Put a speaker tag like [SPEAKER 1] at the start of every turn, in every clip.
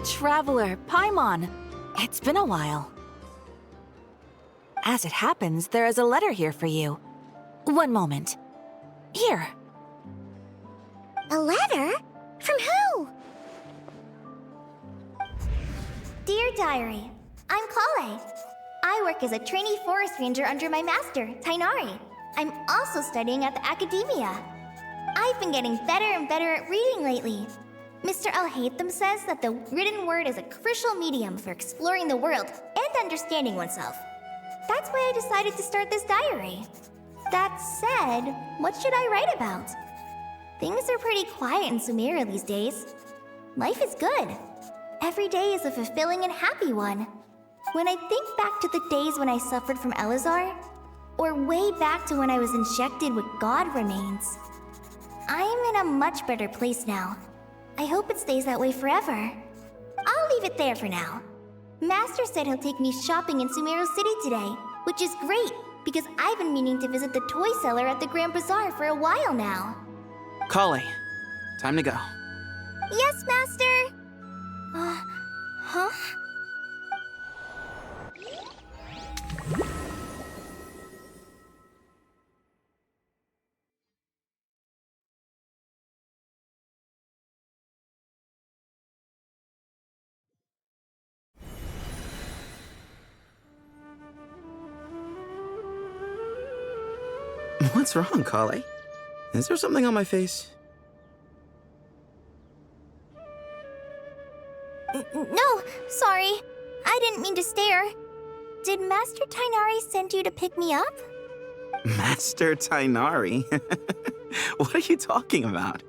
[SPEAKER 1] Traveler, Paimon. It's been a while. As it happens, there is a letter here for you. One moment. Here.
[SPEAKER 2] A letter? From who? Dear Diary, I'm Kale. I work as a trainee forest ranger under my master, Tainari. I'm also studying at the academia. I've been getting better and better at reading lately. Mr. Al-Haytham says that the written word is a crucial medium for exploring the world and understanding oneself. That's why I decided to start this diary. That said, what should I write about? Things are pretty quiet in Sumeru these days. Life is good. Every day is a fulfilling and happy one. When I think back to the days when I suffered from Elazar, or way back to when I was injected with God remains, I'm in a much better place now. I hope it stays that way forever. I'll leave it there for now. Master said he'll take me shopping in Sumeru City today, which is great because I've been meaning to visit the toy seller at the Grand Bazaar for a while now.
[SPEAKER 3] Kale, time to go.
[SPEAKER 2] Yes, Master! Huh?
[SPEAKER 3] What's wrong, Kale? Is there something on my face?
[SPEAKER 2] No, sorry. I didn't mean to stare. Did Master Tainari send you to pick me up?
[SPEAKER 3] Master Tainari? What are you talking about?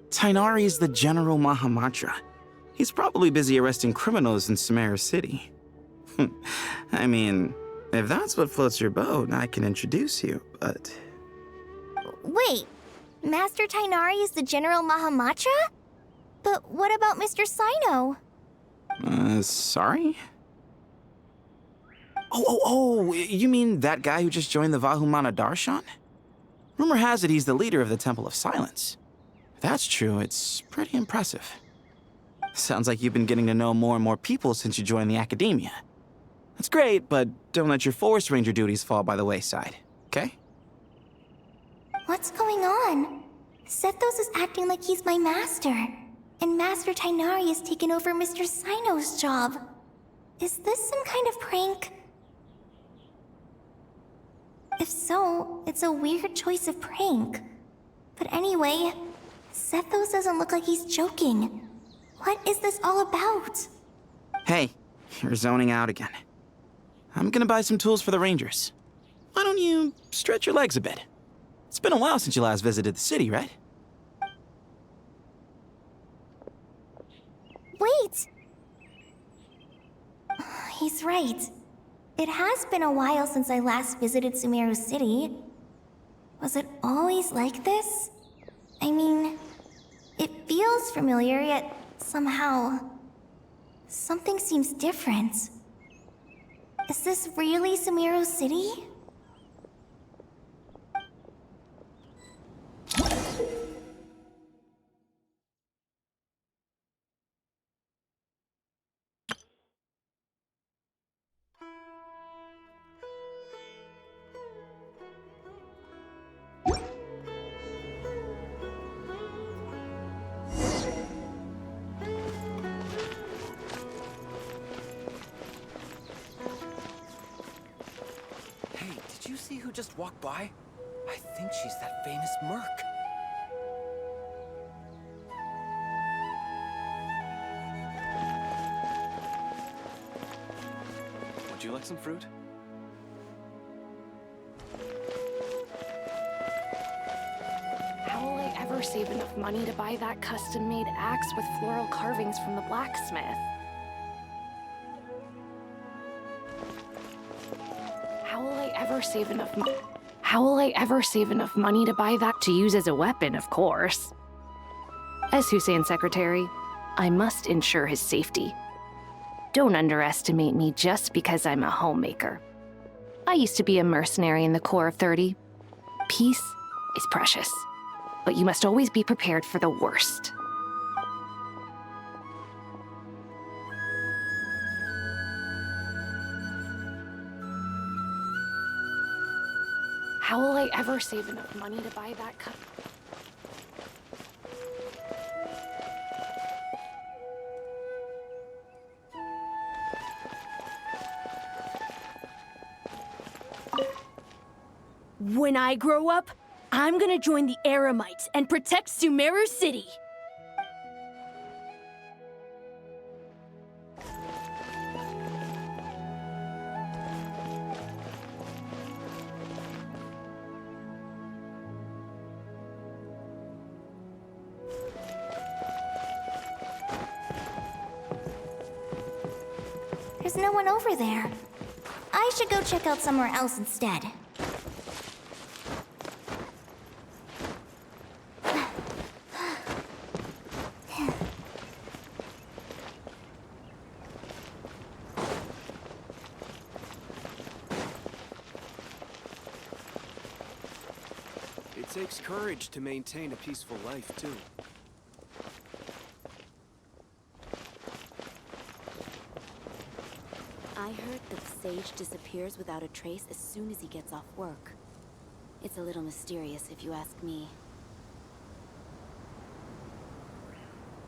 [SPEAKER 3] Tainari is the General Mahamatra. He's probably busy arresting criminals in Sumeru City. I mean, if that's what floats your boat, I can introduce you, but...
[SPEAKER 2] Wait, Master Tainari is the General Mahamatra? But what about Mr. Sino?
[SPEAKER 3] Sorry? Oh, you mean that guy who just joined the Vahumana Darshan? Rumor has it he's the leader of the Temple of Silence. If that's true, it's pretty impressive. Sounds like you've been getting to know more and more people since you joined the academia. That's great, but don't let your forest ranger duties fall by the wayside, okay?
[SPEAKER 2] What's going on? Sethos is acting like he's my master, and Master Tainari has taken over Mr. Sino's job. Is this some kind of prank? If so, it's a weird choice of prank. But anyway, Sethos doesn't look like he's joking. What is this all about?
[SPEAKER 3] Hey, you're zoning out again. I'm gonna buy some tools for the rangers. Why don't you stretch your legs a bit? It's been a while since you last visited the city, right?
[SPEAKER 2] Wait! He's right. It has been a while since I last visited Sumeru City. Was it always like this? I mean, it feels familiar, yet somehow... something seems different. Is this really Sumeru City?
[SPEAKER 4] Did you see who just walked by? I think she's that famous Merc. Would you like some fruit?
[SPEAKER 5] How will I ever save enough money to buy that custom-made axe with floral carvings from the blacksmith? How will I ever save enough money to buy that to use as a weapon, of course? As Hussein's secretary, I must ensure his safety. Don't underestimate me just because I'm a homemaker. I used to be a mercenary in the Corps of 30. Peace is precious, but you must always be prepared for the worst. How will I ever save enough money to buy that cup?
[SPEAKER 6] When I grow up, I'm gonna join the Eremites and protect Sumeru City.
[SPEAKER 2] There's no one over there. I should go check out somewhere else instead.
[SPEAKER 7] It takes courage to maintain a peaceful life, too.
[SPEAKER 8] I heard that the sage disappears without a trace as soon as he gets off work. It's a little mysterious, if you ask me.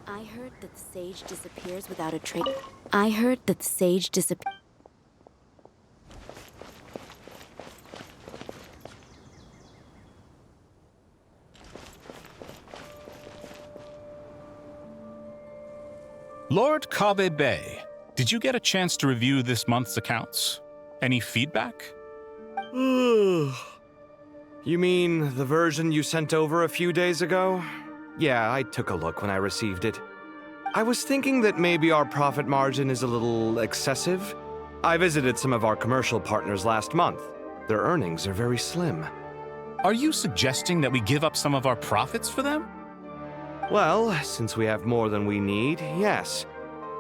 [SPEAKER 8] I heard that the sage disappears without a trace. I heard that the sage disappears.
[SPEAKER 9] Lord Kabe Bay, did you get a chance to review this month's accounts? Any feedback?
[SPEAKER 10] You mean the version you sent over a few days ago? Yeah, I took a look when I received it. I was thinking that maybe our profit margin is a little excessive. I visited some of our commercial partners last month. Their earnings are very slim.
[SPEAKER 9] Are you suggesting that we give up some of our profits for them?
[SPEAKER 10] Well, since we have more than we need, yes.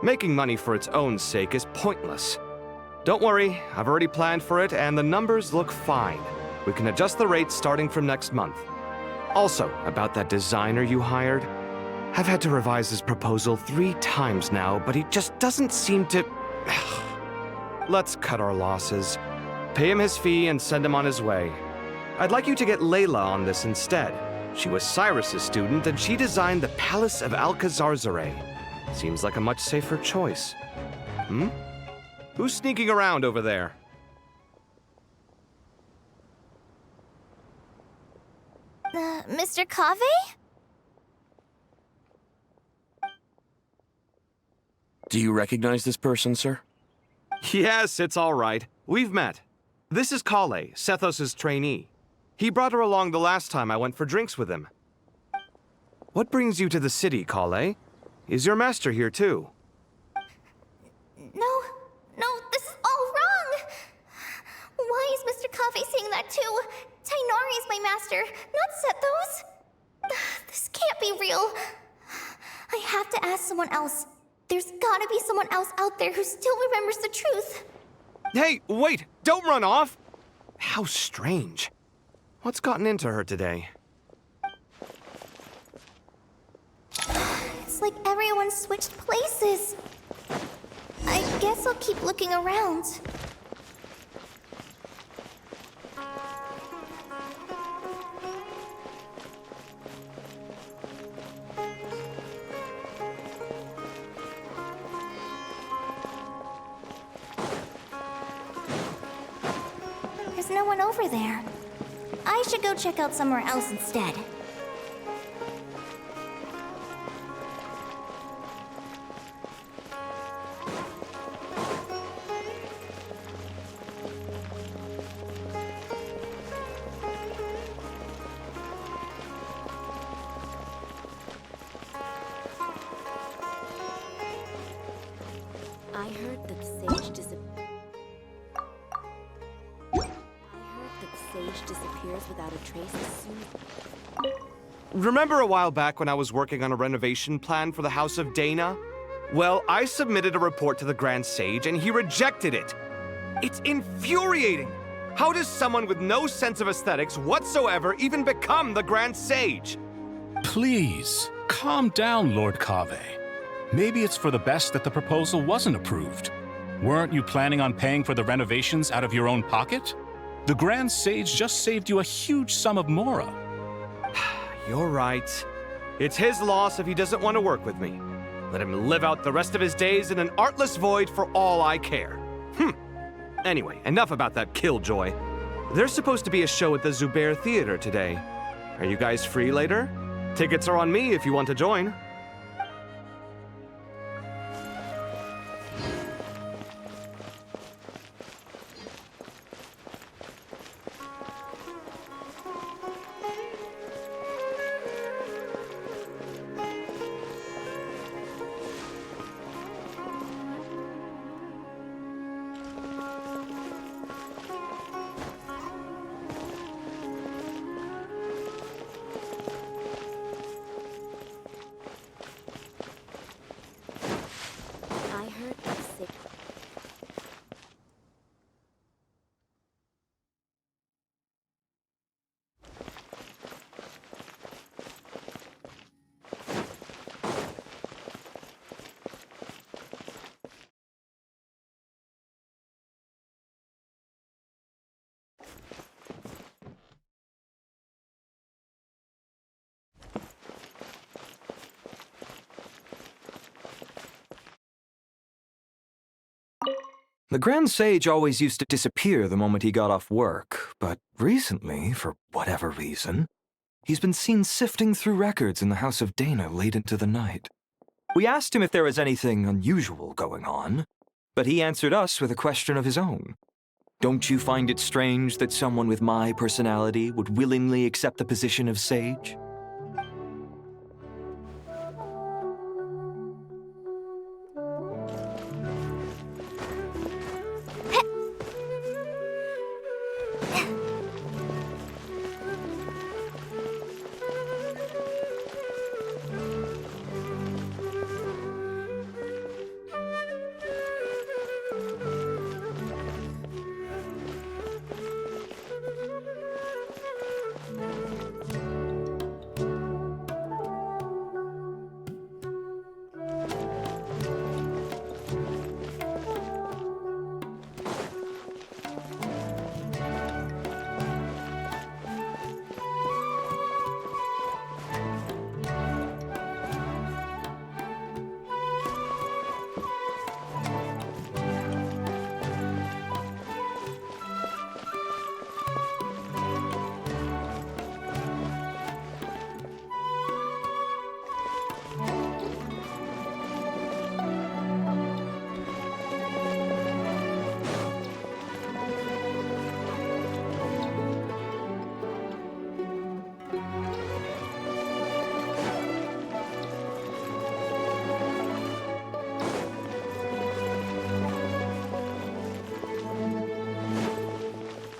[SPEAKER 10] Making money for its own sake is pointless. Don't worry, I've already planned for it, and the numbers look fine. We can adjust the rates starting from next month. Also, about that designer you hired, I've had to revise his proposal 3 times now, but he just doesn't seem to... Let's cut our losses. Pay him his fee and send him on his way. I'd like you to get Layla on this instead. She was Cyrus's student, and she designed the Palace of Alcazarzare. Seems like a much safer choice. Who's sneaking around over there?
[SPEAKER 2] Mr. Cave?
[SPEAKER 11] Do you recognize this person, sir?
[SPEAKER 10] Yes, it's all right. We've met. This is Kale, Sethos' trainee. He brought her along the last time I went for drinks with him. What brings you to the city, Kale? Is your master here too?
[SPEAKER 2] No, this is all wrong! Why is Mr. Cave saying that too? Tainari is my master, not Sethos! This can't be real. I have to ask someone else. There's gotta be someone else out there who still remembers the truth.
[SPEAKER 10] Hey, wait! Don't run off! How strange. What's gotten into her today?
[SPEAKER 2] It's like everyone switched places. I guess I'll keep looking around. There's no one over there. I should go check out somewhere else instead.
[SPEAKER 8] I heard that sage disappears without a trace as soon as...
[SPEAKER 10] Remember a while back when I was working on a renovation plan for the House of Dana? Well, I submitted a report to the Grand Sage and he rejected it. It's infuriating! How does someone with no sense of aesthetics whatsoever even become the Grand Sage?
[SPEAKER 9] Please, calm down, Lord Kave. Maybe it's for the best that the proposal wasn't approved. Weren't you planning on paying for the renovations out of your own pocket? The Grand Sage just saved you a huge sum of mora.
[SPEAKER 10] You're right. It's his loss if he doesn't want to work with me. Let him live out the rest of his days in an artless void for all I care. Anyway, enough about that killjoy. There's supposed to be a show at the Zubair Theater today. Are you guys free later? Tickets are on me if you want to join.
[SPEAKER 8] I heard it's sick.
[SPEAKER 12] The Grand Sage always used to disappear the moment he got off work, but recently, for whatever reason, he's been seen sifting through records in the House of Dana late into the night. We asked him if there was anything unusual going on, but he answered us with a question of his own. Don't you find it strange that someone with my personality would willingly accept the position of sage?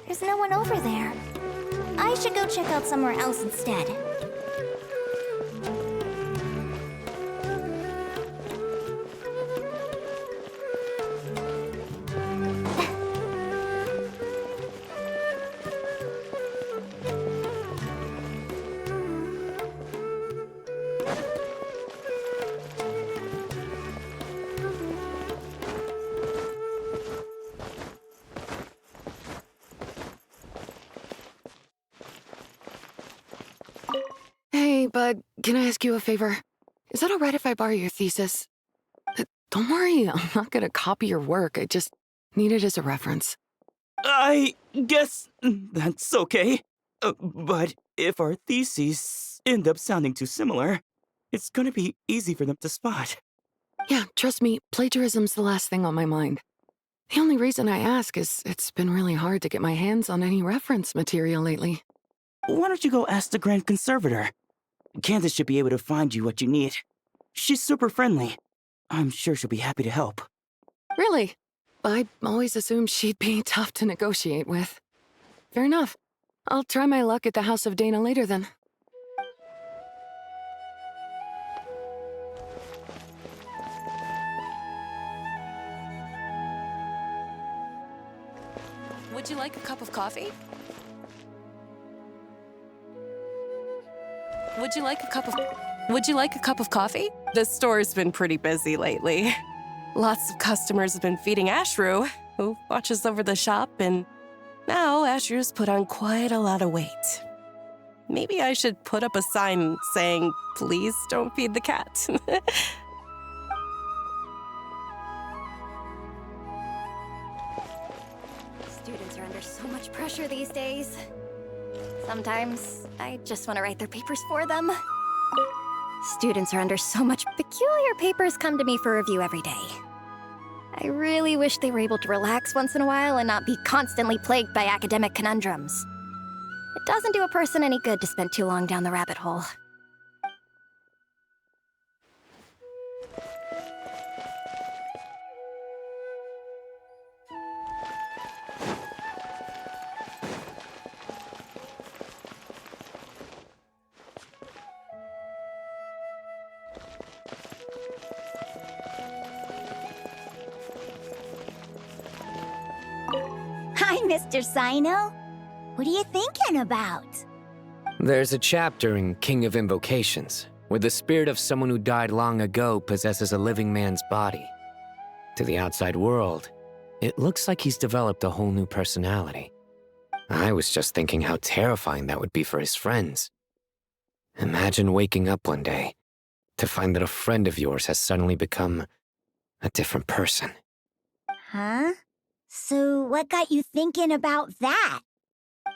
[SPEAKER 2] There's no one over there. I should go check out somewhere else instead.
[SPEAKER 13] Hey, bud, can I ask you a favor? Is that all right if I borrow your thesis? Don't worry, I'm not gonna copy your work. I just need it as a reference.
[SPEAKER 3] I guess that's okay. But if our theses end up sounding too similar, it's gonna be easy for them to spot.
[SPEAKER 13] Yeah, trust me, plagiarism's the last thing on my mind. The only reason I ask is it's been really hard to get my hands on any reference material lately.
[SPEAKER 3] Why don't you go ask the Grand Conservator? Candace should be able to find you what you need. She's super friendly. I'm sure she'll be happy to help.
[SPEAKER 13] Really? I always assumed she'd be tough to negotiate with. Fair enough. I'll try my luck at the House of Dana later then.
[SPEAKER 14] Would you like a cup of coffee? Would you like a cup of coffee? The store's been pretty busy lately. Lots of customers have been feeding Ashru, who watches over the shop, and Now, Asher's put on quite a lot of weight. Maybe I should put up a sign saying, please don't feed the cat.
[SPEAKER 2] Students are under so much pressure these days. Sometimes I just want to write their papers for them. Students are under so much peculiar papers come to me for review every day. I really wish they were able to relax once in a while and not be constantly plagued by academic conundrums. It doesn't do a person any good to spend too long down the rabbit hole.
[SPEAKER 15] Hi, Mr. Sino. What are you thinking about?
[SPEAKER 16] There's a chapter in King of Invocations where the spirit of someone who died long ago possesses a living man's body. To the outside world, it looks like he's developed a whole new personality. I was just thinking how terrifying that would be for his friends. Imagine waking up one day to find that a friend of yours has suddenly become a different person.
[SPEAKER 15] Huh? So what got you thinking about that?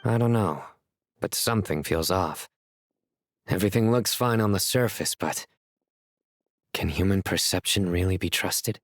[SPEAKER 16] I don't know, but something feels off. Everything looks fine on the surface, but can human perception really be trusted?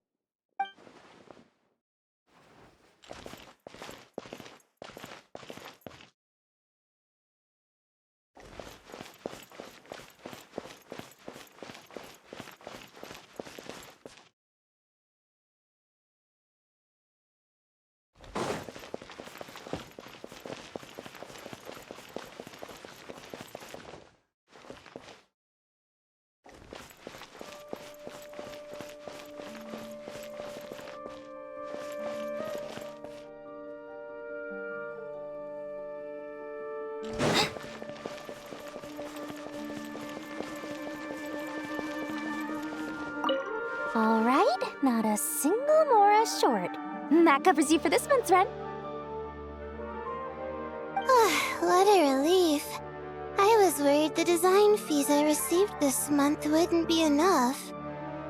[SPEAKER 2] All right, not a single Mora short. That covers you for this month's rent.
[SPEAKER 17] What a relief. I was worried the design fees I received this month wouldn't be enough.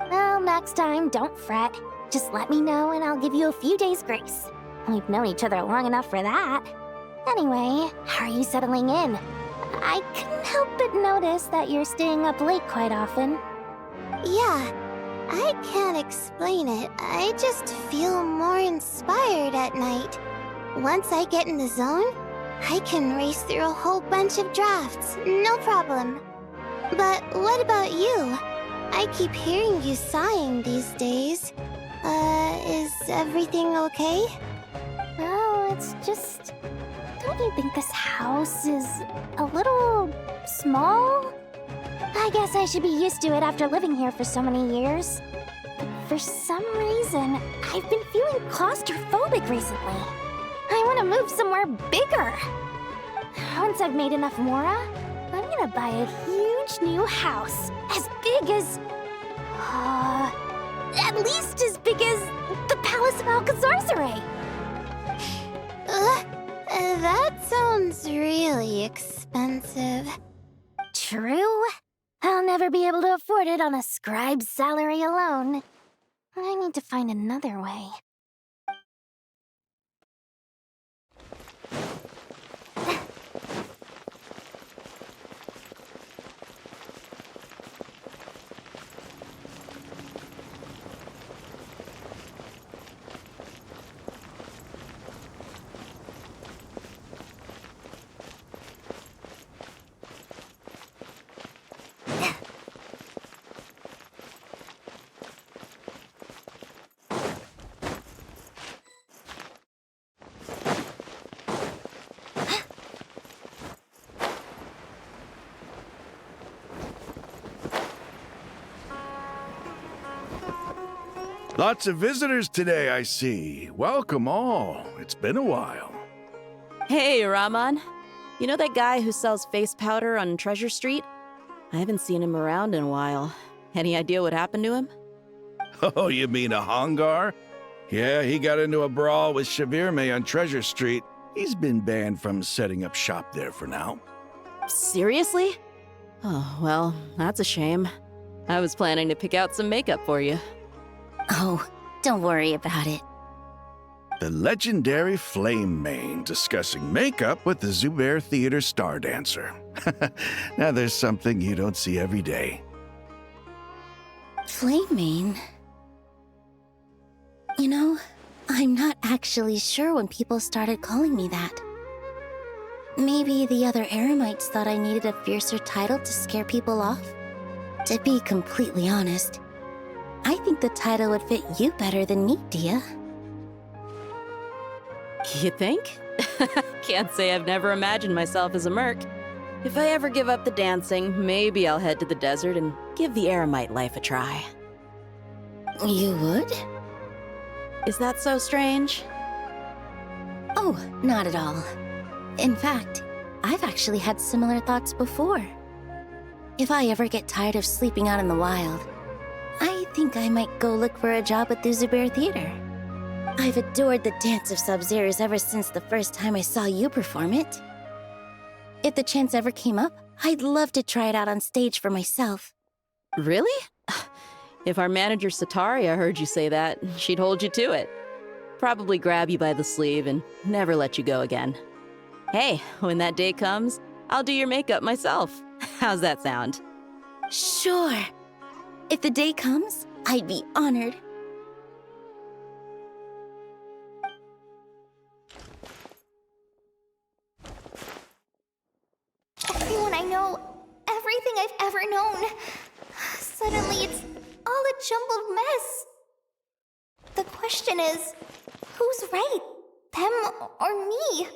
[SPEAKER 2] Well, next time, don't fret. Just let me know and I'll give you a few days' grace. We've known each other long enough for that. Anyway, how are you settling in? I couldn't help but notice that you're staying up late quite often.
[SPEAKER 17] Yeah, I can't explain it. I just feel more inspired at night. Once I get in the zone, I can race through a whole bunch of drafts, no problem. But what about you? I keep hearing you sighing these days. Is everything okay?
[SPEAKER 2] Well, it's just... Don't you think this house is a little small? I guess I should be used to it after living here for so many years. But for some reason, I've been feeling claustrophobic recently. I want to move somewhere bigger. Once I've made enough Mora, I'm gonna buy a huge new house. As big as... at least as big as the Palace of Alcazarzaray.
[SPEAKER 17] That sounds really expensive.
[SPEAKER 2] True. I'll never be able to afford it on a scribe's salary alone. I need to find another way.
[SPEAKER 18] Lots of visitors today, I see. Welcome all. It's been a while.
[SPEAKER 19] Hey, Rahman. You know that guy who sells face powder on Treasure Street? I haven't seen him around in a while. Any idea what happened to him?
[SPEAKER 18] Oh, you mean a Hongar? Yeah, he got into a brawl with Shavirme on Treasure Street. He's been banned from setting up shop there for now.
[SPEAKER 19] Seriously? Oh, well, that's a shame. I was planning to pick out some makeup for you.
[SPEAKER 15] Oh, don't worry about it.
[SPEAKER 18] The legendary Flame Mane discussing makeup with the Zubair Theater star dancer. Now there's something you don't see every day.
[SPEAKER 15] Flame Mane? You know, I'm not actually sure when people started calling me that. Maybe the other Eremites thought I needed a fiercer title to scare people off? To be completely honest, I think the title would fit you better than me, Dia.
[SPEAKER 19] You think? Can't say I've never imagined myself as a merc. If I ever give up the dancing, maybe I'll head to the desert and give the Eremite life a try.
[SPEAKER 15] You would?
[SPEAKER 19] Is that so strange?
[SPEAKER 15] Oh, not at all. In fact, I've actually had similar thoughts before. If I ever get tired of sleeping out in the wild, I think I might go look for a job at the Zubair Theater. I've adored the dance of Sub-Zeros ever since the first time I saw you perform it. If the chance ever came up, I'd love to try it out on stage for myself.
[SPEAKER 19] Really? If our manager Sataria heard you say that, she'd hold you to it. Probably grab you by the sleeve and never let you go again. Hey, when that day comes, I'll do your makeup myself. How's that sound?
[SPEAKER 15] Sure. If the day comes, I'd be honored.
[SPEAKER 2] Everyone I know, everything I've ever known. Suddenly it's all a jumbled mess. The question is, who's right? Them or me?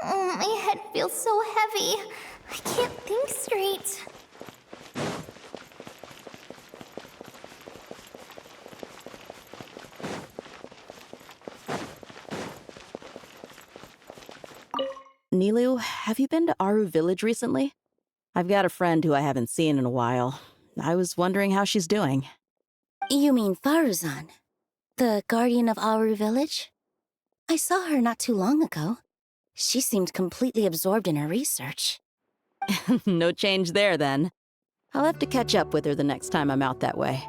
[SPEAKER 2] Oh, my head feels so heavy. I can't think straight.
[SPEAKER 19] Nilu, have you been to Aru Village recently? I've got a friend who I haven't seen in a while. I was wondering how she's doing.
[SPEAKER 15] You mean Faruzan, the guardian of Aru Village? I saw her not too long ago. She seemed completely absorbed in her research.
[SPEAKER 19] No change there, then. I'll have to catch up with her the next time I'm out that way.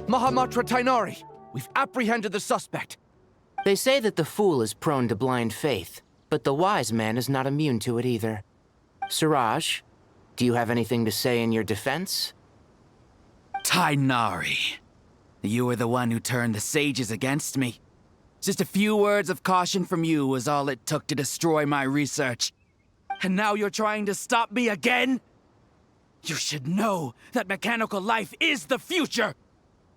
[SPEAKER 20] Mahamatra Tainari! We've apprehended the suspect!
[SPEAKER 21] They say that the fool is prone to blind faith, but the wise man is not immune to it either. Siraj, do you have anything to say in your defense?
[SPEAKER 22] Tainari, you were the one who turned the sages against me. Just a few words of caution from you was all it took to destroy my research. And now you're trying to stop me again? You should know that mechanical life is the future!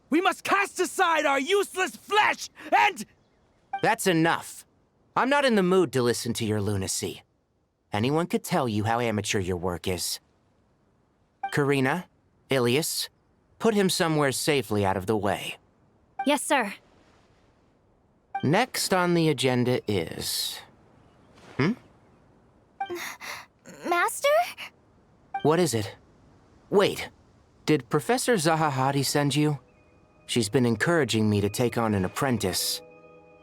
[SPEAKER 22] We must cast aside our useless flesh and—
[SPEAKER 21] That's enough. I'm not in the mood to listen to your lunacy. Anyone could tell you how amateur your work is. Karina, Ilias, put him somewhere safely out of the way.
[SPEAKER 6] Yes, sir.
[SPEAKER 21] Next on the agenda is...
[SPEAKER 2] Master?
[SPEAKER 21] What is it? Wait, did Professor Zahahadi send you? She's been encouraging me to take on an apprentice.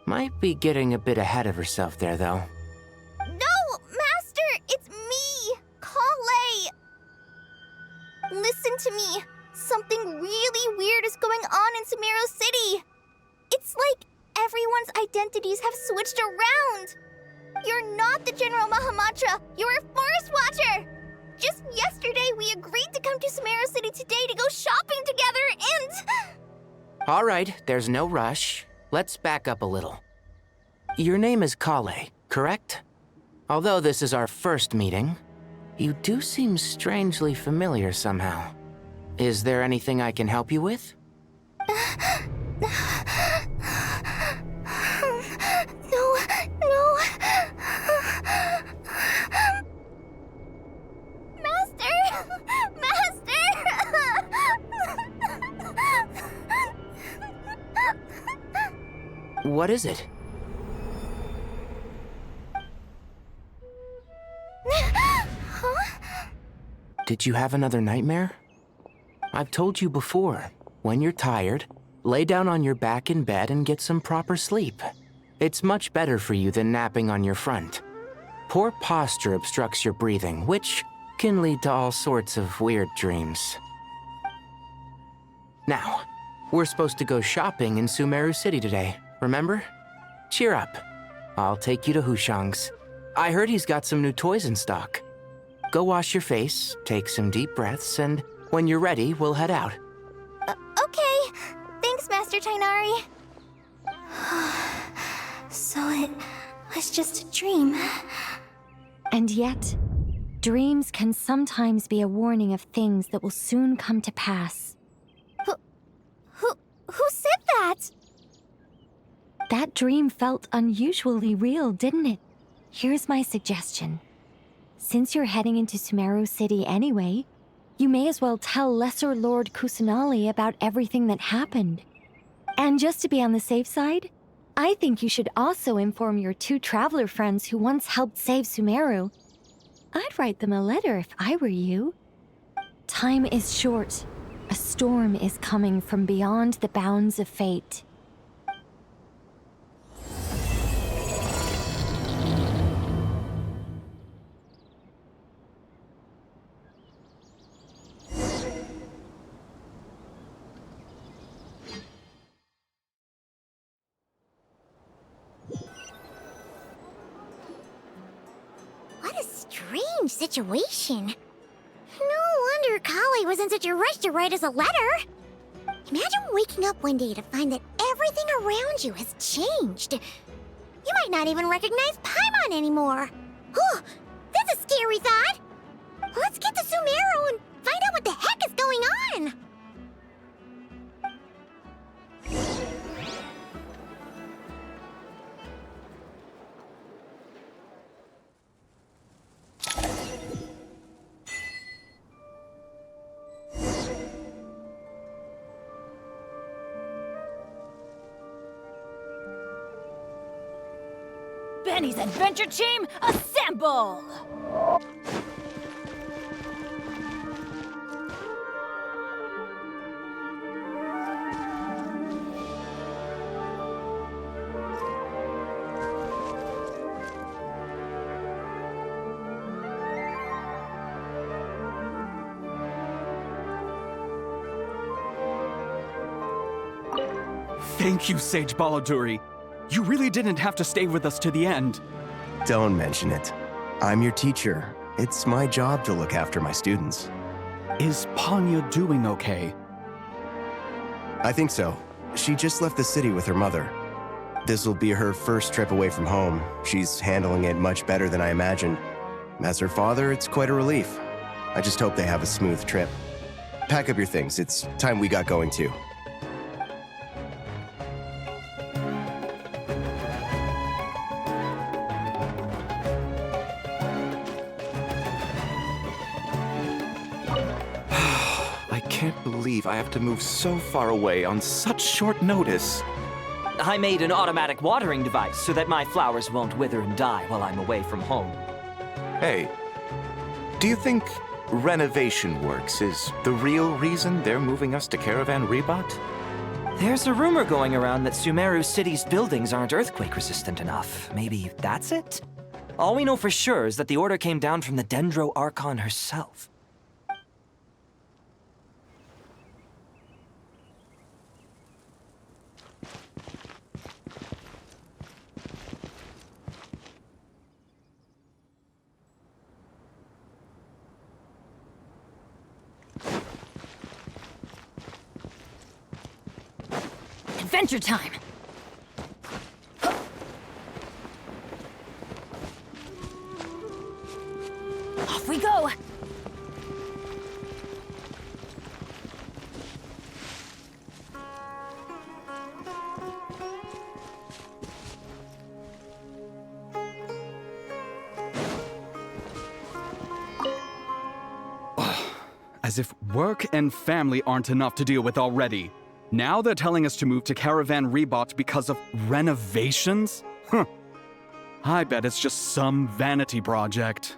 [SPEAKER 21] Might be getting a bit ahead of herself there, though.
[SPEAKER 2] No, Master! It's me! Kale! Listen to me. Something really weird is going on in Sumeru City. It's like everyone's identities have switched around. You're not the General Mahamatra. You're a Forest Watcher. Just yesterday, we agreed to come to Sumeru City today to go shopping together and...
[SPEAKER 21] All right, there's no rush. Let's back up a little. Your name is Kale, correct? Although this is our first meeting, you do seem strangely familiar somehow. Is there anything I can help you with? What is it?
[SPEAKER 2] Huh?
[SPEAKER 21] Did you have another nightmare? I've told you before, when you're tired, lay down on your back in bed and get some proper sleep. It's much better for you than napping on your front. Poor posture obstructs your breathing, which can lead to all sorts of weird dreams. Now, we're supposed to go shopping in Sumeru City today, remember? Cheer up. I'll take you to Hushang's. I heard he's got some new toys in stock. Go wash your face, take some deep breaths, and when you're ready, we'll head out.
[SPEAKER 2] Okay. Thanks, Master Tainari. So it was just a dream.
[SPEAKER 1] And yet, dreams can sometimes be a warning of things that will soon come to pass.
[SPEAKER 2] Who said that?
[SPEAKER 1] That dream felt unusually real, didn't it? Here's my suggestion. Since you're heading into Sumeru City anyway, you may as well tell Lesser Lord Kusanali about everything that happened. And just to be on the safe side, I think you should also inform your 2 traveler friends who once helped save Sumeru. I'd write them a letter if I were you. Time is short. A storm is coming from beyond the bounds of fate.
[SPEAKER 17] What a strange situation. No wonder Kale was in such a rush to write us a letter. Imagine waking up one day to find that everything around you has changed. You might not even recognize Paimon anymore. Oh, that's a scary thought. Let's get to Sumeru and find out what the heck is going on.
[SPEAKER 6] Benny's adventure team, assemble!
[SPEAKER 4] Thank you, Sage Balladuri. You really didn't have to stay with us to the end.
[SPEAKER 23] Don't mention it. I'm your teacher. It's my job to look after my students.
[SPEAKER 4] Is Panya doing okay?
[SPEAKER 23] I think so. She just left the city with her mother. This will be her first trip away from home. She's handling it much better than I imagined. As her father, it's quite a relief. I just hope they have a smooth trip. Pack up your things. It's time we got going too.
[SPEAKER 12] I can't believe I have to move so far away on such short notice.
[SPEAKER 24] I made an automatic watering device so that my flowers won't wither and die while I'm away from home.
[SPEAKER 12] Hey, do you think renovation works is the real reason they're moving us to Caravan Rebot?
[SPEAKER 24] There's a rumor going around that Sumeru City's buildings aren't earthquake-resistant enough. Maybe that's it? All we know for sure is that the order came down from the Dendro Archon herself.
[SPEAKER 6] Adventure time! Off we go!
[SPEAKER 4] As if work and family aren't enough to deal with already. Now they're telling us to move to Caravan Rebot because of renovations? Huh. I bet it's just some vanity project.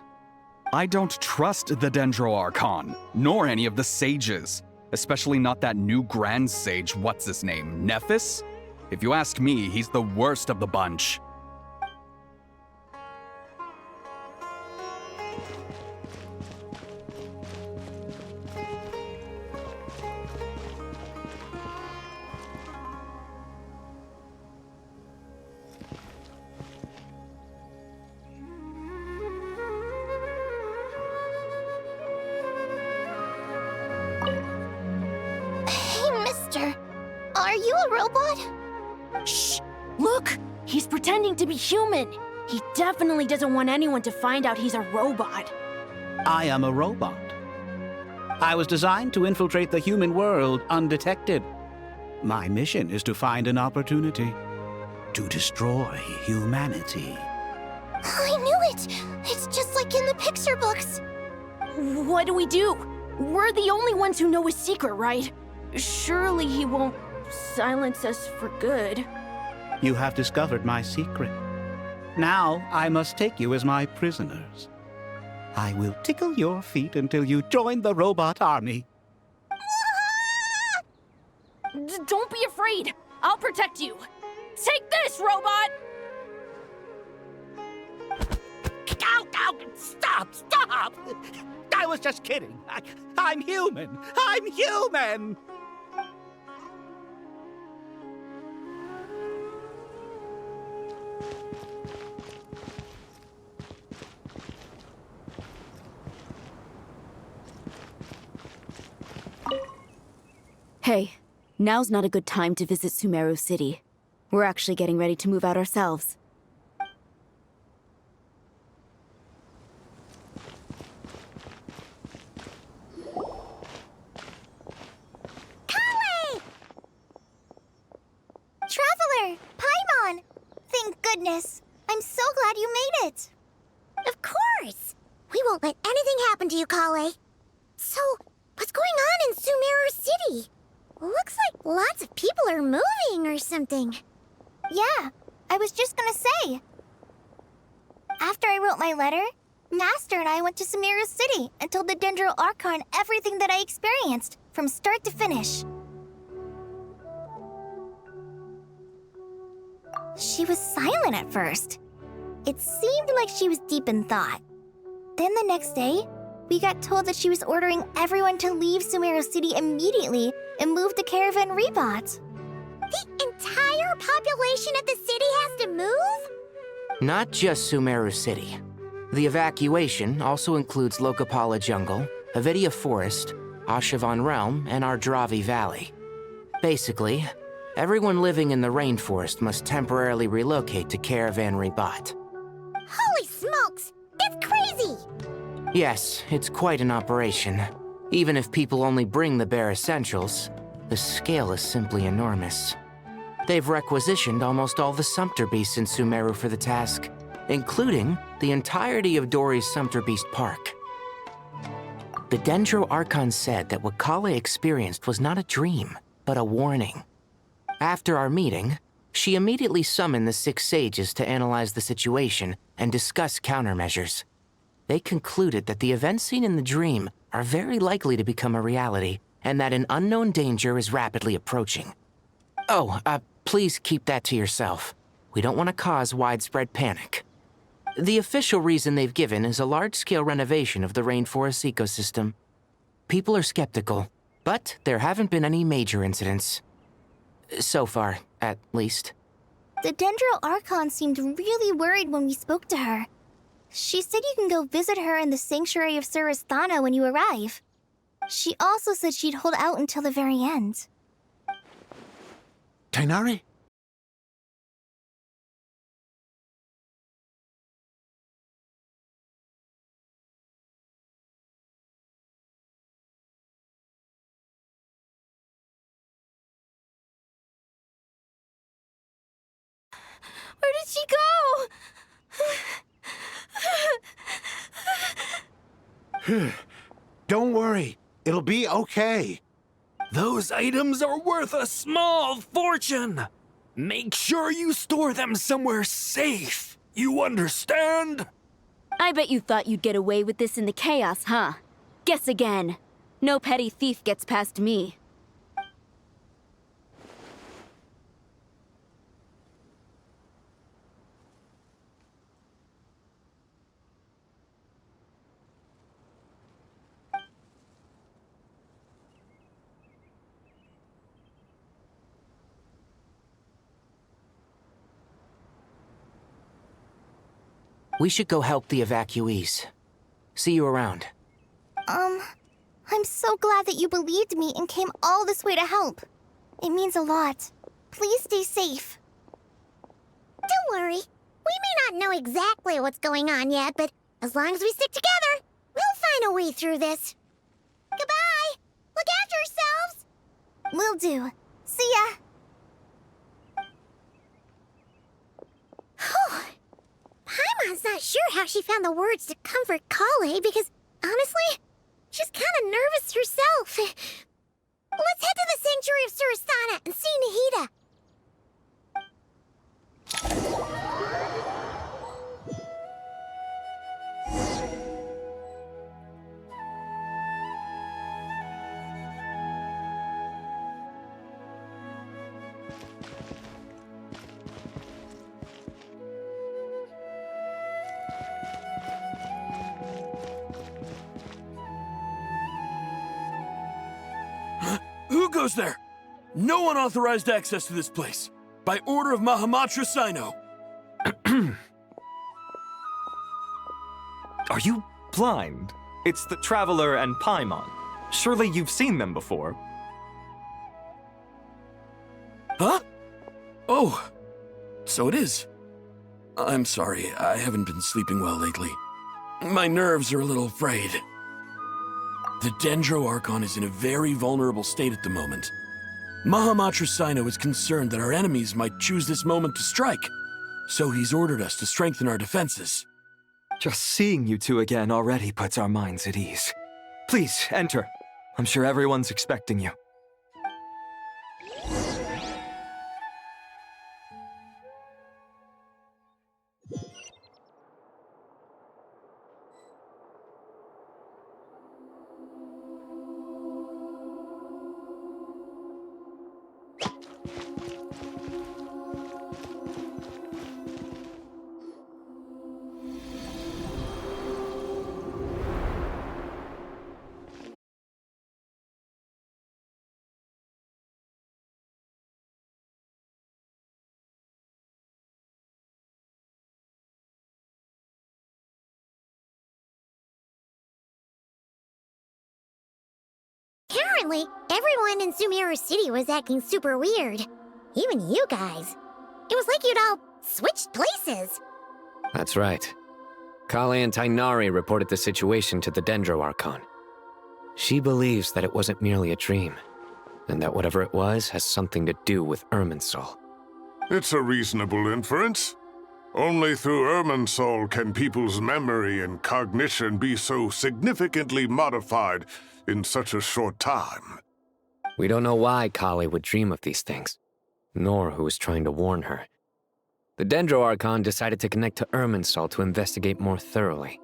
[SPEAKER 4] I don't trust the Dendro Archon, nor any of the sages. Especially not that new Grand Sage, what's his name, Nephis? If you ask me, he's the worst of the bunch.
[SPEAKER 17] Are you a robot?
[SPEAKER 6] Shh! Look! He's pretending to be human! He definitely doesn't want anyone to find out he's a robot.
[SPEAKER 5] I am a robot. I was designed to infiltrate the human world undetected. My mission is to find an opportunity to destroy humanity.
[SPEAKER 17] I knew it! It's just like in the picture books.
[SPEAKER 6] What do we do? We're the only ones who know his secret, right? Surely he won't silence us for good.
[SPEAKER 5] You have discovered my secret. Now I must take you as my prisoners. I will tickle your feet until you join the robot army.
[SPEAKER 6] Don't be afraid. I'll protect you. Take this, robot!
[SPEAKER 5] Ow, ow, stop, stop! I was just kidding. I'm human. I'm human!
[SPEAKER 8] Hey, now's not a good time to visit Sumeru City. We're actually getting ready to move out ourselves.
[SPEAKER 2] Traveler! Paimon! Thank goodness. I'm so glad you made it.
[SPEAKER 17] Of course! We won't let anything happen to you, Kale. So, what's going on in Sumeru City? Looks like lots of people are moving or something.
[SPEAKER 2] Yeah, I was just gonna say. After I wrote my letter, Master and I went to Sumeru City and told the Dendro Archon everything that I experienced, from start to finish. She was silent at first. It seemed like she was deep in thought. Then the next day, we got told that she was ordering everyone to leave Sumeru City immediately and move to Caravan Rebot.
[SPEAKER 17] The entire population of the city has to move?
[SPEAKER 21] Not just Sumeru City. The evacuation also includes Lokapala Jungle, Avidia Forest, Ashavan Realm, and Ardravi Valley. Basically, everyone living in the rainforest must temporarily relocate to Caravan Rebot.
[SPEAKER 17] Holy smokes! It's crazy!
[SPEAKER 21] Yes, it's quite an operation. Even if people only bring the bare essentials, the scale is simply enormous. They've requisitioned almost all the Sumpter Beasts in Sumeru for the task, including the entirety of Dori's Sumpter Beast Park. The Dendro Archon said that what Kale experienced was not a dream, but a warning. After our meeting, she immediately summoned the 6 sages to analyze the situation and discuss countermeasures. They concluded that the events seen in the dream are very likely to become a reality, and that an unknown danger is rapidly approaching. Oh, please keep that to yourself. We don't want to cause widespread panic. The official reason they've given is a large-scale renovation of the rainforest ecosystem. People are skeptical, but there haven't been any major incidents. So far, at least.
[SPEAKER 2] The Dendro Archon seemed really worried when we spoke to her. She said you can go visit her in the Sanctuary of Surasthana when you arrive. She also said she'd hold out until the very end.
[SPEAKER 7] Tighnari?
[SPEAKER 6] Where did she go?
[SPEAKER 7] Don't worry. It'll be okay.
[SPEAKER 20] Those items are worth a small fortune. Make sure you store them somewhere safe. You understand?
[SPEAKER 6] I bet you thought you'd get away with this in the chaos, huh? Guess again. No petty thief gets past me.
[SPEAKER 21] We should go help the evacuees. See you around.
[SPEAKER 2] I'm so glad that you believed me and came all this way to help. It means a lot. Please stay safe.
[SPEAKER 17] Don't worry. We may not know exactly what's going on yet, but as long as we stick together, we'll find a way through this. Goodbye! Look after yourselves!
[SPEAKER 2] Will do. See ya!
[SPEAKER 17] Paimon's not sure how she found the words to comfort Kale because, honestly, she's kind of nervous herself. Let's head to the Sanctuary of Surasana and see Nahida.
[SPEAKER 20] Who goes there? No unauthorized access to this place. By order of Mahamatra Sino.
[SPEAKER 12] Are you blind? It's the Traveler and Paimon. Surely you've seen them before.
[SPEAKER 20] Huh? Oh, so it is. I'm sorry, I haven't been sleeping well lately. My nerves are a little frayed. The Dendro Archon is in a very vulnerable state at the moment. Mahamatra Sino is concerned that our enemies might choose this moment to strike, so he's ordered us to strengthen our defenses.
[SPEAKER 12] Just seeing you two again already puts our minds at ease. Please, enter. I'm sure everyone's expecting you.
[SPEAKER 17] Apparently, everyone in Sumeru City was acting super weird. Even you guys. It was like you'd all switched places.
[SPEAKER 16] That's right. Kale and Tainari reported the situation to the Dendro Archon. She believes that it wasn't merely a dream, and that whatever it was has something to do with Irminsul.
[SPEAKER 7] It's a reasonable inference. Only through Irminsul can people's memory and cognition be so significantly modified in such a short time.
[SPEAKER 16] We don't know why Kale would dream of these things, nor who was trying to warn her. The Dendro Archon decided to connect to Irminsul to investigate more thoroughly.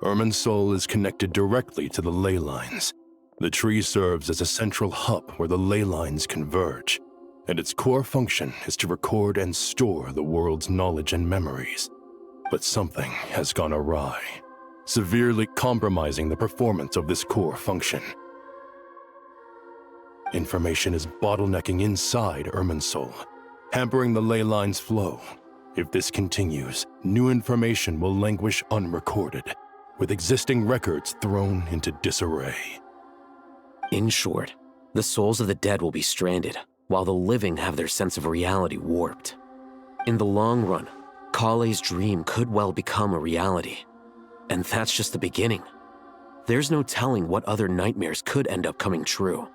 [SPEAKER 9] Irminsul is connected directly to the ley lines. The tree serves as a central hub where the ley lines converge, and its core function is to record and store the world's knowledge and memories. But something has gone awry, severely compromising the performance of this core function. Information is bottlenecking inside Irminsul, hampering the ley line's flow. If this continues, new information will languish unrecorded, with existing records thrown into disarray.
[SPEAKER 10] In short, the souls of the dead will be stranded, while the living have their sense of reality warped. In the long run, Kale's dream could well become a reality. And that's just the beginning. There's no telling what other nightmares could end up coming true.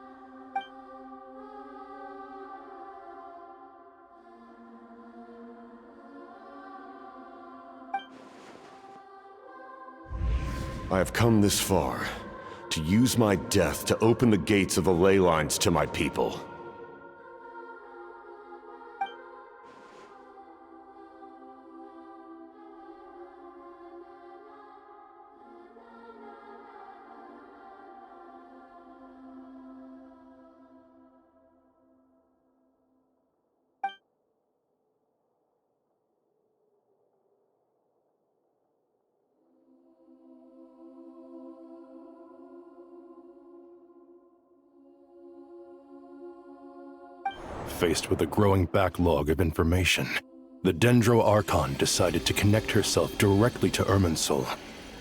[SPEAKER 3] I have come this far to use my death to open the gates of the ley lines to my people.
[SPEAKER 9] Faced with a growing backlog of information, the Dendro Archon decided to connect herself directly to Irminsul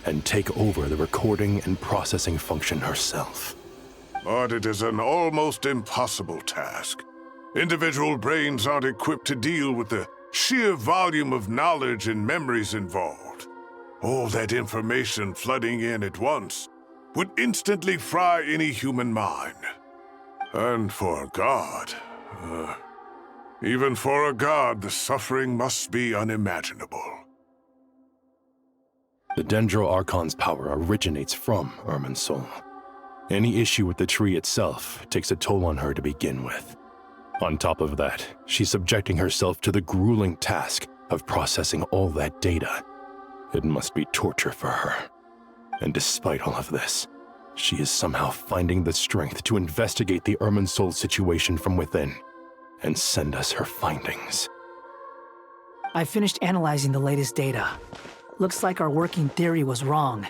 [SPEAKER 9] and take over the recording and processing function herself.
[SPEAKER 7] But it is an almost impossible task. Individual brains aren't equipped to deal with the sheer volume of knowledge and memories involved. All that information flooding in at once would instantly fry any human mind. And for a god, even for a god, the suffering must be unimaginable.
[SPEAKER 9] The Dendro Archon's power originates from Irminsul. Any issue with the tree itself takes a toll on her to begin with. On top of that, she's subjecting herself to the grueling task of processing all that data. It must be torture for her. And despite all of this, she is somehow finding the strength to investigate the Irminsul situation from within and send us her findings.
[SPEAKER 11] I finished analyzing the latest data. Looks like our working theory was wrong.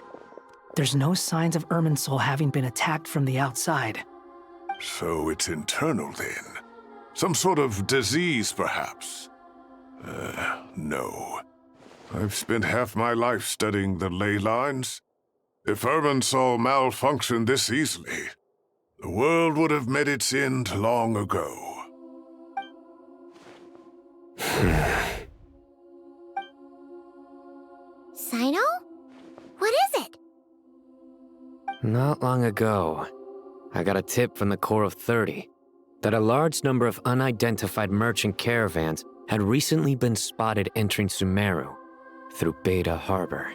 [SPEAKER 11] There's no signs of Irminsul having been attacked from the outside.
[SPEAKER 7] So it's internal then? Some sort of disease, perhaps? No. I've spent half my life studying the ley lines. If Irminsul malfunctioned this easily, the world would have met its end long ago.
[SPEAKER 17] Sino? What is it?
[SPEAKER 16] Not long ago, I got a tip from the Core of 30 that a large number of unidentified merchant caravans had recently been spotted entering Sumeru through Beta Harbor.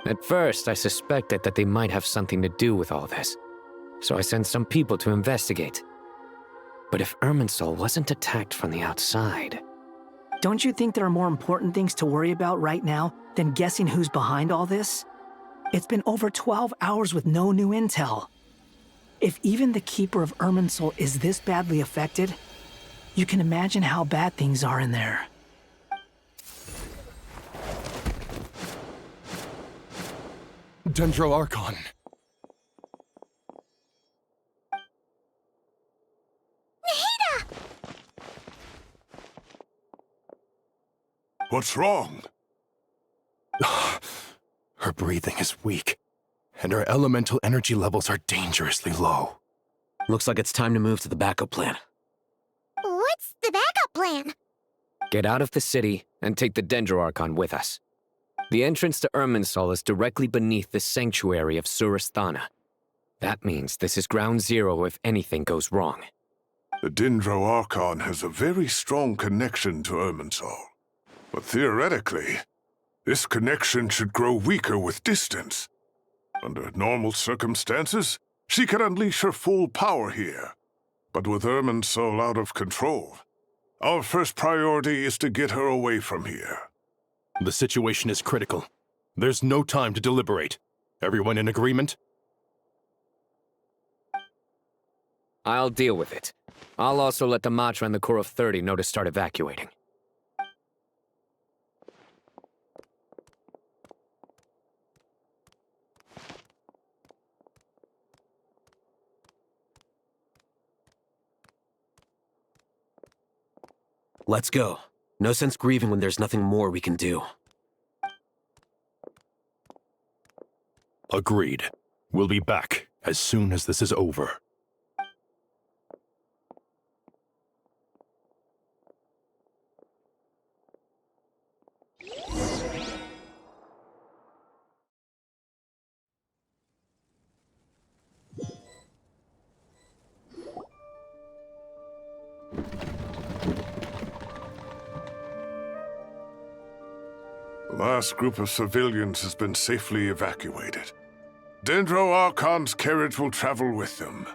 [SPEAKER 16] At first, I suspected that they might have something to do with all this, so I sent some people to investigate. But if Irminsul wasn't attacked from the outside...
[SPEAKER 11] Don't you think there are more important things to worry about right now than guessing who's behind all this? It's been over 12 hours with no new intel. If even the Keeper of Irminsul is this badly affected, you can imagine how bad things are in there.
[SPEAKER 9] Dendro Archon.
[SPEAKER 7] What's wrong?
[SPEAKER 9] Her breathing is weak, and her elemental energy levels are dangerously low.
[SPEAKER 10] Looks like it's time to move to the backup plan.
[SPEAKER 17] What's the backup plan?
[SPEAKER 16] Get out of the city and take the Dendro Archon with us. The entrance to Irminsul is directly beneath the sanctuary of Surasthana. That means this is ground zero if anything goes wrong.
[SPEAKER 7] The Dendro Archon has a very strong connection to Irminsul. But theoretically, this connection should grow weaker with distance. Under normal circumstances, she could unleash her full power here. But with Irminsul out of control, our first priority is to get her away from here.
[SPEAKER 9] The situation is critical. There's no time to deliberate. Everyone in agreement?
[SPEAKER 16] I'll deal with it. I'll also let the Matra and the Core of 30 know to start evacuating.
[SPEAKER 10] Let's go. No sense grieving when there's nothing more we can do.
[SPEAKER 9] Agreed. We'll be back as soon as this is over.
[SPEAKER 7] The last group of civilians has been safely evacuated. Dendro Archon's carriage will travel with them.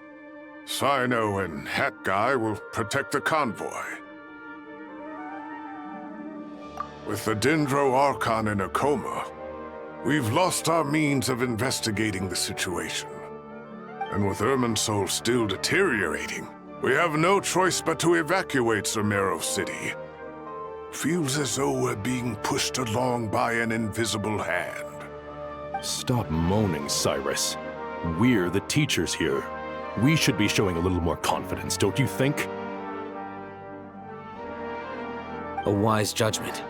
[SPEAKER 7] Sino and Hat Guy will protect the convoy. With the Dendro Archon in a coma, we've lost our means of investigating the situation. And with Irminsul still deteriorating, we have no choice but to evacuate Sumeru City. Feels as though we're being pushed along by an invisible hand.
[SPEAKER 9] Stop moaning, Cyrus. We're the teachers here. We should be showing a little more confidence, don't you think?
[SPEAKER 10] A wise judgment.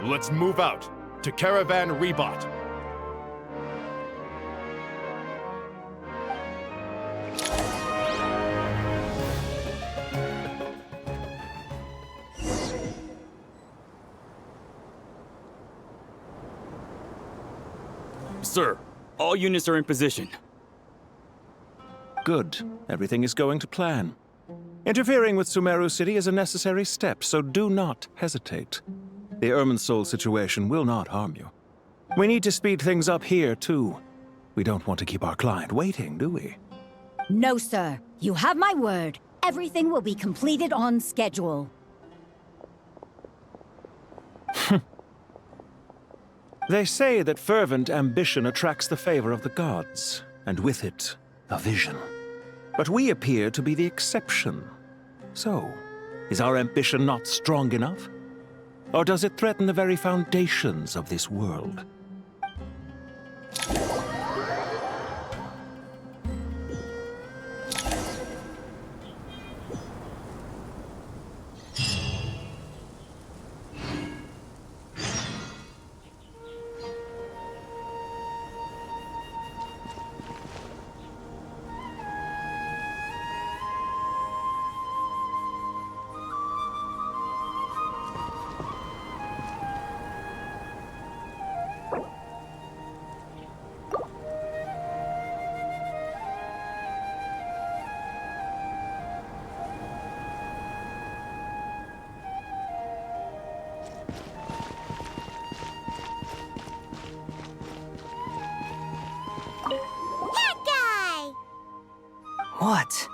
[SPEAKER 9] Let's move out to Caravan Rebot.
[SPEAKER 13] Sir, all units are in position.
[SPEAKER 14] Good. Everything is going to plan. Interfering with Sumeru City is a necessary step, so do not hesitate. The Irminsul situation will not harm you. We need to speed things up here, too. We don't want to keep our client waiting, do we?
[SPEAKER 15] No, sir. You have my word. Everything will be completed on schedule.
[SPEAKER 14] They say that fervent ambition attracts the favor of the gods, and with it, a vision. But we appear to be the exception. So, is our ambition not strong enough? Or does it threaten the very foundations of this world?
[SPEAKER 11] What?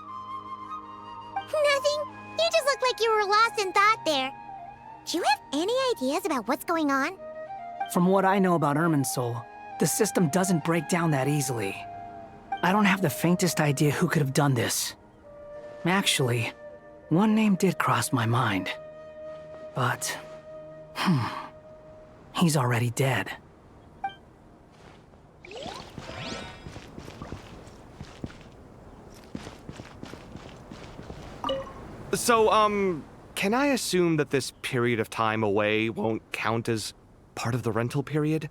[SPEAKER 17] Nothing. You just look like you were lost in thought there. Do you have any ideas about what's going on?
[SPEAKER 11] From what I know about Irminsul, the system doesn't break down that easily. I don't have the faintest idea who could have done this. Actually, one name did cross my mind. But, he's already dead.
[SPEAKER 18] So, can I assume that this period of time away won't count as part of the rental period?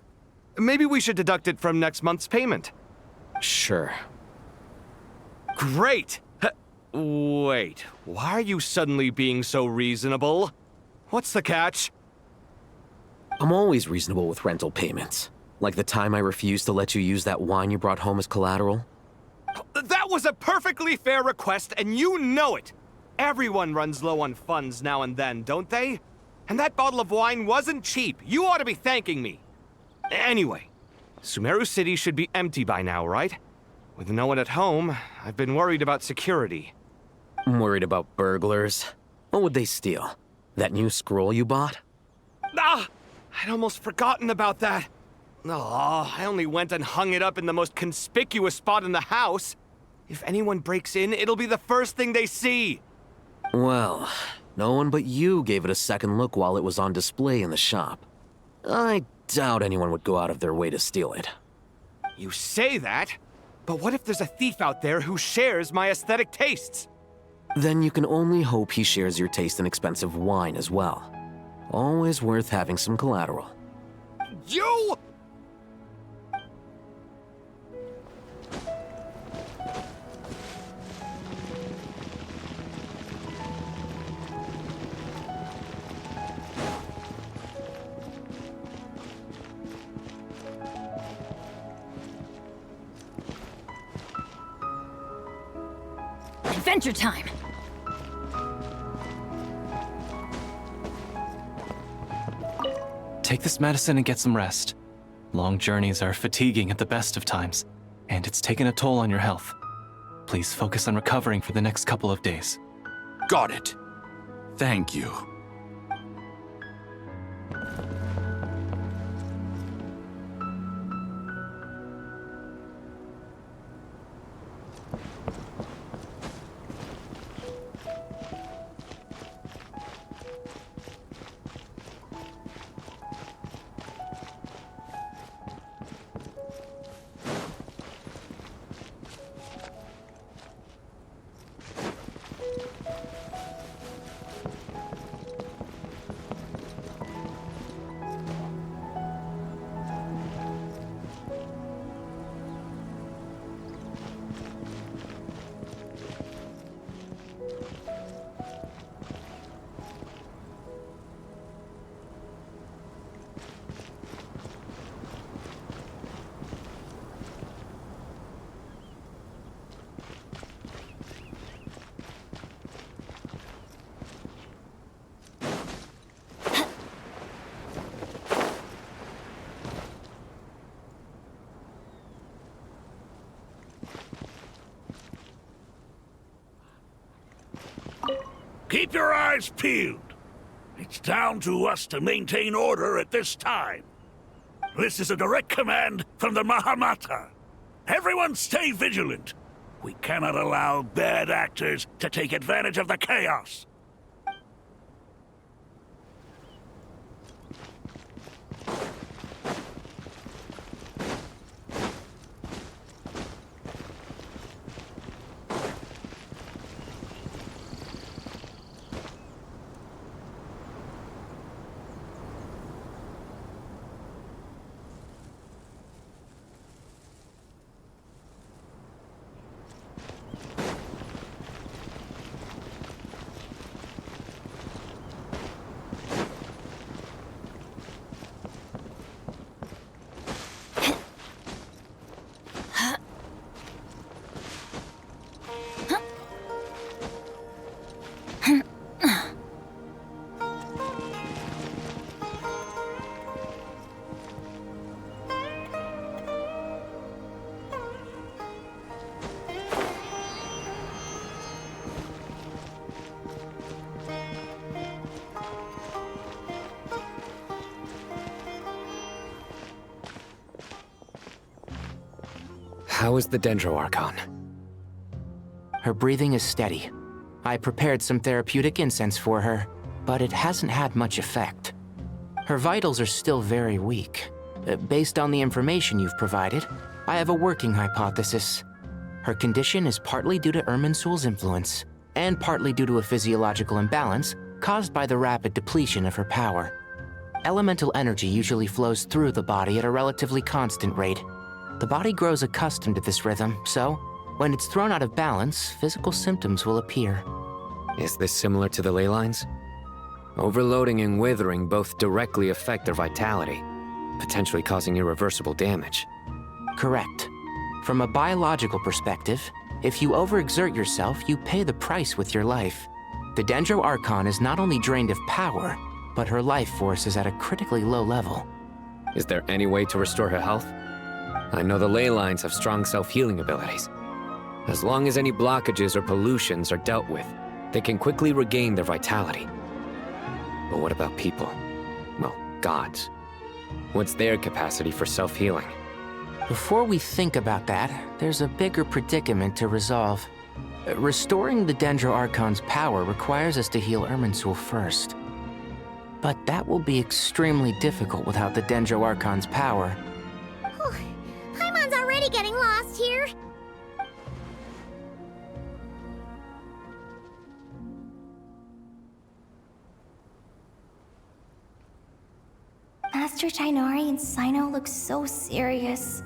[SPEAKER 18] Maybe we should deduct it from next month's payment.
[SPEAKER 10] Sure.
[SPEAKER 18] Great! Wait, why are you suddenly being so reasonable? What's the catch?
[SPEAKER 10] I'm always reasonable with rental payments. Like the time I refused to let you use that wine you brought home as collateral.
[SPEAKER 18] That was a perfectly fair request, and you know it! Everyone runs low on funds now and then, don't they? And that bottle of wine wasn't cheap. You ought to be thanking me. Anyway, Sumeru City should be empty by now, right? With no one at home, I've been worried about security.
[SPEAKER 10] I'm worried about burglars. What would they steal? That new scroll you bought?
[SPEAKER 18] Ah! I'd almost forgotten about that. Oh, I only went and hung it up in the most conspicuous spot in the house. If anyone breaks in, it'll be the first thing they see.
[SPEAKER 10] Well, no one but you gave it a second look while it was on display in the shop. I doubt anyone would go out of their way to steal it.
[SPEAKER 18] You say that, but what if there's a thief out there who shares my aesthetic tastes?
[SPEAKER 10] Then you can only hope he shares your taste in expensive wine as well. Always worth having some collateral.
[SPEAKER 18] You!
[SPEAKER 15] Adventure time!
[SPEAKER 25] Take this medicine and get some rest. Long journeys are fatiguing at the best of times.
[SPEAKER 1] and it's taken a toll on your health. Please focus on recovering for the next couple of days.
[SPEAKER 20] Got it. Thank you.
[SPEAKER 19] Keep your eyes peeled. It's down to us to maintain order at this time. This is a direct command from the Mahamata. Everyone stay vigilant. We cannot allow bad actors to take advantage of the chaos.
[SPEAKER 16] How is the Dendro Archon?
[SPEAKER 21] Her breathing is steady. I prepared some therapeutic incense for her, but it hasn't had much effect. Her vitals are still very weak. Based on the information you've provided, I have a working hypothesis. Her condition is partly due to Irminsul's influence, and partly due to a physiological imbalance caused by the rapid depletion of her power. Elemental energy usually flows through the body at a relatively constant rate. The body grows accustomed to this rhythm, so when it's thrown out of balance, physical symptoms will appear.
[SPEAKER 16] Is this similar to the ley lines? Overloading and withering both directly affect their vitality, potentially causing irreversible damage.
[SPEAKER 21] Correct. From a biological perspective, if you overexert yourself, you pay the price with your life. The Dendro Archon is not only drained of power, but her life force is at a critically low level.
[SPEAKER 16] Is there any way to restore her health? I know the ley lines have strong self-healing abilities. As long as any blockages or pollutions are dealt with, they can quickly regain their vitality. But what about people? Well, gods. What's their capacity for self-healing?
[SPEAKER 21] Before we think about that, there's a bigger predicament to resolve. Restoring the Dendro Archon's power requires us to heal Irminsul first. But that will be extremely difficult without the Dendro Archon's power.
[SPEAKER 17] Paimon's already getting lost here.
[SPEAKER 2] Master Tighnari and Cyno look so serious.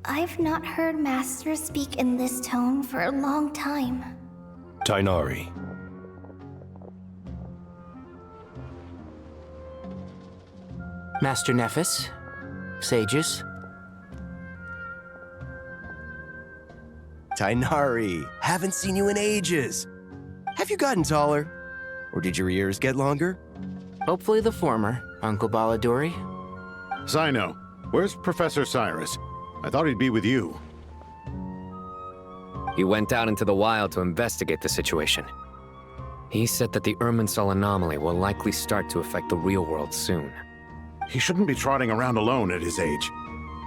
[SPEAKER 2] I've not heard Master speak in this tone for a long time.
[SPEAKER 9] Tighnari.
[SPEAKER 21] Master Nephis, sages.
[SPEAKER 22] Tighnari, haven't seen you in ages. Have you gotten taller? Or did your ears get longer?
[SPEAKER 21] Hopefully the former, Uncle Baladuri.
[SPEAKER 23] Cyno, where's Professor Cyrus? I thought he'd be with you.
[SPEAKER 16] He went out into the wild to investigate the situation. He said that the Irminsul anomaly will likely start to affect the real world soon.
[SPEAKER 4] He shouldn't be trotting around alone at his age.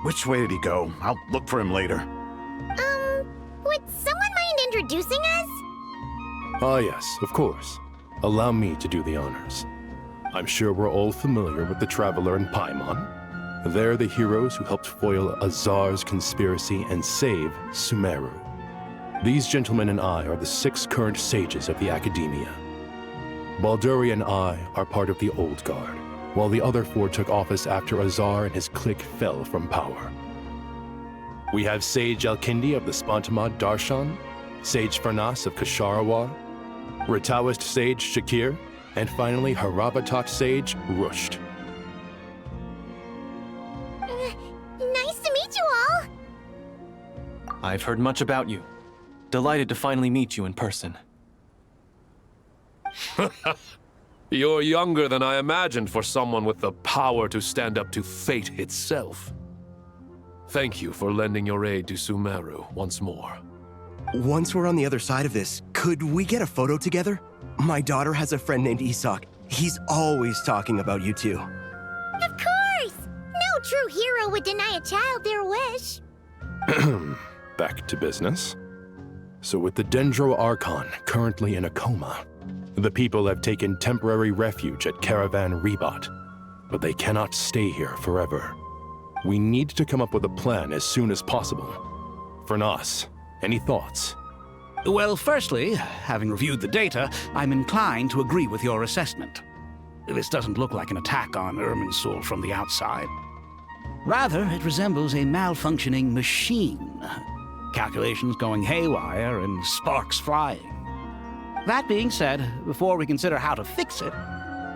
[SPEAKER 4] Which way did he go? I'll look for him later.
[SPEAKER 17] Would someone mind introducing us?
[SPEAKER 9] Ah yes, of course. Allow me to do the honors. I'm sure we're all familiar with the Traveler and Paimon. They're the heroes who helped foil Azar's conspiracy and save Sumeru. These gentlemen and I are the 6 current sages of the Academia. Balduri and I are part of the Old Guard, while the other 4 took office after Azar and his clique fell from power. We have Sage Alkindi of the Spantamad Darshan, Sage Farnas of Kasharawar, Ritaoist Sage Shakir, and finally Harabatot Sage Rusht.
[SPEAKER 17] Nice to meet you all!
[SPEAKER 1] I've heard much about you. Delighted to finally meet you in person.
[SPEAKER 5] You're younger than I imagined for someone with the power to stand up to fate itself. Thank you for lending your aid to Sumeru once more.
[SPEAKER 22] Once we're on the other side of this, could we get a photo together? My daughter has a friend named Isak. He's always talking about you two.
[SPEAKER 17] Of course! No true hero would deny a child their wish.
[SPEAKER 9] Back to business. So with the Dendro Archon currently in a coma, the people have taken temporary refuge at Caravan Rebat, but they cannot stay here forever. We need to come up with a plan as soon as possible. Farnas, any thoughts?
[SPEAKER 23] Well, firstly, having reviewed the data, I'm inclined to agree with your assessment. This doesn't look like an attack on Irminsul from the outside. Rather, it resembles a malfunctioning machine. Calculations going haywire and sparks flying. That being said, before we consider how to fix it,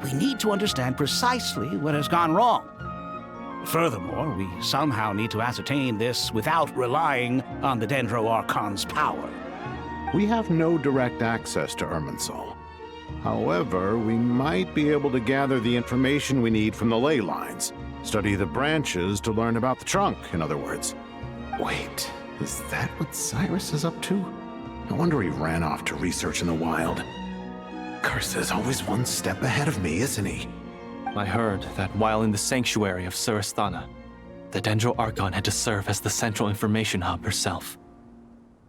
[SPEAKER 23] we need to understand precisely what has gone wrong. Furthermore, we somehow need to ascertain this without relying on the Dendro Archon's power.
[SPEAKER 4] We have no direct access to Irminsul. However, we might be able to gather the information we need from the ley lines. Study the branches to learn about the trunk, in other words. Wait, is that what Cyrus is up to? No wonder he ran off to research in the wild. Curse's always one step ahead of me, isn't he?
[SPEAKER 1] I heard that while in the sanctuary of Surasthana, the Dendro Archon had to serve as the central information hub herself.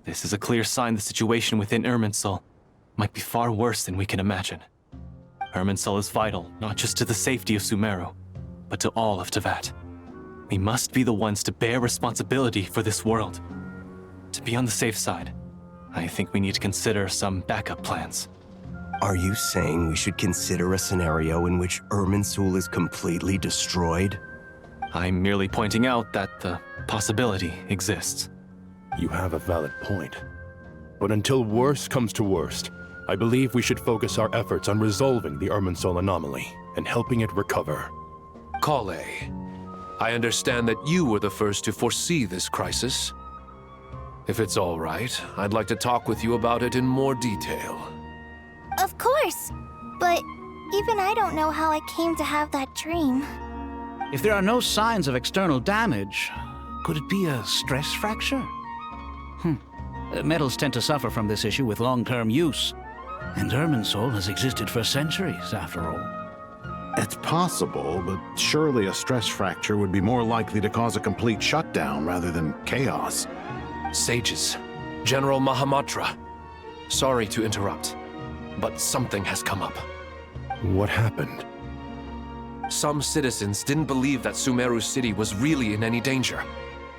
[SPEAKER 1] This is a clear sign the situation within Irminsul might be far worse than we can imagine. Irminsul is vital not just to the safety of Sumeru, but to all of Teyvat. We must be the ones to bear responsibility for this world. To be on the safe side, I think we need to consider some backup plans.
[SPEAKER 22] Are you saying we should consider a scenario in which Irminsul is completely destroyed?
[SPEAKER 1] I'm merely pointing out that the possibility exists.
[SPEAKER 9] You have a valid point. But until worst comes to worst, I believe we should focus our efforts on resolving the Irminsul anomaly and helping it recover.
[SPEAKER 5] Kale, I understand that you were the first to foresee this crisis. If it's all right, I'd like to talk with you about it in more detail.
[SPEAKER 2] Of course, but even I don't know how I came to have that dream.
[SPEAKER 23] If there are no signs of external damage, could it be a stress fracture? Metals tend to suffer from this issue with long-term use, and Irminsul has existed for centuries, after all.
[SPEAKER 4] It's possible, but surely a stress fracture would be more likely to cause a complete shutdown rather than chaos.
[SPEAKER 5] Sages, General Mahamatra, sorry to interrupt, but something has come up.
[SPEAKER 9] What happened?
[SPEAKER 5] Some citizens didn't believe that Sumeru City was really in any danger.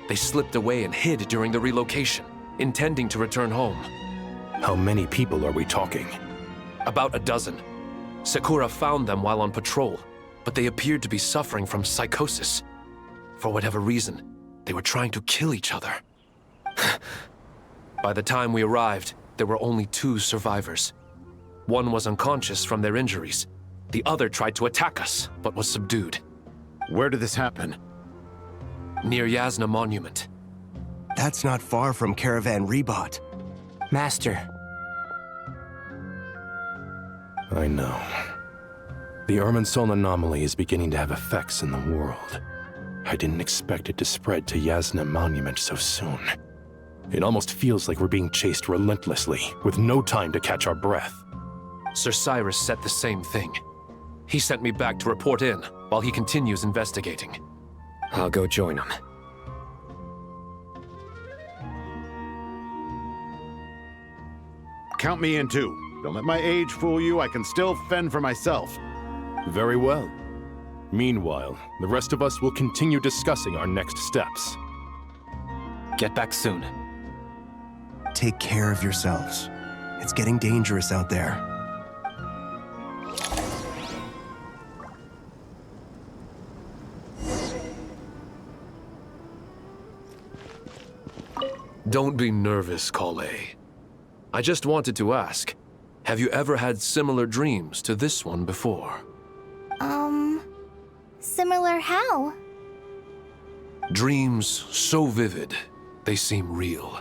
[SPEAKER 5] They slipped away and hid during the relocation, intending to return home.
[SPEAKER 9] How many people are we talking?
[SPEAKER 5] About a dozen. Sakura found them while on patrol, but they appeared to be suffering from psychosis. For whatever reason, they were trying to kill each other. By the time we arrived, there were only 2 survivors. One was unconscious from their injuries. The other tried to attack us, but was subdued.
[SPEAKER 4] Where did this happen?
[SPEAKER 5] Near Yasna Monument.
[SPEAKER 22] That's not far from Caravan Rebat.
[SPEAKER 21] Master.
[SPEAKER 9] I know. The Irminsul anomaly is beginning to have effects in the world. I didn't expect it to spread to Yasna Monument so soon. It almost feels like we're being chased relentlessly, with no time to catch our breath.
[SPEAKER 5] Sir Cyrus said the same thing. He sent me back to report in, while he continues investigating.
[SPEAKER 10] I'll go join him.
[SPEAKER 4] Count me in too. Don't let my age fool you, I can still fend for myself.
[SPEAKER 9] Very well. Meanwhile, the rest of us will continue discussing our next steps.
[SPEAKER 1] Get back soon.
[SPEAKER 22] Take care of yourselves. It's getting dangerous out there.
[SPEAKER 5] Don't be nervous, Kale. I just wanted to ask, have you ever had similar dreams to this one before?
[SPEAKER 2] Similar how?
[SPEAKER 5] Dreams so vivid, they seem real.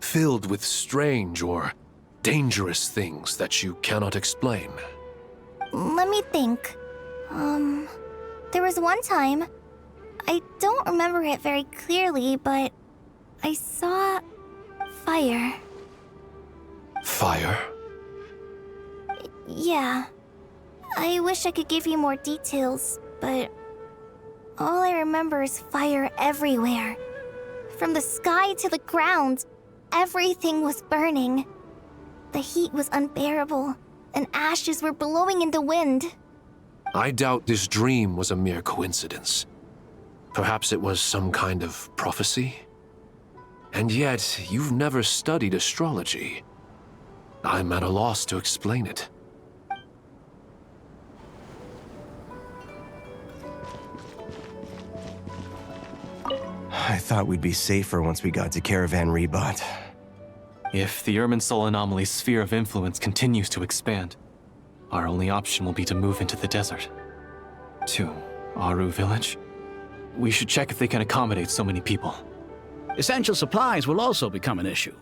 [SPEAKER 5] Filled with strange or dangerous things that you cannot explain.
[SPEAKER 2] Let me think. There was one time, I don't remember it very clearly, but I saw fire.
[SPEAKER 5] Fire?
[SPEAKER 2] Yeah. I wish I could give you more details, but all I remember is fire everywhere. From the sky to the ground, everything was burning. The heat was unbearable, and ashes were blowing in the wind.
[SPEAKER 5] I doubt this dream was a mere coincidence. Perhaps it was some kind of prophecy? And yet, you've never studied astrology. I'm at a loss to explain it.
[SPEAKER 22] I thought we'd be safer once we got to Caravan Rebot.
[SPEAKER 1] If the Irminsul anomaly's sphere of influence continues to expand, our only option will be to move into the desert. To Aru village? We should check if they can accommodate so many people.
[SPEAKER 23] Essential supplies will also become an issue.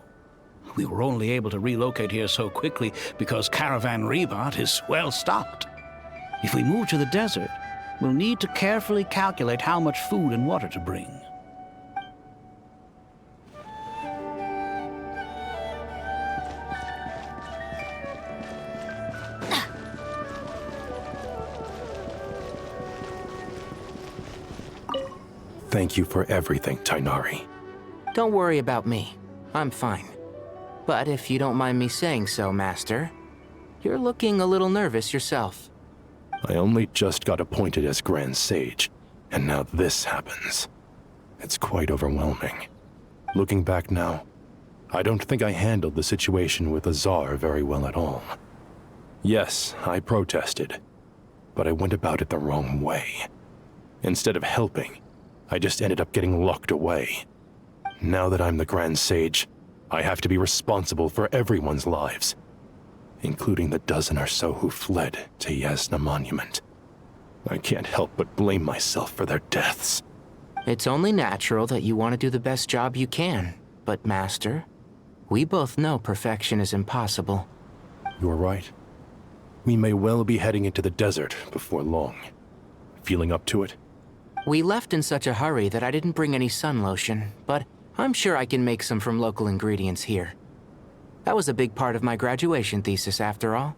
[SPEAKER 23] We were only able to relocate here so quickly because Caravan Rebot is well stocked. If we move to the desert, we'll need to carefully calculate how much food and water to bring.
[SPEAKER 9] Thank you for everything, Tainari.
[SPEAKER 21] Don't worry about me. I'm fine. But if you don't mind me saying so, Master, you're looking a little nervous yourself.
[SPEAKER 9] I only just got appointed as Grand Sage, and now this happens. It's quite overwhelming. Looking back now, I don't think I handled the situation with Azar very well at all. Yes, I protested, but I went about it the wrong way. Instead of helping, I just ended up getting locked away. Now that I'm the Grand Sage, I have to be responsible for everyone's lives, including the dozen or so who fled to Yasna Monument. I can't help but blame myself for their deaths.
[SPEAKER 21] It's only natural that you want to do the best job you can, but Master, we both know perfection is impossible.
[SPEAKER 9] You're right. We may well be heading into the desert before long. Feeling up to it?
[SPEAKER 21] We left in such a hurry that I didn't bring any sun lotion, but I'm sure I can make some from local ingredients here. That was a big part of my graduation thesis, after all.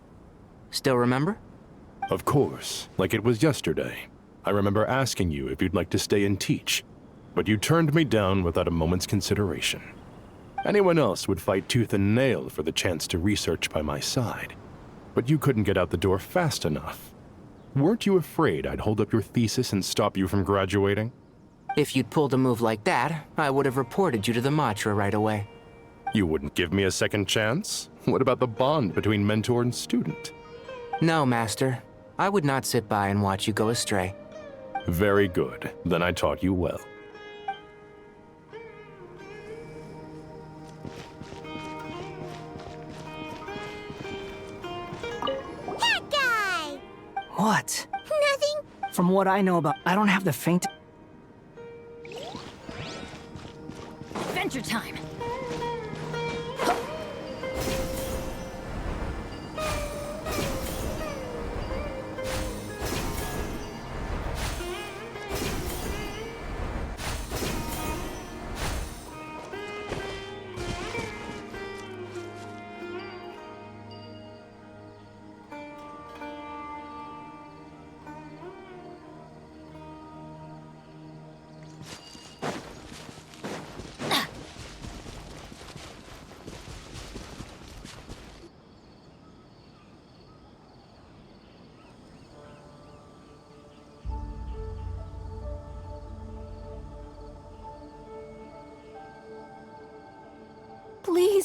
[SPEAKER 21] Still remember?
[SPEAKER 9] Of course, like it was yesterday. I remember asking you if you'd like to stay and teach, but you turned me down without a moment's consideration. Anyone else would fight tooth and nail for the chance to research by my side, but you couldn't get out the door fast enough. Weren't you afraid I'd hold up your thesis and stop you from graduating?
[SPEAKER 21] If you'd pulled a move like that, I would have reported you to the Matra right away.
[SPEAKER 9] You wouldn't give me a second chance? What about the bond between mentor and student?
[SPEAKER 21] No, Master. I would not sit by and watch you go astray.
[SPEAKER 9] Very good. Then I taught you well.
[SPEAKER 17] That guy!
[SPEAKER 11] What?
[SPEAKER 17] Nothing.
[SPEAKER 11] From what I know about, I don't have the faintest...
[SPEAKER 15] Adventure time!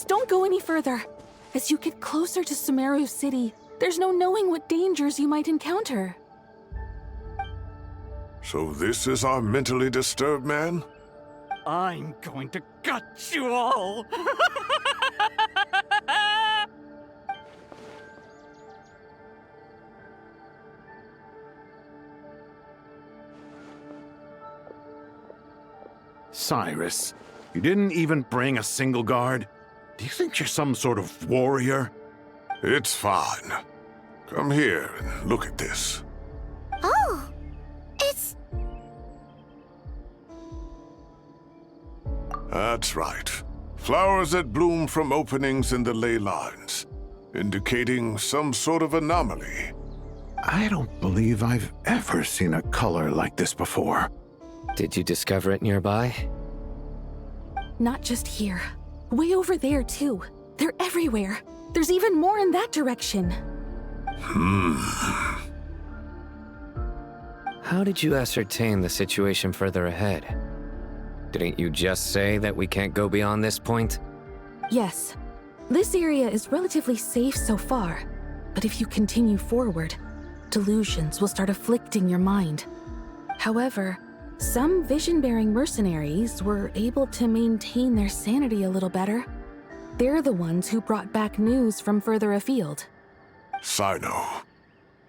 [SPEAKER 6] Please don't go any further. As you get closer to Sumeru City, there's no knowing what dangers you might encounter.
[SPEAKER 7] So this is our mentally disturbed man?
[SPEAKER 18] I'm going to gut you all!
[SPEAKER 4] Cyrus, you didn't even bring a single guard? Do you think you're some sort of warrior?
[SPEAKER 7] It's fine. Come here and look at this.
[SPEAKER 17] Oh, it's...
[SPEAKER 7] That's right. Flowers that bloom from openings in the ley lines, indicating some sort of anomaly.
[SPEAKER 4] I don't believe I've ever seen a color like this before.
[SPEAKER 16] Did you discover it nearby?
[SPEAKER 6] Not just here. Way over there, too. They're everywhere. There's even more in that direction.
[SPEAKER 16] How did you ascertain the situation further ahead? Didn't you just say that we can't go beyond this point?
[SPEAKER 6] Yes. This area is relatively safe so far, but if you continue forward, delusions will start afflicting your mind. However, some vision-bearing mercenaries were able to maintain their sanity a little better. They're the ones who brought back news from further afield.
[SPEAKER 7] Sino,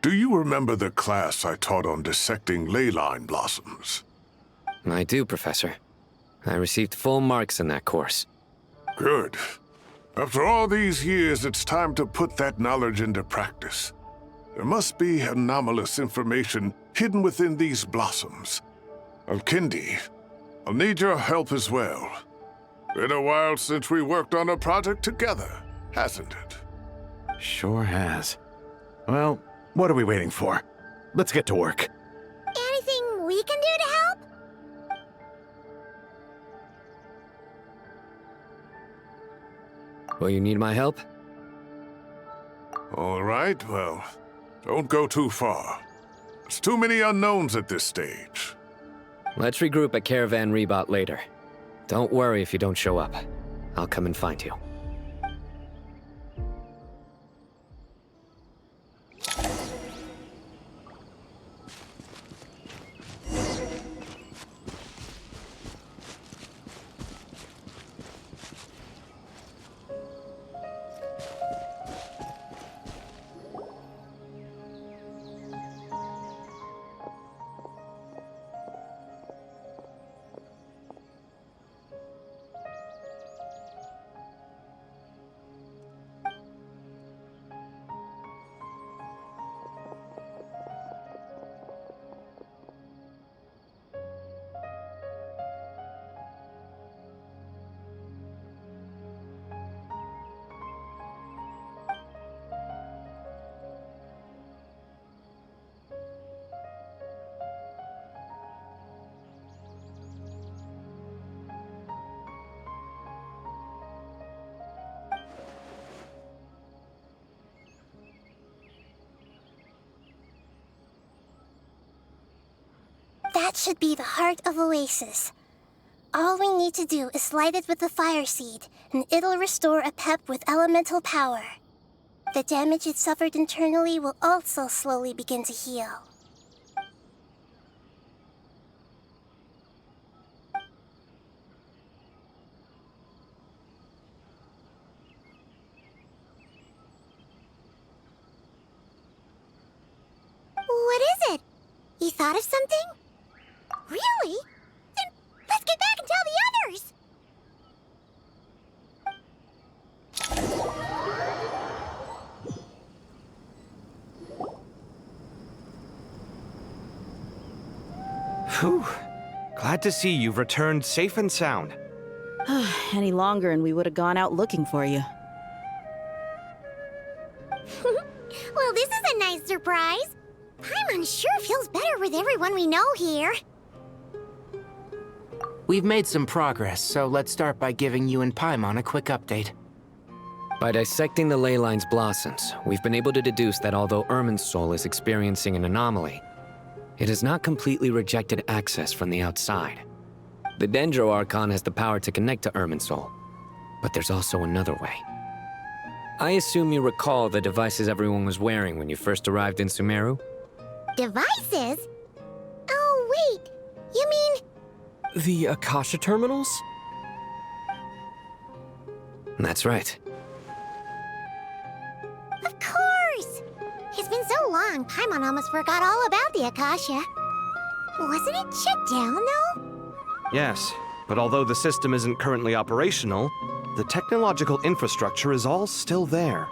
[SPEAKER 7] do you remember the class I taught on dissecting ley line blossoms?
[SPEAKER 16] I do, Professor. I received full marks in that course.
[SPEAKER 7] Good. After all these years, it's time to put that knowledge into practice. There must be anomalous information hidden within these blossoms. Alkindi, I'll need your help as well. Been a while since we worked on a project together, hasn't it?
[SPEAKER 4] Sure has. Well, what are we waiting for? Let's get to work.
[SPEAKER 17] Anything we can do to help?
[SPEAKER 16] Will you need my help?
[SPEAKER 7] All right, well, don't go too far. There's too many unknowns at this stage.
[SPEAKER 16] Let's regroup at Caravan Rebot later. Don't worry if you don't show up. I'll come and find you.
[SPEAKER 17] That should be the heart of Oasis. All we need to do is light it with the fire seed, and it'll restore a pep with elemental power. The damage it suffered internally will also slowly begin to heal. What is it? You thought of something? Really? Then let's get back and tell the others!
[SPEAKER 18] Whew. Glad to see you've returned safe and sound.
[SPEAKER 8] Any longer and we would have gone out looking for you.
[SPEAKER 17] Well, this is a nice surprise. I'm unsure feels better with everyone we know here.
[SPEAKER 21] We've made some progress, so let's start by giving you and Paimon a quick update.
[SPEAKER 16] By dissecting the ley line's blossoms, we've been able to deduce that although Irminsul is experiencing an anomaly, it has not completely rejected access from the outside. The Dendro Archon has the power to connect to Irminsul, But there's also another way. I assume you recall the devices everyone was wearing when you first arrived in Sumeru?
[SPEAKER 17] Devices? Oh, wait. You mean...
[SPEAKER 10] The Akasha terminals?
[SPEAKER 16] That's right.
[SPEAKER 17] Of course! It's been so long, Paimon almost forgot all about the Akasha. Wasn't it shut down, though?
[SPEAKER 18] Yes, but although the system isn't currently operational, the technological infrastructure is all still there.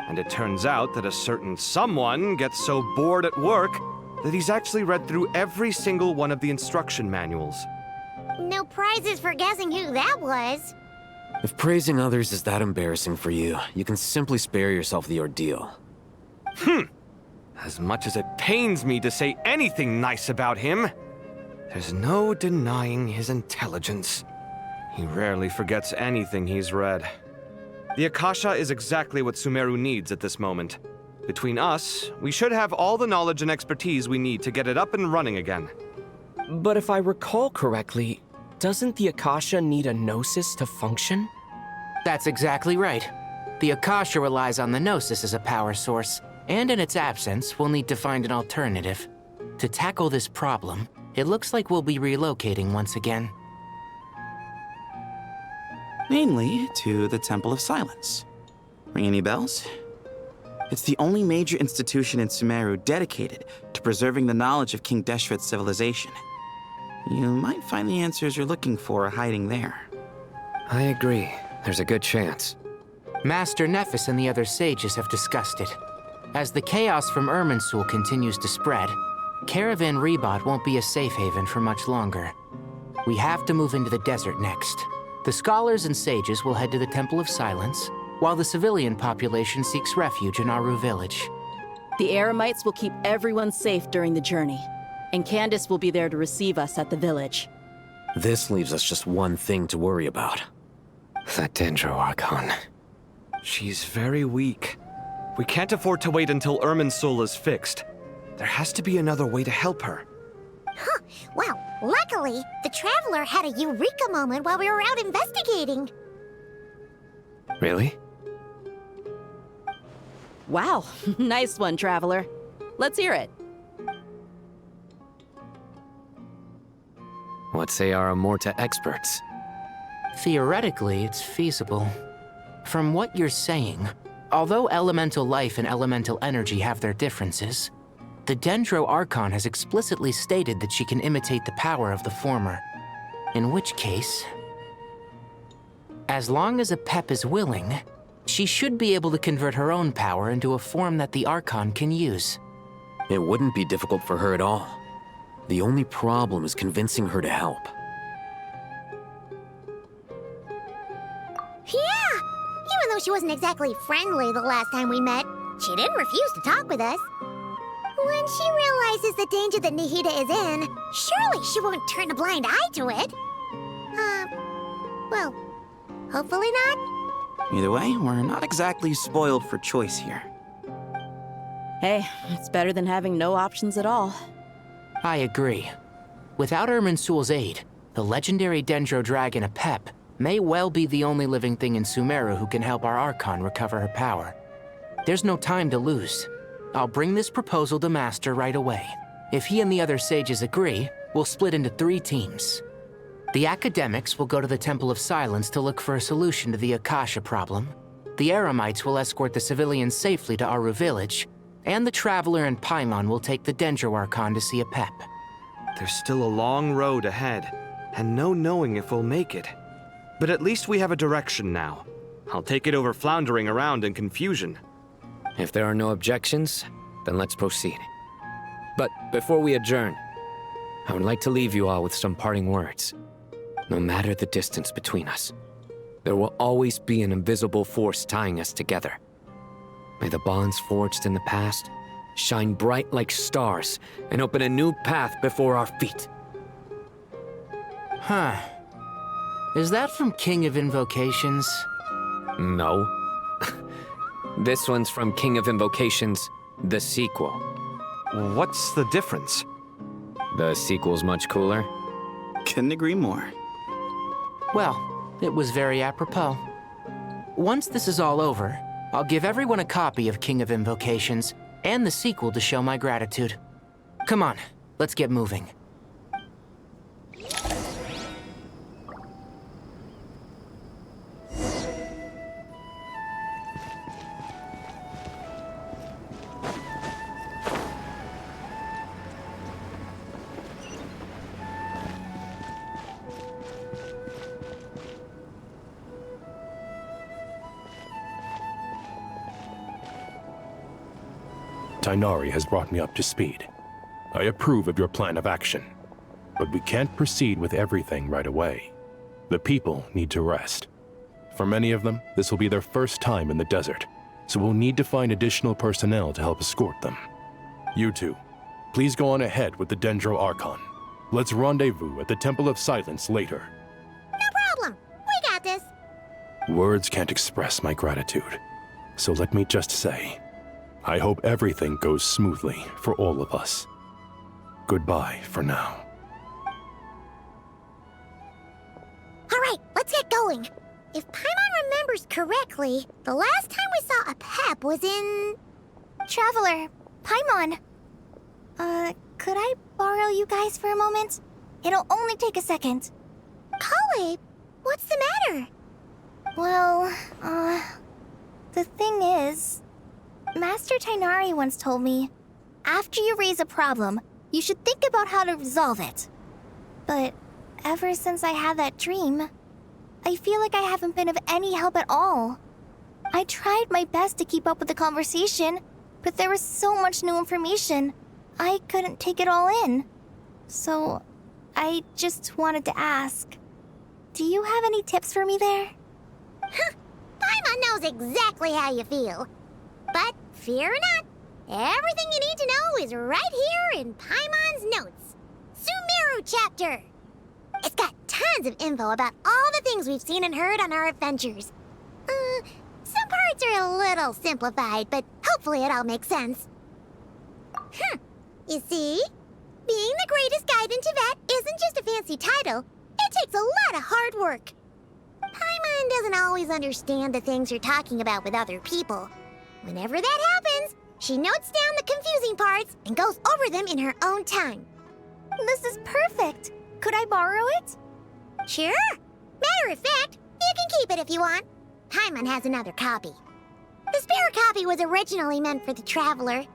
[SPEAKER 18] And it turns out that a certain someone gets so bored at work that he's actually read through every single one of the instruction manuals.
[SPEAKER 17] No prizes for guessing who that was.
[SPEAKER 10] If praising others is that embarrassing for you, you can simply spare yourself the ordeal.
[SPEAKER 18] As much as it pains me to say anything nice about him, there's no denying his intelligence. He rarely forgets anything he's read. The Akasha is exactly what Sumeru needs at this moment. Between us, we should have all the knowledge and expertise we need to get it up and running again.
[SPEAKER 10] But if I recall correctly, doesn't the Akasha need a gnosis to function?
[SPEAKER 21] That's exactly right. The Akasha relies on the Gnosis as a power source, and in its absence, we'll need to find an alternative. To tackle this problem, it looks like we'll be relocating once again.
[SPEAKER 3] Namely, to the Temple of Silence. Ring any bells? It's the only major institution in Sumeru dedicated to preserving the knowledge of King Deshret's civilization. You might find the answers you're looking for hiding there.
[SPEAKER 16] I agree. There's a good chance.
[SPEAKER 21] Master Nephis and the other sages have discussed it. As the chaos from Irminsul continues to spread, Caravan Rebot won't be a safe haven for much longer. We have to move into the desert next. The scholars and sages will head to the Temple of Silence, while the civilian population seeks refuge in Aru village.
[SPEAKER 8] The Eremites will keep everyone safe during the journey, and Candace will be there to receive us at the village.
[SPEAKER 10] This leaves us just one thing to worry about.
[SPEAKER 16] That Dendro Archon.
[SPEAKER 18] She's very weak. We can't afford to wait until Irminsul is fixed. There has to be another way to help her.
[SPEAKER 17] Huh. Well, luckily, the Traveler had a eureka moment while we were out investigating.
[SPEAKER 16] Really?
[SPEAKER 8] Wow, nice one, Traveler. Let's hear it.
[SPEAKER 16] What say our Amorta experts?
[SPEAKER 21] Theoretically, it's feasible. From what you're saying, although elemental life and elemental energy have their differences, the Dendro Archon has explicitly stated that she can imitate the power of the former. In which case, as long as Apep is willing, she should be able to convert her own power into a form that the Archon can use.
[SPEAKER 10] It wouldn't be difficult for her at all. The only problem is convincing her to help.
[SPEAKER 17] Yeah! Even though she wasn't exactly friendly the last time we met, she didn't refuse to talk with us. When she realizes the danger that Nihida is in, surely she won't turn a blind eye to it. Well, hopefully not.
[SPEAKER 3] Either way, we're not exactly spoiled for choice here.
[SPEAKER 8] Hey, it's better than having no options at all.
[SPEAKER 21] I agree. Without Irminsul's aid, the legendary Dendro Dragon Apep may well be the only living thing in Sumeru who can help our Archon recover her power. There's no time to lose. I'll bring this proposal to Master right away. If he and the other sages agree, we'll split into 3 teams. The academics will go to the Temple of Silence to look for a solution to the Akasha problem. The Eremites will escort the civilians safely to Aru village, and the Traveler and Paimon will take the Dendro Archon to see Apep.
[SPEAKER 18] There's still a long road ahead, and no knowing if we'll make it. But at least we have a direction now. I'll take it over floundering around in confusion.
[SPEAKER 16] If there are no objections, then let's proceed. But before we adjourn, I would like to leave you all with some parting words. No matter the distance between us, there will always be an invisible force tying us together. May the bonds forged in the past shine bright like stars and open a new path before our feet.
[SPEAKER 21] Huh. Is that from King of Invocations?
[SPEAKER 16] No. This one's from King of Invocations, the sequel.
[SPEAKER 18] What's the difference?
[SPEAKER 16] The sequel's much cooler.
[SPEAKER 3] Couldn't agree more.
[SPEAKER 21] Well, it was very apropos. Once this is all over, I'll give everyone a copy of King of Invocations and the sequel to show my gratitude. Come on, let's get moving.
[SPEAKER 9] Tighnari has brought me up to speed. I approve of your plan of action, but we can't proceed with everything right away. The people need to rest. For many of them, this will be their first time in the desert, so we'll need to find additional personnel to help escort them. You two, please go on ahead with the Dendro Archon. Let's rendezvous at the Temple of Silence later.
[SPEAKER 17] No problem. We got this.
[SPEAKER 9] Words can't express my gratitude, so let me just say, I hope everything goes smoothly for all of us. Goodbye for now.
[SPEAKER 17] All right, let's get going. If Paimon remembers correctly, the last time we saw a Pep was in...
[SPEAKER 2] Traveler, Paimon. Could I borrow you guys for a moment? It'll only take a second.
[SPEAKER 17] Kale, what's the matter?
[SPEAKER 2] Well, the thing is, Master Tighnari once told me, after you raise a problem, you should think about how to resolve it. But ever since I had that dream, I feel like I haven't been of any help at all. I tried my best to keep up with the conversation, but there was so much new information, I couldn't take it all in. So, I just wanted to ask, do you have any tips for me there?
[SPEAKER 17] Paimon knows exactly how you feel. But fear not, everything you need to know is right here in Paimon's notes. Sumeru chapter. It's got tons of info about all the things we've seen and heard on our adventures. Some parts are a little simplified, but hopefully it all makes sense. You see? Being the greatest guide in Tibet isn't just a fancy title. It takes a lot of hard work. Paimon doesn't always understand the things you're talking about with other people. Whenever that happens, she notes down the confusing parts and goes over them in her own time.
[SPEAKER 2] This is perfect. Could I borrow it?
[SPEAKER 17] Sure. Matter of fact, you can keep it if you want. Paimon has another copy. The spare copy was originally meant for the Traveler.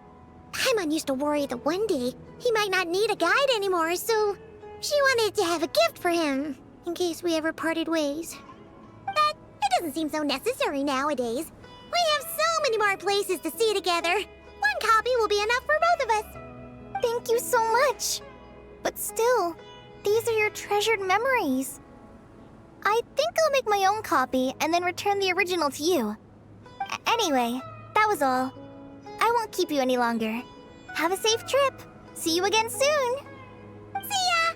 [SPEAKER 17] Paimon used to worry that one day he might not need a guide anymore, so she wanted to have a gift for him, in case we ever parted ways. But it doesn't seem so necessary nowadays. We have so many more places to see together. One copy will be enough for both of us.
[SPEAKER 2] Thank you so much. But still, these are your treasured memories. I think I'll make my own copy and then return the original to you. Anyway, that was all. I won't keep you any longer. Have a safe trip. See you again soon.
[SPEAKER 17] See ya!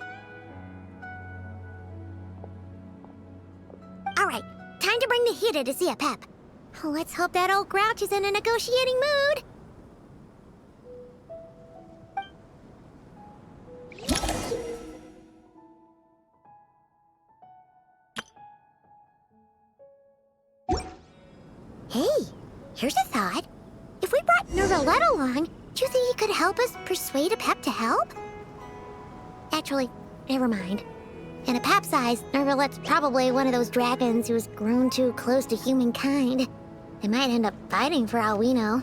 [SPEAKER 17] All right, time to bring Nahida to see a Pep. Let's hope that old grouch is in a negotiating mood. Hey, here's a thought. If we brought Nervalette along, do you think he could help us persuade a Pep to help? Actually, never mind. In a Pep's eyes, Nervalette's probably one of those dragons who's grown too close to humankind. They might end up fighting for all we know.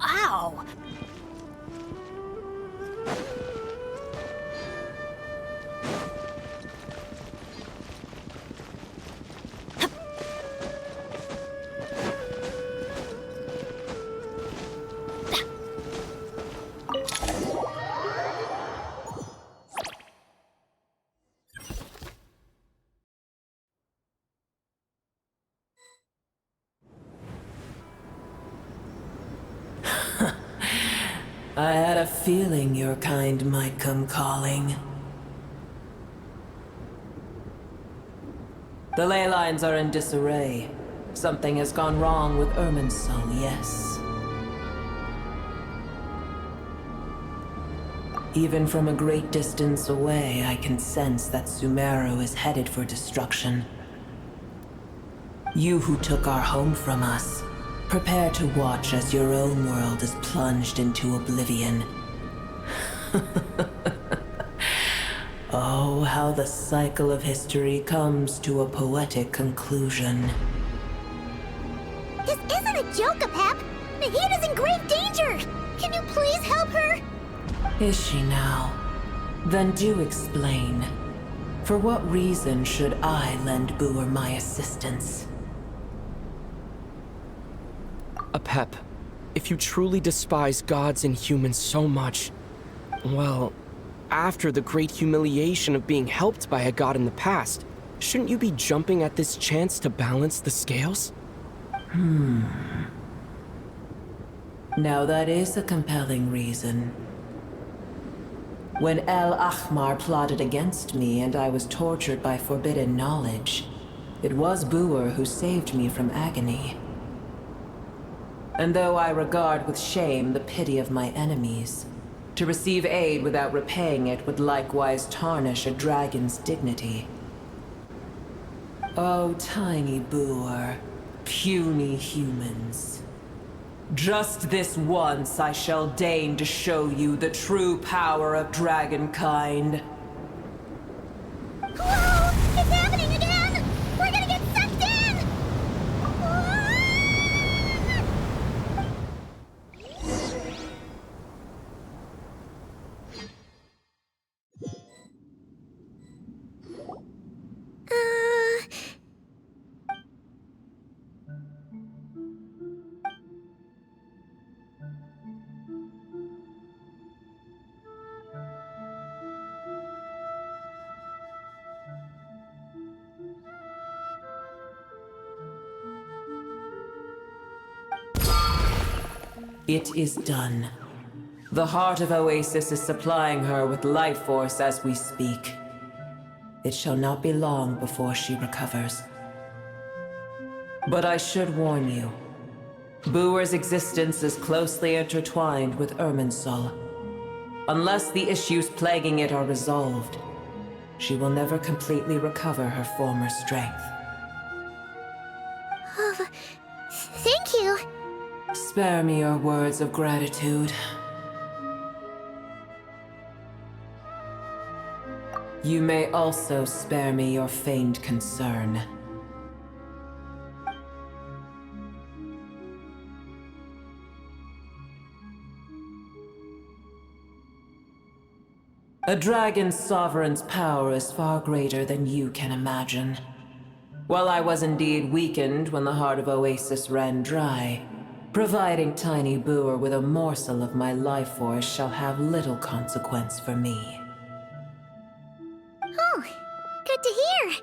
[SPEAKER 15] Ow!
[SPEAKER 12] I had a feeling your kind might come calling. The ley lines are in disarray. Something has gone wrong with Irminsul, yes. Even from a great distance away, I can sense that Sumeru is headed for destruction. You who took our home from us, prepare to watch as your own world is plunged into oblivion. Oh, how the cycle of history comes to a poetic conclusion.
[SPEAKER 2] This isn't a joke, Apep! Nahida's in grave danger! Can you please help her?
[SPEAKER 12] Is she now? Then do explain. For what reason should I lend Boer my assistance?
[SPEAKER 13] Apep, if you truly despise gods and humans so much, well, after the great humiliation of being helped by a god in the past, shouldn't you be jumping at this chance to balance the scales?
[SPEAKER 12] Now that is a compelling reason. When El Ahmar plotted against me and I was tortured by forbidden knowledge, it was Boer who saved me from agony. And though I regard with shame the pity of my enemies, to receive aid without repaying it would likewise tarnish a dragon's dignity. Oh, tiny Boer, puny humans. Just this once I shall deign to show you the true power of dragonkind.
[SPEAKER 2] Whoa! It's happening again! We're gonna get sucked in!
[SPEAKER 12] It is done. The heart of Oasis is supplying her with life force as we speak. It shall not be long before she recovers. But I should warn you. Boer's existence is closely intertwined with Irminsul. Unless the issues plaguing it are resolved, she will never completely recover her former strength.
[SPEAKER 2] Oh, thank you.
[SPEAKER 12] Spare me your words of gratitude. You may also spare me your feigned concern. A dragon's sovereign's power is far greater than you can imagine. While I was indeed weakened when the heart of Oasis ran dry, providing tiny Boer with a morsel of my life force shall have little consequence for me.
[SPEAKER 2] Oh, good to hear.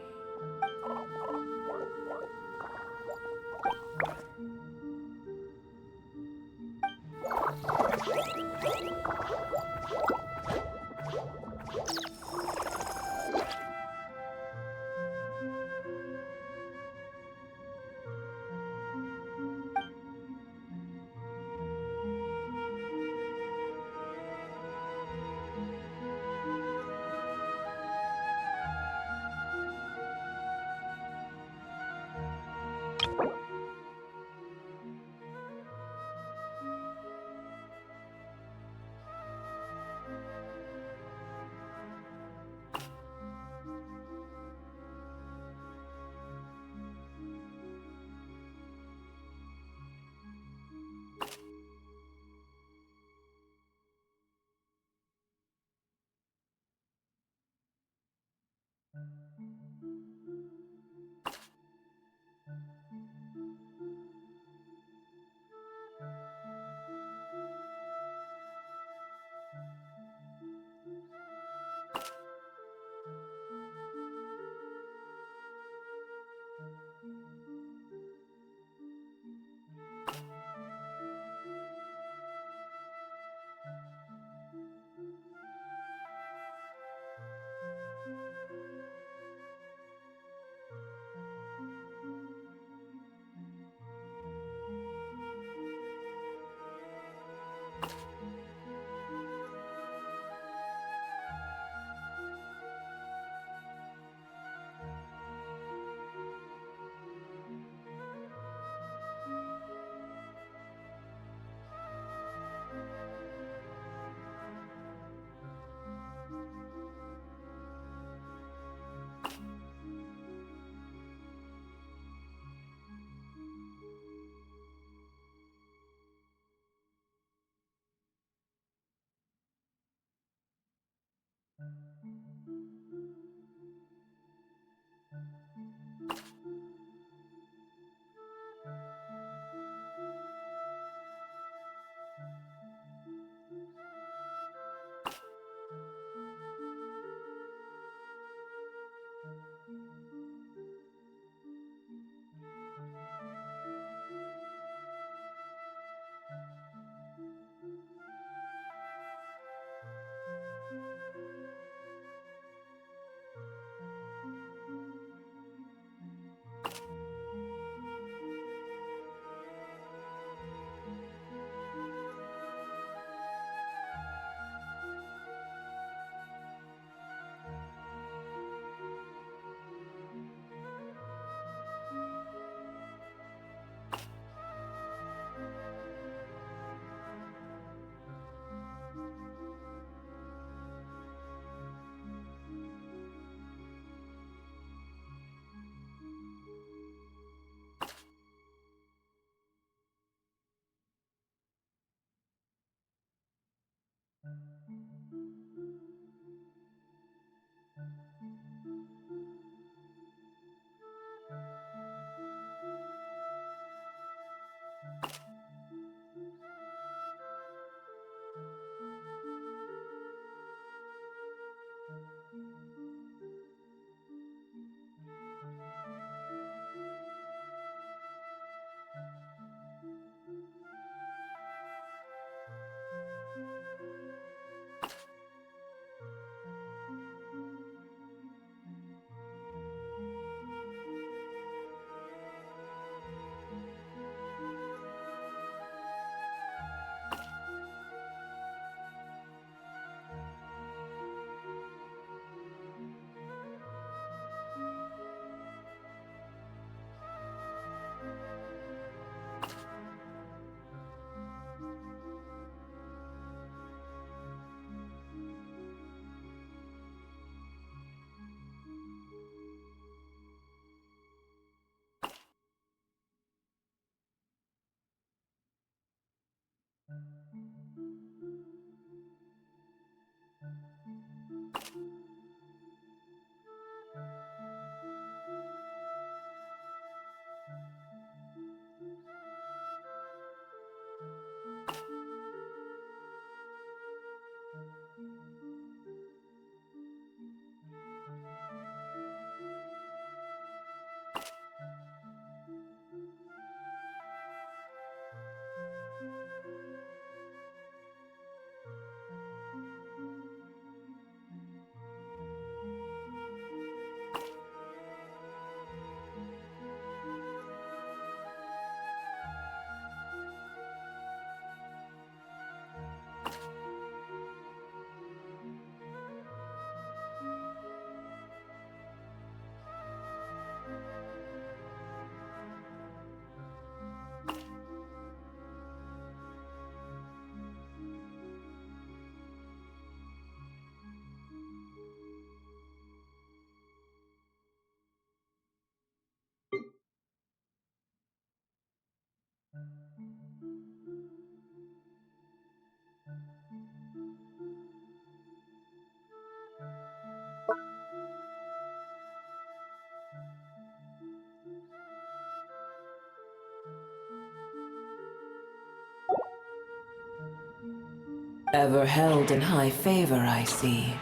[SPEAKER 12] Ever held in high favor, I see.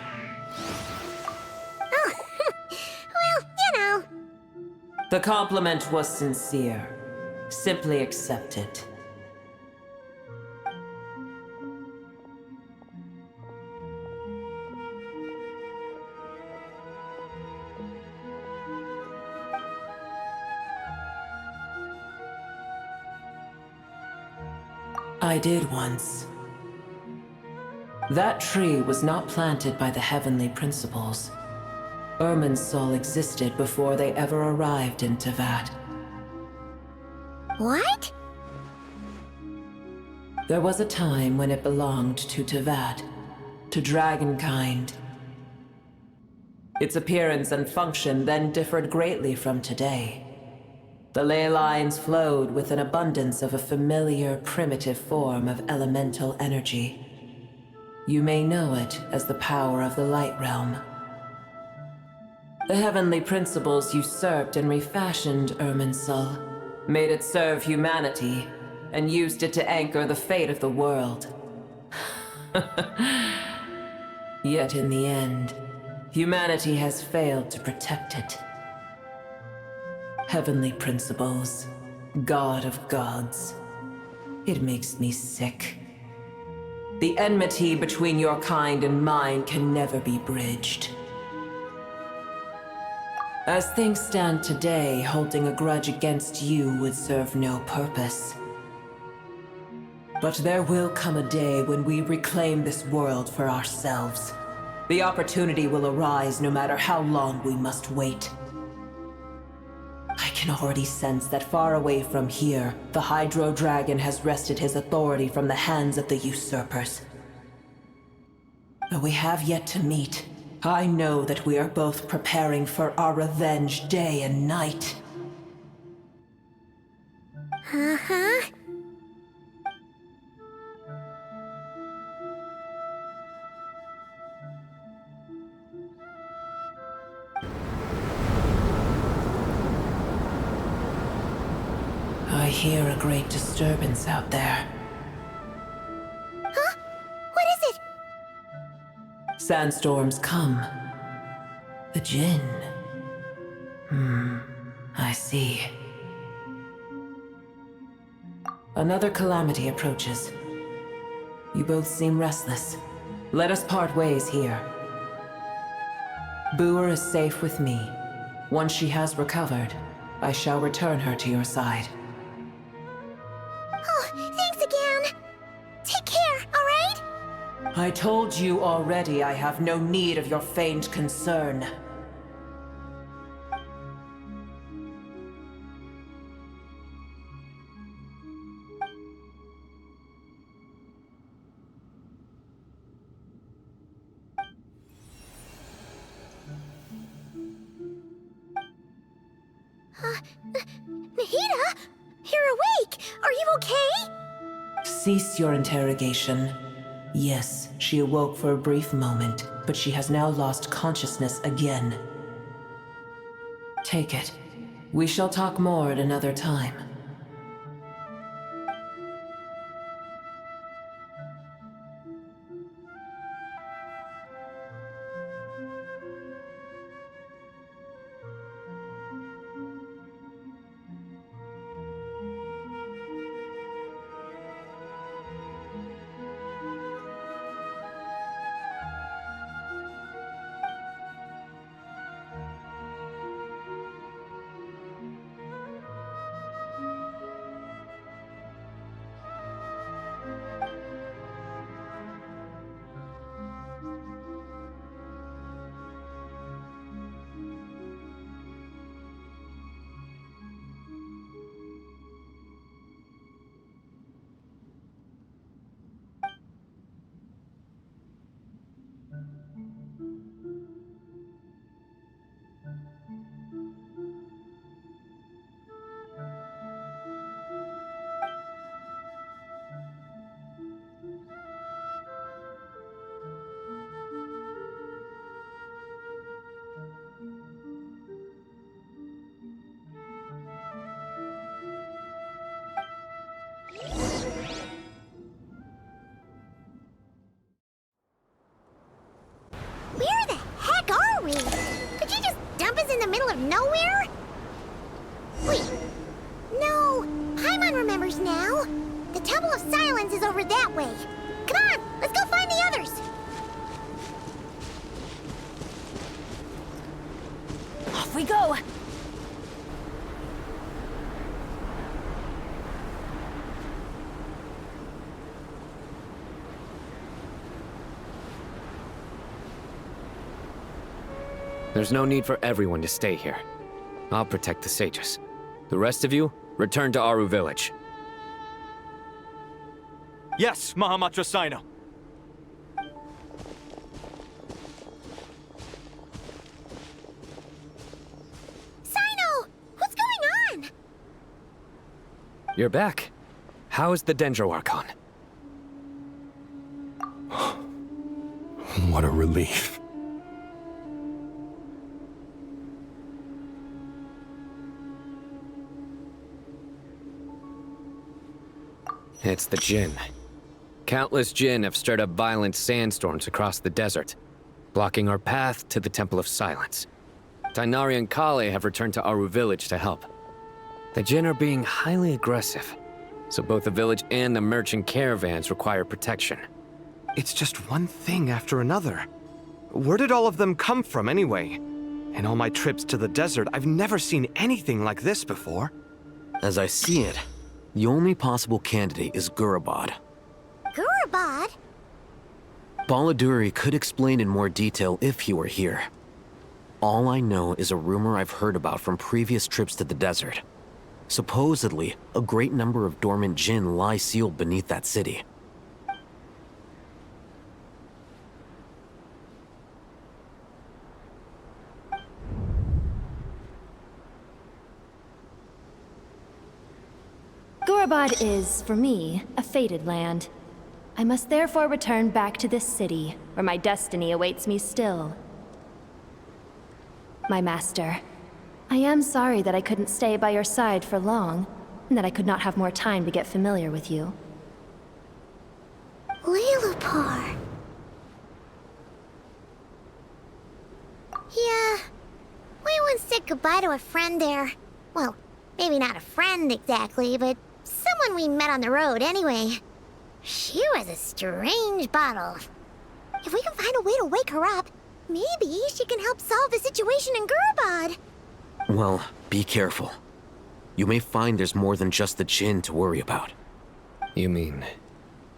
[SPEAKER 17] Oh, well, you know.
[SPEAKER 12] The compliment was sincere. Simply accept it. I did once. That tree was not planted by the heavenly principles. Irminsul existed before they ever arrived in Tevat.
[SPEAKER 17] What?
[SPEAKER 12] There was a time when it belonged to Tevat, to dragonkind. Its appearance and function then differed greatly from today. The ley lines flowed with an abundance of a familiar, primitive form of elemental energy. You may know it as the power of the Light Realm. The heavenly principles usurped and refashioned Irminsul, made it serve humanity, and used it to anchor the fate of the world. Yet in the end, humanity has failed to protect it. Heavenly principles, God of gods. It makes me sick. The enmity between your kind and mine can never be bridged. As things stand today, holding a grudge against you would serve no purpose. But there will come a day when we reclaim this world for ourselves. The opportunity will arise no matter how long we must wait. I can already sense that far away from here, the Hydro Dragon has wrested his authority from the hands of the usurpers. Though we have yet to meet, I know that we are both preparing for our revenge day and night.
[SPEAKER 17] Uh-huh.
[SPEAKER 12] I hear a great disturbance out there.
[SPEAKER 17] Huh? What is it?
[SPEAKER 12] Sandstorms come. The Jinn. I see. Another calamity approaches. You both seem restless. Let us part ways here. Boer is safe with me. Once she has recovered, I shall return her to your side.
[SPEAKER 17] Oh, thanks again. Take care, all right?
[SPEAKER 12] I told you already I have no need of your feigned concern.
[SPEAKER 17] Nahida? You're awake! Are you okay?
[SPEAKER 12] Cease your interrogation. Yes, she awoke for a brief moment, but she has now lost consciousness again. Take it. We shall talk more at another time.
[SPEAKER 17] Where the heck are we? Could you just dump us in the middle of nowhere? Wait. No, Paimon remembers now. The Temple of Silence is over that way. Come on, let's go find the others.
[SPEAKER 15] Off we go!
[SPEAKER 16] There's no need for everyone to stay here. I'll protect the sages. The rest of you, return to Aru village.
[SPEAKER 1] Yes, Mahamatra Sino.
[SPEAKER 17] Sino! What's going on?
[SPEAKER 16] You're back. How's the Dendro Archon?
[SPEAKER 9] What a relief.
[SPEAKER 16] It's the Jinn. Countless Jinn have stirred up violent sandstorms across the desert, blocking our path to the Temple of Silence. Tainari and Kale have returned to Aru village to help. The Jinn are being highly aggressive, so both the village and the merchant caravans require protection.
[SPEAKER 18] It's just one thing after another. Where did all of them come from anyway? In all my trips to the desert, I've never seen anything like this before.
[SPEAKER 10] As I see it, the only possible candidate is Gurabad.
[SPEAKER 17] Gurabad?
[SPEAKER 10] Baladuri could explain in more detail if he were here. All I know is a rumor I've heard about from previous trips to the desert. Supposedly, a great number of dormant Jinn lie sealed beneath that city.
[SPEAKER 14] Gurabad is, for me, a fated land. I must therefore return back to this city, where my destiny awaits me still. My master, I am sorry that I couldn't stay by your side for long, and that I could not have more time to get familiar with you.
[SPEAKER 17] Lilipar. Yeah, we once said goodbye to a friend there. Well, maybe not a friend exactly, but someone we met on the road anyway. She was a strange bottle. If we can find a way to wake her up, maybe she can help solve the situation in Gurabad.
[SPEAKER 10] Well, be careful. You may find there's more than just the Jinn to worry about.
[SPEAKER 16] You mean,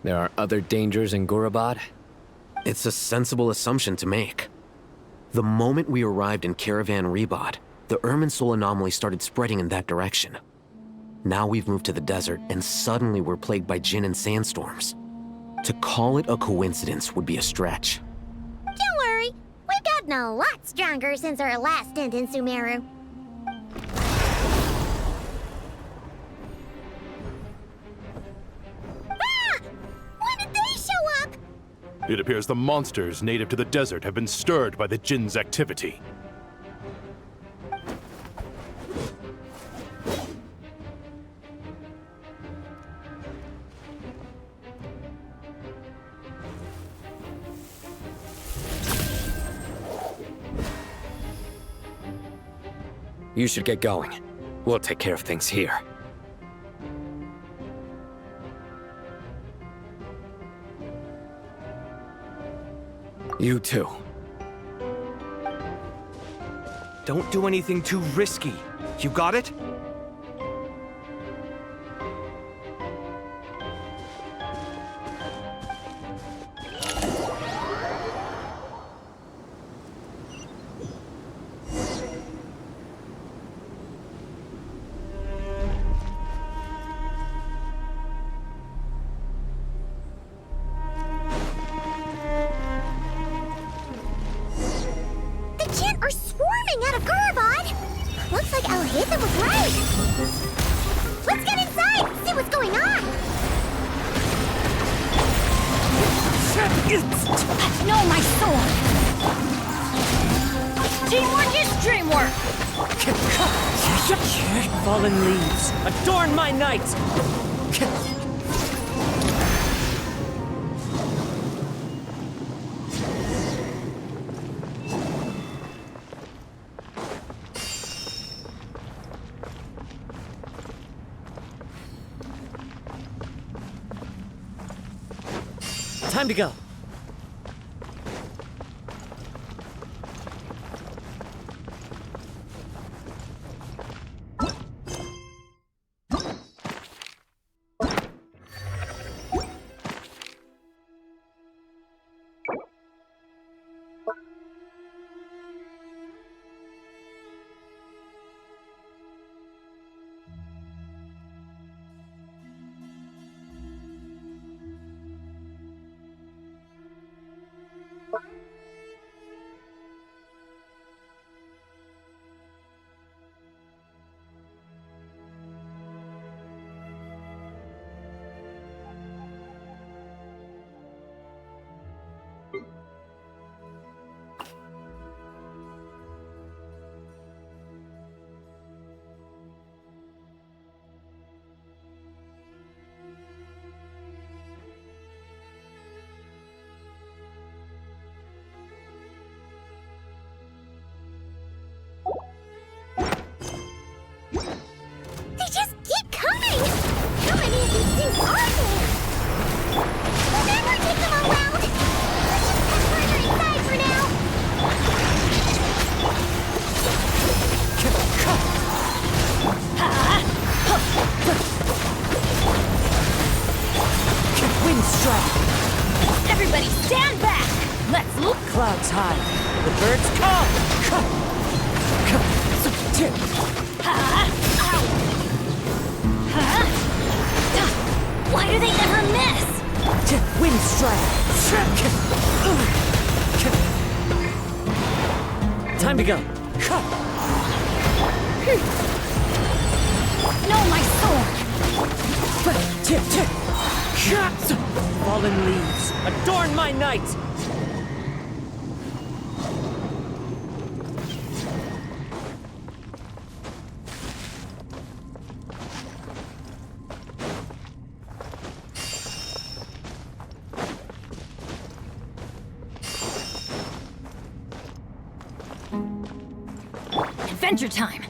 [SPEAKER 16] there are other dangers in Gurabad?
[SPEAKER 10] It's a sensible assumption to make. The moment we arrived in Caravan Rebad, the Irminsul anomaly started spreading in that direction. Now we've moved to the desert, and suddenly we're plagued by Jinn and sandstorms. To call it a coincidence would be a stretch.
[SPEAKER 17] Don't worry, we've gotten a lot stronger since our last stint in Sumeru. Ah! When did they show up?
[SPEAKER 9] It appears the monsters native to the desert have been stirred by the Jinn's activity.
[SPEAKER 16] You should get going. We'll take care of things here. You too.
[SPEAKER 18] Don't do anything too risky. You got it?
[SPEAKER 19] Fallen leaves, adorn my night! Time to go. Clouds high. The birds call.
[SPEAKER 14] Why do they never miss?
[SPEAKER 19] Wind strike. Time to go.
[SPEAKER 14] No, my sword!
[SPEAKER 19] Fallen leaves, adorn my night!
[SPEAKER 14] Adventure time!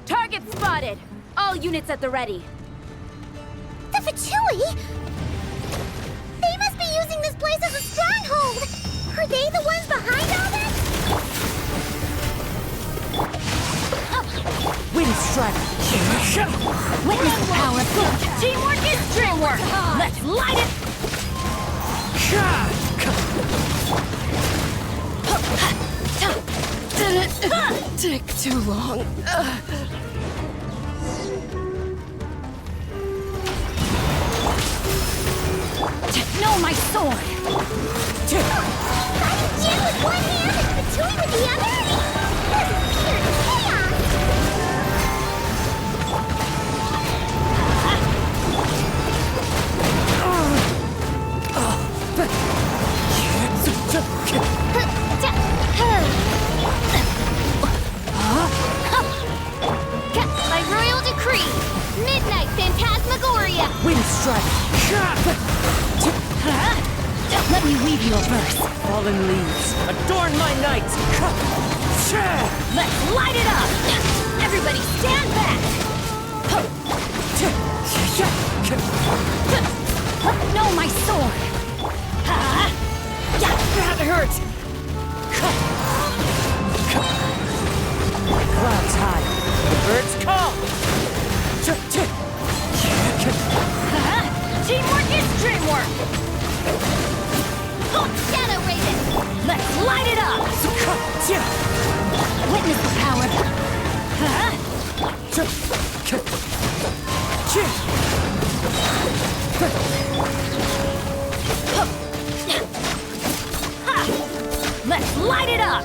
[SPEAKER 14] Target spotted! All units at the ready.
[SPEAKER 17] The Fatui? They must be using this place as a stronghold! Are they the ones behind all this?
[SPEAKER 19] Wind strike!
[SPEAKER 14] Witness the power! Teamwork is dreamwork! Let's light it!
[SPEAKER 6] Did it take too long?
[SPEAKER 14] No, my sword!
[SPEAKER 17] Fighting Jin with one hand and Fatui with the other? This is pure chaos!
[SPEAKER 2] By royal decree, Midnight Phantasmagoria!
[SPEAKER 19] Wind strike!
[SPEAKER 14] Let me weave you a verse.
[SPEAKER 19] Fallen leaves, adorn my night!
[SPEAKER 14] Let's light it up! Everybody stand back! No, my sword!
[SPEAKER 19] That hurts! Clouds high, the birds call!
[SPEAKER 14] Teamwork is dreamwork!
[SPEAKER 2] Shadow Raven!
[SPEAKER 14] Let's light it up! Witness the power! Let's light it up!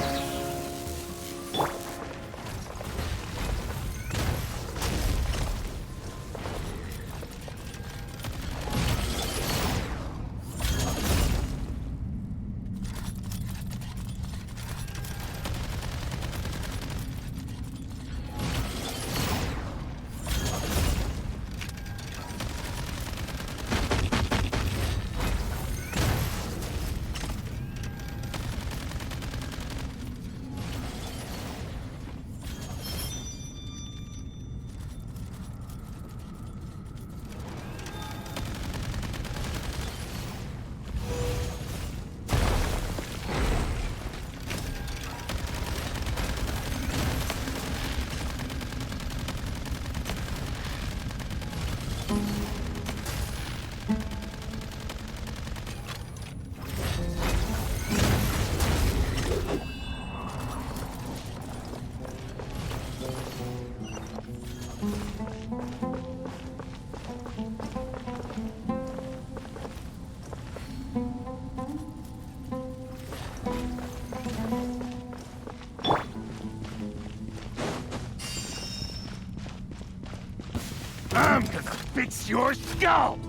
[SPEAKER 5] I'm gonna fix your skull!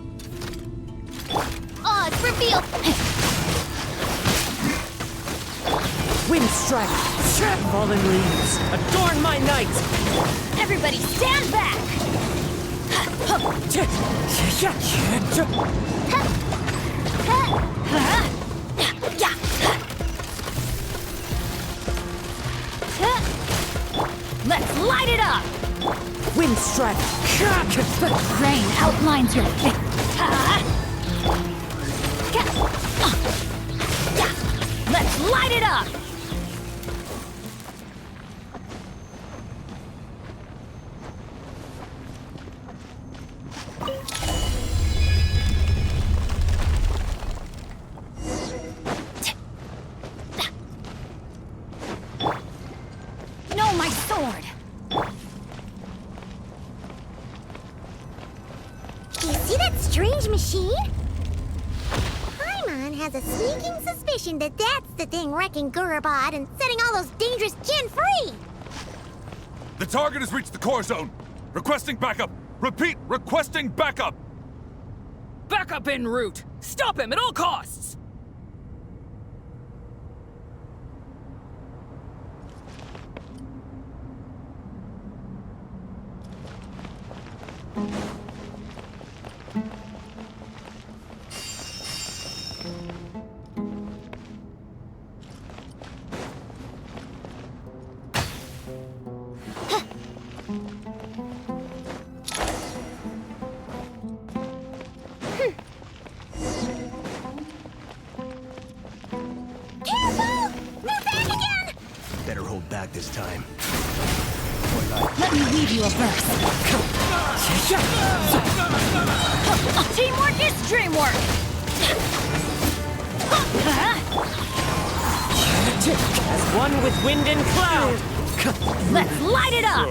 [SPEAKER 2] Odds reveal!
[SPEAKER 19] Wind strike! Fallen leaves, adorn my night!
[SPEAKER 14] Everybody stand back! Let's light it up!
[SPEAKER 19] Wind strike!
[SPEAKER 14] Rain outlines your face. Let's light it up!
[SPEAKER 17] strange machine? Paimon has a sneaking suspicion that that's the thing wrecking Gurabad and setting all those dangerous Jinn free!
[SPEAKER 20] The target has reached the core zone. Requesting backup. Repeat, requesting backup!
[SPEAKER 22] Backup en route! Stop him at all costs!
[SPEAKER 23] This time.
[SPEAKER 15] Let me weave you a verse. Teamwork is dreamwork!
[SPEAKER 19] As one with wind and cloud!
[SPEAKER 15] Let's light it up!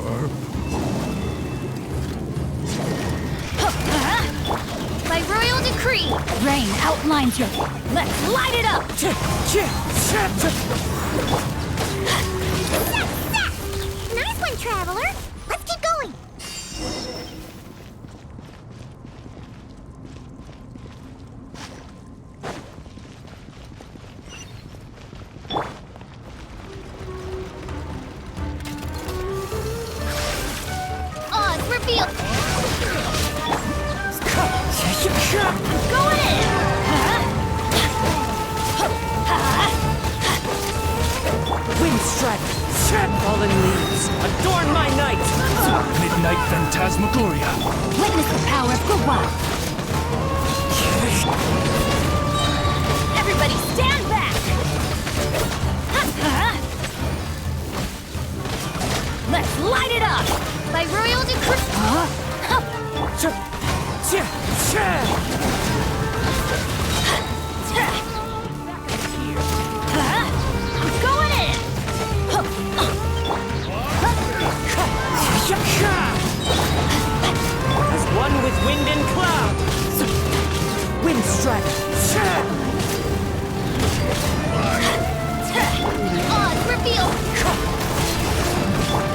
[SPEAKER 17] By royal decree!
[SPEAKER 15] Rain outlines your... Let's light it up!
[SPEAKER 17] Nice one, Traveler! Let's keep going! Odds revealed! Going in!
[SPEAKER 19] Wind strike! Fallen leaves! Adorn my night!
[SPEAKER 23] Midnight Phantasmagoria!
[SPEAKER 15] Witness the power of Gurwa!
[SPEAKER 17] Everybody stand back!
[SPEAKER 15] Let's light it up!
[SPEAKER 17] By royal decree...
[SPEAKER 15] Going in!
[SPEAKER 19] As one with wind and cloud! Wind strike!
[SPEAKER 17] Odds revealed!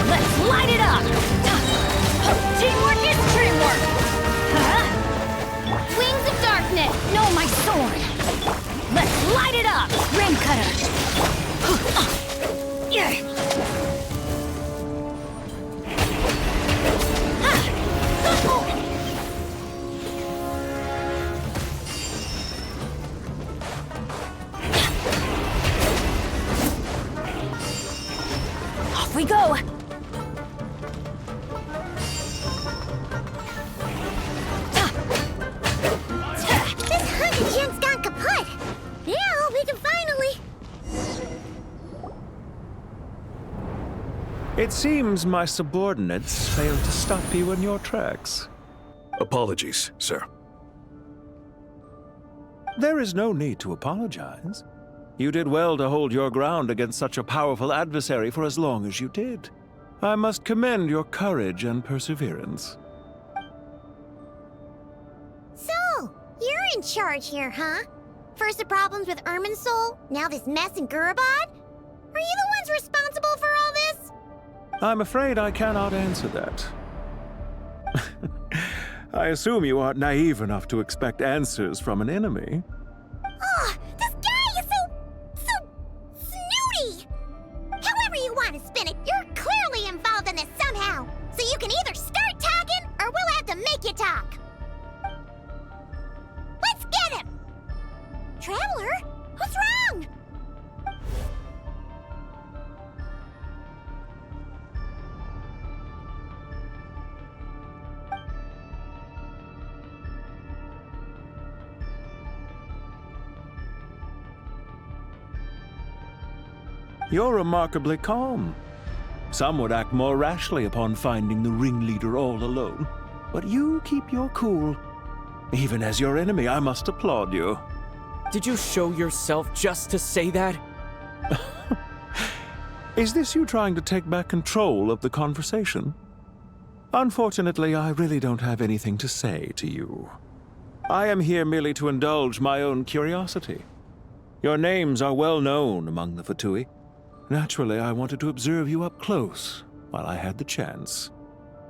[SPEAKER 15] Let's light it up! Teamwork is dreamwork!
[SPEAKER 17] Wings of darkness!
[SPEAKER 15] No, my sword! Let's light it up! Ring cutter! Off we go!
[SPEAKER 17] This hunted Jin's gone kaput! Now we can finally...
[SPEAKER 24] It seems my subordinates failed to stop you in your tracks.
[SPEAKER 9] Apologies, sir.
[SPEAKER 24] There is no need to apologize. You did well to hold your ground against such a powerful adversary for as long as you did. I must commend your courage and perseverance.
[SPEAKER 17] So, you're in charge here, huh? First the problems with Irminsul, now this mess in Gurabad? Are you the ones responsible for all this?
[SPEAKER 24] I'm afraid I cannot answer that. I assume you aren't naive enough to expect answers from an enemy.
[SPEAKER 17] Oh, this guy is so snooty! However you want to spin it, you're clearly involved in this somehow. So you can either start talking, or we'll have to make you talk. Let's get him! Traveler, what's wrong?
[SPEAKER 24] You're remarkably calm. Some would act more rashly upon finding the ringleader all alone. But you keep your cool. Even as your enemy, I must applaud you.
[SPEAKER 13] Did you show yourself just to say that?
[SPEAKER 24] Is this you trying to take back control of the conversation? Unfortunately, I really don't have anything to say to you. I am here merely to indulge my own curiosity. Your names are well known among the Fatui. Naturally, I wanted to observe you up close while I had the chance.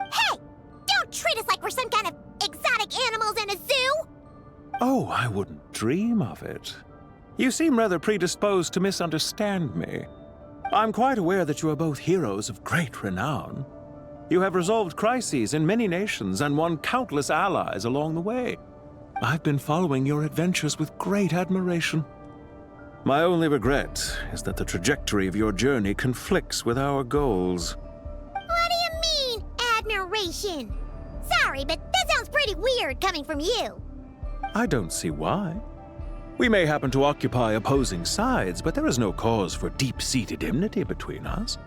[SPEAKER 17] Hey! Don't treat us like we're some kind of exotic animals in a zoo!
[SPEAKER 24] Oh, I wouldn't dream of it. You seem rather predisposed to misunderstand me. I'm quite aware that you are both heroes of great renown. You have resolved crises in many nations and won countless allies along the way. I've been following your adventures with great admiration. My only regret is that the trajectory of your journey conflicts with our goals.
[SPEAKER 17] What do you mean, admiration? Sorry, but that sounds pretty weird coming from you.
[SPEAKER 24] I don't see why. We may happen to occupy opposing sides, but there is no cause for deep-seated enmity between us.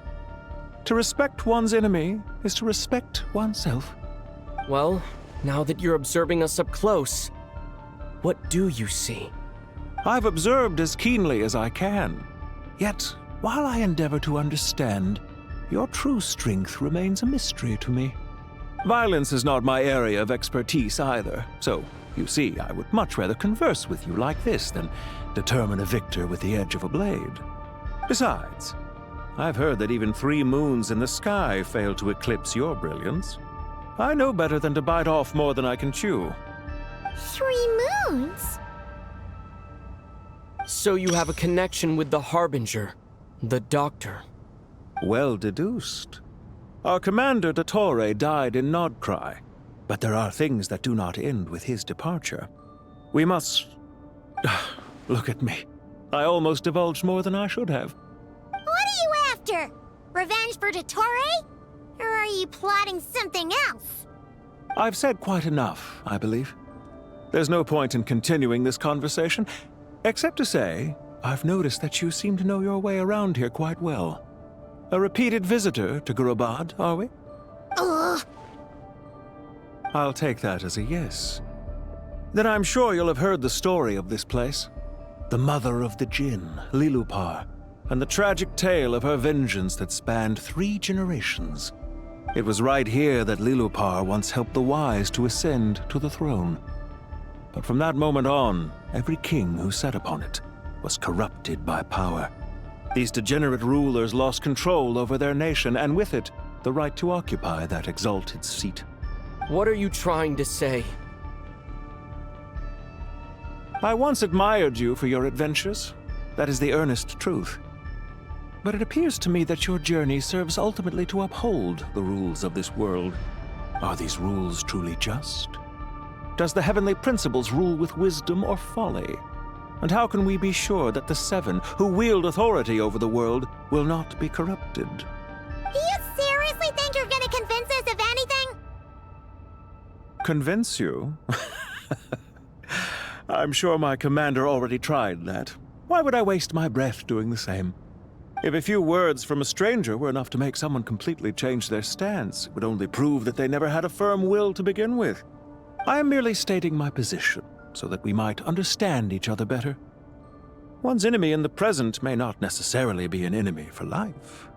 [SPEAKER 24] To respect one's enemy is to respect oneself.
[SPEAKER 13] Well, now that you're observing us up close, what do you see?
[SPEAKER 24] I've observed as keenly as I can. Yet, while I endeavor to understand, your true strength remains a mystery to me. Violence is not my area of expertise either, so, you see, I would much rather converse with you like this than determine a victor with the edge of a blade. Besides, I've heard that even 3 moons in the sky fail to eclipse your brilliance. I know better than to bite off more than I can chew.
[SPEAKER 17] 3 moons?
[SPEAKER 13] So you have a connection with the Harbinger, the Doctor.
[SPEAKER 24] Well deduced. Our commander, Dottore, died in Nodcry, but there are things that do not end with his departure. We must... Look at me. I almost divulged more than I should have.
[SPEAKER 17] What are you after? Revenge for Dottore? Or are you plotting something else?
[SPEAKER 24] I've said quite enough, I believe. There's no point in continuing this conversation, except to say, I've noticed that you seem to know your way around here quite well. A repeated visitor to Gurabad, are we?
[SPEAKER 17] Ugh.
[SPEAKER 24] I'll take that as a yes. Then I'm sure you'll have heard the story of this place. The mother of the Jinn, Lilupar, and the tragic tale of her vengeance that spanned 3 generations. It was right here that Lilupar once helped the wise to ascend to the throne. But from that moment on, every king who sat upon it was corrupted by power. These degenerate rulers lost control over their nation, and with it, the right to occupy that exalted seat.
[SPEAKER 13] What are you trying to say?
[SPEAKER 24] I once admired you for your adventures. That is the earnest truth. But it appears to me that your journey serves ultimately to uphold the rules of this world. Are these rules truly just? Does the heavenly principles rule with wisdom or folly? And how can we be sure that the 7 who wield authority over the world will not be corrupted?
[SPEAKER 17] Do you seriously think you're gonna convince us of anything?
[SPEAKER 24] Convince you? I'm sure my commander already tried that. Why would I waste my breath doing the same? If a few words from a stranger were enough to make someone completely change their stance, it would only prove that they never had a firm will to begin with. I am merely stating my position, so that we might understand each other better. One's enemy in the present may not necessarily be an enemy for life.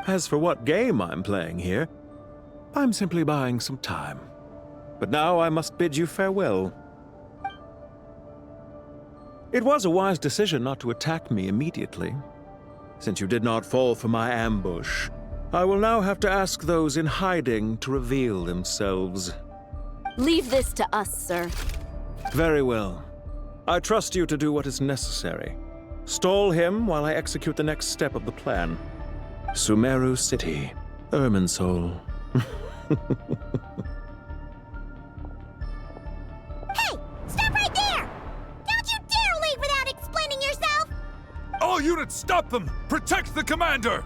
[SPEAKER 24] As for what game I'm playing here, I'm simply buying some time. But now I must bid you farewell. It was a wise decision not to attack me immediately. Since you did not fall for my ambush, I will now have to ask those in hiding to reveal themselves.
[SPEAKER 4] Leave this to us, sir.
[SPEAKER 24] Very well. I trust you to do what is necessary. Stall him while I execute the next step of the plan. Sumeru City, Irminsul.
[SPEAKER 17] Hey! Stop right there! Don't you dare leave without explaining yourself!
[SPEAKER 20] All units, stop them! Protect the commander!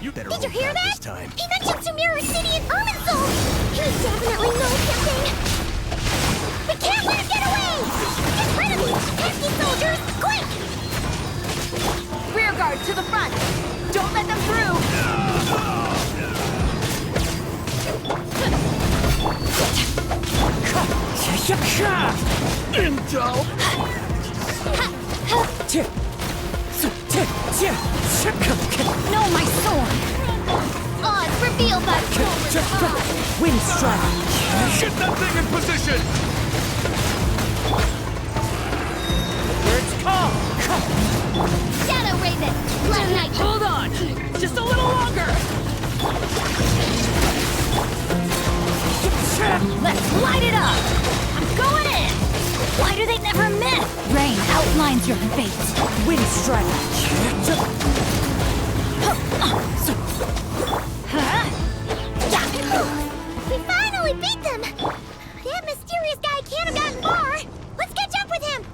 [SPEAKER 23] You better
[SPEAKER 17] Did you
[SPEAKER 23] hold
[SPEAKER 17] hear
[SPEAKER 23] back
[SPEAKER 17] that?
[SPEAKER 23] this time.
[SPEAKER 17] He mentioned Sumeru City and Irminsul! He definitely knows something! We can't let him get away! Get rid of these pesky soldiers, quick!
[SPEAKER 4] Rear guard to the front! Don't let them through!
[SPEAKER 17] No, my sword! Odds reveal that sword!
[SPEAKER 19] Wind strike!
[SPEAKER 20] Get that thing in position!
[SPEAKER 19] Words call!
[SPEAKER 2] Shadow Raven! Blood Knight!
[SPEAKER 22] Hold on! Just a little longer!
[SPEAKER 15] Let's light it up! I'm going in! Why do they never miss? Rain outlines your fate.
[SPEAKER 19] Wind strike!
[SPEAKER 17] We finally beat them! That mysterious guy can't have gotten far! Let's catch up with him!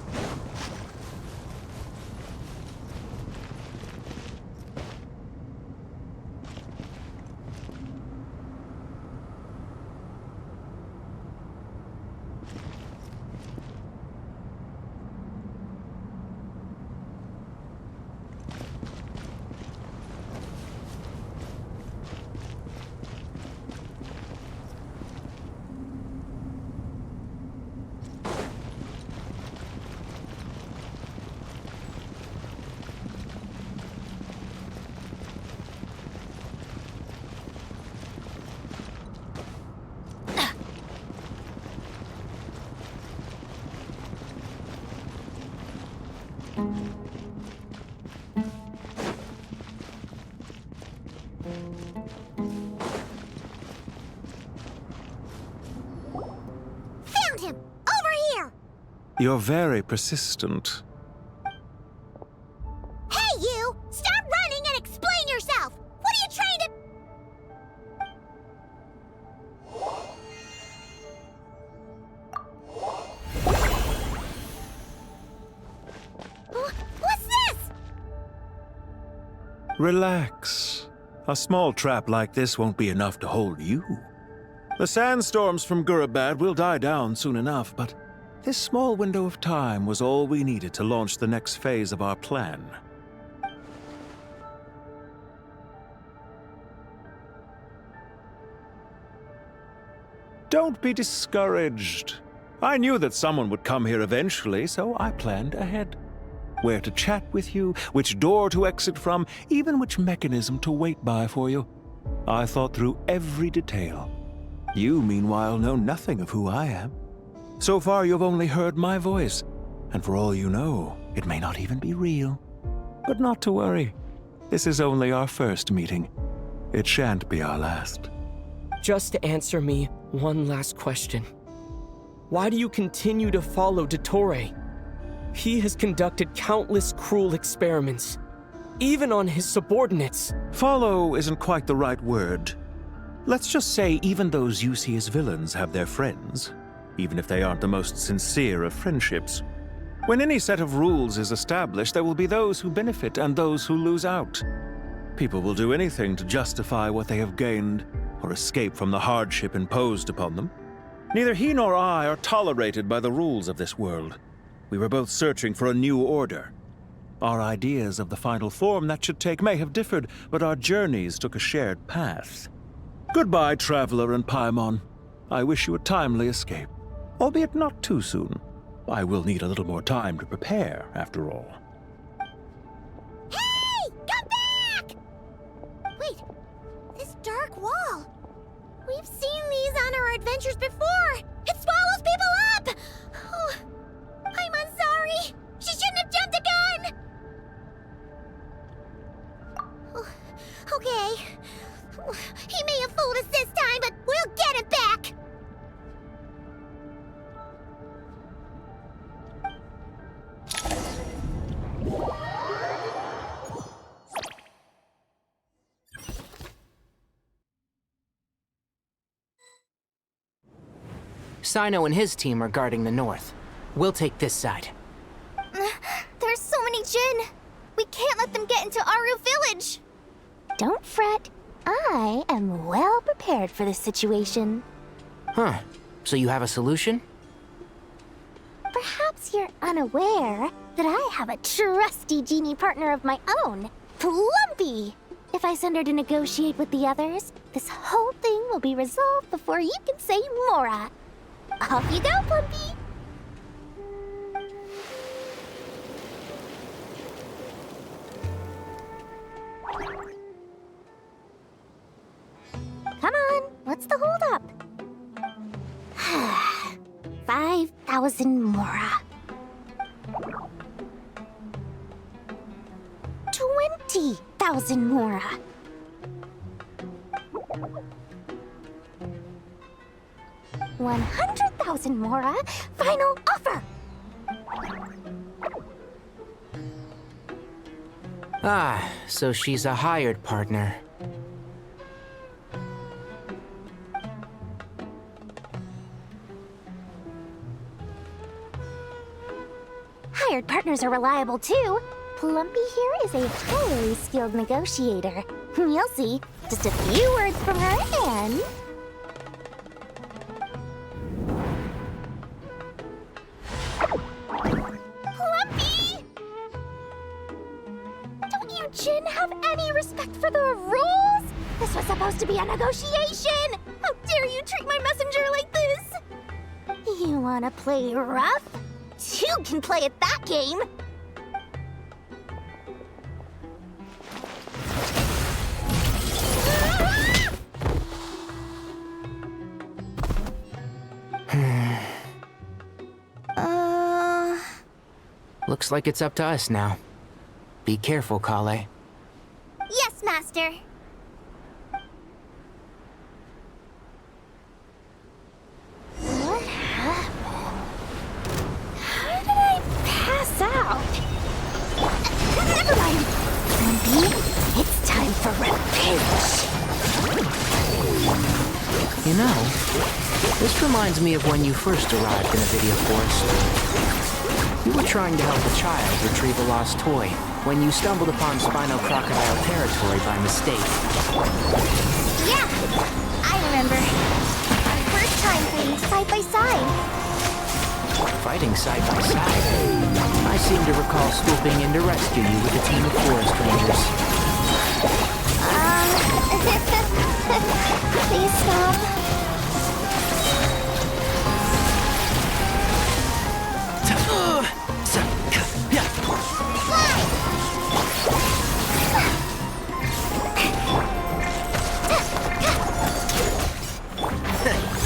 [SPEAKER 17] Found him! Over here!
[SPEAKER 24] You're very persistent.
[SPEAKER 17] Hey, you! Stop running and explain yourself! What are you trying to... What's this?
[SPEAKER 24] Relax. A small trap like this won't be enough to hold you. The sandstorms from Gurabad will die down soon enough, but this small window of time was all we needed to launch the next phase of our plan. Don't be discouraged. I knew that someone would come here eventually, so I planned ahead. Where to chat with you, which door to exit from, even which mechanism to wait by for you. I thought through every detail. You, meanwhile, know nothing of who I am. So far, you've only heard my voice, and for all you know, it may not even be real. But not to worry. This is only our first meeting. It shan't be our last.
[SPEAKER 13] Just answer me one last question. Why do you continue to follow Dottore? He has conducted countless cruel experiments, even on his subordinates.
[SPEAKER 24] Follow isn't quite the right word. Let's just say even those you see as villains have their friends, even if they aren't the most sincere of friendships. When any set of rules is established, there will be those who benefit and those who lose out. People will do anything to justify what they have gained or escape from the hardship imposed upon them. Neither he nor I are tolerated by the rules of this world. We were both searching for a new order. Our ideas of the final form that should take may have differed, but our journeys took a shared path. Goodbye, Traveler and Paimon. I wish you a timely escape, albeit not too soon. I will need a little more time to prepare, after all.
[SPEAKER 17] Hey! Come back! Wait, this dark wall. We've seen these on our adventures before. It swallows people up! Oh, I'm sorry. She shouldn't have jumped the gun! Oh, okay. He may have fooled us this time, but we'll get him back!
[SPEAKER 21] Sino and his team are guarding the north. We'll take this side.
[SPEAKER 2] There's so many Jin. We can't let them get into Aru Village.
[SPEAKER 17] Don't fret. I am well prepared for this situation.
[SPEAKER 21] Huh. So you have a solution?
[SPEAKER 17] Perhaps you're unaware that I have a trusty genie partner of my own, Plumpy. If I send her to negotiate with the others, this whole thing will be resolved before you can say Mora. Off you go, Plumpy! Come on, let's What's the holdup? 5,000 mora. 20,000 mora. 100,000 mora. Final offer.
[SPEAKER 21] Ah, so she's a hired partner.
[SPEAKER 17] Hired partners are reliable too. Plumpy here is a highly skilled negotiator. You'll see. Just a few words from her and... Plumpy! Don't you, Jin, have any respect for the rules? This was supposed to be a negotiation! How dare you treat my messenger like this? You wanna play rough? Two can play at that game!
[SPEAKER 21] Looks like it's up to us now. Be careful, Kale.
[SPEAKER 2] Yes, Master.
[SPEAKER 17] What happened? How did I pass out? Never mind. Plumpy, it's time for revenge.
[SPEAKER 21] You know, this reminds me of when you first arrived in a video forest. You were trying to help a child retrieve a lost toy when you stumbled upon Spino Crocodile territory by mistake.
[SPEAKER 2] Yeah, I remember. Our first time fighting side by side.
[SPEAKER 21] Fighting side by side? I seem to recall swooping in to rescue you with a team of forest rangers.
[SPEAKER 2] Please stop.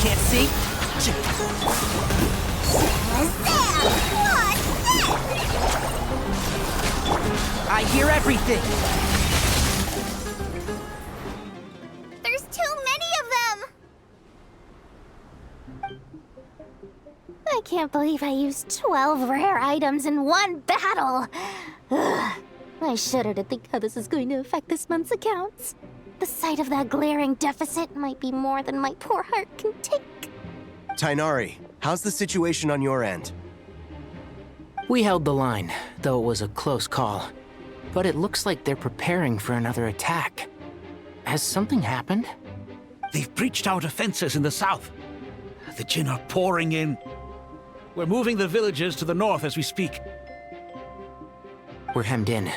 [SPEAKER 21] Can't see? I hear everything!
[SPEAKER 2] There's too many of them!
[SPEAKER 17] I can't believe I used 12 rare items in one battle! Ugh. I shudder to think how this is going to affect this month's accounts. The sight of that glaring deficit might be more than my poor heart can take.
[SPEAKER 3] Tighnari, how's the situation on your end?
[SPEAKER 21] We held the line, though it was a close call. But it looks like they're preparing for another attack. Has something happened?
[SPEAKER 23] They've breached our defenses in the south. The Jin are pouring in. We're moving the villagers to the north as we speak.
[SPEAKER 21] We're hemmed in.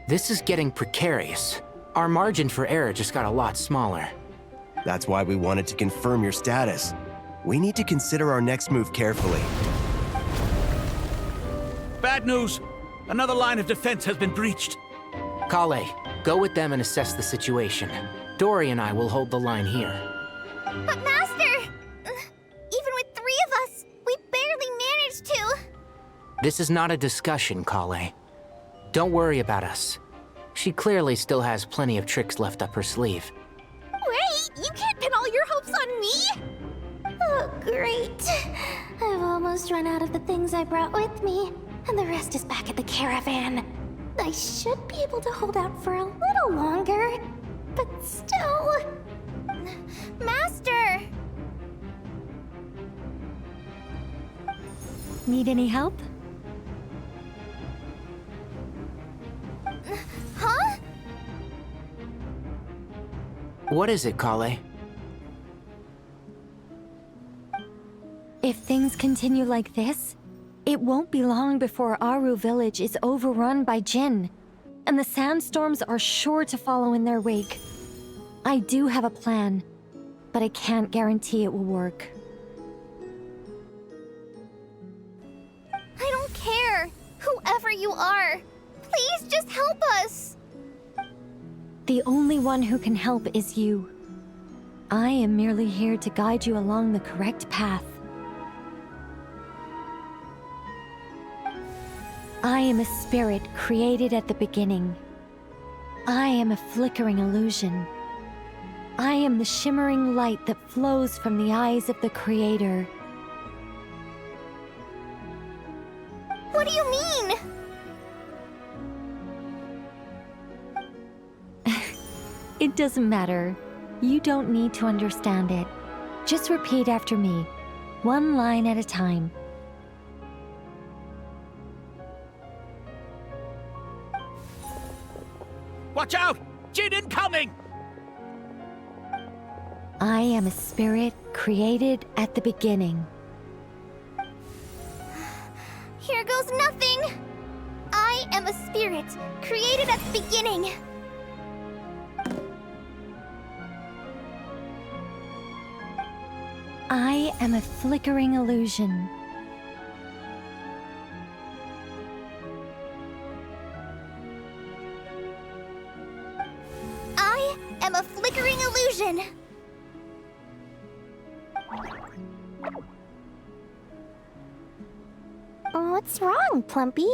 [SPEAKER 21] This is getting precarious. Our margin for error just got a lot smaller.
[SPEAKER 3] That's why we wanted to confirm your status. We need to consider our next move carefully.
[SPEAKER 23] Bad news! Another line of defense has been breached.
[SPEAKER 21] Kale, go with them and assess the situation. Dory and I will hold the line here.
[SPEAKER 2] But Master! Even with 3 of us, we barely managed to.
[SPEAKER 21] This is not a discussion, Kale. Don't worry about us. She clearly still has plenty of tricks left up her sleeve.
[SPEAKER 2] Wait, you can't pin all your hopes on me?
[SPEAKER 17] Oh, great. I've almost run out of the things I brought with me, and the rest is back at the caravan. I should be able to hold out for a little longer, but still...
[SPEAKER 2] Master!
[SPEAKER 14] Need any help?
[SPEAKER 2] Huh?
[SPEAKER 21] What is it, Kale?
[SPEAKER 14] If things continue like this, it won't be long before Aru village is overrun by Jin, and the sandstorms are sure to follow in their wake. I do have a plan, but I can't guarantee it will work.
[SPEAKER 2] I don't care. Whoever you are, please just help us.
[SPEAKER 14] The only one who can help is you. I am merely here to guide you along the correct path. I am a spirit created at the beginning. I am a flickering illusion. I am the shimmering light that flows from the eyes of the Creator.
[SPEAKER 2] What do you mean?
[SPEAKER 14] It doesn't matter. You don't need to understand it. Just repeat after me, one line at a time.
[SPEAKER 23] Watch out! Jin incoming!
[SPEAKER 14] I am a spirit created at the beginning.
[SPEAKER 2] Here goes nothing! I am a spirit created at the beginning.
[SPEAKER 14] I am a flickering illusion.
[SPEAKER 2] I am a flickering illusion.
[SPEAKER 17] What's wrong, Plumpy?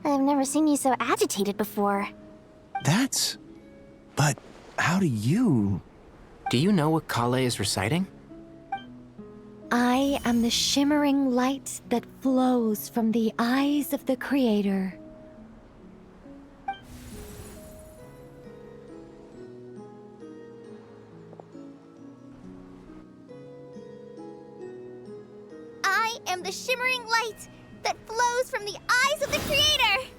[SPEAKER 17] I've never seen you so agitated before.
[SPEAKER 3] But how do you...
[SPEAKER 21] Do you know what Kale is reciting?
[SPEAKER 14] I am the shimmering light that flows from the eyes of the Creator.
[SPEAKER 2] I am the shimmering light that flows from the eyes of the Creator!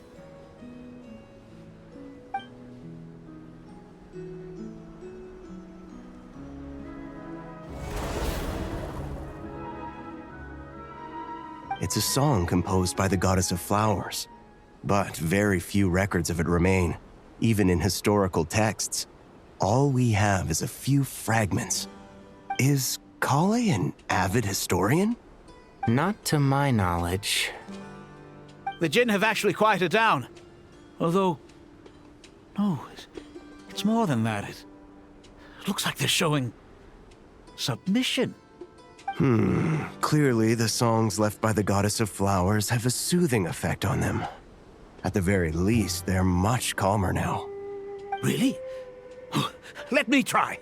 [SPEAKER 3] It's a song composed by the goddess of flowers, but very few records of it remain, even in historical texts. All we have is a few fragments. Is Kale an avid historian?
[SPEAKER 21] Not to my knowledge.
[SPEAKER 23] The Jin have actually quieted down. Although... No, it's more than that. It looks like they're showing... submission.
[SPEAKER 3] Clearly the songs left by the goddess of flowers have a soothing effect on them. At the very least, they're much calmer now.
[SPEAKER 23] Really? Let me try.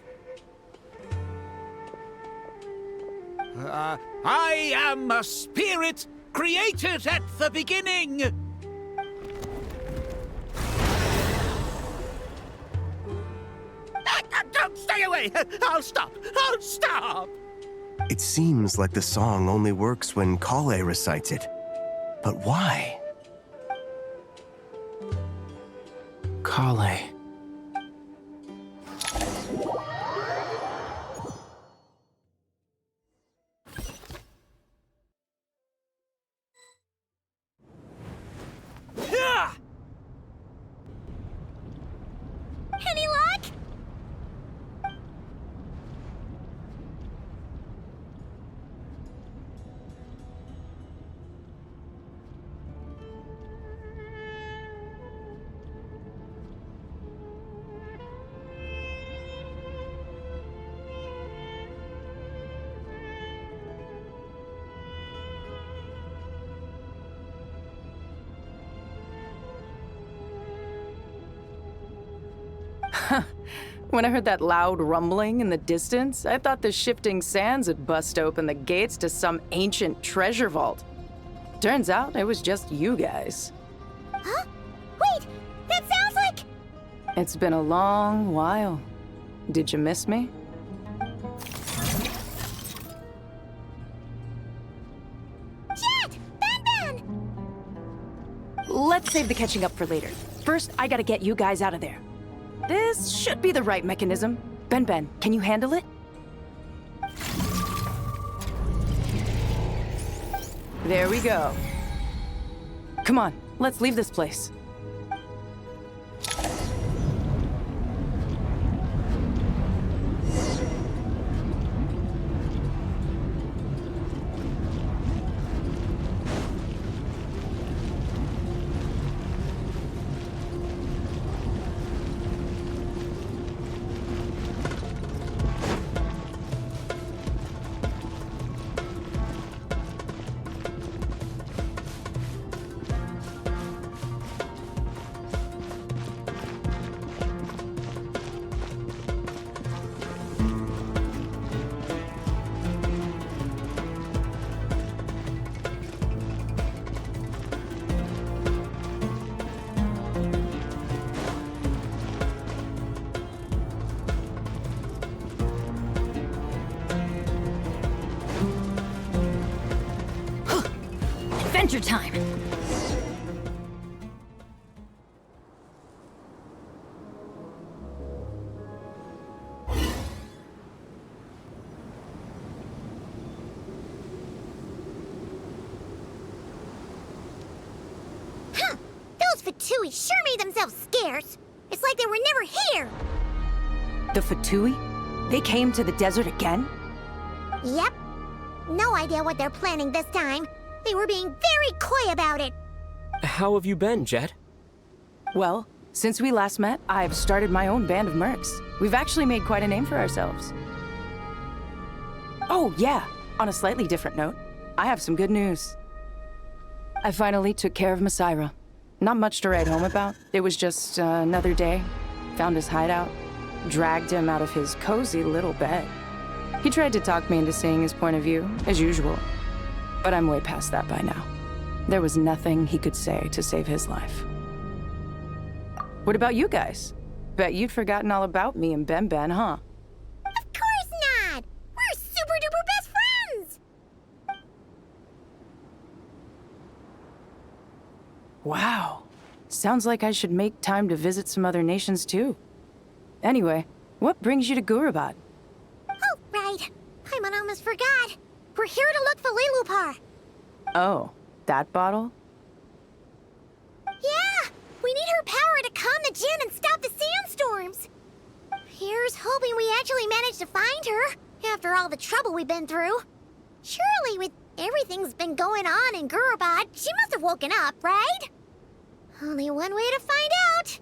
[SPEAKER 23] I am a spirit created at the beginning. Don't stay away! I'll stop! I'll stop!
[SPEAKER 3] It seems like the song only works when Kale recites it. But why?
[SPEAKER 21] Kale.
[SPEAKER 2] Any luck?
[SPEAKER 7] When I heard that loud rumbling in the distance, I thought the shifting sands had bust open the gates to some ancient treasure vault. Turns out it was just you guys.
[SPEAKER 2] Huh? Wait! That sounds like...
[SPEAKER 7] It's been a long while. Did you miss me?
[SPEAKER 2] Jet! Ben!
[SPEAKER 7] Let's save the catching up for later. First, I gotta get you guys out of there. This should be the right mechanism. Ben, can you handle it? There we go. Come on, let's leave this place.
[SPEAKER 15] adventure time!
[SPEAKER 17] Huh! Those Fatui sure made themselves scarce! It's like they were never here!
[SPEAKER 4] The Fatui? They came to the desert again?
[SPEAKER 17] Yep. No idea what they're planning this time. They were being very coy about it.
[SPEAKER 13] How have you been, Jet?
[SPEAKER 7] Well, since we last met, I've started my own band of mercs. We've actually made quite a name for ourselves. Oh, yeah. On a slightly different note, I have some good news. I finally took care of Masaira. Not much to write home about. It was just another day. Found his hideout. Dragged him out of his cozy little bed. He tried to talk me into seeing his point of view, as usual. But I'm way past that by now. There was nothing he could say to save his life. What about you guys? Bet you'd forgotten all about me and Ben, huh?
[SPEAKER 17] Of course not! We're super duper best friends!
[SPEAKER 7] Wow. Sounds like I should make time to visit some other nations too. Anyway, what brings you to Gurabad?
[SPEAKER 17] Oh, right. I almost forgot. We're here to look for Lilupar.
[SPEAKER 7] Oh, that bottle?
[SPEAKER 17] Yeah! We need her power to calm the Jinn and stop the sandstorms. Here's hoping we actually manage to find her, after all the trouble we've been through. Surely, with everything's been going on in Gurabad, she must have woken up, right? Only one way to find out.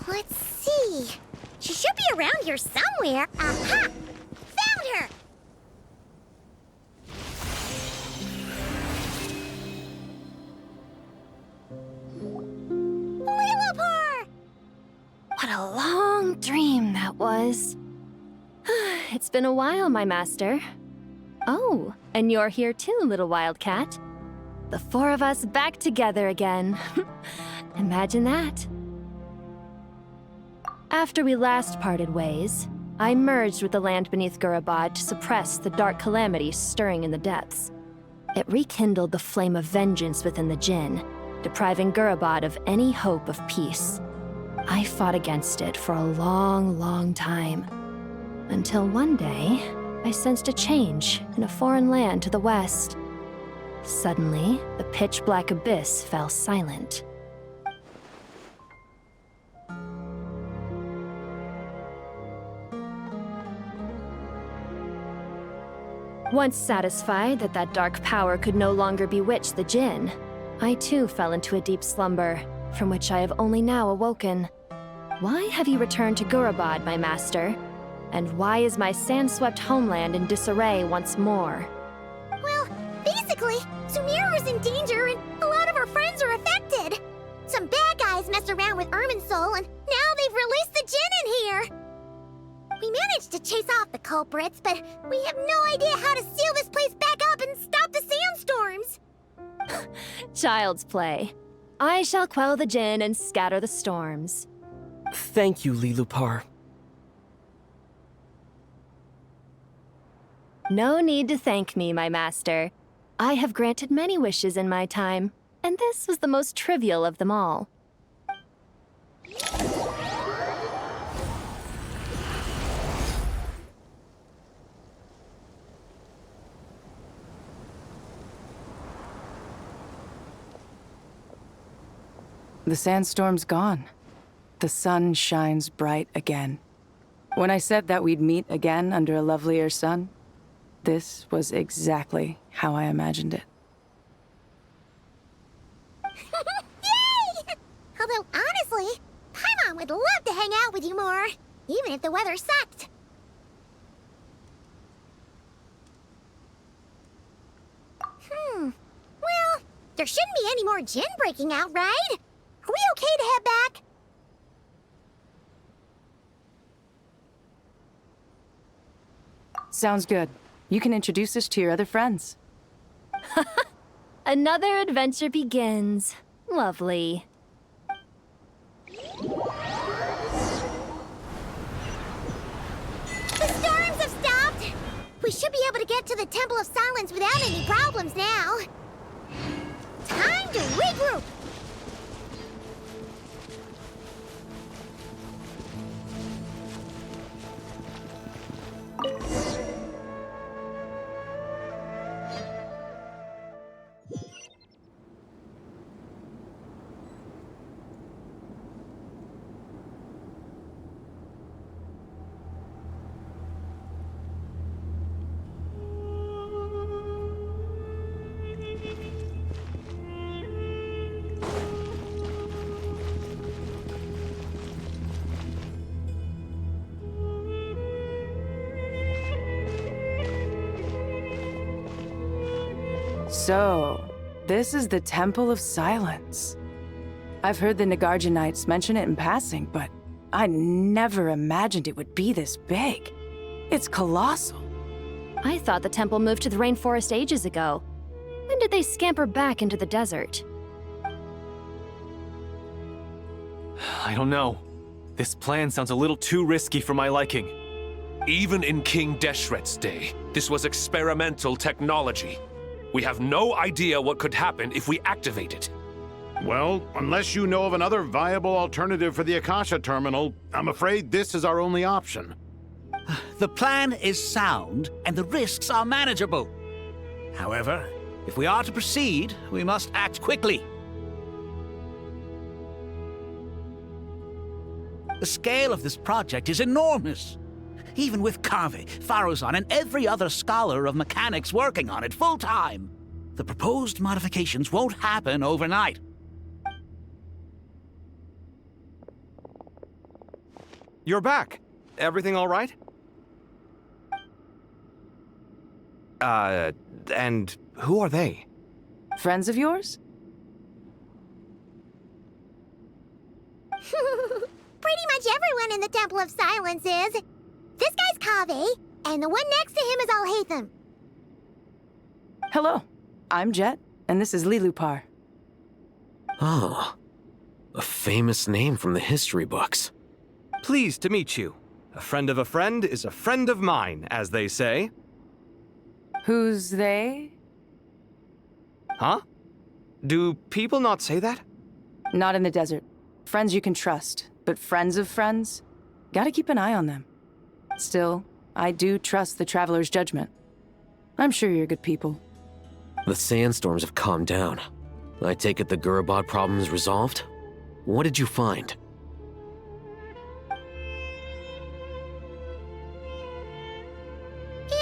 [SPEAKER 17] Let's see. She should be around here somewhere. Aha! Found her! Lilupar!
[SPEAKER 14] What a long dream that was. It's been a while, my master. Oh, and you're here too, little wildcat. The four of us back together again. Imagine that. After we last parted ways, I merged with the land beneath Gurabad to suppress the dark calamities stirring in the depths. It rekindled the flame of vengeance within the Jinn, depriving Gurabad of any hope of peace. I fought against it for a long, long time. Until one day, I sensed a change in a foreign land to the west. Suddenly, the pitch-black abyss fell silent. Once satisfied that that dark power could no longer bewitch the Jinn, I too fell into a deep slumber, from which I have only now awoken. Why have you returned to Gurabad, my master? And why is my sand-swept homeland in disarray once more?
[SPEAKER 17] Well, basically, Sumira is in danger and a lot of our friends are affected. Some bad guys messed around with Irminsul and now they've released the Jinn in here. We managed to chase off the culprits, but we have no idea how to seal this place back up and stop the sandstorms.
[SPEAKER 14] Child's play. I shall quell the Jinn and scatter the storms.
[SPEAKER 13] Thank you, Lilupar.
[SPEAKER 14] No need to thank me, my master. I have granted many wishes in my time, and this was the most trivial of them all.
[SPEAKER 7] The sandstorm's gone. The sun shines bright again. When I said that we'd meet again under a lovelier sun, this was exactly how I imagined it.
[SPEAKER 17] Yay! Although, honestly, Paimon would love to hang out with you more, even if the weather sucked. Well, there shouldn't be any more Jin breaking out, right? Are we okay to head back?
[SPEAKER 7] Sounds good. You can introduce us to your other friends.
[SPEAKER 14] Another adventure begins. Lovely.
[SPEAKER 17] The storms have stopped! We should be able to get to the Temple of Silence without any problems now. Time to regroup!
[SPEAKER 7] So, this is the Temple of Silence. I've heard the Nagarjanites mention it in passing, but I never imagined it would be this big. It's colossal.
[SPEAKER 14] I thought the temple moved to the rainforest ages ago. When did they scamper back into the desert?
[SPEAKER 1] I don't know. This plan sounds a little too risky for my liking.
[SPEAKER 20] Even in King Deshret's day, this was experimental technology. We have no idea what could happen if we activate it.
[SPEAKER 5] Well, unless you know of another viable alternative for the Akasha terminal, I'm afraid this is our only option.
[SPEAKER 23] The plan is sound, and the risks are manageable. However, if we are to proceed, we must act quickly. The scale of this project is enormous. Even with Kaveh, Faruzan, and every other scholar of mechanics working on it full-time, the proposed modifications won't happen overnight.
[SPEAKER 18] You're back. Everything all right? And who are they?
[SPEAKER 7] Friends of yours?
[SPEAKER 17] Pretty much everyone in the Temple of Silence is. This guy's Kaveh, and the one next to him is Alhaitham.
[SPEAKER 7] Hello, I'm Jet, and this is Lilupar.
[SPEAKER 10] Ah, a famous name from the history books.
[SPEAKER 18] Pleased to meet you. A friend of a friend is a friend of mine, as they say.
[SPEAKER 7] Who's they?
[SPEAKER 18] Huh? Do people not say that?
[SPEAKER 7] Not in the desert. Friends you can trust, but friends of friends? Gotta keep an eye on them. Still, I do trust the Traveler's judgment. I'm sure you're good people.
[SPEAKER 10] The sandstorms have calmed down. I take it the Gurabad problem is resolved? What did you find?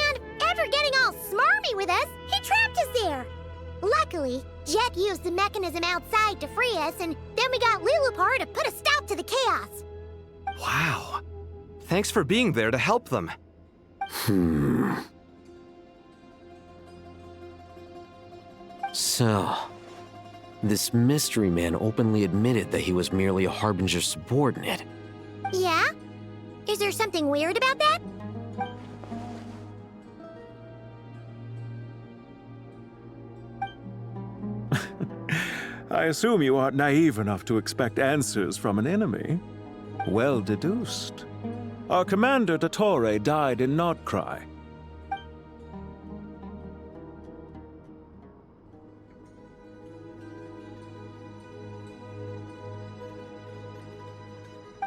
[SPEAKER 17] And after getting all smarmy with us, he trapped us there. Luckily, Jet used the mechanism outside to free us, and then we got Lilupar to put a stop to the chaos.
[SPEAKER 18] Wow. Thanks for being there to help them.
[SPEAKER 10] So, this mystery man openly admitted that he was merely a Harbinger's subordinate.
[SPEAKER 17] Yeah? Is there something weird about that?
[SPEAKER 24] I assume you aren't naive enough to expect answers from an enemy. Well deduced. Our commander, Dottore, died in Nordcry.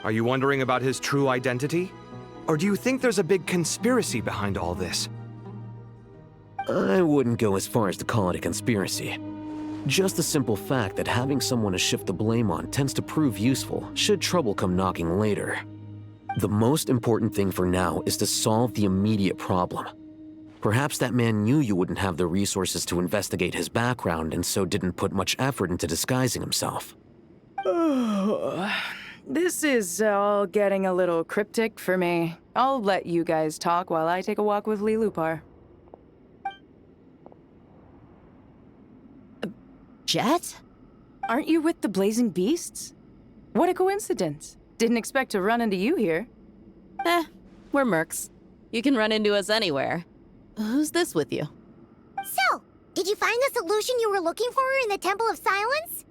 [SPEAKER 18] Are you wondering about his true identity? Or do you think there's a big conspiracy behind all this?
[SPEAKER 10] I wouldn't go as far as to call it a conspiracy. Just the simple fact that having someone to shift the blame on tends to prove useful should trouble come knocking later. The most important thing for now is to solve the immediate problem. Perhaps that man knew you wouldn't have the resources to investigate his background and so didn't put much effort into disguising himself.
[SPEAKER 7] This is all getting a little cryptic for me. I'll let you guys talk while I take a walk with Lilupar.
[SPEAKER 15] Jet?
[SPEAKER 7] Aren't you with the Blazing Beasts? What a coincidence. Didn't expect to run into you here.
[SPEAKER 8] We're mercs. You can run into us anywhere. Who's this with you?
[SPEAKER 2] So, did you find the solution you were looking for in the Temple of Silence?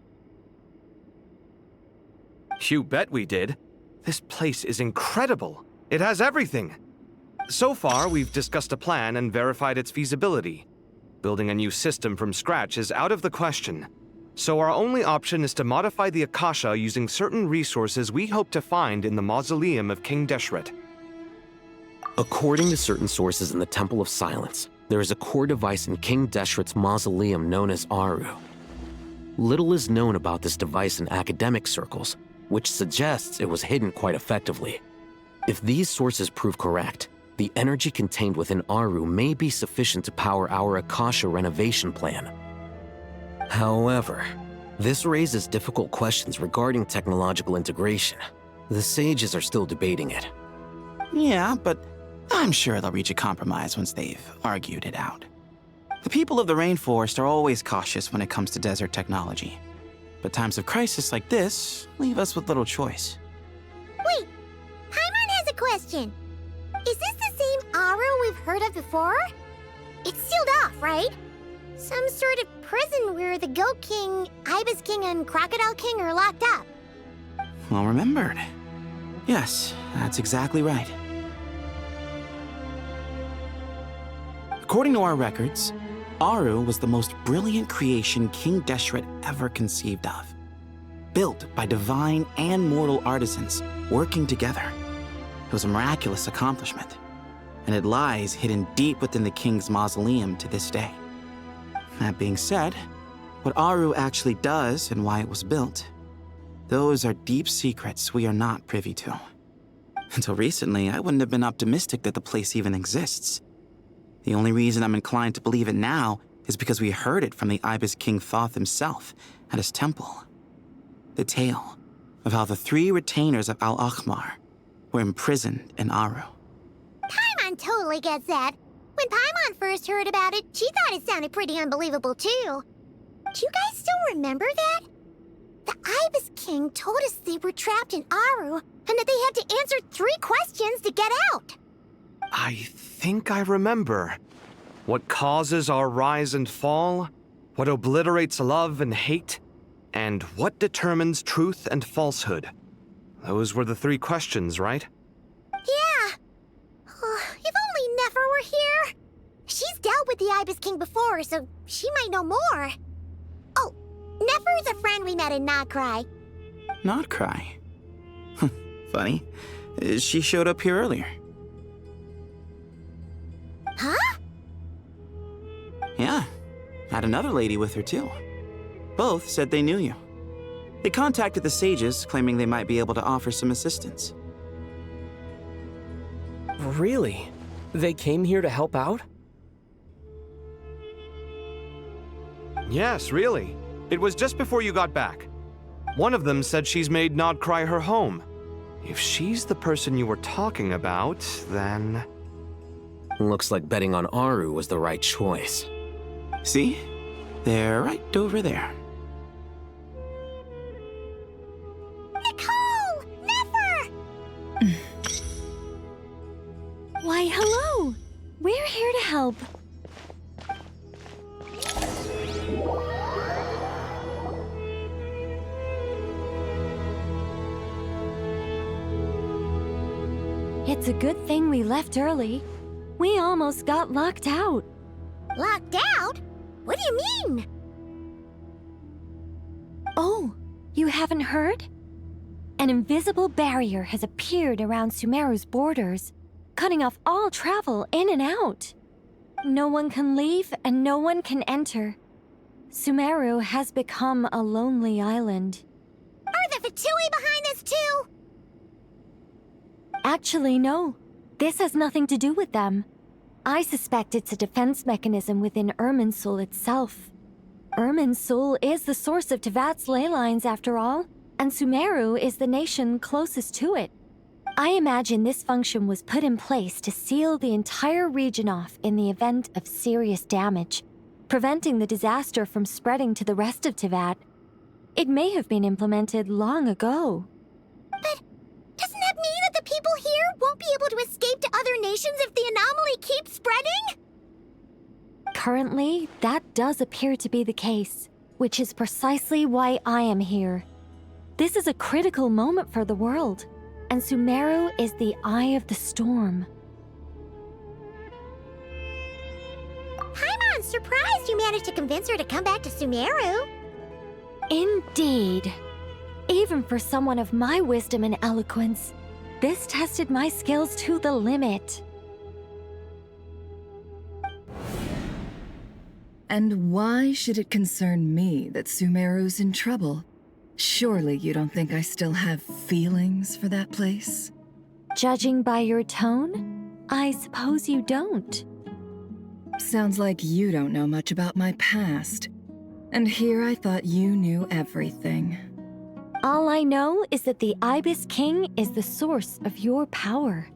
[SPEAKER 18] You bet we did. This place is incredible. It has everything. So far, we've discussed a plan and verified its feasibility. Building a new system from scratch is out of the question. So our only option is to modify the Akasha using certain resources we hope to find in the mausoleum of King Deshret.
[SPEAKER 10] According to certain sources in the Temple of Silence, there is a core device in King Deshret's mausoleum known as Aru. Little is known about this device in academic circles, which suggests it was hidden quite effectively. If these sources prove correct, the energy contained within Aru may be sufficient to power our Akasha renovation plan. However, this raises difficult questions regarding technological integration. The sages are still debating it.
[SPEAKER 11] Yeah, but I'm sure they'll reach a compromise once they've argued it out. The people of the rainforest are always cautious when it comes to desert technology. But times of crisis like this leave us with little choice.
[SPEAKER 2] Wait, Paimon has a question. Is this the same Aru we've heard of before? It's sealed off, right? Some sort of prison where the Goat King, Ibis King, and Crocodile King are locked up.
[SPEAKER 11] Well remembered. Yes, that's exactly right. According to our records, Aru was the most brilliant creation King Deshret ever conceived of. Built by divine and mortal artisans working together. It was a miraculous accomplishment, and it lies hidden deep within the king's mausoleum to this day. That being said, what Aru actually does and why it was built, those are deep secrets we are not privy to. Until recently, I wouldn't have been optimistic that the place even exists. The only reason I'm inclined to believe it now is because we heard it from the Ibis King Thoth himself at his temple. The tale of how the 3 retainers of Al-Akhmar were imprisoned in Aru.
[SPEAKER 2] Paimon totally gets that. When Paimon first heard about it, she thought it sounded pretty unbelievable too. Do you guys still remember that? The Ibis King told us they were trapped in Aru and that they had to answer 3 questions to get out.
[SPEAKER 18] I think I remember. What causes our rise and fall? What obliterates love and hate? And what determines truth and falsehood? Those were the 3 questions, right?
[SPEAKER 2] Yeah. If only Nefer were here. She's dealt with the Ibis King before, so she might know more. Oh, Nefer's a friend we met in Notcry.
[SPEAKER 11] Notcry? Funny. She showed up here earlier.
[SPEAKER 2] Huh?
[SPEAKER 11] Yeah. Had another lady with her too. Both said they knew you. They contacted the sages, claiming they might be able to offer some assistance.
[SPEAKER 13] Really? They came here to help out?
[SPEAKER 18] Yes, really. It was just before you got back. One of them said she's made Nodcry her home. If she's the person you were talking about, then...
[SPEAKER 10] Looks like betting on Aru was the right choice.
[SPEAKER 11] See? They're right over there.
[SPEAKER 2] Nicole! Nefer!
[SPEAKER 14] Why, hello! We're here to help. It's a good thing we left early. We almost got locked out.
[SPEAKER 2] Locked out? What do you mean?
[SPEAKER 14] Oh, you haven't heard? An invisible barrier has appeared around Sumeru's borders, cutting off all travel in and out. No one can leave and no one can enter. Sumeru has become a lonely island.
[SPEAKER 17] Are the Fatui behind this too?
[SPEAKER 14] Actually, no. This has nothing to do with them. I suspect it's a defense mechanism within Irminsul itself. Irminsul is the source of Tevat's ley lines, after all, and Sumeru is the nation closest to it. I imagine this function was put in place to seal the entire region off in the event of serious damage, preventing the disaster from spreading to the rest of Tevat. It may have been implemented long ago.
[SPEAKER 17] But doesn't that mean that the people here won't be able to escape to other nations if the anomaly keeps spreading?
[SPEAKER 14] Currently, that does appear to be the case, which is precisely why I am here. This is a critical moment for the world, and Sumeru is the eye of the storm.
[SPEAKER 17] Paimon's surprised you managed to convince her to come back to Sumeru.
[SPEAKER 14] Indeed. Even for someone of my wisdom and eloquence, this tested my skills to the limit.
[SPEAKER 6] And why should it concern me that Sumeru's in trouble? Surely you don't think I still have feelings for that place?
[SPEAKER 14] Judging by your tone, I suppose you don't.
[SPEAKER 6] Sounds like you don't know much about my past. And here I thought you knew everything.
[SPEAKER 14] All I know is that the Ibis King is the source of your power.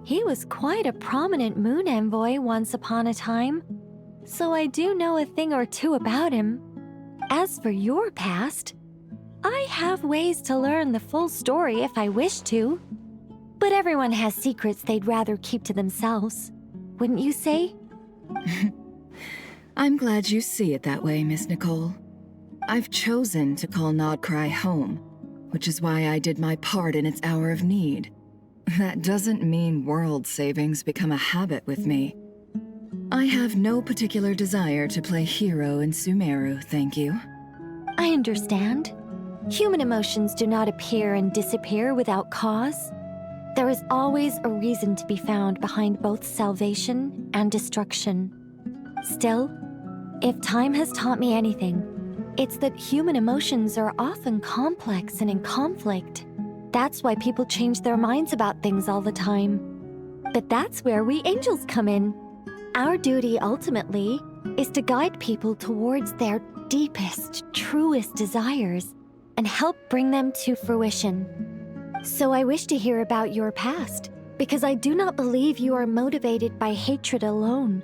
[SPEAKER 14] He was quite a prominent moon envoy once upon a time, so I do know a thing or two about him. As for your past, I have ways to learn the full story if I wish to. But everyone has secrets they'd rather keep to themselves, wouldn't you say?
[SPEAKER 6] I'm glad you see it that way, Miss Nicole. I've chosen to call Nodcry home, which is why I did my part in its hour of need. That doesn't mean world savings become a habit with me. I have no particular desire to play hero in Sumeru, thank you.
[SPEAKER 14] I understand. Human emotions do not appear and disappear without cause. There is always a reason to be found behind both salvation and destruction. Still, if time has taught me anything, it's that human emotions are often complex and in conflict. That's why people change their minds about things all the time. But that's where we angels come in. Our duty, ultimately, is to guide people towards their deepest, truest desires and help bring them to fruition. So I wish to hear about your past, because I do not believe you are motivated by hatred alone.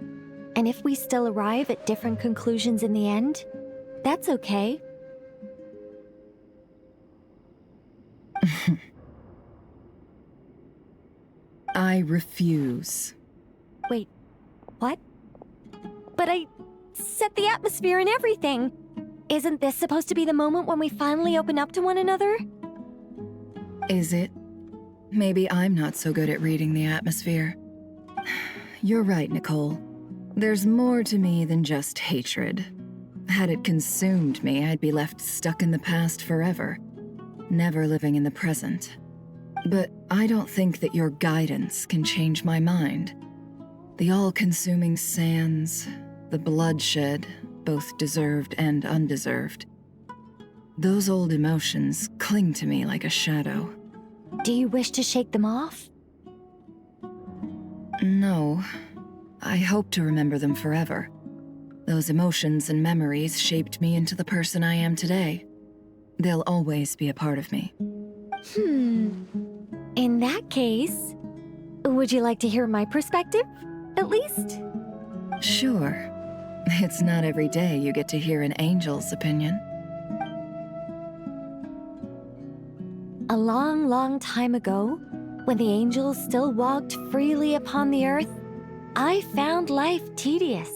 [SPEAKER 14] And if we still arrive at different conclusions in the end, that's okay.
[SPEAKER 6] I refuse.
[SPEAKER 14] Wait, what? But I set the atmosphere and everything. Isn't this supposed to be the moment when we finally open up to one another?
[SPEAKER 6] Is it? Maybe I'm not so good at reading the atmosphere. You're right, Nicole. There's more to me than just hatred. Had it consumed me, I'd be left stuck in the past forever, never living in the present. But I don't think that your guidance can change my mind. The all-consuming sands, the bloodshed, both deserved and undeserved. Those old emotions cling to me like a shadow.
[SPEAKER 14] Do you wish to shake them off?
[SPEAKER 6] No. I hope to remember them forever. Those emotions and memories shaped me into the person I am today. They'll always be a part of me.
[SPEAKER 14] In that case, would you like to hear my perspective, at least?
[SPEAKER 6] Sure. It's not every day you get to hear an angel's opinion.
[SPEAKER 14] A long, long time ago, when the angels still walked freely upon the earth, I found life tedious.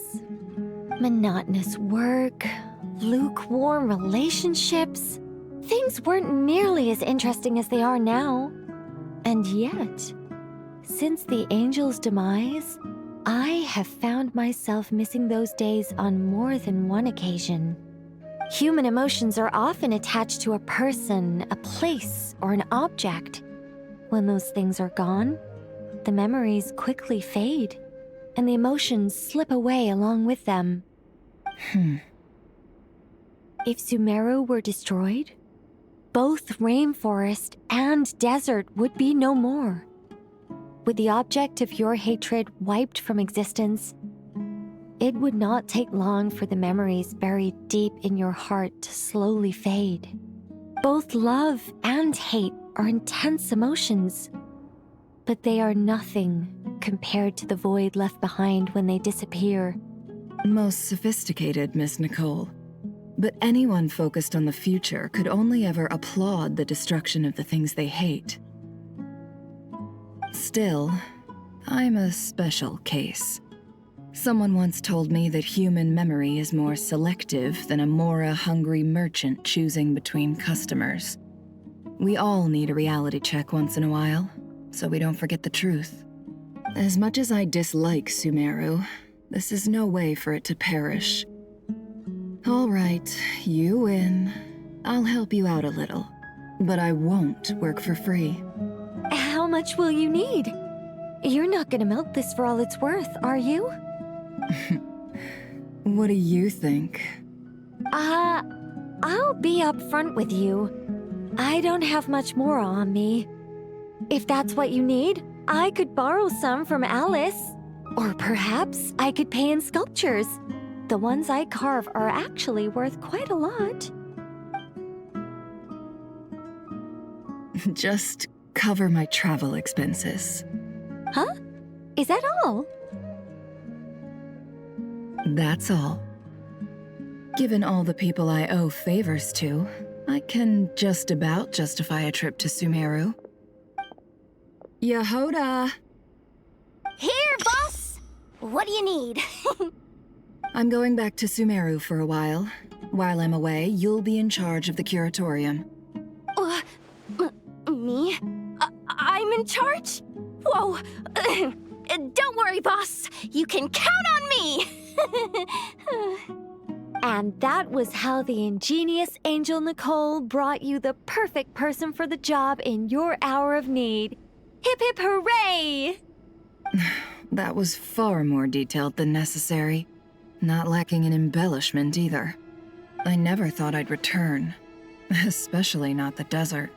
[SPEAKER 14] Monotonous work, lukewarm relationships. Things weren't nearly as interesting as they are now. And yet, since the angels' demise, I have found myself missing those days on more than one occasion. Human emotions are often attached to a person, a place, or an object. When those things are gone, the memories quickly fade, and the emotions slip away along with them. If Sumeru were destroyed, both rainforest and desert would be no more. With the object of your hatred wiped from existence, it would not take long for the memories buried deep in your heart to slowly fade. Both love and hate are intense emotions, but they are nothing compared to the void left behind when they disappear.
[SPEAKER 6] Most sophisticated, Miss Nicole. But anyone focused on the future could only ever applaud the destruction of the things they hate. Still, I'm a special case. Someone once told me that human memory is more selective than a Mora-hungry merchant choosing between customers. We all need a reality check once in a while, so we don't forget the truth. As much as I dislike Sumeru, this is no way for it to perish. All right, you win. I'll help you out a little, but I won't work for free.
[SPEAKER 14] How much will you need? You're not gonna milk this for all it's worth, are you?
[SPEAKER 6] What do you think?
[SPEAKER 14] I'll be upfront with you. I don't have much more on me. If that's what you need, I could borrow some from Alice. Or perhaps I could pay in sculptures. The ones I carve are actually worth quite a lot.
[SPEAKER 6] Just cover my travel expenses.
[SPEAKER 14] Huh? Is that all?
[SPEAKER 6] That's all. Given all the people I owe favors to, I can just about justify a trip to Sumeru. Yehoda!
[SPEAKER 15] Here, boss! What do you need?
[SPEAKER 6] I'm going back to Sumeru for a while. While I'm away, you'll be in charge of the curatorium.
[SPEAKER 15] Me? I'm in charge? Whoa! Don't worry, boss. You can count on me!
[SPEAKER 14] And that was how the ingenious Angel Nicole brought you the perfect person for the job in your hour of need. Hip hip hooray!
[SPEAKER 6] That was far more detailed than necessary. Not lacking in embellishment either. I never thought I'd return. Especially not the desert.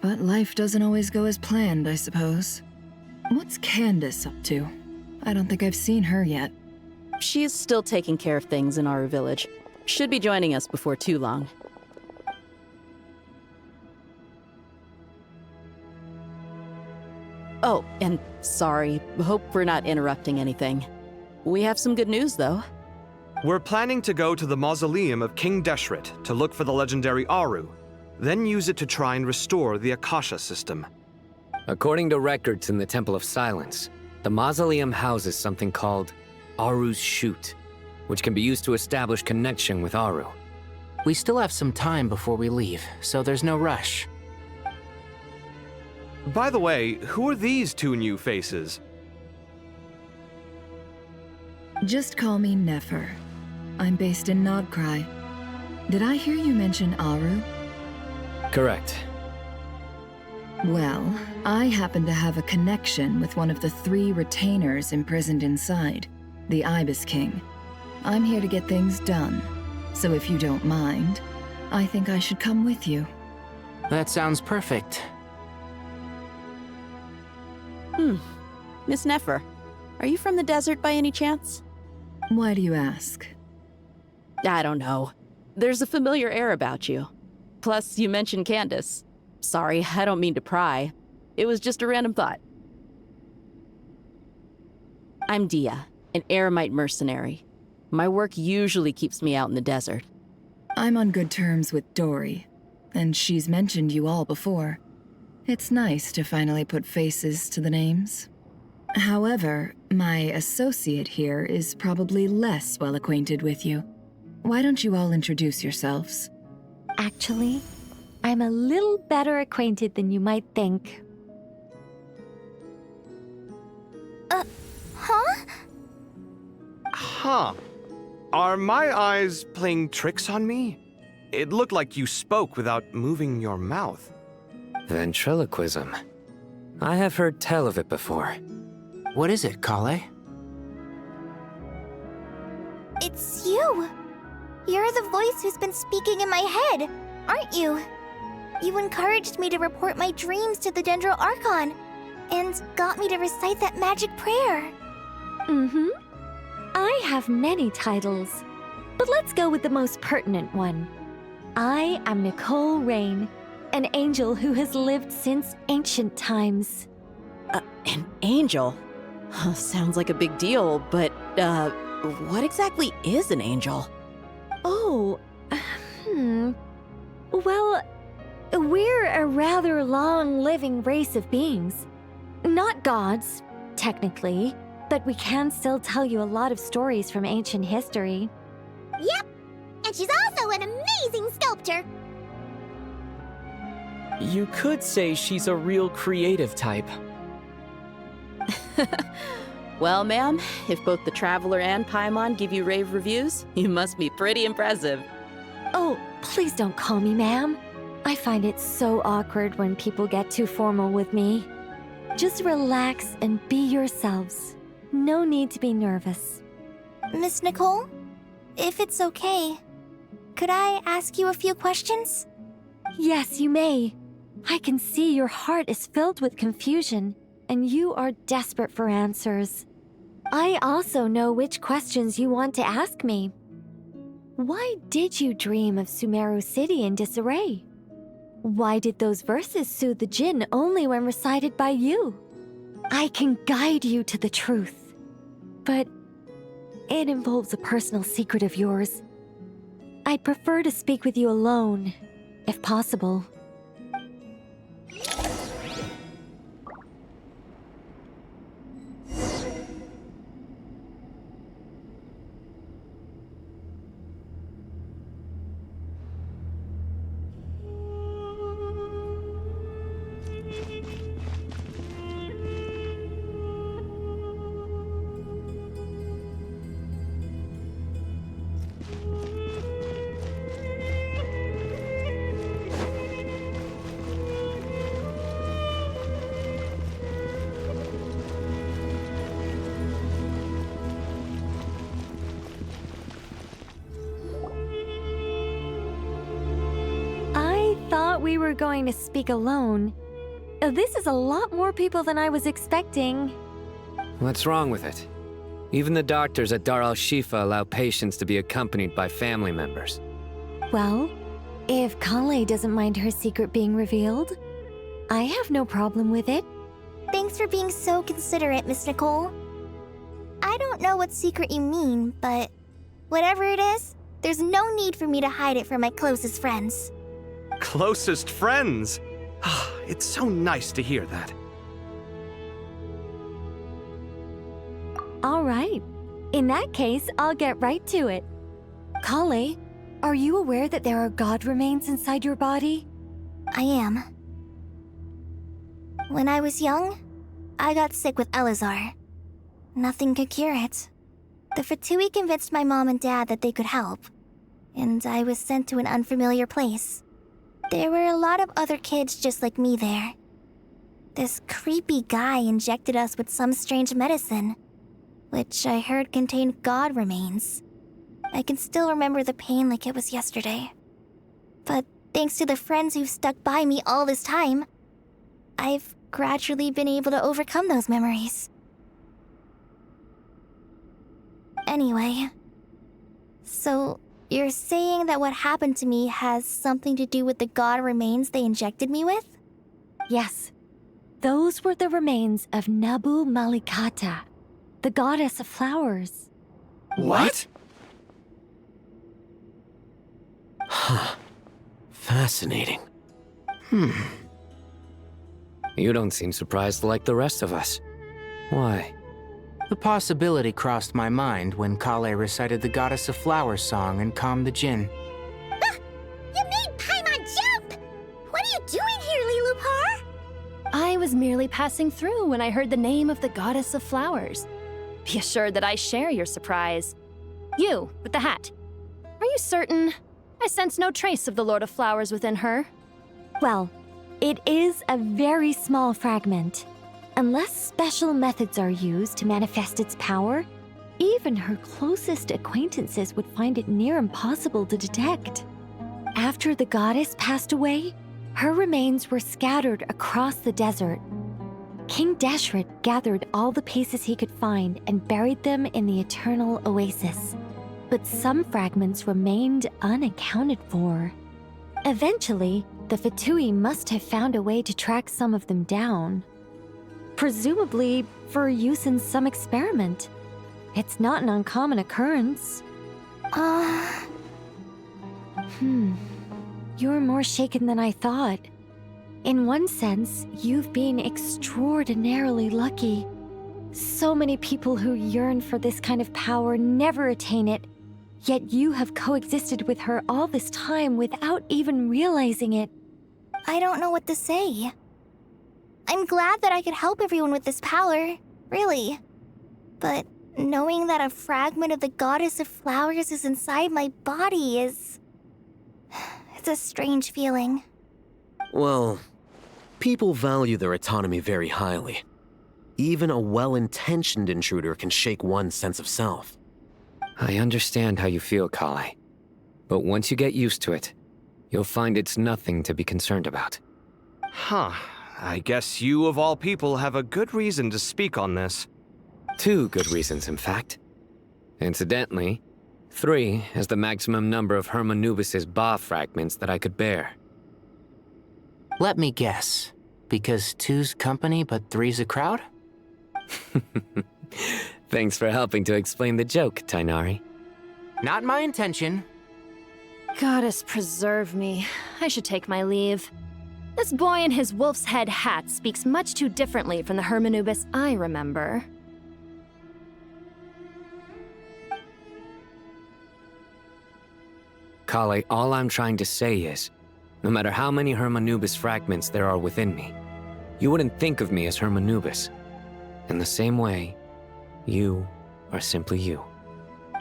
[SPEAKER 6] But life doesn't always go as planned, I suppose. What's Candace up to? I don't think I've seen her yet.
[SPEAKER 8] She's still taking care of things in our village. Should be joining us before too long. Oh, and sorry. Hope we're not interrupting anything. We have some good news, though.
[SPEAKER 18] We're planning to go to the mausoleum of King Deshret to look for the legendary Aru, then use it to try and restore the Akasha system.
[SPEAKER 10] According to records in the Temple of Silence, the mausoleum houses something called Aru's Chute, which can be used to establish connection with Aru.
[SPEAKER 21] We still have some time before we leave, so there's no rush.
[SPEAKER 18] By the way, who are these two new faces?
[SPEAKER 6] Just call me Nefer. I'm based in Nodcry. Did I hear you mention Aru?
[SPEAKER 10] Correct.
[SPEAKER 6] Well, I happen to have a connection with one of the 3 retainers imprisoned inside, the Ibis King. I'm here to get things done, so if you don't mind, I think I should come with you.
[SPEAKER 21] That sounds perfect.
[SPEAKER 8] Miss Nefer, are you from the desert by any chance?
[SPEAKER 6] Why do you ask?
[SPEAKER 8] I don't know. There's a familiar air about you. Plus, you mentioned Candace. Sorry, I don't mean to pry. It was just a random thought. I'm Dia, an Eremite mercenary. My work usually keeps me out in the desert.
[SPEAKER 6] I'm on good terms with Dory, and she's mentioned you all before. It's nice to finally put faces to the names. However, my associate here is probably less well acquainted with you. Why don't you all introduce yourselves?
[SPEAKER 14] Actually, I'm a little better acquainted than you might think.
[SPEAKER 2] Huh?
[SPEAKER 18] Huh. Are my eyes playing tricks on me? It looked like you spoke without moving your mouth.
[SPEAKER 10] Ventriloquism. I have heard tell of it before.
[SPEAKER 21] What is it, Kale?
[SPEAKER 2] It's you! You're the voice who's been speaking in my head, aren't you? You encouraged me to report my dreams to the Dendro Archon, and got me to recite that magic prayer.
[SPEAKER 14] Mm-hmm. I have many titles, but let's go with the most pertinent one. I am Nicole Rain, an angel who has lived since ancient times.
[SPEAKER 8] An angel? Sounds like a big deal, but, what exactly is an angel?
[SPEAKER 14] Oh, Well, we're a rather long-living race of beings. Not gods, technically, but we can still tell you a lot of stories from ancient history.
[SPEAKER 17] Yep, and she's also an amazing sculptor.
[SPEAKER 13] You could say she's a real creative type.
[SPEAKER 8] Well, ma'am, if both the Traveler and Paimon give you rave reviews, you must be pretty impressive.
[SPEAKER 14] Oh, please don't call me ma'am. I find it so awkward when people get too formal with me. Just relax and be yourselves. No need to be nervous.
[SPEAKER 2] Miss Nicole, if it's okay, could I ask you a few questions?
[SPEAKER 14] Yes, you may. I can see your heart is filled with confusion, and you are desperate for answers. I also know which questions you want to ask me. Why did you dream of Sumeru City in disarray? Why did those verses soothe the Jinn only when recited by you? I can guide you to the truth, but it involves a personal secret of yours. I'd prefer to speak with you alone, if possible. We were going to speak alone. This is a lot more people than I was expecting.
[SPEAKER 9] What's wrong with it? Even the doctors at Dar al-Shifa allow patients to be accompanied by family members.
[SPEAKER 14] Well, if Kale doesn't mind her secret being revealed, I have no problem with it.
[SPEAKER 2] Thanks for being so considerate, Miss Nicole. I don't know what secret you mean, but whatever it is, there's no need for me to hide it from my closest friends.
[SPEAKER 18] Closest friends? It's so nice to hear that.
[SPEAKER 14] All right. In that case, I'll get right to it. Kale, are you aware that there are god remains inside your body?
[SPEAKER 2] I am. When I was young, I got sick with Elazar. Nothing could cure it. The Fatui convinced my mom and dad that they could help, and I was sent to an unfamiliar place. There were a lot of other kids just like me there. This creepy guy injected us with some strange medicine, which I heard contained god remains. I can still remember the pain like it was yesterday. But thanks to the friends who've stuck by me all this time, I've gradually been able to overcome those memories. Anyway, so you're saying that what happened to me has something to do with the god remains they injected me with?
[SPEAKER 14] Yes. Those were the remains of Nabu Malikata, the goddess of flowers.
[SPEAKER 10] What? Huh. Fascinating. You don't seem surprised like the rest of us. Why?
[SPEAKER 21] The possibility crossed my mind when Kale recited the Goddess of Flowers song and calmed the Jinn.
[SPEAKER 17] You made Paimon jump! What are you doing here, Lilupar?
[SPEAKER 15] I was merely passing through when I heard the name of the Goddess of Flowers. Be assured that I share your surprise. You, with the hat. Are you certain? I sense no trace of the Lord of Flowers within her.
[SPEAKER 14] Well, it is a very small fragment. Unless special methods are used to manifest its power, Even her closest acquaintances would find it near impossible to detect. After the goddess passed away, her remains were scattered across the desert. King Deshret gathered all the pieces he could find and buried them in the Eternal Oasis. But some fragments remained unaccounted for. Eventually, the Fatui must have found a way to track some of them down. Presumably for use in some experiment. It's not an uncommon occurrence. You're more shaken than I thought. In one sense, you've been extraordinarily lucky. So many people who yearn for this kind of power never attain it, yet you have coexisted with her all this time without even realizing it.
[SPEAKER 2] I don't know what to say. I'm glad that I could help everyone with this power, really. But knowing that a fragment of the Goddess of Flowers is inside my body is... it's a strange feeling.
[SPEAKER 10] Well, people value their autonomy very highly. Even a well-intentioned intruder can shake one's sense of self.
[SPEAKER 9] I understand how you feel, Kale. But once you get used to it, you'll find it's nothing to be concerned about.
[SPEAKER 18] Huh. I guess you, of all people, have a good reason to speak on this.
[SPEAKER 9] 2 good reasons, in fact. Incidentally, 3 is the maximum number of Hermanubis' Ba fragments that I could bear.
[SPEAKER 21] Let me guess. Because 2's company, but 3's a crowd?
[SPEAKER 9] Thanks for helping to explain the joke, Tainari.
[SPEAKER 21] Not my intention.
[SPEAKER 15] Goddess preserve me. I should take my leave. This boy in his wolf's head hat speaks much too differently from the Hermanubis I remember.
[SPEAKER 9] Kale, all I'm trying to say is, no matter how many Hermanubis fragments there are within me, you wouldn't think of me as Hermanubis. In the same way, you are simply you.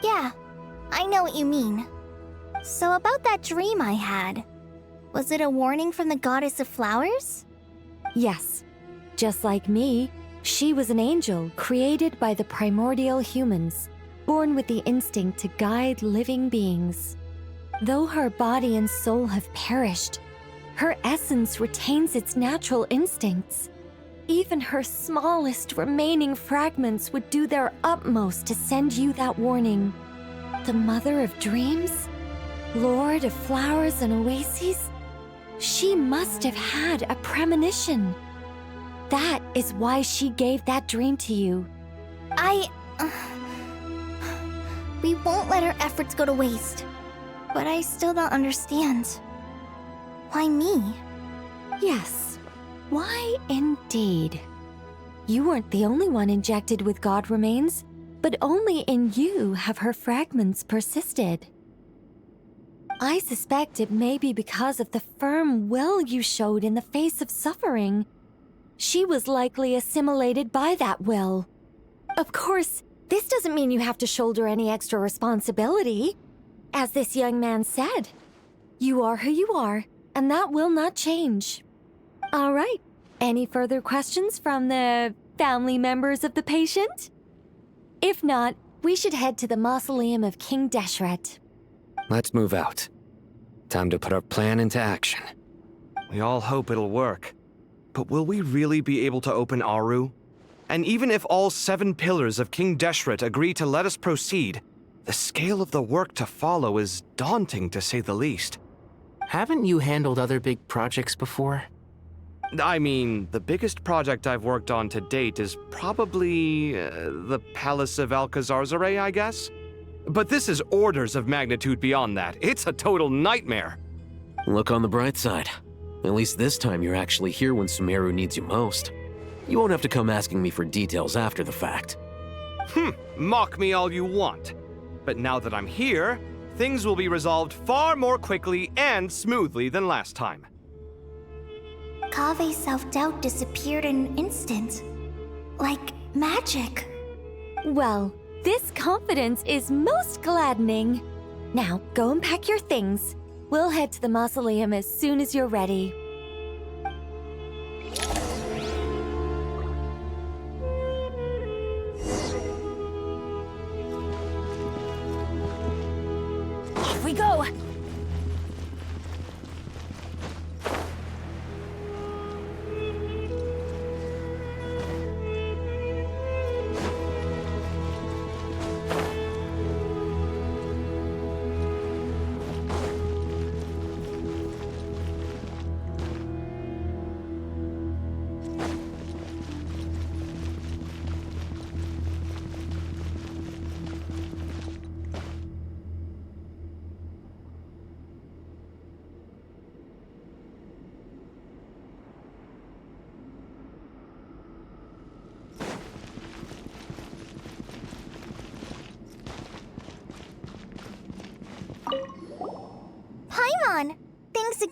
[SPEAKER 2] Yeah, I know what you mean. So about that dream I had, was it a warning from the Goddess of Flowers?
[SPEAKER 14] Yes. Just like me, she was an angel created by the primordial humans, born with the instinct to guide living beings. Though her body and soul have perished, her essence retains its natural instincts. Even her smallest remaining fragments would do their utmost to send you that warning. The Mother of Dreams? Lord of Flowers and Oases? She must have had a premonition. That is why she gave that dream to you.
[SPEAKER 2] We won't let our efforts go to waste. But I still don't understand. Why me?
[SPEAKER 14] Yes. Why indeed? You weren't the only one injected with God remains, but only in you have her fragments persisted. I suspect it may be because of the firm will you showed in the face of suffering. She was likely assimilated by that will. Of course, this doesn't mean you have to shoulder any extra responsibility. As this young man said, you are who you are, and that will not change. All right, any further questions from the family members of the patient? If not, we should head to the mausoleum of King Deshret.
[SPEAKER 9] Let's move out. Time to put our plan into action.
[SPEAKER 18] We all hope it'll work. But will we really be able to open Aru? And even if all 7 pillars of King Deshret agree to let us proceed, the scale of the work to follow is daunting, to say the least.
[SPEAKER 21] Haven't you handled other big projects before?
[SPEAKER 18] I mean, the biggest project I've worked on to date is probably the Palace of Alcazarzaray, I guess? But this is orders of magnitude beyond that. It's a total nightmare.
[SPEAKER 10] Look on the bright side. At least this time you're actually here when Sumeru needs you most. You won't have to come asking me for details after the fact.
[SPEAKER 18] Mock me all you want. But now that I'm here, things will be resolved far more quickly and smoothly than last time.
[SPEAKER 2] Kave's self-doubt disappeared in an instant. Like magic.
[SPEAKER 14] Well, this confidence is most gladdening. Now, go and pack your things. We'll head to the mausoleum as soon as you're ready.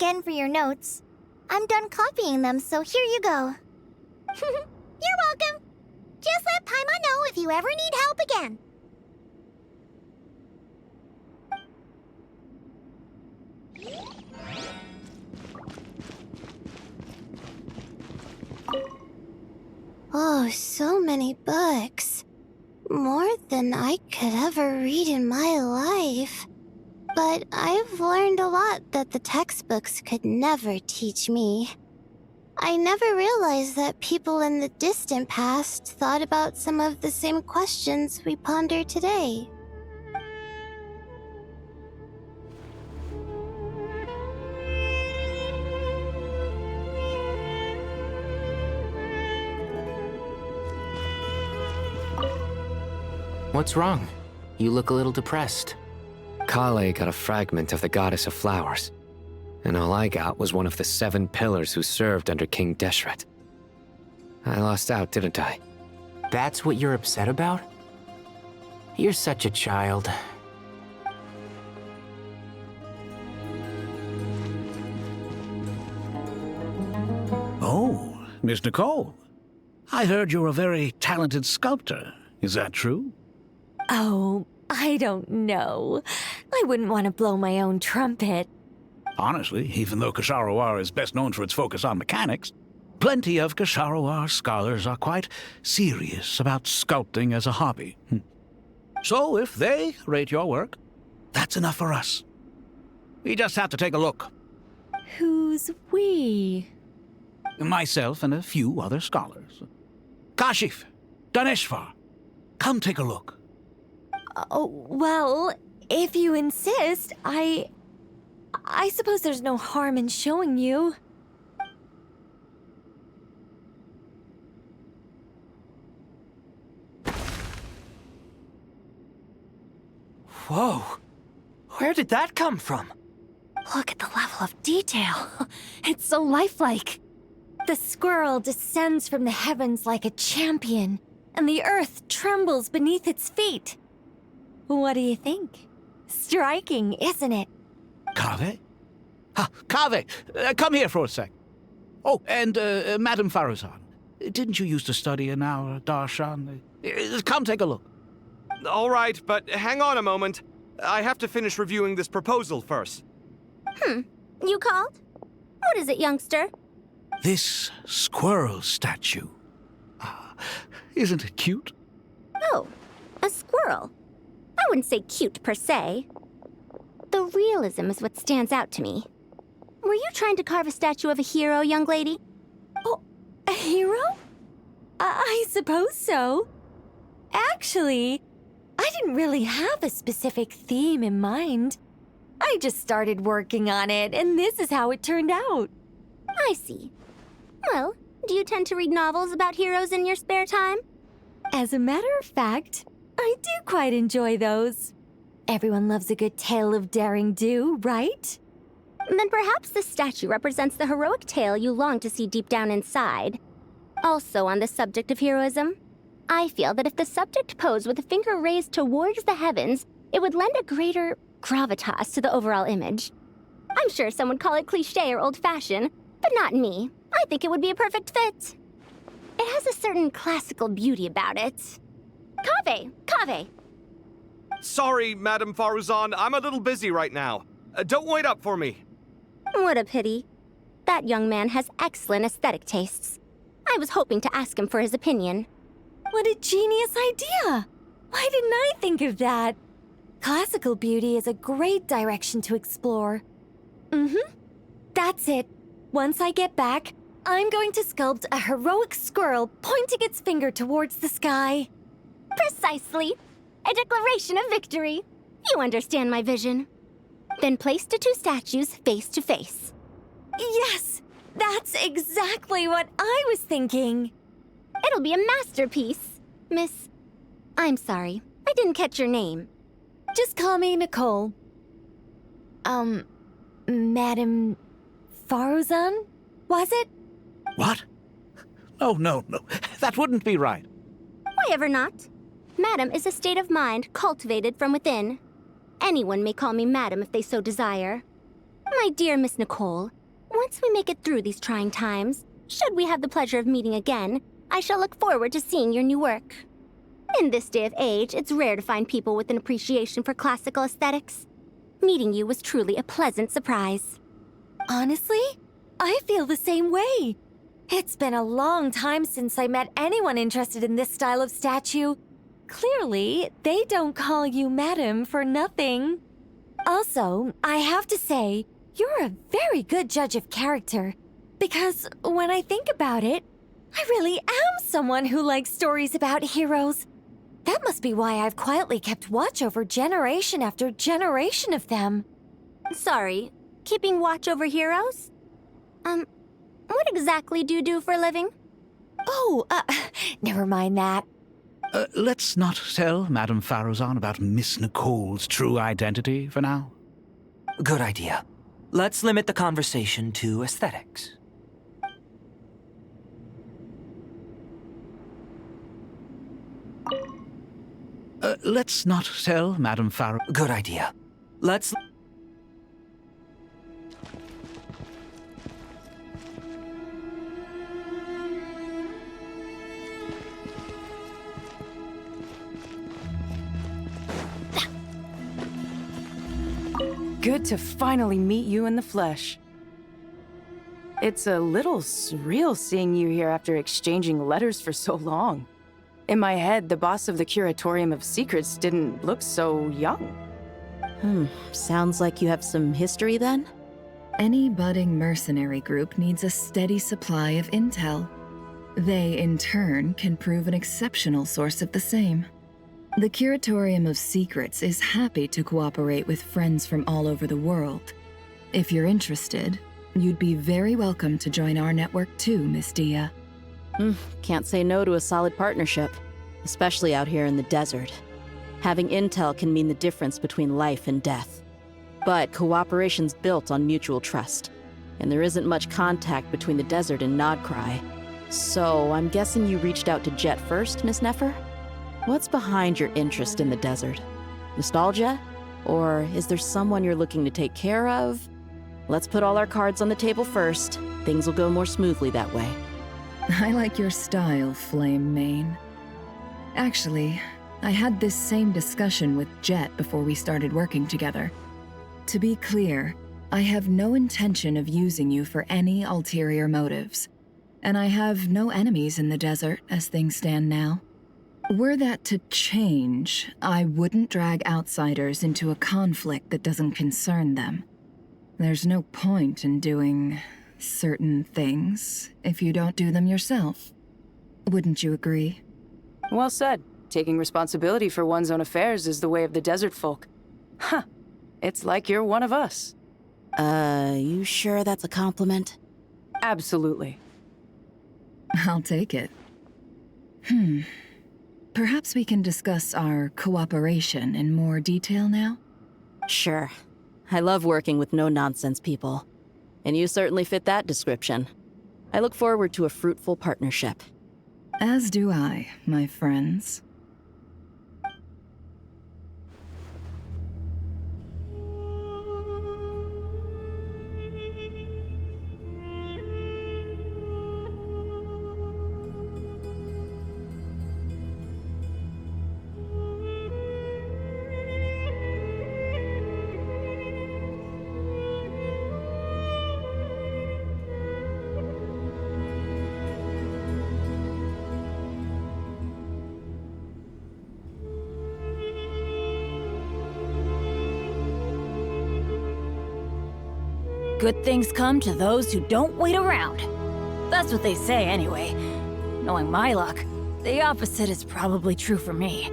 [SPEAKER 2] again for your notes. I'm done copying them, so here you go.
[SPEAKER 17] You're welcome. Just let Paimon know if you ever need help again. Oh, so many books. More than I could ever read in my life. But I've learned a lot that the textbooks could never teach me. I never realized that people in the distant past thought about some of the same questions we ponder today.
[SPEAKER 21] What's wrong? You look a little depressed.
[SPEAKER 9] Kale got a fragment of the Goddess of Flowers, and all I got was one of the 7 pillars who served under King Deshret. I lost out, didn't I?
[SPEAKER 21] That's what you're upset about? You're such a child.
[SPEAKER 23] Oh, Miss Nicole. I heard you're a very talented sculptor. Is that true?
[SPEAKER 14] Oh, I don't know. I wouldn't want to blow my own trumpet.
[SPEAKER 23] Honestly, even though Kasharawar is best known for its focus on mechanics, plenty of Kasharawar scholars are quite serious about sculpting as a hobby. So if they rate your work, that's enough for us. We just have to take a look.
[SPEAKER 14] Who's we?
[SPEAKER 23] Myself and a few other scholars. Kashif, Daneshvar, come take a look.
[SPEAKER 14] Oh, well, if you insist, I suppose there's no harm in showing you.
[SPEAKER 11] Whoa! Where did that come from?
[SPEAKER 14] Look at the level of detail. It's so lifelike. The squirrel descends from the heavens like a champion, and the earth trembles beneath its feet. What do you think? Striking, isn't it?
[SPEAKER 23] Kaveh? Kaveh, come here for a sec. Oh, and Madame Faruzan, didn't you used to study in our darshan? Come take a look.
[SPEAKER 18] All right, but hang on a moment. I have to finish reviewing this proposal first.
[SPEAKER 17] You called? What is it, youngster?
[SPEAKER 23] This squirrel statue. Isn't it cute?
[SPEAKER 17] Oh, a squirrel. I wouldn't say cute per se. The realism is what stands out to me. Were you trying to carve a statue of a hero, young lady?
[SPEAKER 14] Oh, a hero? I suppose so. Actually, I didn't really have a specific theme in mind. I just started working on it, and this is how it turned out.
[SPEAKER 17] I see. Well, do you tend to read novels about heroes in your spare time?
[SPEAKER 14] As a matter of fact, I do quite enjoy those. Everyone loves a good tale of daring do, right?
[SPEAKER 17] Then perhaps this statue represents the heroic tale you long to see deep down inside. Also on the subject of heroism, I feel that if the subject posed with a finger raised towards the heavens, it would lend a greater gravitas to the overall image. I'm sure some would call it cliché or old-fashioned, but not me. I think it would be a perfect fit. It has a certain classical beauty about it. Kaveh!
[SPEAKER 18] Sorry, Madame Faruzan, I'm a little busy right now. Don't wait up for me.
[SPEAKER 17] What a pity. That young man has excellent aesthetic tastes. I was hoping to ask him for his opinion.
[SPEAKER 14] What a genius idea! Why didn't I think of that? Classical beauty is a great direction to explore. That's it. Once I get back, I'm going to sculpt a heroic squirrel pointing its finger towards the sky.
[SPEAKER 17] Precisely. A declaration of victory. You understand my vision. Then place the 2 statues face to face.
[SPEAKER 14] Yes! That's exactly what I was thinking.
[SPEAKER 17] It'll be a masterpiece. Miss... I'm sorry. I didn't catch your name.
[SPEAKER 14] Just call me Nicole. Madame Faruzan? Was it?
[SPEAKER 23] What? No. That wouldn't be right.
[SPEAKER 17] Why ever not? Madam is a state of mind cultivated from within. Anyone may call me Madam if they so desire.
[SPEAKER 12] My dear Miss Nicole, once we make it through these trying times, should we have the pleasure of meeting again, I shall look forward to seeing your new work. In this day of age, it's rare to find people with an appreciation for classical aesthetics. Meeting you was truly a pleasant surprise.
[SPEAKER 14] Honestly, I feel the same way. It's been a long time since I met anyone interested in this style of statue. Clearly, they don't call you Madam for nothing. Also, I have to say, you're a very good judge of character. Because when I think about it, I really am someone who likes stories about heroes. That must be why I've quietly kept watch over generation after generation of them.
[SPEAKER 12] Sorry, keeping watch over heroes? What exactly do you do for a living?
[SPEAKER 14] Oh, never mind that.
[SPEAKER 23] Let's not tell Madame Faruzan about Miss Nicole's true identity for now.
[SPEAKER 16] Good idea. Let's limit the conversation to aesthetics.
[SPEAKER 23] Let's not tell Madame Farrow.
[SPEAKER 16] Good idea. Let's...
[SPEAKER 7] Good to finally meet you in the flesh. It's a little surreal seeing you here after exchanging letters for so long. In my head, the boss of the Curatorium of Secrets didn't look so young.
[SPEAKER 8] Sounds like you have some history then?
[SPEAKER 6] Any budding mercenary group needs a steady supply of intel. They, in turn, can prove an exceptional source of the same. The Curatorium of Secrets is happy to cooperate with friends from all over the world. If you're interested, you'd be very welcome to join our network too, Miss Dia.
[SPEAKER 8] Can't say no to a solid partnership, especially out here in the desert. Having intel can mean the difference between life and death. But cooperation's built on mutual trust, and there isn't much contact between the desert and Nodcry. So I'm guessing you reached out to Jet first, Miss Nefer? What's behind your interest in the desert? Nostalgia? Or is there someone you're looking to take care of? Let's put all our cards on the table first. Things will go more smoothly that way.
[SPEAKER 6] I like your style, Flame Mane. Actually, I had this same discussion with Jet before we started working together. To be clear, I have no intention of using you for any ulterior motives, and I have no enemies in the desert as things stand now. Were that to change, I wouldn't drag outsiders into a conflict that doesn't concern them. There's no point in doing certain things if you don't do them yourself. Wouldn't you agree?
[SPEAKER 7] Well said. Taking responsibility for one's own affairs is the way of the desert folk. Huh. It's like you're one of us.
[SPEAKER 8] You sure that's a compliment?
[SPEAKER 7] Absolutely.
[SPEAKER 6] I'll take it. Perhaps we can discuss our cooperation in more detail now?
[SPEAKER 8] Sure. I love working with no-nonsense people. And you certainly fit that description. I look forward to a fruitful partnership.
[SPEAKER 6] As do I, my friends.
[SPEAKER 19] Good things come to those who don't wait around. That's what they say anyway. Knowing my luck, the opposite is probably true for me.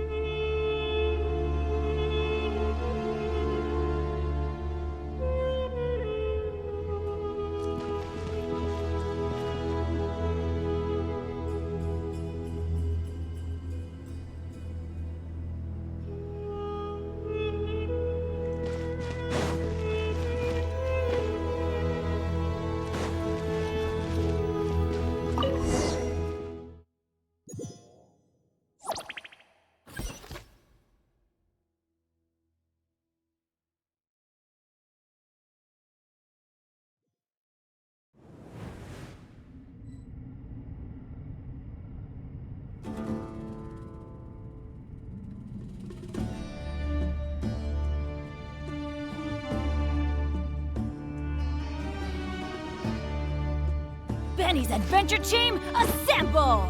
[SPEAKER 19] Benny's adventure team, assemble!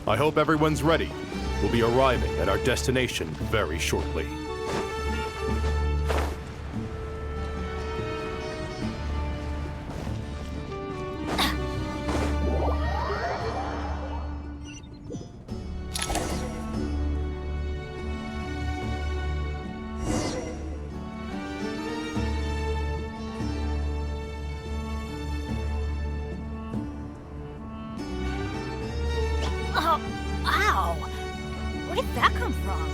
[SPEAKER 1] I hope everyone's ready. We'll be arriving at our destination very shortly.
[SPEAKER 19] Oh, ow! Where did that come from?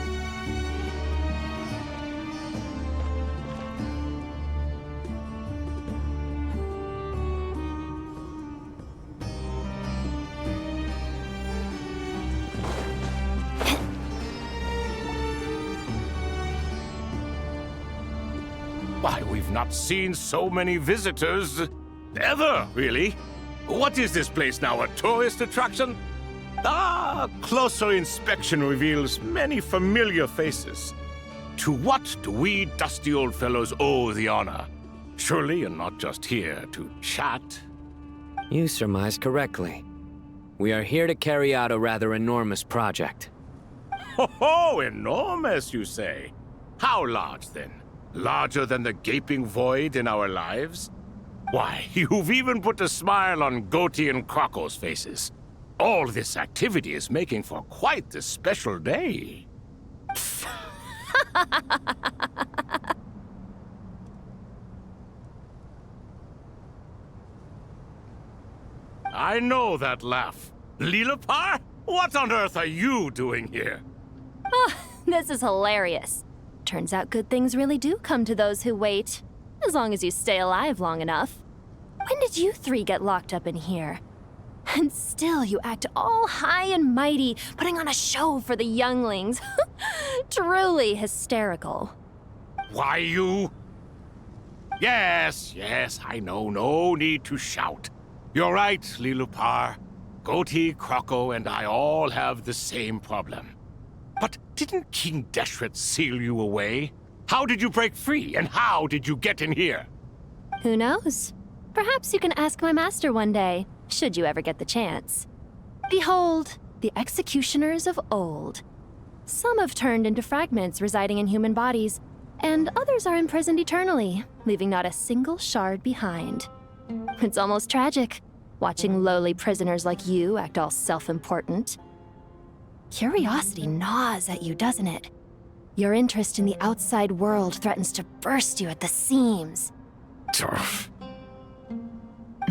[SPEAKER 3] Why, we've not seen so many visitors ever, really. What is this place now, a tourist attraction? Ah, closer inspection reveals many familiar faces. To what do we dusty old fellows owe the honor? Surely you're not just here to chat.
[SPEAKER 9] You surmise correctly. We are here to carry out a rather enormous project.
[SPEAKER 3] Ho, enormous, you say? How large, then? Larger than the gaping void in our lives? Why, you've even put a smile on Goatee and Crocco's faces. All this activity is making for quite the special day. I know that laugh. Lilipar? What on earth are you doing here?
[SPEAKER 15] Oh, this is hilarious. Turns out good things really do come to those who wait. As long as you stay alive long enough. When did you three get locked up in here? And still you act all high and mighty, putting on a show for the younglings. Truly hysterical.
[SPEAKER 3] Why, you... Yes, I know. No need to shout. You're right, Lilipar. Goatee, Crocco, and I all have the same problem. But didn't King Deshret seal you away? How did you break free, and how did you get in here?
[SPEAKER 15] Who knows? Perhaps you can ask my master one day, should you ever get the chance. Behold, the executioners of old. Some have turned into fragments residing in human bodies, and others are imprisoned eternally, leaving not a single shard behind. It's almost tragic, watching lowly prisoners like you act all self-important. Curiosity gnaws at you, doesn't it? Your interest in the outside world threatens to burst you at the seams.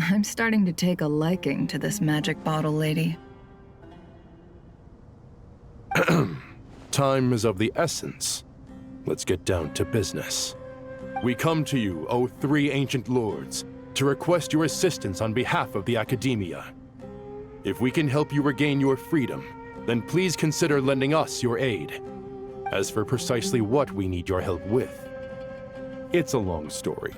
[SPEAKER 6] I'm starting to take a liking to this magic bottle lady.
[SPEAKER 1] Time is of the essence. Let's get down to business. We come to you, O three ancient lords, to request your assistance on behalf of the Academia. If we can help you regain your freedom, then please consider lending us your aid. As for precisely what we need your help with, it's a long story.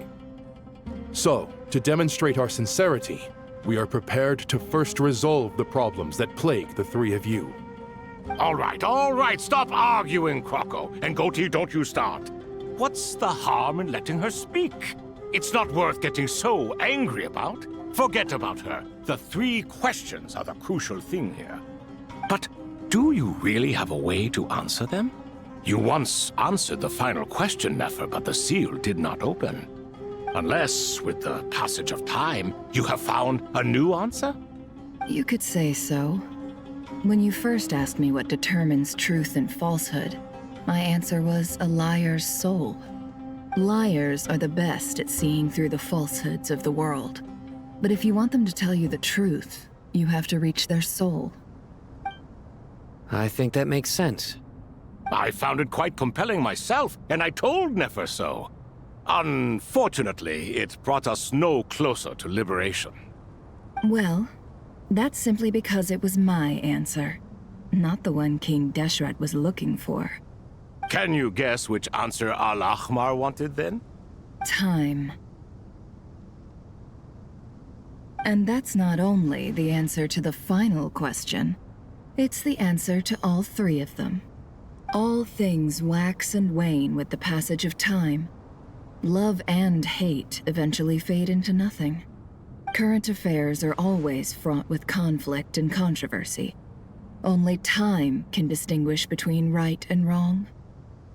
[SPEAKER 1] So, to demonstrate our sincerity, we are prepared to first resolve the problems that plague the three of you.
[SPEAKER 3] All right, stop arguing, Crocco. And Goatee, don't you start. What's the harm in letting her speak? It's not worth getting so angry about. Forget about her. The three questions are the crucial thing here. But do you really have a way to answer them? You once answered the final question, Nefer, but the seal did not open. Unless, with the passage of time, you have found a new answer?
[SPEAKER 6] You could say so. When you first asked me what determines truth and falsehood, my answer was a liar's soul. Liars are the best at seeing through the falsehoods of the world. But if you want them to tell you the truth, you have to reach their soul.
[SPEAKER 9] I think that makes sense.
[SPEAKER 3] I found it quite compelling myself, and I told Nefer so. Unfortunately, it brought us no closer to liberation.
[SPEAKER 6] Well, that's simply because it was my answer, not the one King Deshret was looking for.
[SPEAKER 3] Can you guess which answer Al-Ahmar wanted then?
[SPEAKER 6] Time. And that's not only the answer to the final question, it's the answer to all three of them. All things wax and wane with the passage of time. Love and hate eventually fade into nothing. Current affairs are always fraught with conflict and controversy. Only time can distinguish between right and wrong.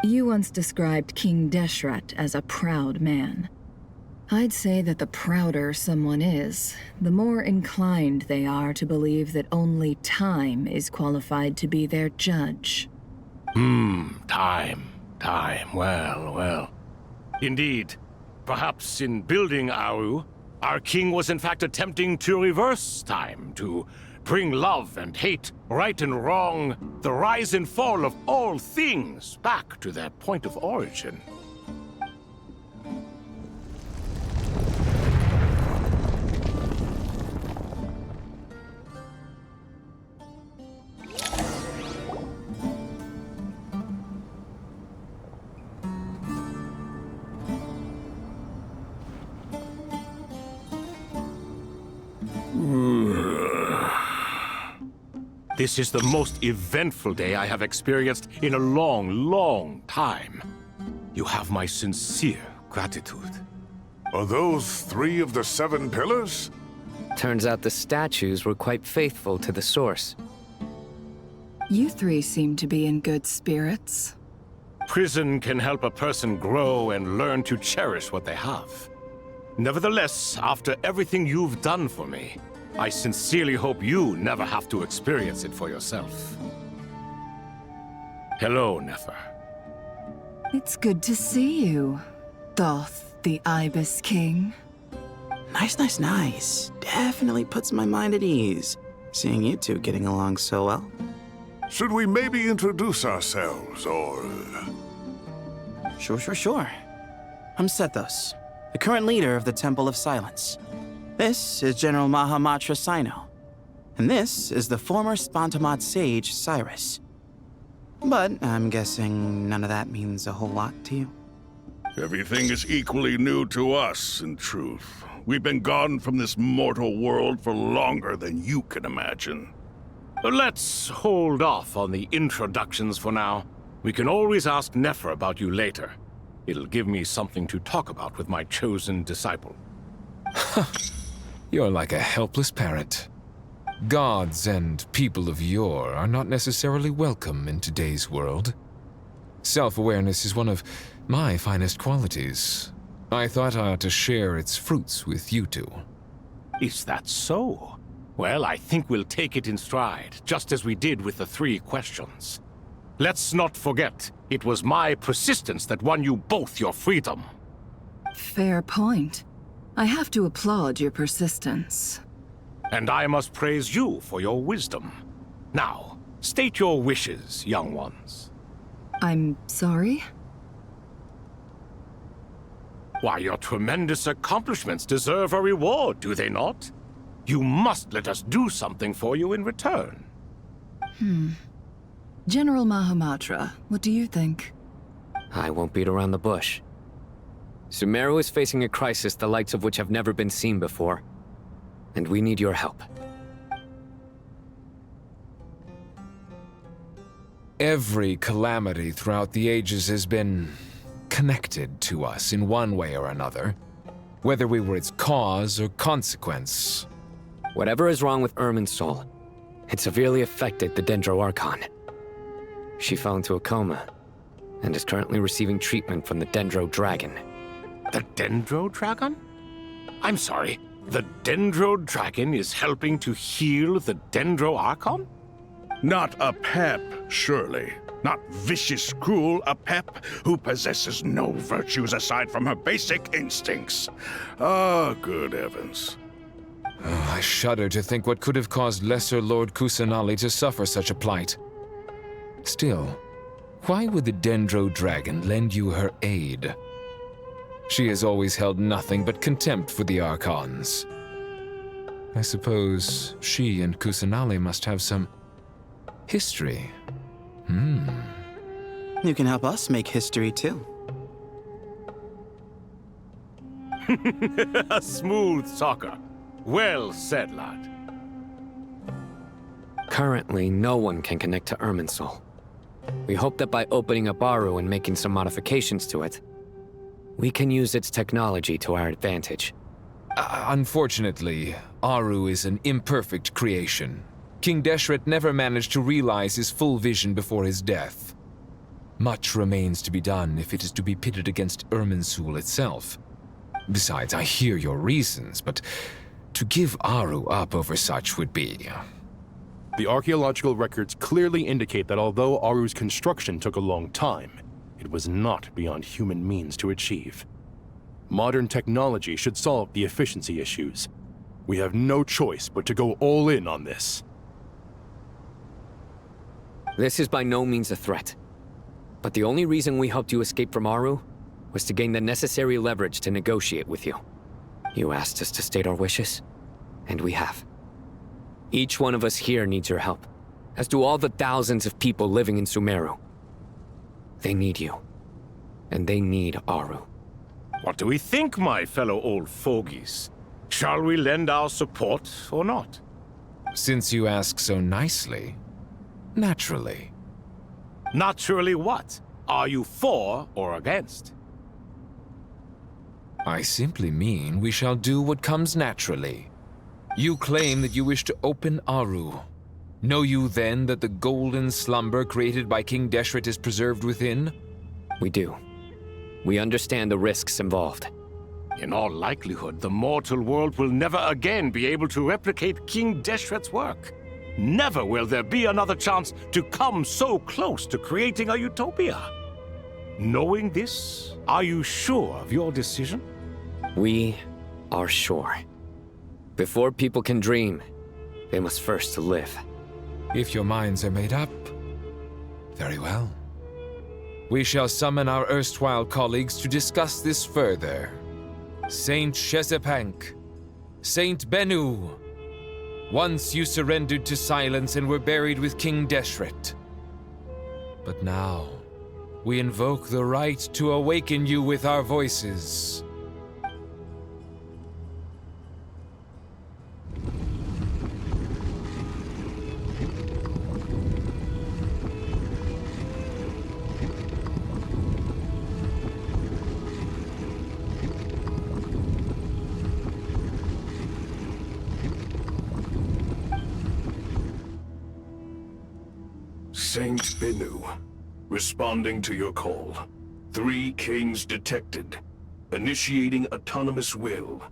[SPEAKER 6] You once described King Deshret as a proud man. I'd say that the prouder someone is, the more inclined they are to believe that only time is qualified to be their judge.
[SPEAKER 3] Time. Well. Indeed. Perhaps in building Aru, our king was in fact attempting to reverse time, to bring love and hate, right and wrong, the rise and fall of all things back to their point of origin. This is the most eventful day I have experienced in a long time. You have my sincere gratitude.
[SPEAKER 4] Are those 3 of the 7 pillars?
[SPEAKER 9] Turns out the statues were quite faithful to the source.
[SPEAKER 6] You 3 seem to be in good spirits.
[SPEAKER 3] Prison can help a person grow and learn to cherish what they have. Nevertheless, after everything you've done for me, I sincerely hope you never have to experience it for yourself. Hello, Nefer.
[SPEAKER 6] It's good to see you, Thoth, the Ibis King.
[SPEAKER 11] Nice. Definitely puts my mind at ease, seeing you two getting along so well.
[SPEAKER 4] Should we maybe introduce ourselves, or...
[SPEAKER 11] Sure. I'm Sethos, the current leader of the Temple of Silence. This is General Mahamatra Sino, and this is the former Spantamad sage, Cyrus. But I'm guessing none of that means a whole lot to you.
[SPEAKER 4] Everything is equally new to us, in truth. We've been gone from this mortal world for longer than you can imagine.
[SPEAKER 3] Let's hold off on the introductions for now. We can always ask Nefer about you later. It'll give me something to talk about with my chosen disciple.
[SPEAKER 5] You're like a helpless parrot. Gods and people of yore are not necessarily welcome in today's world. Self-awareness is one of my finest qualities. I thought I ought to share its fruits with you two.
[SPEAKER 3] Is that so? Well, I think we'll take it in stride, just as we did with the 3 questions. Let's not forget, it was my persistence that won you both your freedom.
[SPEAKER 6] Fair point. I have to applaud your persistence.
[SPEAKER 3] And I must praise you for your wisdom. Now, state your wishes, young ones.
[SPEAKER 6] I'm sorry?
[SPEAKER 3] Why, your tremendous accomplishments deserve a reward, do they not? You must let us do something for you in return.
[SPEAKER 6] General Mahamatra, what do you think?
[SPEAKER 9] I won't beat around the bush. Sumeru is facing a crisis the likes of which have never been seen before. And we need your help.
[SPEAKER 5] Every calamity throughout the ages has been connected to us in one way or another, whether we were its cause or consequence.
[SPEAKER 9] Whatever is wrong with Irminsul, it severely affected the Dendro Archon. She fell into a coma and is currently receiving treatment from the Dendro Dragon.
[SPEAKER 3] The Dendro Dragon? I'm sorry, the Dendro Dragon is helping to heal the Dendro Archon?
[SPEAKER 4] Not a pep, surely. Not vicious, cruel a pep who possesses no virtues aside from her basic instincts. Ah, good heavens.
[SPEAKER 5] Oh, I shudder to think what could have caused Lesser Lord Kusanali to suffer such a plight. Still, why would the Dendro Dragon lend you her aid? She has always held nothing but contempt for the Archons. I suppose she and Kusanali must have some history.
[SPEAKER 11] You can help us make history too.
[SPEAKER 3] A smooth talker. Well said, lad.
[SPEAKER 9] Currently, no one can connect to Irminsul. We hope that by opening up Aru and making some modifications to it, we can use its technology to our advantage.
[SPEAKER 5] Unfortunately, Aru is an imperfect creation. King Deshret never managed to realize his full vision before his death. Much remains to be done if it is to be pitted against Irminsul itself. Besides, I hear your reasons, but to give Aru up over such would be...
[SPEAKER 1] The archaeological records clearly indicate that although Aru's construction took a long time, it was not beyond human means to achieve. Modern technology should solve the efficiency issues. We have no choice but to go all in on this.
[SPEAKER 9] This is by no means a threat. But the only reason we helped you escape from Aru was to gain the necessary leverage to negotiate with you. You asked us to state our wishes, and we have. Each one of us here needs your help, as do all the thousands of people living in Sumeru. They need you, and they need Aru.
[SPEAKER 3] What do we think, my fellow old fogies? Shall we lend our support or not?
[SPEAKER 5] Since you ask so nicely, naturally.
[SPEAKER 3] Naturally what? Are you for or against?
[SPEAKER 5] I simply mean we shall do what comes naturally. You claim that you wish to open Aru. Know you then that the golden slumber created by King Deshret is preserved within?
[SPEAKER 9] We do. We understand the risks involved.
[SPEAKER 3] In all likelihood, the mortal world will never again be able to replicate King Deshret's work. Never will there be another chance to come so close to creating a utopia. Knowing this, are you sure of your decision?
[SPEAKER 9] We are sure. Before people can dream, they must first live.
[SPEAKER 5] If your minds are made up, very well. We shall summon our erstwhile colleagues to discuss this further. Saint Shezepank, Saint Bennu, once you surrendered to silence and were buried with King Deshret. But now, we invoke the right to awaken you with our voices.
[SPEAKER 13] Saint Bennu, responding to your call. 3 kings detected. Initiating autonomous will.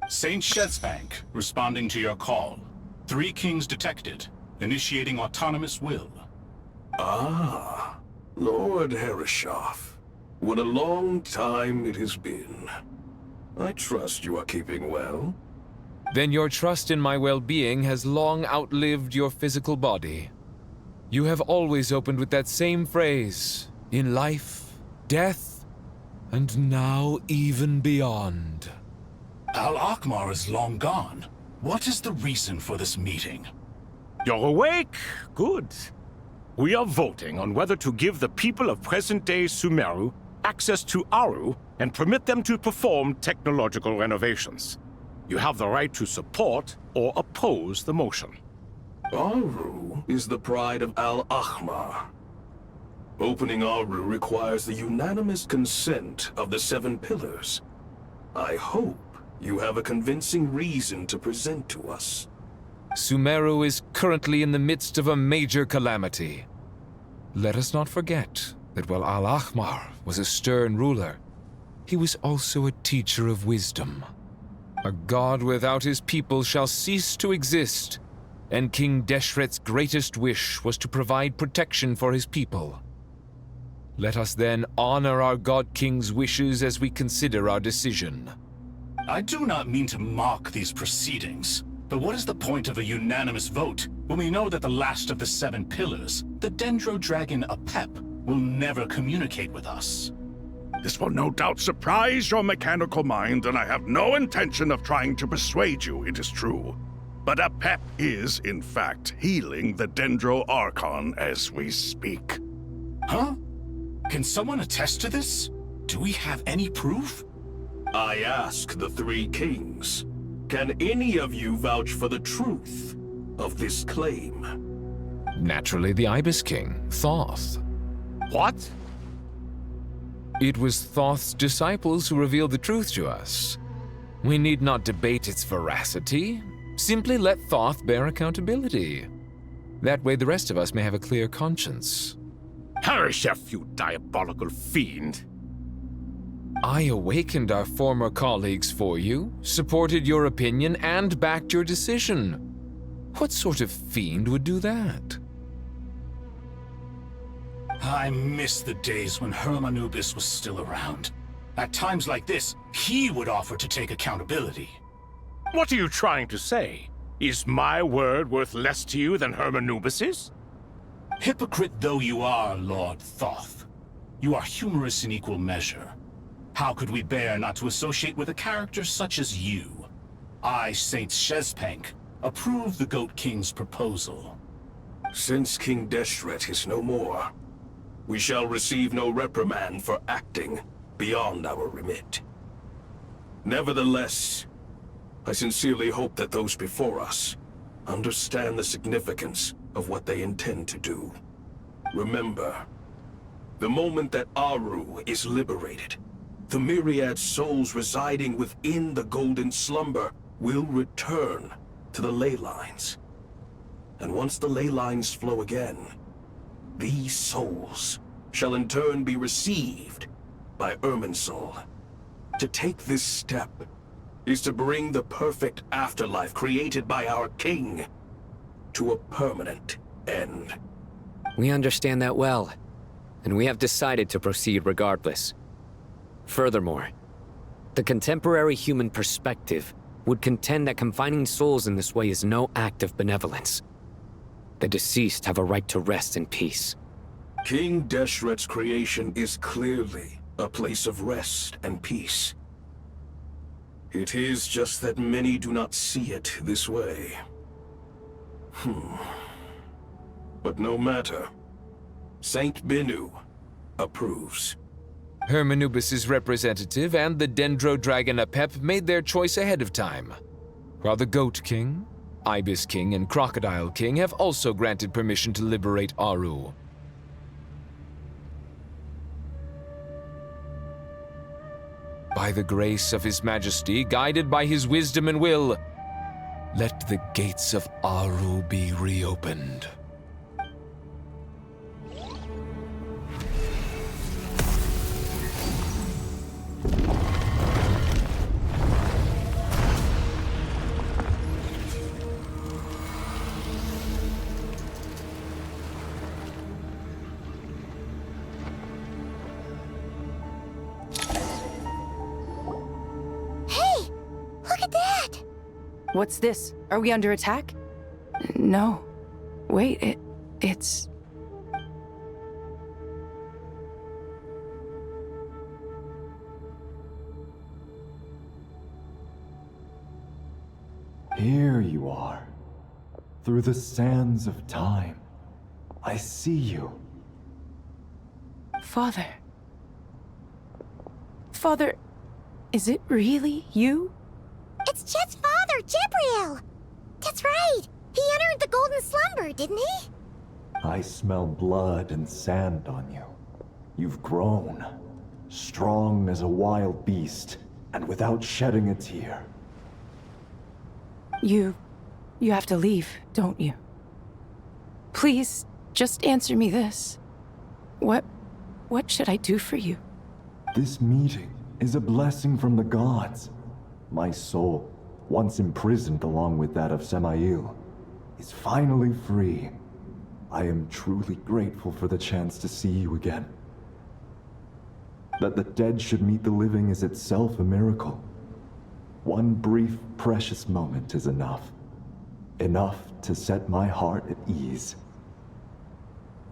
[SPEAKER 20] Saint Shezepank, responding to your call. 3 kings detected. Initiating autonomous will.
[SPEAKER 13] Ah, Lord Herreshoff. What a long time it has been. I trust you are keeping well.
[SPEAKER 5] Then your trust in my well-being has long outlived your physical body. You have always opened with that same phrase, in life, death, and now even beyond.
[SPEAKER 20] Al-Akhmar is long gone. What is the reason for this meeting?
[SPEAKER 3] You're awake? Good. We are voting on whether to give the people of present-day Sumeru access to Aru and permit them to perform technological renovations. You have the right to support or oppose the motion.
[SPEAKER 13] Aru is the pride of Al-Akhmar. Opening Aru requires the unanimous consent of the 7 pillars. I hope you have a convincing reason to present to us.
[SPEAKER 5] Sumeru is currently in the midst of a major calamity. Let us not forget that while Al-Akhmar was a stern ruler, he was also a teacher of wisdom. A god without his people shall cease to exist, and King Deshret's greatest wish was to provide protection for his people. Let us then honor our God King's wishes as we consider our decision.
[SPEAKER 20] I do not mean to mock these proceedings, but what is the point of a unanimous vote when we know that the last of the 7 pillars, the Dendro Dragon Apep, will never communicate with us?
[SPEAKER 4] This will no doubt surprise your mechanical mind, and I have no intention of trying to persuade you it is true. But Apep is, in fact, healing the Dendro Archon as we speak.
[SPEAKER 20] Huh? Can someone attest to this? Do we have any proof?
[SPEAKER 13] I ask the 3 kings. Can any of you vouch for the truth of this claim?
[SPEAKER 5] Naturally, the Ibis King, Thoth.
[SPEAKER 3] What?
[SPEAKER 5] It was Thoth's disciples who revealed the truth to us. We need not debate its veracity. Simply let Thoth bear accountability. That way the rest of us may have a clear conscience.
[SPEAKER 3] Harishef, you diabolical fiend!
[SPEAKER 5] I awakened our former colleagues for you, supported your opinion, and backed your decision. What sort of fiend would do that?
[SPEAKER 20] I miss the days when Hermanubis was still around. At times like this, he would offer to take accountability.
[SPEAKER 3] What are you trying to say? Is my word worth less to you than Hermanubis's?
[SPEAKER 20] Hypocrite though you are, Lord Thoth, you are humorous in equal measure. How could we bear not to associate with a character such as you? I, Saint Shezpank, approve the Goat King's proposal.
[SPEAKER 13] Since King Deshret is no more, we shall receive no reprimand for acting beyond our remit. Nevertheless, I sincerely hope that those before us understand the significance of what they intend to do. Remember, the moment that Aru is liberated, the myriad souls residing within the Golden Slumber will return to the ley lines. And once the ley lines flow again, these souls shall in turn be received by Irminsul. To take this step is to bring the perfect afterlife created by our king to a permanent end.
[SPEAKER 9] We understand that well, and we have decided to proceed regardless. Furthermore, the contemporary human perspective would contend that confining souls in this way is no act of benevolence. The deceased have a right to rest in peace.
[SPEAKER 13] King Deshret's creation is clearly a place of rest and peace. It is just that many do not see it this way. But no matter. Saint Binu approves.
[SPEAKER 5] Hermanubis' representative and the Dendro Dragon Apep made their choice ahead of time, while the Goat King, Ibis King, and Crocodile King have also granted permission to liberate Aru. By the grace of His Majesty, guided by His wisdom and will, let the gates of Aru be reopened.
[SPEAKER 7] What's this? Are we under attack? No. Wait, it's...
[SPEAKER 2] Here you are. Through the sands of time. I see you.
[SPEAKER 7] Father. Father, is it really you?
[SPEAKER 17] It's Jet's father, Jibriel! That's right! He entered the Golden Slumber, didn't he?
[SPEAKER 2] I smell blood and sand on you. You've grown. Strong as a wild beast, and without shedding a tear.
[SPEAKER 7] You have to leave, don't you? Please, just answer me this. What should I do for you?
[SPEAKER 2] This meeting is a blessing from the gods. My soul, once imprisoned along with that of Semail, is finally free. I am truly grateful for the chance to see you again. That the dead should meet the living is itself a miracle. One brief, precious moment is enough. Enough to set my heart at ease.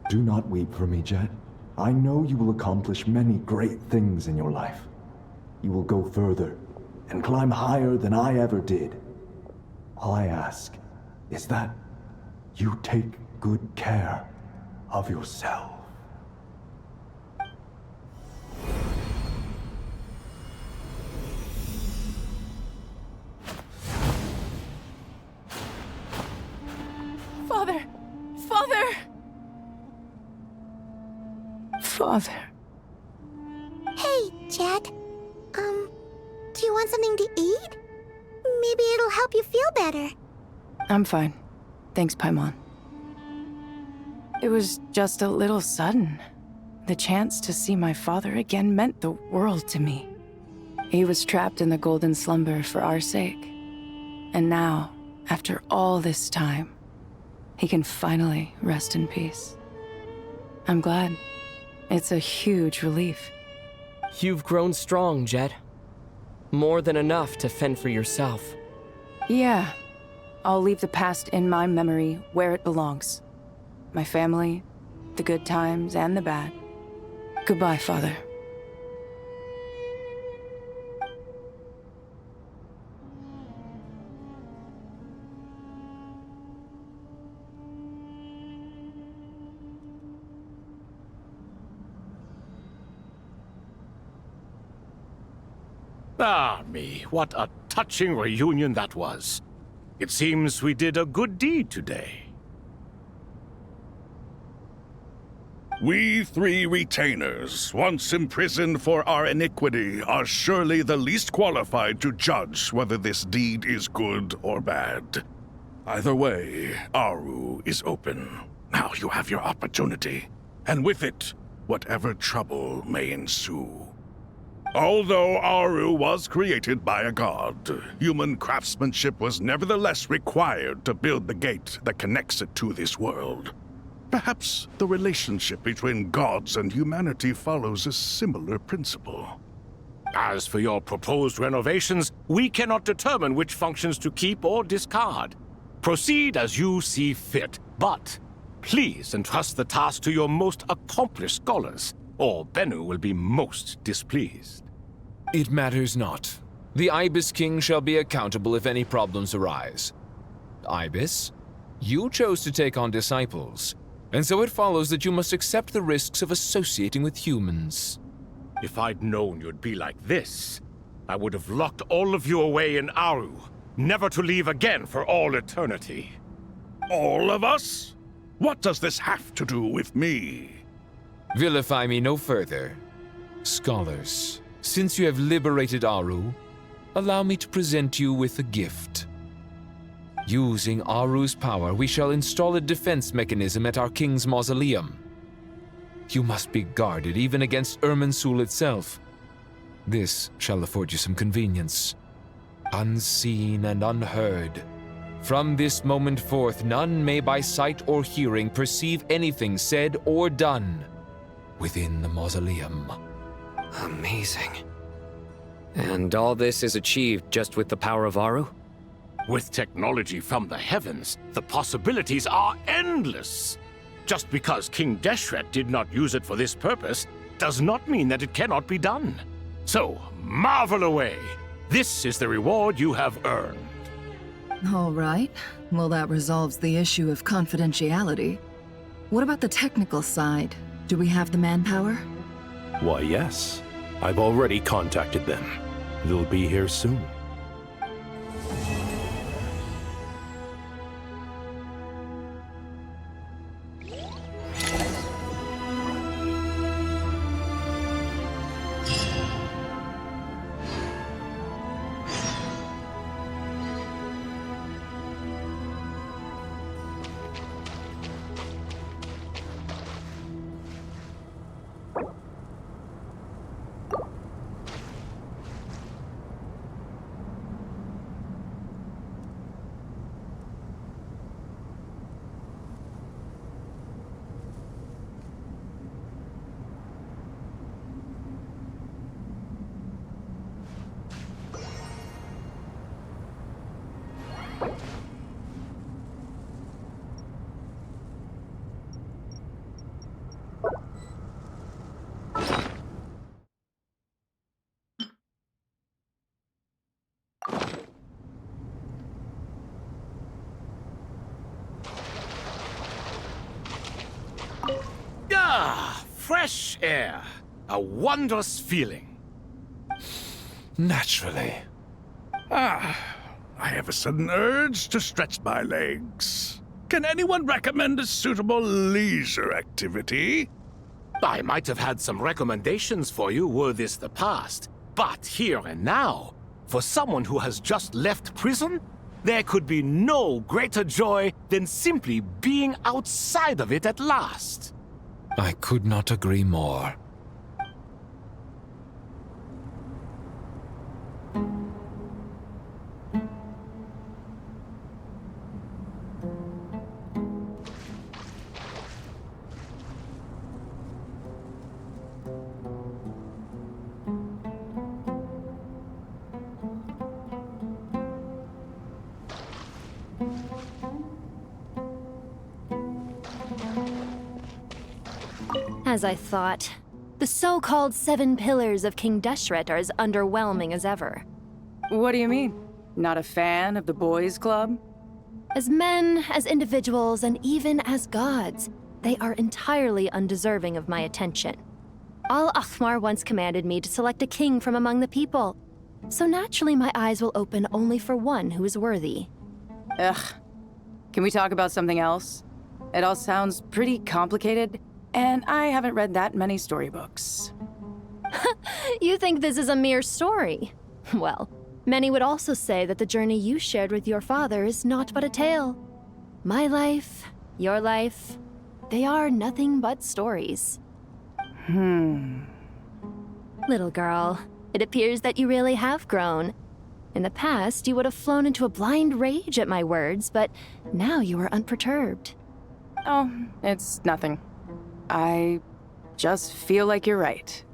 [SPEAKER 2] Do not weep for me, Jet. I know you will accomplish many great things in your life. You will go further and climb higher than I ever did. All I ask is that you take good care of yourself.
[SPEAKER 7] Father! Father! Father.
[SPEAKER 17] Hey, Jet. Do you want something to eat? Maybe it'll help you feel better.
[SPEAKER 7] I'm fine. Thanks, Paimon. It was just a little sudden. The chance to see my father again meant the world to me. He was trapped in the golden slumber for our sake. And now, after all this time, he can finally rest in peace. I'm glad. It's a huge relief.
[SPEAKER 10] You've grown strong, Jet. More than enough to fend for yourself.
[SPEAKER 7] Yeah. I'll leave the past in my memory where it belongs. My family, the good times and the bad. Goodbye, Father.
[SPEAKER 3] Ah, me, what a touching reunion that was. It seems we did a good deed today.
[SPEAKER 4] We three retainers, once imprisoned for our iniquity, are surely the least qualified to judge whether this deed is good or bad. Either way, Aru is open. Now you have your opportunity, and with it, whatever trouble may ensue. Although Aru was created by a god, human craftsmanship was nevertheless required to build the gate that connects it to this world. Perhaps the relationship between gods and humanity follows a similar principle.
[SPEAKER 3] As for your proposed renovations, we cannot determine which functions to keep or discard. Proceed as you see fit, but please entrust the task to your most accomplished scholars, or Bennu will be most displeased.
[SPEAKER 5] It matters not. The Ibis King shall be accountable if any problems arise. Ibis, you chose to take on disciples, and so it follows that you must accept the risks of associating with humans.
[SPEAKER 3] If I'd known you'd be like this, I would have locked all of you away in Aru, never to leave again for all eternity.
[SPEAKER 4] All of us? What does this have to do with me?
[SPEAKER 5] Vilify me no further. Scholars, since you have liberated Aru, allow me to present you with a gift. Using Aru's power, we shall install a defense mechanism at our king's mausoleum. You must be guarded even against Irminsul itself. This shall afford you some convenience. Unseen and unheard. From this moment forth, none may by sight or hearing perceive anything said or done within the mausoleum.
[SPEAKER 9] Amazing. And all this is achieved just with the power of Aru?
[SPEAKER 3] With technology from the heavens, the possibilities are endless. Just because King Deshret did not use it for this purpose does not mean that it cannot be done. So, marvel away. This is the reward you have earned.
[SPEAKER 6] All right. Well, that resolves the issue of confidentiality. What about the technical side? Do we have the manpower?
[SPEAKER 1] Why, yes. I've already contacted them. They'll be here soon.
[SPEAKER 3] Ah, fresh air. A wondrous feeling.
[SPEAKER 5] Naturally.
[SPEAKER 4] I have a sudden urge to stretch my legs. Can anyone recommend a suitable leisure activity?
[SPEAKER 3] I might have had some recommendations for you were this the past, but here and now, For someone who has just left prison, there could be no greater joy than simply being outside of it at last.
[SPEAKER 5] I could not agree more.
[SPEAKER 15] As I thought, the so-called 7 pillars of King Deshret are as underwhelming as ever.
[SPEAKER 7] What do you mean? Not a fan of the boys' club?
[SPEAKER 15] As men, as individuals, and even as gods, they are entirely undeserving of my attention. Al-Akhmar once commanded me to select a king from among the people, so naturally my eyes will open only for one who is worthy.
[SPEAKER 7] Ugh. Can we talk about something else? It all sounds pretty complicated, and I haven't read that many storybooks.
[SPEAKER 15] You think this is a mere story? Well, many would also say that the journey you shared with your father is not but a tale. My life, your life, they are nothing but stories. Little girl, it appears that you really have grown. In the past, you would have flown into a blind rage at my words, but now you are unperturbed.
[SPEAKER 7] Oh, it's nothing. I just feel like you're right.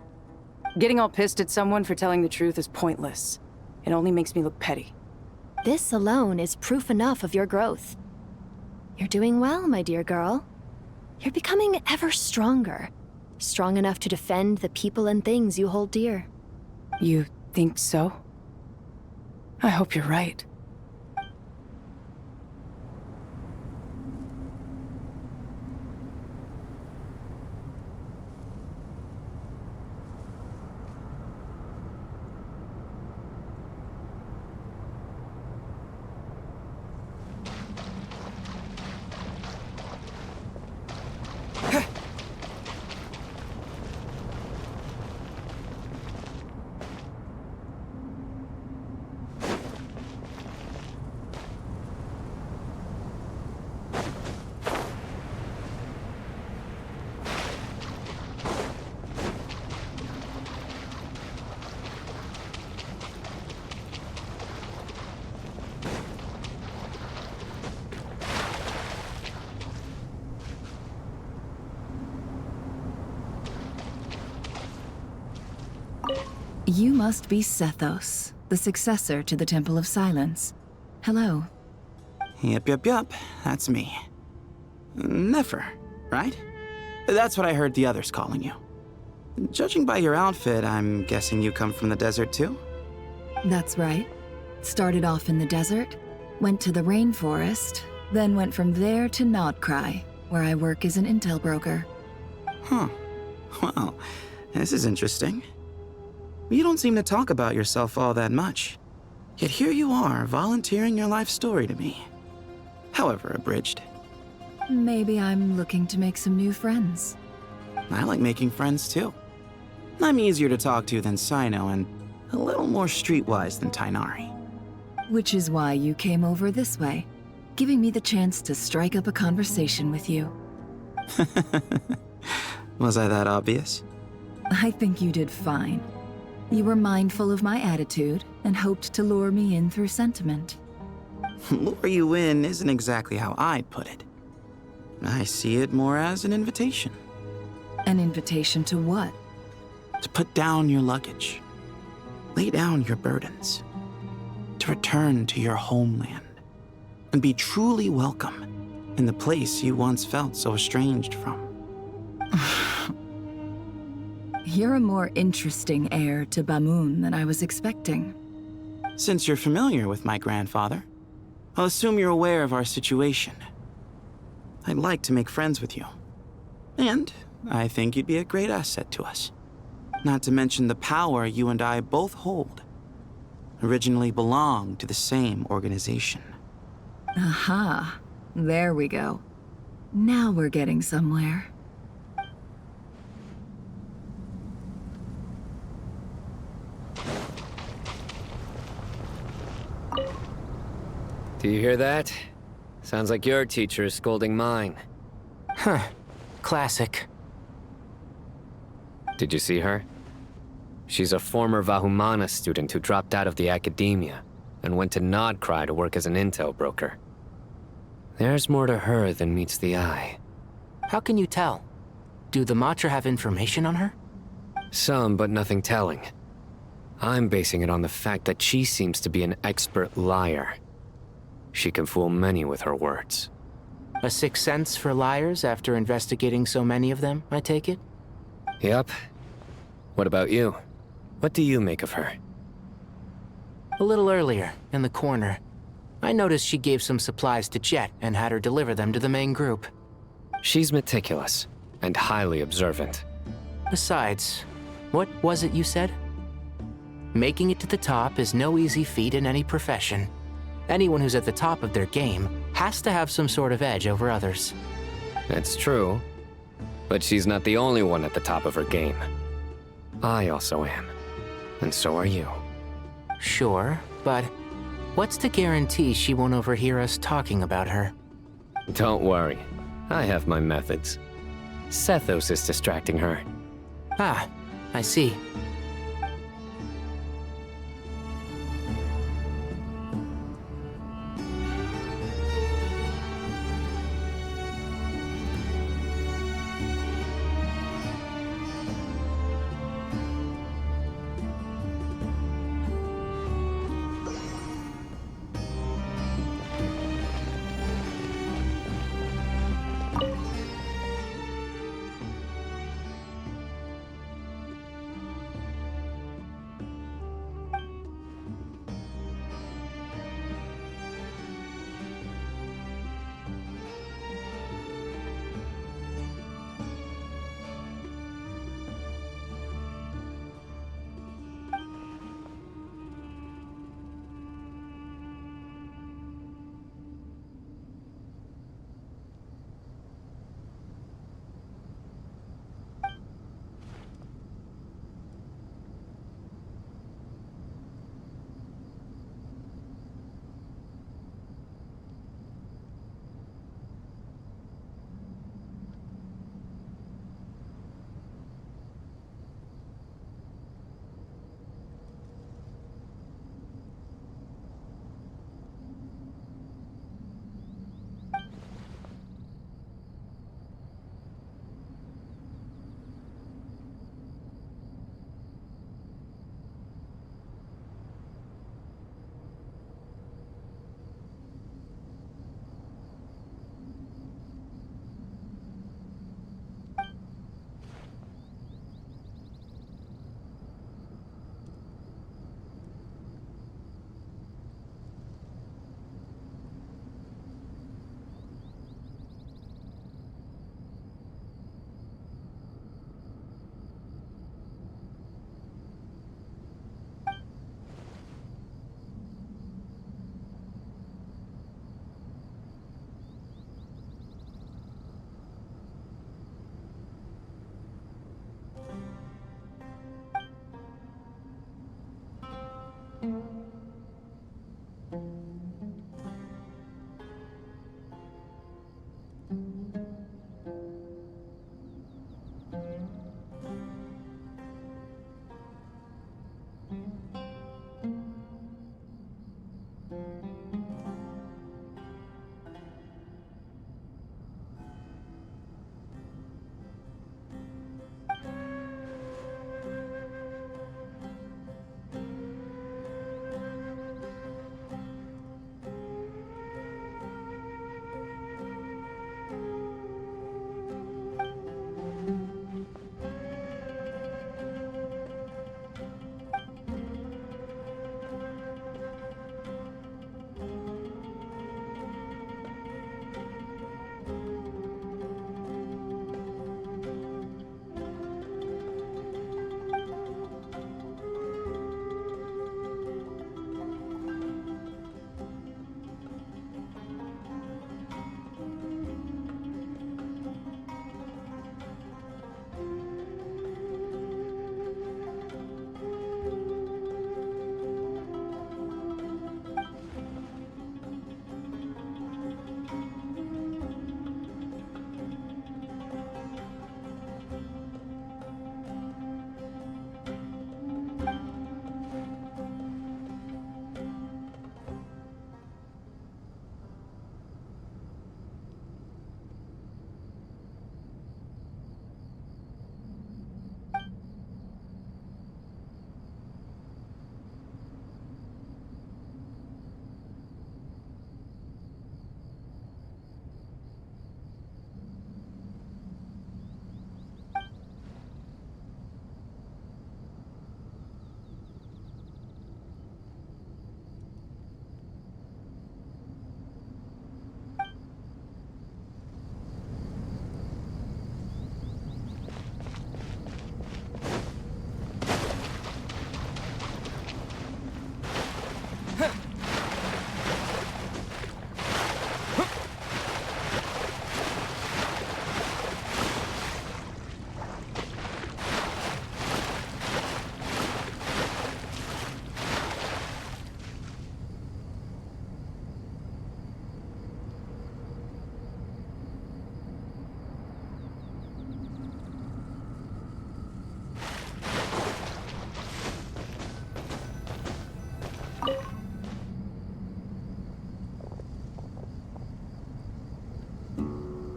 [SPEAKER 7] Getting all pissed at someone for telling the truth is pointless. It only makes me look petty.
[SPEAKER 15] This alone is proof enough of your growth. You're doing well, my dear girl. You're becoming ever stronger. Strong enough to defend the people and things you hold dear.
[SPEAKER 7] You think so? I hope you're right.
[SPEAKER 6] You must be Sethos, the successor to the Temple of Silence. Hello.
[SPEAKER 11] Yep, that's me. Nefer, right? That's what I heard the others calling you. Judging by your outfit, I'm guessing you come from the desert too?
[SPEAKER 6] That's right. Started off in the desert, went to the rainforest, then went from there to Nodcry, where I work as an intel broker.
[SPEAKER 11] Huh. Well, this is interesting. You don't seem to talk about yourself all that much. Yet here you are, volunteering your life story to me. However abridged.
[SPEAKER 6] Maybe I'm looking to make some new friends.
[SPEAKER 11] I like making friends too. I'm easier to talk to than Sino and a little more streetwise than Tainari.
[SPEAKER 6] Which is why you came over this way, giving me the chance to strike up a conversation with you.
[SPEAKER 11] Was I that obvious?
[SPEAKER 6] I think you did fine. You were mindful of my attitude and hoped to lure me in through sentiment.
[SPEAKER 11] Lure you in isn't exactly how I'd put it. I see it more as an invitation.
[SPEAKER 6] An invitation to what?
[SPEAKER 11] To put down your luggage. Lay down your burdens. To return to your homeland. And be truly welcome in the place you once felt so estranged from.
[SPEAKER 6] You're a more interesting heir to Bamun than I was expecting.
[SPEAKER 11] Since you're familiar with my grandfather, I'll assume you're aware of our situation. I'd like to make friends with you. And I think you'd be a great asset to us. Not to mention the power you and I both hold. Originally belonged to the same organization.
[SPEAKER 6] Aha, there we go. Now we're getting somewhere.
[SPEAKER 9] Do you hear that? Sounds like your teacher is scolding mine.
[SPEAKER 11] Huh. Classic.
[SPEAKER 9] Did you see her? She's a former Vahumana student who dropped out of the academia and went to Nodcry to work as an intel broker. There's more to her than meets the eye.
[SPEAKER 11] How can you tell? Do the Matra have information on her?
[SPEAKER 9] Some, but nothing telling. I'm basing it on the fact that she seems to be an expert liar. She can fool many with her words.
[SPEAKER 11] A sixth sense for liars after investigating so many of them, I take it?
[SPEAKER 9] Yep. What about you? What do you make of her?
[SPEAKER 11] A little earlier, in the corner, I noticed she gave some supplies to Jet and had her deliver them to the main group.
[SPEAKER 9] She's meticulous and highly observant.
[SPEAKER 11] Besides, what was it you said? Making it to the top is no easy feat in any profession. Anyone who's at the top of their game has to have some sort of edge over others.
[SPEAKER 9] That's true. But she's not the only one at the top of her game. I also am. And so are you.
[SPEAKER 11] Sure, but what's to guarantee she won't overhear us talking about her?
[SPEAKER 9] Don't worry. I have my methods. Sethos is distracting her.
[SPEAKER 11] Ah, I see.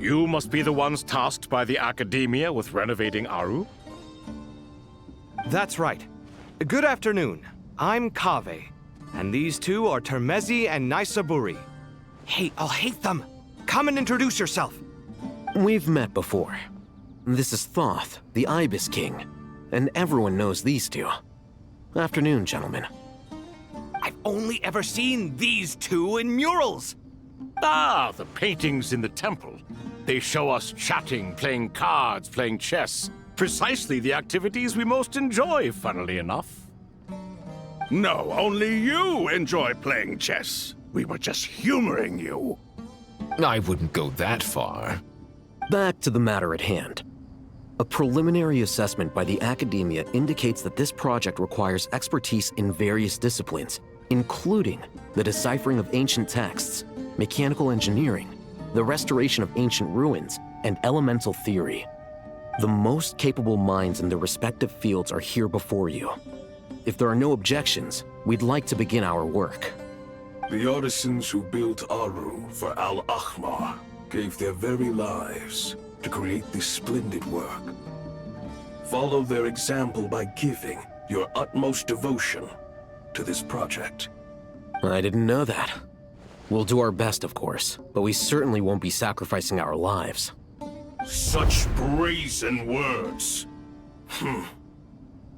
[SPEAKER 3] You must be the ones tasked by the Academia with renovating Aru?
[SPEAKER 18] That's right. Good afternoon. I'm Kaveh, and these two are Termezi and Naisaburi. Hey, I'll hate them! Come and introduce yourself!
[SPEAKER 21] We've met before. This is Thoth, the Ibis King, and everyone knows these two. Afternoon, gentlemen.
[SPEAKER 18] I've only ever seen these two in murals!
[SPEAKER 3] Ah, the paintings in the temple. They show us chatting, playing cards, playing chess. Precisely the activities we most enjoy, funnily enough.
[SPEAKER 4] No, only you enjoy playing chess. We were just humoring you.
[SPEAKER 5] I wouldn't go that far.
[SPEAKER 21] Back to the matter at hand. A preliminary assessment by the Academia indicates that this project requires expertise in various disciplines, including the deciphering of ancient texts, mechanical engineering, the restoration of ancient ruins, and elemental theory. The most capable minds in their respective fields are here before you. If there are no objections, we'd like to begin our work.
[SPEAKER 13] The artisans who built Aru for Al-Ahmar gave their very lives to create this splendid work. Follow their example by giving your utmost devotion to this project.
[SPEAKER 21] I didn't know that. We'll do our best, of course, but we certainly won't be sacrificing our lives.
[SPEAKER 13] Such brazen words.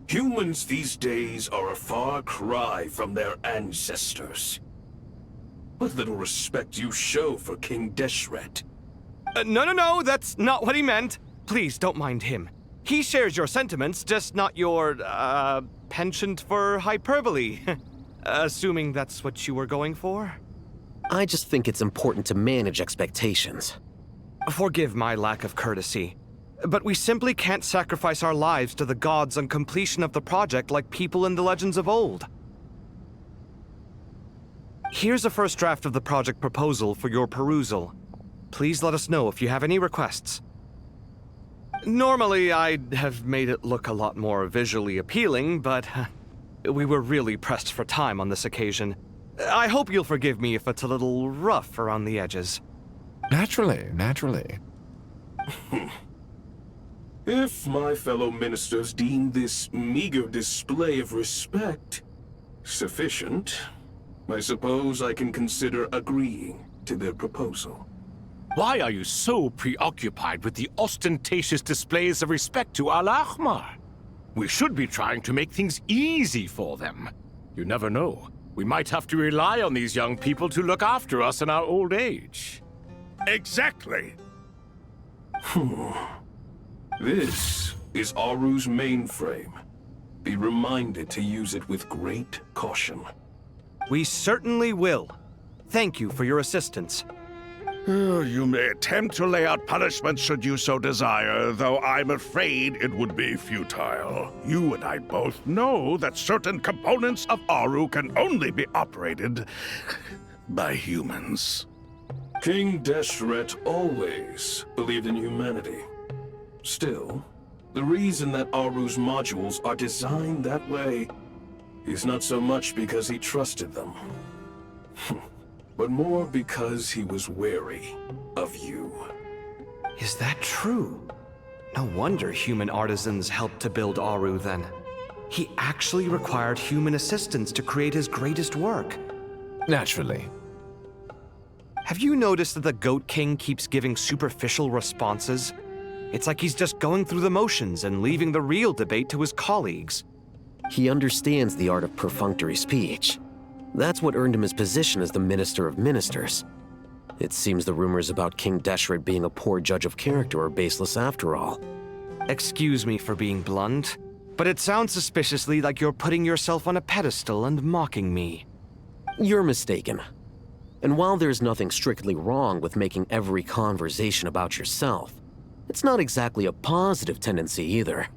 [SPEAKER 13] Humans these days are a far cry from their ancestors. What little respect you show for King Deshret.
[SPEAKER 18] No, that's not what he meant. Please, don't mind him. He shares your sentiments, just not your, penchant for hyperbole. Assuming that's what you were going for?
[SPEAKER 21] I just think it's important to manage expectations.
[SPEAKER 18] Forgive my lack of courtesy, but we simply can't sacrifice our lives to the gods on completion of the project like people in the legends of old. Here's a first draft of the project proposal for your perusal. Please let us know if you have any requests. Normally, I'd have made it look a lot more visually appealing, but we were really pressed for time on this occasion. I hope you'll forgive me if it's a little rough around the edges.
[SPEAKER 5] Naturally.
[SPEAKER 13] If my fellow ministers deem this meager display of respect sufficient, I suppose I can consider agreeing to their proposal.
[SPEAKER 3] Why are you so preoccupied with the ostentatious displays of respect to Al-Ahmar? We should be trying to make things easy for them. You never know. We might have to rely on these young people to look after us in our old age.
[SPEAKER 4] Exactly.
[SPEAKER 13] This is Aru's mainframe. Be reminded to use it with great caution.
[SPEAKER 18] We certainly will. Thank you for your assistance.
[SPEAKER 4] You may attempt to lay out punishment should you so desire, though I'm afraid it would be futile. You and I both know that certain components of Aru can only be operated by humans.
[SPEAKER 13] King Deshret always believed in humanity. Still, the reason that Aru's modules are designed that way is not so much because he trusted them, but more because he was wary of you.
[SPEAKER 18] Is that true? No wonder human artisans helped to build Aru then. He actually required human assistance to create his greatest work.
[SPEAKER 5] Naturally.
[SPEAKER 18] Have you noticed that the Goat King keeps giving superficial responses? It's like he's just going through the motions and leaving the real debate to his colleagues.
[SPEAKER 21] He understands the art of perfunctory speech. That's what earned him his position as the Minister of Ministers. It seems the rumors about King Deshret being a poor judge of character are baseless after all.
[SPEAKER 18] Excuse me for being blunt, but it sounds suspiciously like you're putting yourself on a pedestal and mocking me.
[SPEAKER 21] You're mistaken. And while there's nothing strictly wrong with making every conversation about yourself, it's not exactly a positive tendency either.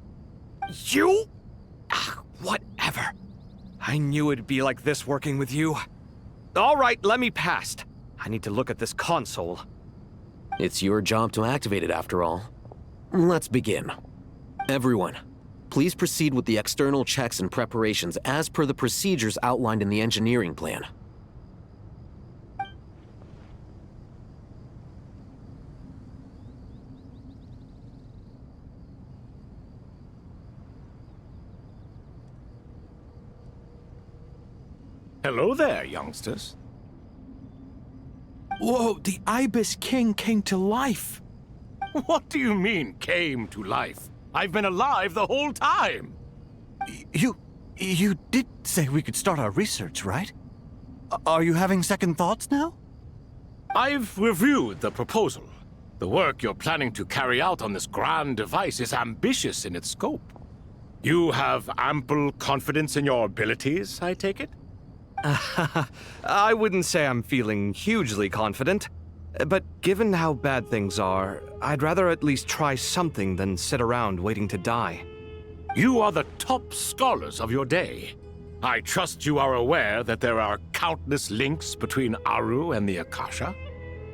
[SPEAKER 18] You? Whatever. I knew it'd be like this working with you. All right, let me past. I need to look at this console.
[SPEAKER 21] It's your job to activate it after all. Let's begin. Everyone, please proceed with the external checks and preparations as per the procedures outlined in the engineering plan.
[SPEAKER 3] Hello there, youngsters.
[SPEAKER 12] Whoa, the Ibis King came to life.
[SPEAKER 3] What do you mean, came to life? I've been alive the whole time.
[SPEAKER 14] You did say we could start our research, right? Are you having second thoughts now?
[SPEAKER 3] I've reviewed the proposal. The work you're planning to carry out on this grand device is ambitious in its scope. You have ample confidence in your abilities, I take it?
[SPEAKER 18] I wouldn't say I'm feeling hugely confident, but given how bad things are, I'd rather at least try something than sit around waiting to die.
[SPEAKER 3] You are the top scholars of your day. I trust you are aware that there are countless links between Aru and the Akasha?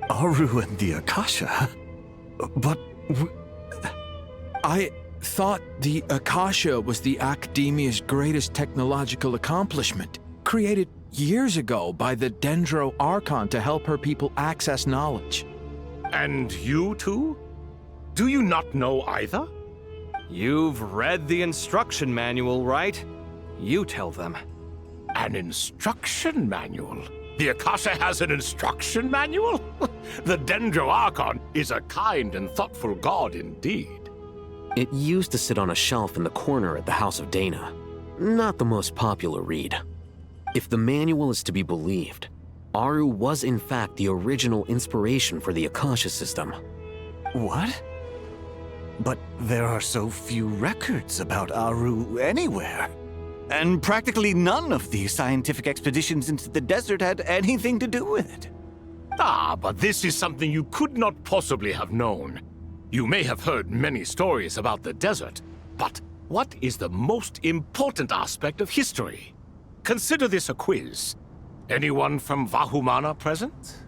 [SPEAKER 14] Aru and the Akasha? But...
[SPEAKER 12] I thought the Akasha was the Academia's greatest technological accomplishment, created years ago by the Dendro Archon to help her people access knowledge.
[SPEAKER 3] And you too? Do you not know either?
[SPEAKER 18] You've read the instruction manual, right? You tell them.
[SPEAKER 3] An instruction manual? The Akasha has an instruction manual? The Dendro Archon is a kind and thoughtful god indeed.
[SPEAKER 21] It used to sit on a shelf in the corner at the House of Dana. Not the most popular read. If the manual is to be believed, Aru was in fact the original inspiration for the Akasha system.
[SPEAKER 14] What? But there are so few records about Aru anywhere. And practically none of these scientific expeditions into the desert had anything to do with it.
[SPEAKER 3] Ah, but this is something you could not possibly have known. You may have heard many stories about the desert, but what is the most important aspect of history? Consider this a quiz. Anyone from Vahumana present?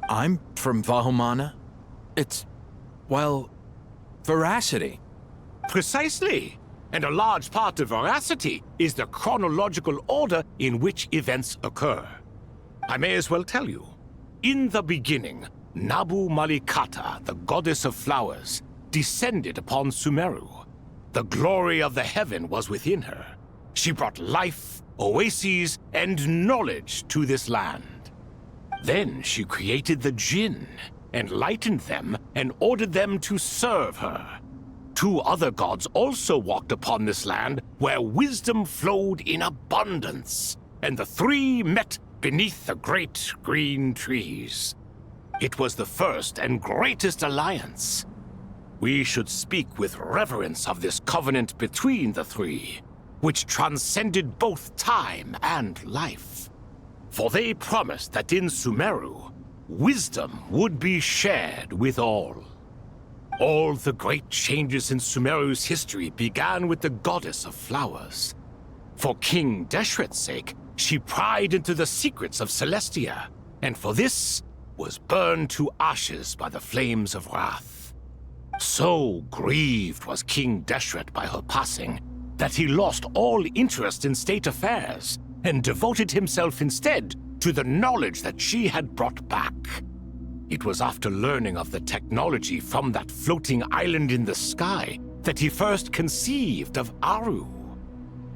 [SPEAKER 12] I'm from Vahumana. It's, well, veracity.
[SPEAKER 3] Precisely. And a large part of veracity is the chronological order in which events occur. I may as well tell you. In the beginning, Nabu Malikata, the goddess of flowers, descended upon Sumeru. The glory of the heaven was within her. She brought life, oases, and knowledge to this land. Then she created the Jinn, enlightened them, and ordered them to serve her. 2 other gods also walked upon this land where wisdom flowed in abundance, and the 3 met beneath the great green trees. It was the first and greatest alliance. We should speak with reverence of this covenant between the 3, which transcended both time and life. For they promised that in Sumeru, wisdom would be shared with all. All the great changes in Sumeru's history began with the goddess of flowers. For King Deshret's sake, she pried into the secrets of Celestia, and for this was burned to ashes by the flames of wrath. So grieved was King Deshret by her passing that he lost all interest in state affairs and devoted himself instead to the knowledge that she had brought back. It was after learning of the technology from that floating island in the sky that he first conceived of Aru.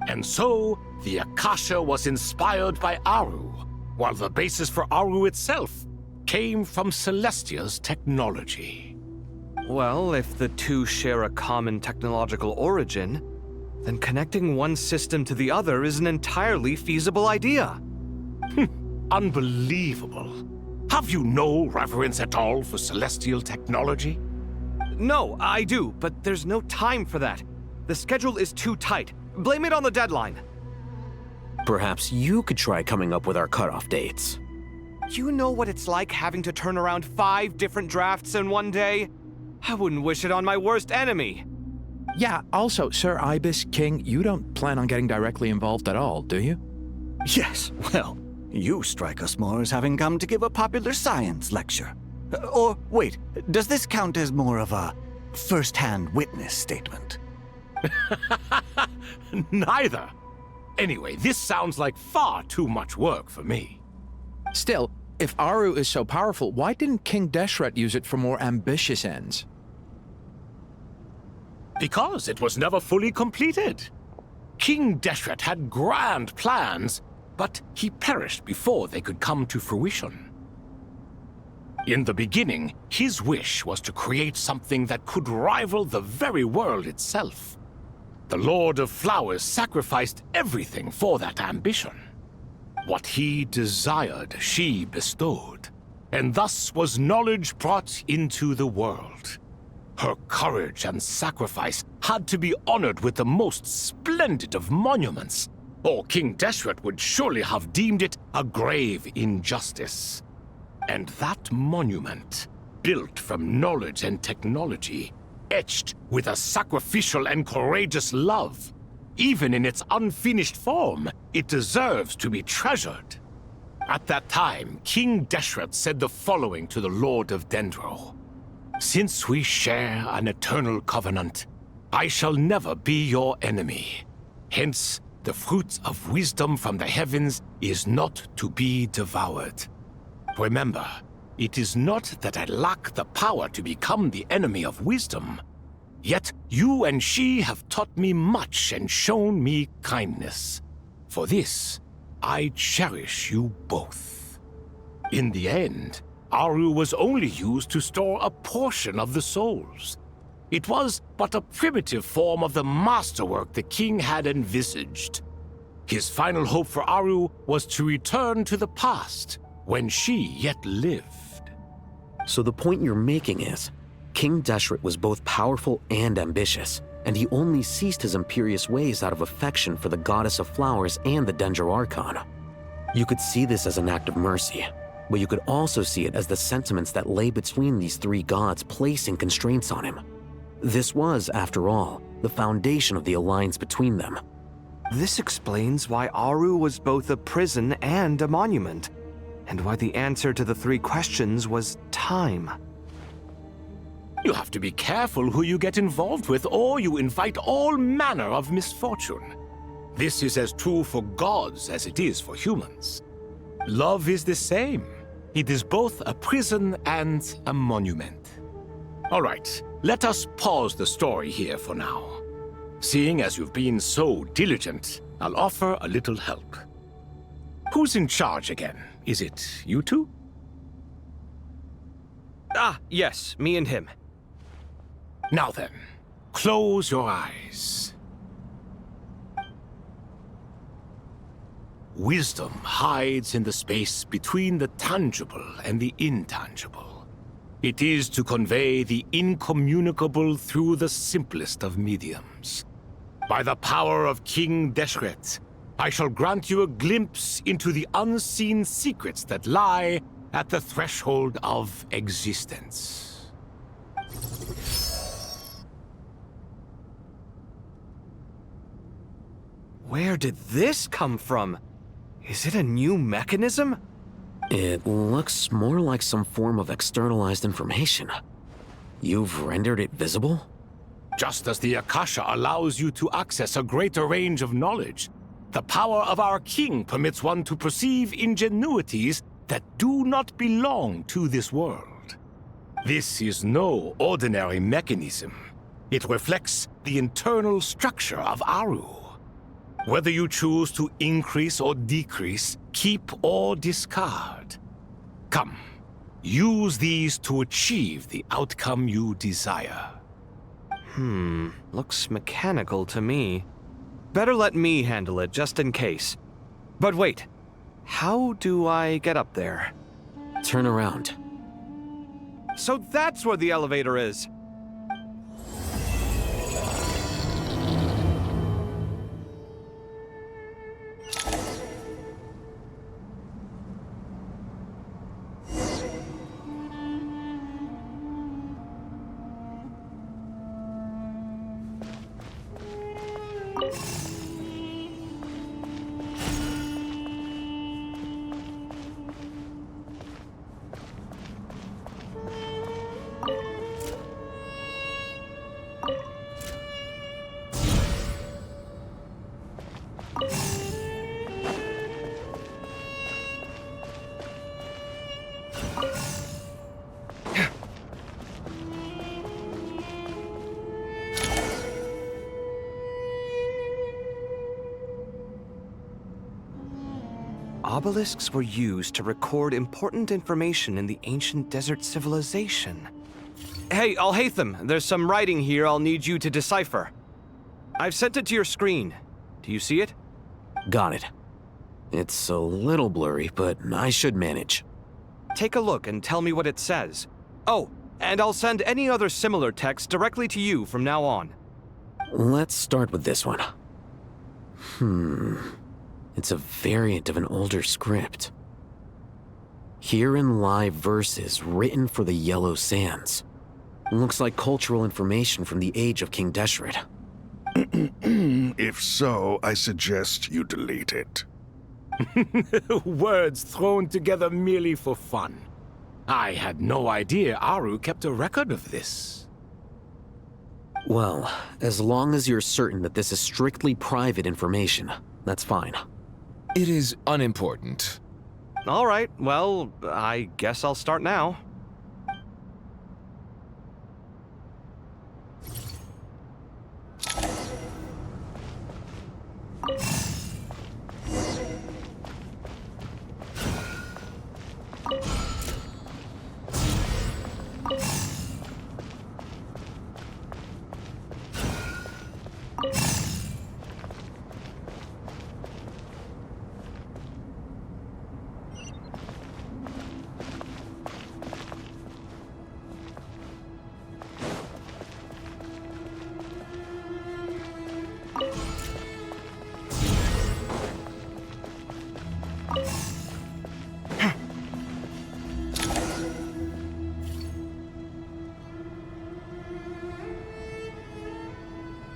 [SPEAKER 3] And so, the Akasha was inspired by Aru, while the basis for Aru itself came from Celestia's technology.
[SPEAKER 18] Well, if the 2 share a common technological origin, then connecting one system to the other is an entirely feasible idea.
[SPEAKER 3] Unbelievable. Have you no reverence at all for celestial technology?
[SPEAKER 18] No, I do, but there's no time for that. The schedule is too tight. Blame it on the deadline.
[SPEAKER 21] Perhaps you could try coming up with our cutoff dates.
[SPEAKER 18] You know what it's like having to turn around 5 different drafts in one day? I wouldn't wish it on my worst enemy.
[SPEAKER 12] Yeah, also, Sir Ibis King, you don't plan on getting directly involved at all, do you?
[SPEAKER 14] Yes, well, you strike us more as having come to give a popular science lecture. Or, wait, does this count as more of a first-hand witness statement?
[SPEAKER 3] Neither. Anyway, this sounds like far too much work for me.
[SPEAKER 12] Still, if Aru is so powerful, why didn't King Deshret use it for more ambitious ends?
[SPEAKER 3] Because it was never fully completed. King Deshret had grand plans, but he perished before they could come to fruition. In the beginning, his wish was to create something that could rival the very world itself. The Lord of Flowers sacrificed everything for that ambition. What he desired, she bestowed, and thus was knowledge brought into the world. Her courage and sacrifice had to be honored with the most splendid of monuments, or King Deshret would surely have deemed it a grave injustice. And that monument, built from knowledge and technology, etched with a sacrificial and courageous love, even in its unfinished form, it deserves to be treasured. At that time, King Deshret said the following to the Lord of Dendro. Since we share an eternal covenant, I shall never be your enemy. Hence, the fruit of wisdom from the heavens is not to be devoured. Remember, it is not that I lack the power to become the enemy of wisdom. Yet you and she have taught me much and shown me kindness. For this, I cherish you both. In the end, Aru was only used to store a portion of the souls. It was but a primitive form of the masterwork the king had envisaged. His final hope for Aru was to return to the past, when she yet lived.
[SPEAKER 21] So the point you're making is, King Deshret was both powerful and ambitious, and he only ceased his imperious ways out of affection for the Goddess of Flowers and the Dendro Archon. You could see this as an act of mercy, but you could also see it as the sentiments that lay between these three gods placing constraints on him. This was, after all, the foundation of the alliance between them.
[SPEAKER 18] This explains why Aru was both a prison and a monument, and why the answer to the three questions was time.
[SPEAKER 3] You have to be careful who you get involved with, or you invite all manner of misfortune. This is as true for gods as it is for humans. Love is the same. It is both a prison and a monument. All right, let us pause the story here for now. Seeing as you've been so diligent, I'll offer a little help. Who's in charge again? Is it you two?
[SPEAKER 18] Ah, yes, me and him.
[SPEAKER 3] Now then, close your eyes. Wisdom hides in the space between the tangible and the intangible. It is to convey the incommunicable through the simplest of mediums. By the power of King Deshret, I shall grant you a glimpse into the unseen secrets that lie at the threshold of existence.
[SPEAKER 18] Where did this come from? Is it a new mechanism?
[SPEAKER 21] It looks more like some form of externalized information. You've rendered it visible?
[SPEAKER 3] Just as the Akasha allows you to access a greater range of knowledge, the power of our king permits one to perceive ingenuities that do not belong to this world. This is no ordinary mechanism. It reflects the internal structure of Aru. Whether you choose to increase or decrease, keep or discard. Come, use these to achieve the outcome you desire.
[SPEAKER 18] Looks mechanical to me. Better let me handle it, just in case. But wait, how do I get up there?
[SPEAKER 21] Turn around.
[SPEAKER 18] So that's where the elevator is! Obelisks were used to record important information in the ancient desert civilization. Hey, Al-Haytham, there's some writing here I'll need you to decipher. I've sent it to your screen. Do you see it?
[SPEAKER 21] Got it. It's a little blurry, but I should manage.
[SPEAKER 18] Take a look and tell me what it says. Oh, and I'll send any other similar text directly to you from now on.
[SPEAKER 21] Let's start with this one. It's a variant of an older script. Herein lie verses written for the Yellow Sands. Looks like cultural information from the age of King Deshret.
[SPEAKER 4] If so, I suggest you delete it.
[SPEAKER 3] Words thrown together merely for fun. I had no idea Aru kept a record of this.
[SPEAKER 21] Well, as long as you're certain that this is strictly private information, that's fine.
[SPEAKER 5] It is unimportant.
[SPEAKER 18] All right, well, I guess I'll start now.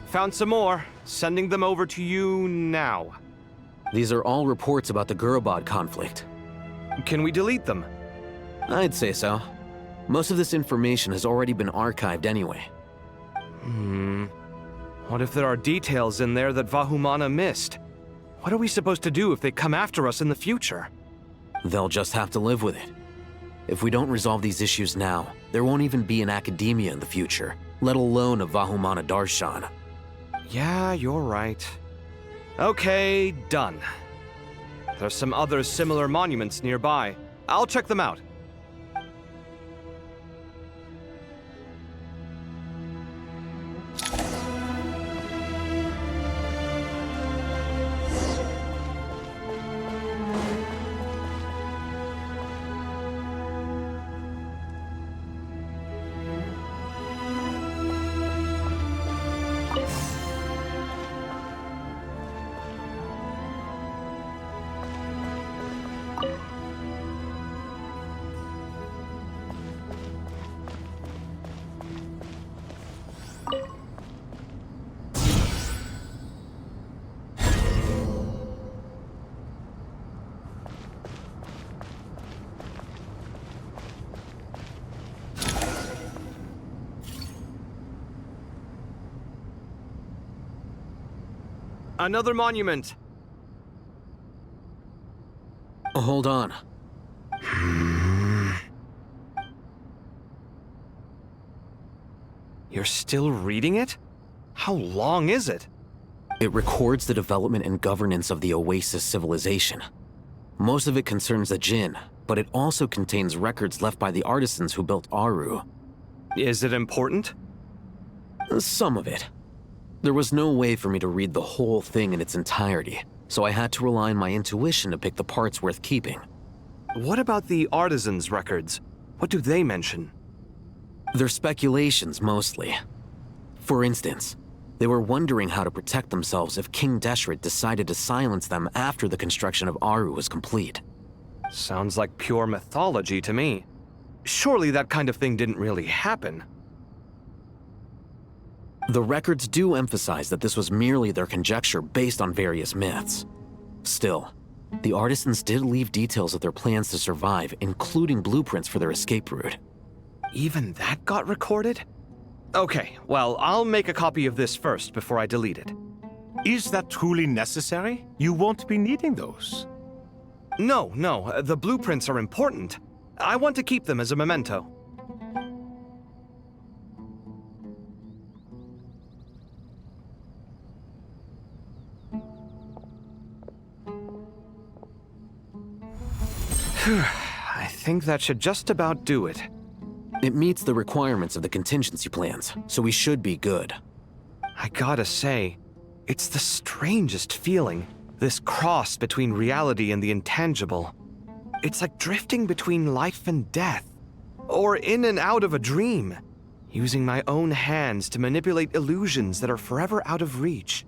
[SPEAKER 18] Found some more. Sending them over to you now.
[SPEAKER 21] These are all reports about the Gurubad conflict.
[SPEAKER 18] Can we delete them?
[SPEAKER 21] I'd say so. Most of this information has already been archived anyway.
[SPEAKER 18] What if there are details in there that Vahumana missed? What are we supposed to do if they come after us in the future?
[SPEAKER 21] They'll just have to live with it. If we don't resolve these issues now, there won't even be an academia in the future, let alone a Vahumana Darshan.
[SPEAKER 18] Yeah, you're right. Okay, done. There's some other similar monuments nearby. I'll check them out. Another monument.
[SPEAKER 21] Hold on.
[SPEAKER 18] You're still reading it? How long is it?
[SPEAKER 21] It records the development and governance of the Oasis civilization. Most of it concerns the Jinn, but it also contains records left by the artisans who built Aru.
[SPEAKER 18] Is it important?
[SPEAKER 21] Some of it. There was no way for me to read the whole thing in its entirety, so I had to rely on my intuition to pick the parts worth keeping.
[SPEAKER 18] What about the artisans' records? What do they mention?
[SPEAKER 21] They're speculations, mostly. For instance, they were wondering how to protect themselves if King Deshret decided to silence them after the construction of Aru was complete.
[SPEAKER 18] Sounds like pure mythology to me. Surely that kind of thing didn't really happen.
[SPEAKER 21] The records do emphasize that this was merely their conjecture based on various myths. Still, the artisans did leave details of their plans to survive, including blueprints for their escape route.
[SPEAKER 18] Even that got recorded? Okay, well, I'll make a copy of this first before I delete it.
[SPEAKER 3] Is that truly necessary? You won't be needing those.
[SPEAKER 18] No, the blueprints are important. I want to keep them as a memento. I think that should just about do it.
[SPEAKER 21] It meets the requirements of the contingency plans, so we should be good.
[SPEAKER 18] I gotta say, it's the strangest feeling, this cross between reality and the intangible. It's like drifting between life and death, or in and out of a dream, using my own hands to manipulate illusions that are forever out of reach.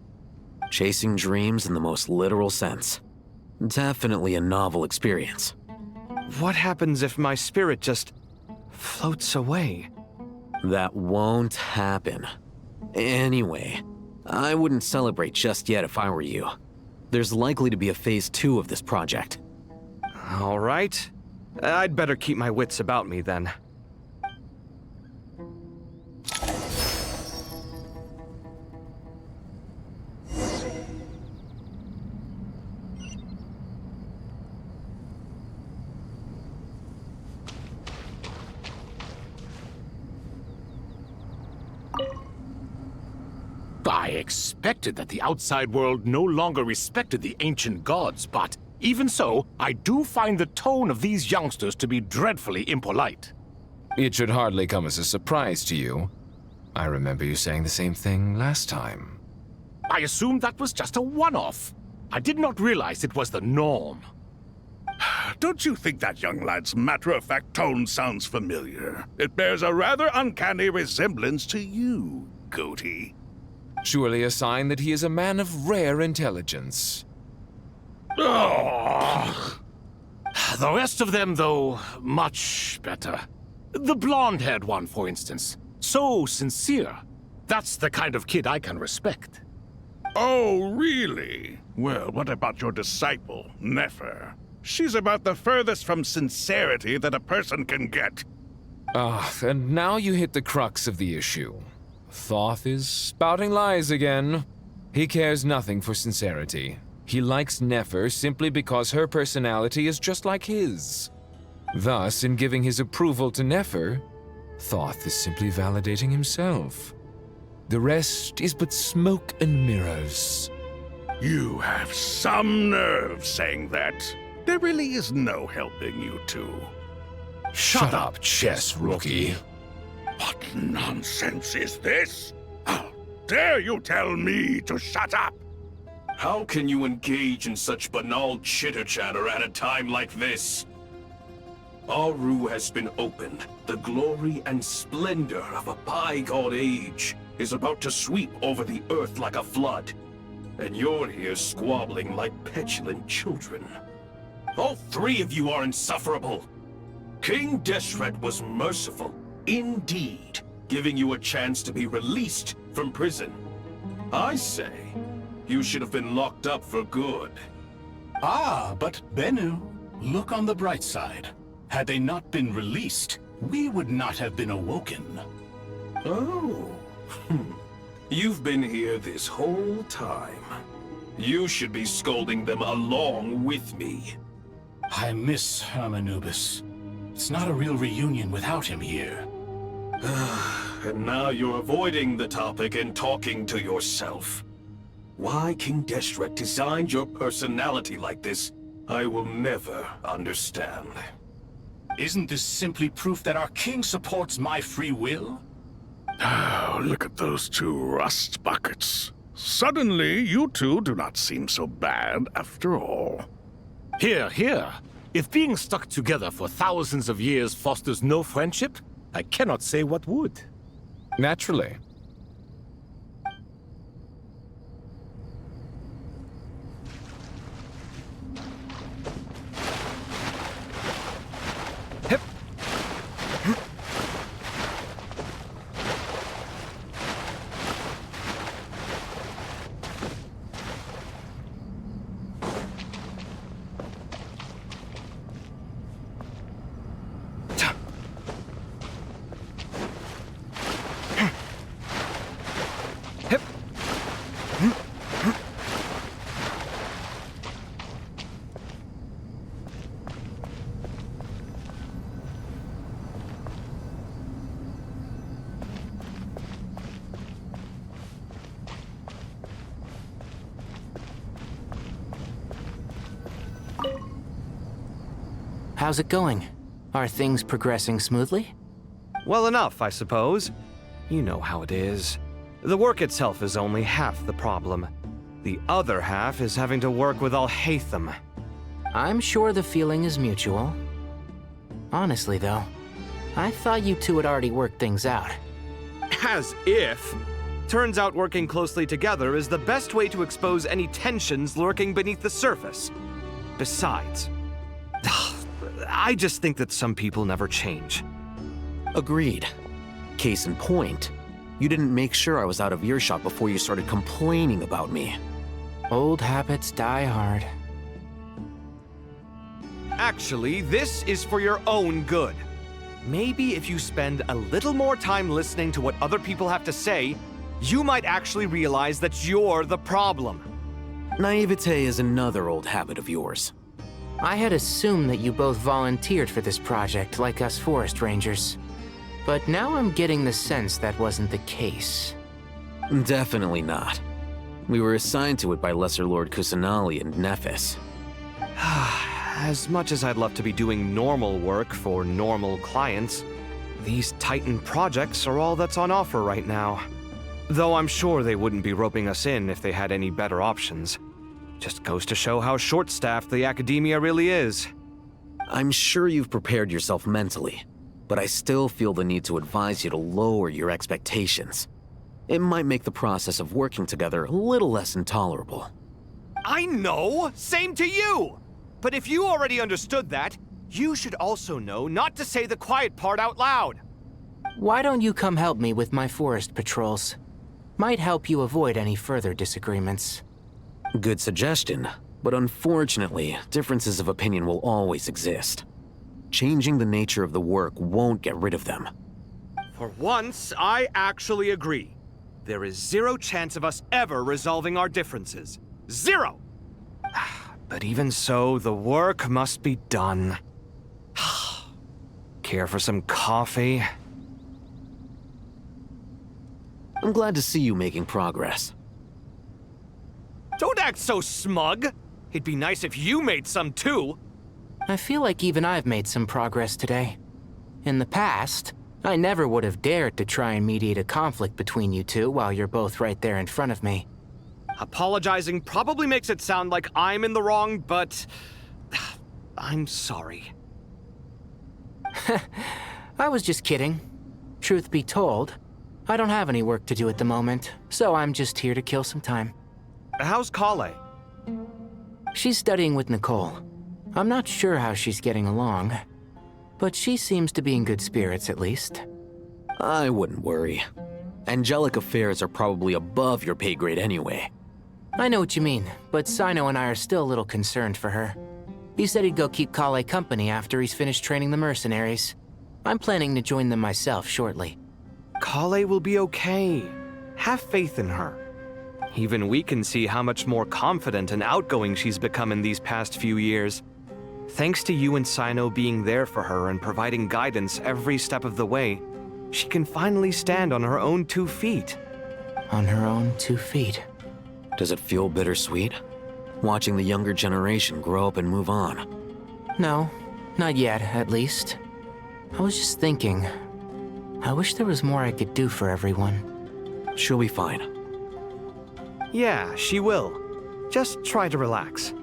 [SPEAKER 21] Chasing dreams in the most literal sense. Definitely a novel experience.
[SPEAKER 18] What happens if my spirit just floats away?
[SPEAKER 21] That won't happen. Anyway, I wouldn't celebrate just yet if I were you. There's likely to be a phase 2 of this project.
[SPEAKER 18] All right. I'd better keep my wits about me then.
[SPEAKER 3] I expected that the outside world no longer respected the ancient gods, but even so, I do find the tone of these youngsters to be dreadfully impolite.
[SPEAKER 5] It should hardly come as a surprise to you. I remember you saying the same thing last time.
[SPEAKER 3] I assumed that was just a one-off. I did not realize it was the norm.
[SPEAKER 4] Don't you think that young lad's matter-of-fact tone sounds familiar? It bears a rather uncanny resemblance to you, Goatee.
[SPEAKER 5] Surely a sign that he is a man of rare intelligence.
[SPEAKER 3] Oh. The rest of them, though, much better. The blonde-haired one, for instance. So sincere. That's the kind of kid I can respect.
[SPEAKER 4] Oh, really? Well, what about your disciple, Nefer? She's about the furthest from sincerity that a person can get.
[SPEAKER 5] And now you hit the crux of the issue. Thoth is spouting lies again. He cares nothing for sincerity. He likes Nefer simply because her personality is just like his. Thus, in giving his approval to Nefer, Thoth is simply validating himself. The rest is but smoke and mirrors.
[SPEAKER 4] You have some nerve saying that. There really is no helping you two.
[SPEAKER 3] Shut up, chess rookie.
[SPEAKER 4] What nonsense is this? How dare you tell me to shut up?
[SPEAKER 13] How can you engage in such banal chitter-chatter at a time like this? Aru has been opened. The glory and splendor of a bygone age is about to sweep over the earth like a flood. And you're here squabbling like petulant children. All three of you are insufferable. King Deshret was merciful, indeed, giving you a chance to be released from prison. I say, you should have been locked up for good.
[SPEAKER 20] Ah, but Bennu, look on the bright side. Had they not been released, we would not have been awoken.
[SPEAKER 13] Oh. You've been here this whole time. You should be scolding them along with me.
[SPEAKER 20] I miss Hermanubis. It's not a real reunion without him here.
[SPEAKER 13] And now you're avoiding the topic and talking to yourself. Why King Deshret designed your personality like this, I will never understand.
[SPEAKER 20] Isn't this simply proof that our king supports my free will?
[SPEAKER 4] Oh, look at those two rust buckets. Suddenly, you two do not seem so bad after all.
[SPEAKER 3] Here, here. If being stuck together for thousands of years fosters no friendship, I cannot say what would.
[SPEAKER 5] Naturally.
[SPEAKER 11] How's it going? Are things progressing smoothly?
[SPEAKER 18] Well enough, I suppose. You know how it is. The work itself is only half the problem. The other half is having to work with Al-Haytham.
[SPEAKER 11] I'm sure the feeling is mutual. Honestly, though, I thought you two had already worked things out.
[SPEAKER 18] As if! Turns out working closely together is the best way to expose any tensions lurking beneath the surface. Besides, I just think that some people never change.
[SPEAKER 21] Agreed. Case in point, you didn't make sure I was out of earshot before you started complaining about me.
[SPEAKER 11] Old habits die hard.
[SPEAKER 18] Actually, this is for your own good. Maybe if you spend a little more time listening to what other people have to say, you might actually realize that you're the problem.
[SPEAKER 21] Naivete is another old habit of yours.
[SPEAKER 11] I had assumed that you both volunteered for this project like us forest rangers. But now I'm getting the sense that wasn't the case.
[SPEAKER 21] Definitely not. We were assigned to it by Lesser Lord Kusanali and Nephis.
[SPEAKER 18] As much as I'd love to be doing normal work for normal clients, these Titan projects are all that's on offer right now. Though I'm sure they wouldn't be roping us in if they had any better options. Just goes to show how short-staffed the academia really is.
[SPEAKER 21] I'm sure you've prepared yourself mentally, but I still feel the need to advise you to lower your expectations. It might make the process of working together a little less intolerable.
[SPEAKER 18] I know! Same to you! But if you already understood that, you should also know not to say the quiet part out loud.
[SPEAKER 11] Why don't you come help me with my forest patrols? Might help you avoid any further disagreements.
[SPEAKER 21] Good suggestion, but unfortunately, differences of opinion will always exist. Changing the nature of the work won't get rid of them.
[SPEAKER 18] For once, I actually agree. There is zero chance of us ever resolving our differences. Zero! But even so, the work must be done. Care for some coffee?
[SPEAKER 21] I'm glad to see you making progress.
[SPEAKER 18] Don't act so smug! It'd be nice if you made some too!
[SPEAKER 11] I feel like even I've made some progress today. In the past, I never would have dared to try and mediate a conflict between you two while you're both right there in front of me.
[SPEAKER 18] Apologizing probably makes it sound like I'm in the wrong, but I'm sorry.
[SPEAKER 11] I was just kidding. Truth be told, I don't have any work to do at the moment, so I'm just here to kill some time.
[SPEAKER 18] How's Kale?
[SPEAKER 11] She's studying with Nicole. I'm not sure how she's getting along, but she seems to be in good spirits at least.
[SPEAKER 21] I wouldn't worry. Angelic affairs are probably above your pay grade anyway.
[SPEAKER 11] I know what you mean, but Sino and I are still a little concerned for her. He said he'd go keep Kale company after he's finished training the mercenaries. I'm planning to join them myself shortly.
[SPEAKER 18] Kale will be okay. Have faith in her. Even we can see how much more confident and outgoing she's become in these past few years. Thanks to you and Sino being there for her and providing guidance every step of the way, she can finally stand on her own 2 feet.
[SPEAKER 11] On her own 2 feet.
[SPEAKER 21] Does it feel bittersweet? Watching the younger generation grow up and move on?
[SPEAKER 11] No, not yet, at least. I was just thinking, I wish there was more I could do for everyone.
[SPEAKER 21] She'll be fine.
[SPEAKER 18] Yeah, she will. Just try to relax.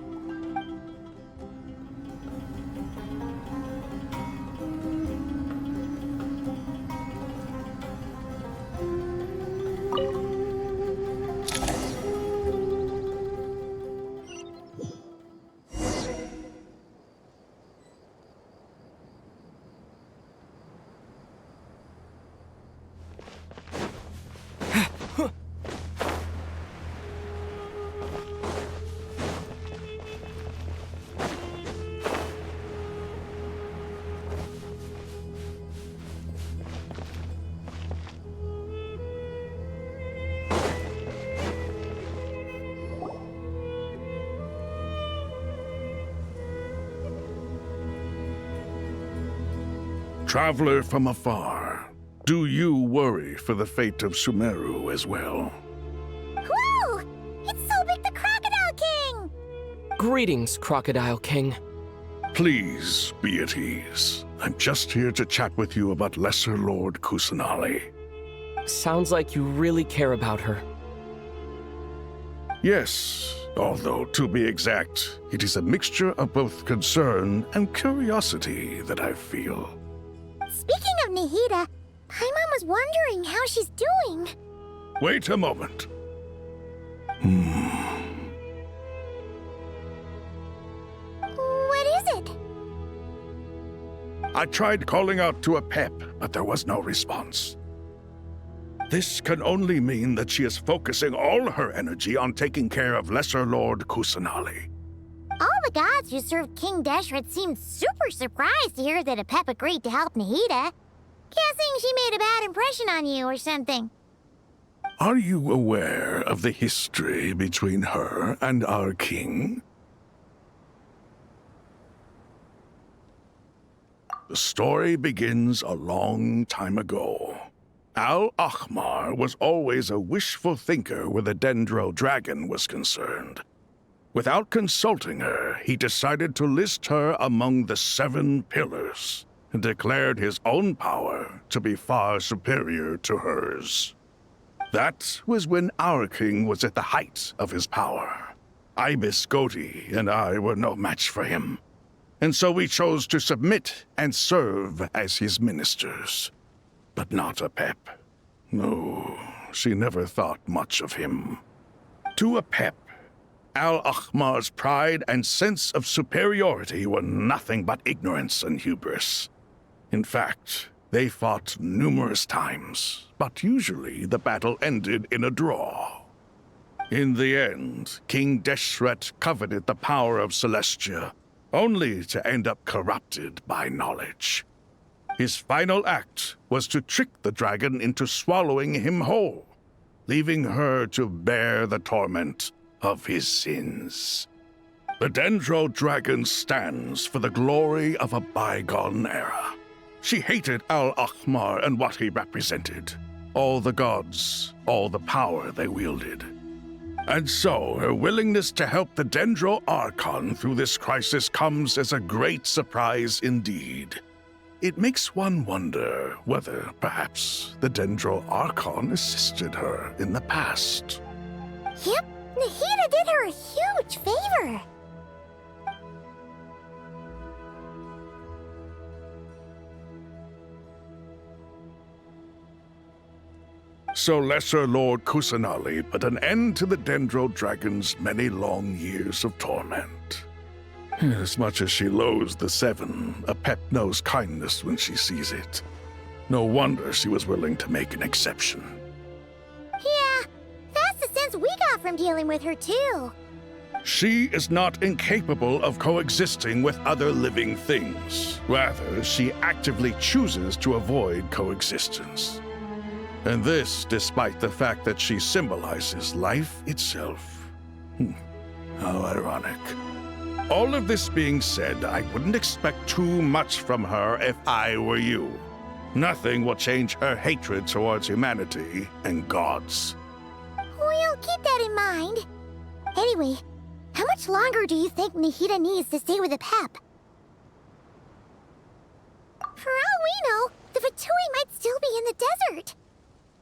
[SPEAKER 4] Traveler from afar, do you worry for the fate of Sumeru as well?
[SPEAKER 19] Whoa! It's Sobek the Crocodile King!
[SPEAKER 10] Greetings, Crocodile King.
[SPEAKER 4] Please be at ease. I'm just here to chat with you about Lesser Lord Kusanali.
[SPEAKER 10] Sounds like you really care about her.
[SPEAKER 4] Yes, although to be exact, it is a mixture of both concern and curiosity that I feel.
[SPEAKER 17] Speaking of Nahida, Paimon was wondering how she's doing.
[SPEAKER 4] Wait a moment.
[SPEAKER 17] What is it?
[SPEAKER 4] I tried calling out to a pep, but there was no response. This can only mean that she is focusing all her energy on taking care of Lesser Lord Kusanali.
[SPEAKER 17] All the gods who served King Deshret seemed super surprised to hear that a pep agreed to help Nahida. Guessing she made a bad impression on you or something.
[SPEAKER 4] Are you aware of the history between her and our king? The story begins a long time ago. Al-Ahmar was always a wishful thinker where the Dendro dragon was concerned. Without consulting her, he decided to list her among the 7 pillars and declared his own power to be far superior to hers. That was when our king was at the height of his power. Ibis Goti and I were no match for him, and so we chose to submit and serve as his ministers. But not a pep. No, she never thought much of him. To a pep, Al-Ahmar's pride and sense of superiority were nothing but ignorance and hubris. In fact, they fought numerous times, but usually the battle ended in a draw. In the end, King Deshret coveted the power of Celestia, only to end up corrupted by knowledge. His final act was to trick the dragon into swallowing him whole, leaving her to bear the torment of his sins. The Dendro dragon stands for the glory of a bygone era. She hated Al-Ahmar and what he represented. All the gods, all the power they wielded. And so, her willingness to help the Dendro Archon through this crisis comes as a great surprise indeed. It makes one wonder whether, perhaps, the Dendro Archon assisted her in the past.
[SPEAKER 17] Yep, Nahida did her a huge favor.
[SPEAKER 4] So Lesser Lord Kusanali put an end to the Dendro Dragon's many long years of torment. As much as she loathes the 7, a pep knows kindness when she sees it. No wonder she was willing to make an exception.
[SPEAKER 17] Yeah, that's the sense we got from dealing with her too.
[SPEAKER 4] She is not incapable of coexisting with other living things. Rather, she actively chooses to avoid coexistence. And this despite the fact that she symbolizes life itself. How ironic. All of this being said, I wouldn't expect too much from her if I were you. Nothing will change her hatred towards humanity and gods.
[SPEAKER 17] We'll keep that in mind. Anyway, how much longer do you think Nahida needs to stay with the pep? For all we know, the Fatui might still be in the desert.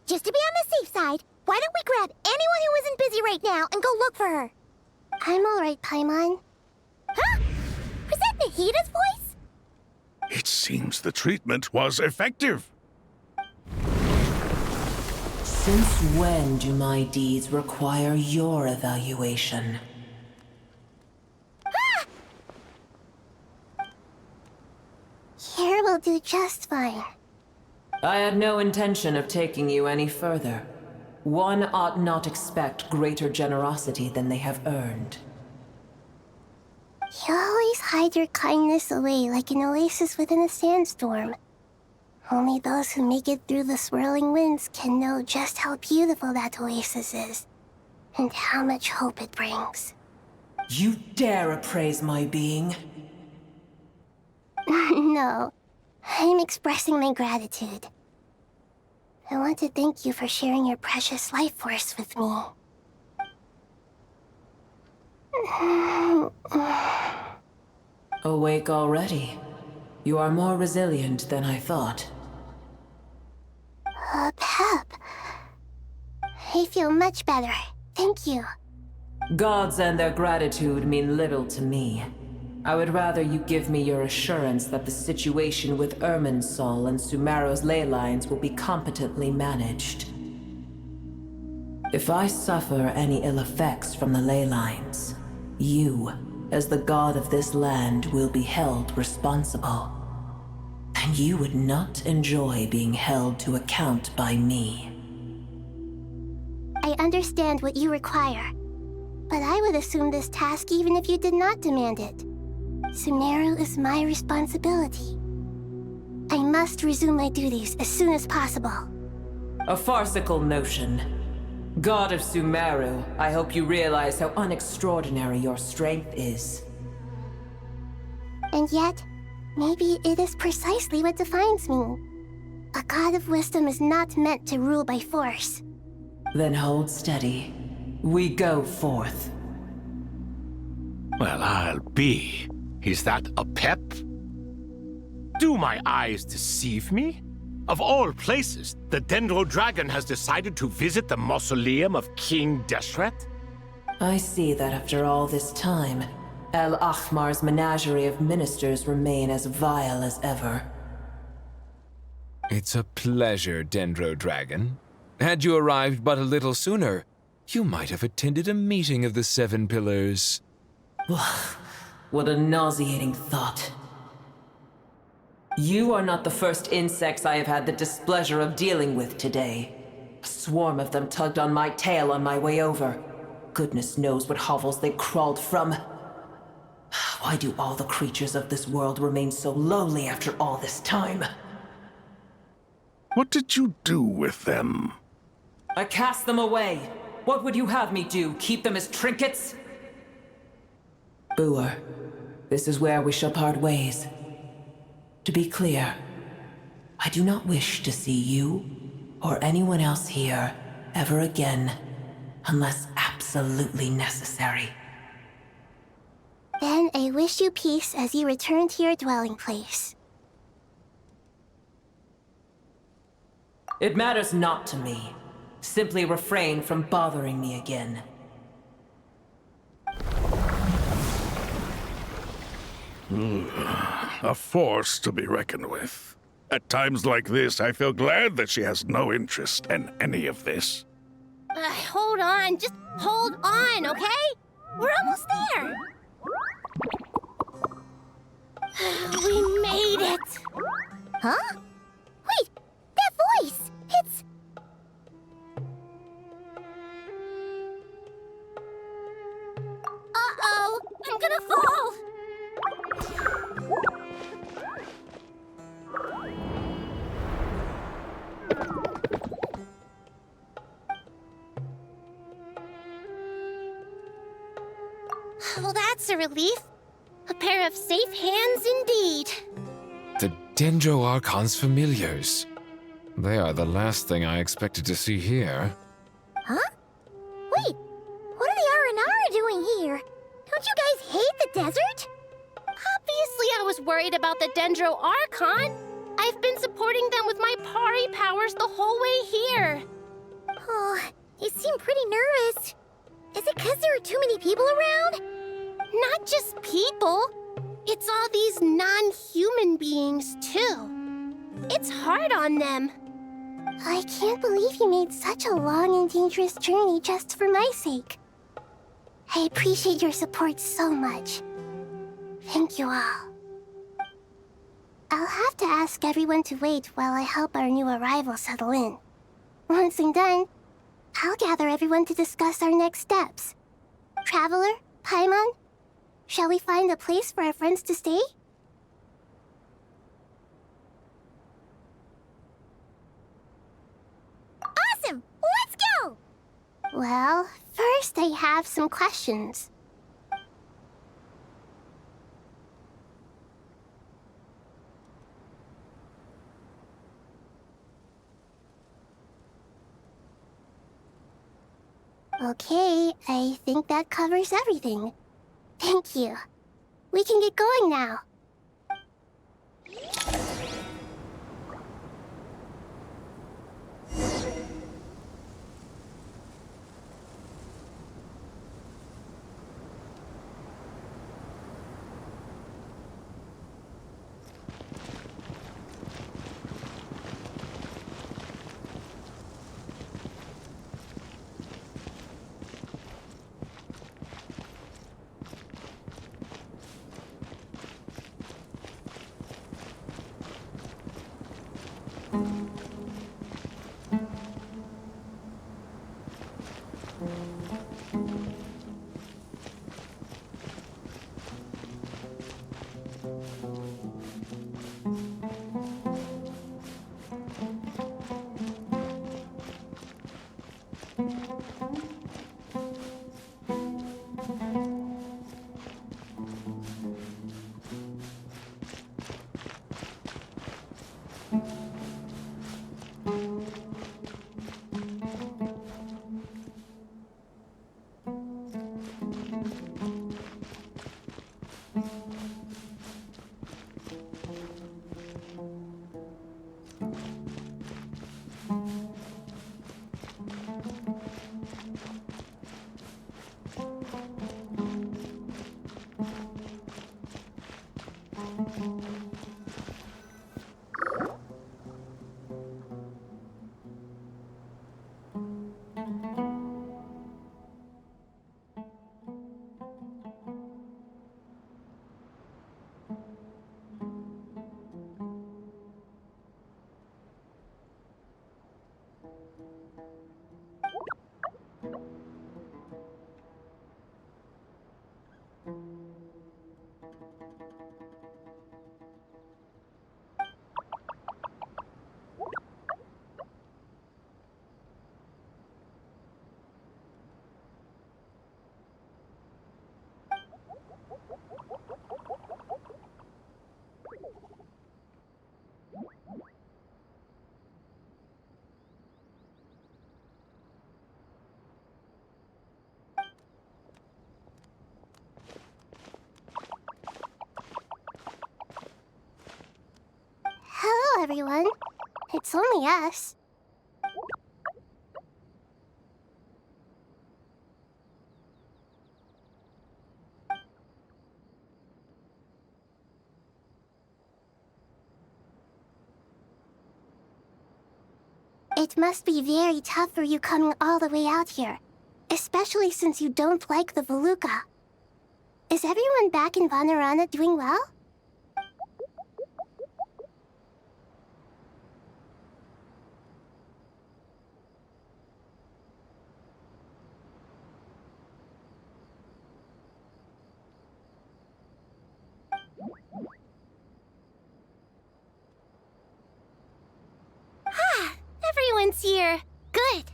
[SPEAKER 17] Just to be on the safe side, why don't we grab anyone who isn't busy right now and go look for her? I'm alright, Paimon. Huh? Was that Nahida's voice?
[SPEAKER 4] It seems the treatment was effective.
[SPEAKER 16] Since when do my deeds require your evaluation?
[SPEAKER 17] Here will do just fine.
[SPEAKER 16] I had no intention of taking you any further. One ought not expect greater generosity than they have earned.
[SPEAKER 17] You always hide your kindness away like an oasis within a sandstorm. Only those who make it through the swirling winds can know just how beautiful that oasis is, and how much hope it brings.
[SPEAKER 16] You dare appraise my being?
[SPEAKER 17] No, I'm expressing my gratitude. I want to thank you for sharing your precious life force with me.
[SPEAKER 16] Awake already. You are more resilient than I thought.
[SPEAKER 17] Pep. I feel much better. Thank you.
[SPEAKER 16] Gods and their gratitude mean little to me. I would rather you give me your assurance that the situation with Irminsul and Sumeru's ley lines will be competently managed. If I suffer any ill effects from the ley lines, you, as the god of this land, will be held responsible. And you would not enjoy being held to account by me.
[SPEAKER 17] I understand what you require, but I would assume this task even if you did not demand it. Sumeru is my responsibility. I must resume my duties as soon as possible.
[SPEAKER 16] A farcical notion. God of Sumeru, I hope you realize how unextraordinary your strength is.
[SPEAKER 17] And yet, maybe it is precisely what defines me. A god of wisdom is not meant to rule by force.
[SPEAKER 16] Then hold steady. We go forth.
[SPEAKER 3] Well, I'll be. Is that a pep? Do my eyes deceive me? Of all places, the Dendro Dragon has decided to visit the mausoleum of King Deshret?
[SPEAKER 16] I see that after all this time, El Ahmar's menagerie of ministers remain as vile as ever.
[SPEAKER 5] It's a pleasure, Dendro Dragon. Had you arrived but a little sooner, you might have attended a meeting of the Seven Pillars.
[SPEAKER 16] What a nauseating thought. You are not the first insects I have had the displeasure of dealing with today. A swarm of them tugged on my tail on my way over. Goodness knows what hovels they crawled from. Why do all the creatures of this world remain so lowly after all this time?
[SPEAKER 4] What did you do with them?
[SPEAKER 16] I cast them away. What would you have me do? Keep them as trinkets? Boer, this is where we shall part ways. To be clear, I do not wish to see you or anyone else here ever again, unless absolutely necessary.
[SPEAKER 17] Then I wish you peace as you return to your dwelling place.
[SPEAKER 16] It matters not to me. Simply refrain from bothering me again.
[SPEAKER 4] A force to be reckoned with. At times like this, I feel glad that she has no interest in any of this.
[SPEAKER 17] Hold on, just hold on, okay? We're almost there. We made it. Huh? Wait, that voice! It's... Uh-oh, I'm gonna fall! Well, that's a relief. A pair of safe hands indeed.
[SPEAKER 5] The Dendro Archon's familiars. They are the last thing I expected to see here.
[SPEAKER 17] Huh? Wait, what are the Aranara doing here? Don't you guys hate the desert? Obviously I was worried about the Dendro Archon. I've been supporting them with my Pari powers the whole way here. Oh, you seem pretty nervous. Is it because there are too many people around? Not just people. It's all these non-human beings, too. It's hard on them. I can't believe you made such a long and dangerous journey just for my sake. I appreciate your support so much. Thank you all. I'll have to ask everyone to wait while I help our new arrival settle in. Once I'm done, I'll gather everyone to discuss our next steps. Traveler, Paimon, shall we find a place for our friends to stay? Awesome! Let's go! Well, first I have some questions. Okay, I think that covers everything. Thank you. We can get going now. Hello, everyone. It's only us. It must be very tough for you coming all the way out here, especially since you don't like the Voluka. Is everyone back in Vanarana doing well? Everyone's here. Good.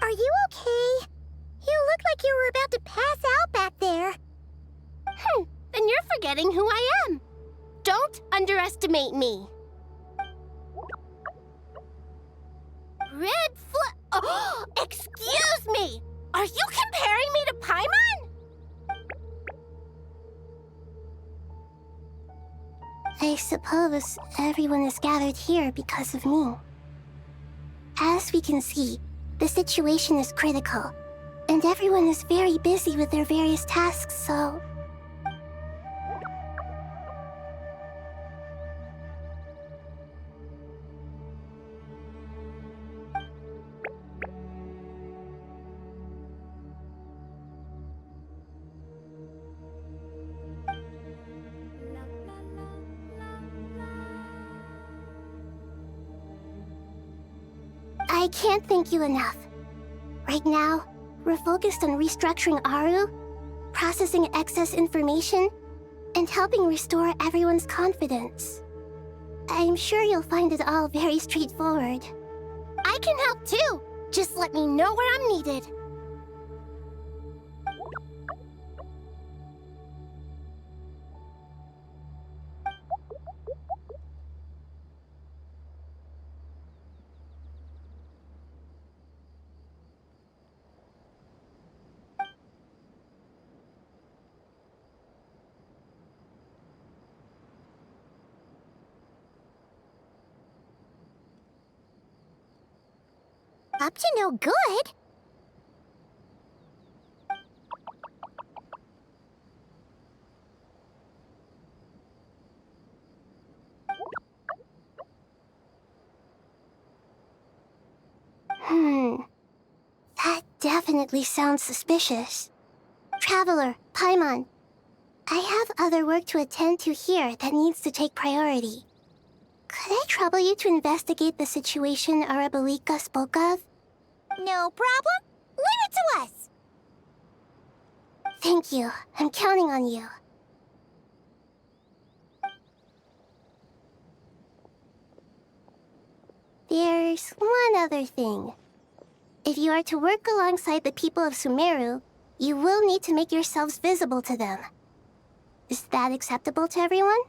[SPEAKER 17] Are you okay? You look like you were about to pass out back there. Then you're forgetting who I am. Don't underestimate me. Oh, excuse me! Are you comparing me to Paimon? I suppose everyone is gathered here because of me. As we can see, the situation is critical, and everyone is very busy with their various tasks, so... I can't thank you enough. Right now, we're focused on restructuring Aru, processing excess information, and helping restore everyone's confidence. I'm sure you'll find it all very straightforward. I can help too! Just let me know where I'm needed. up to no good. That definitely sounds suspicious. Traveler, Paimon, I have other work to attend to here that needs to take priority. Could I trouble you to investigate the situation Arabalika spoke of? No problem. Leave it to us. Thank you. I'm counting on you. There's one other thing. If you are to work alongside the people of Sumeru, you will need to make yourselves visible to them. Is that acceptable to everyone?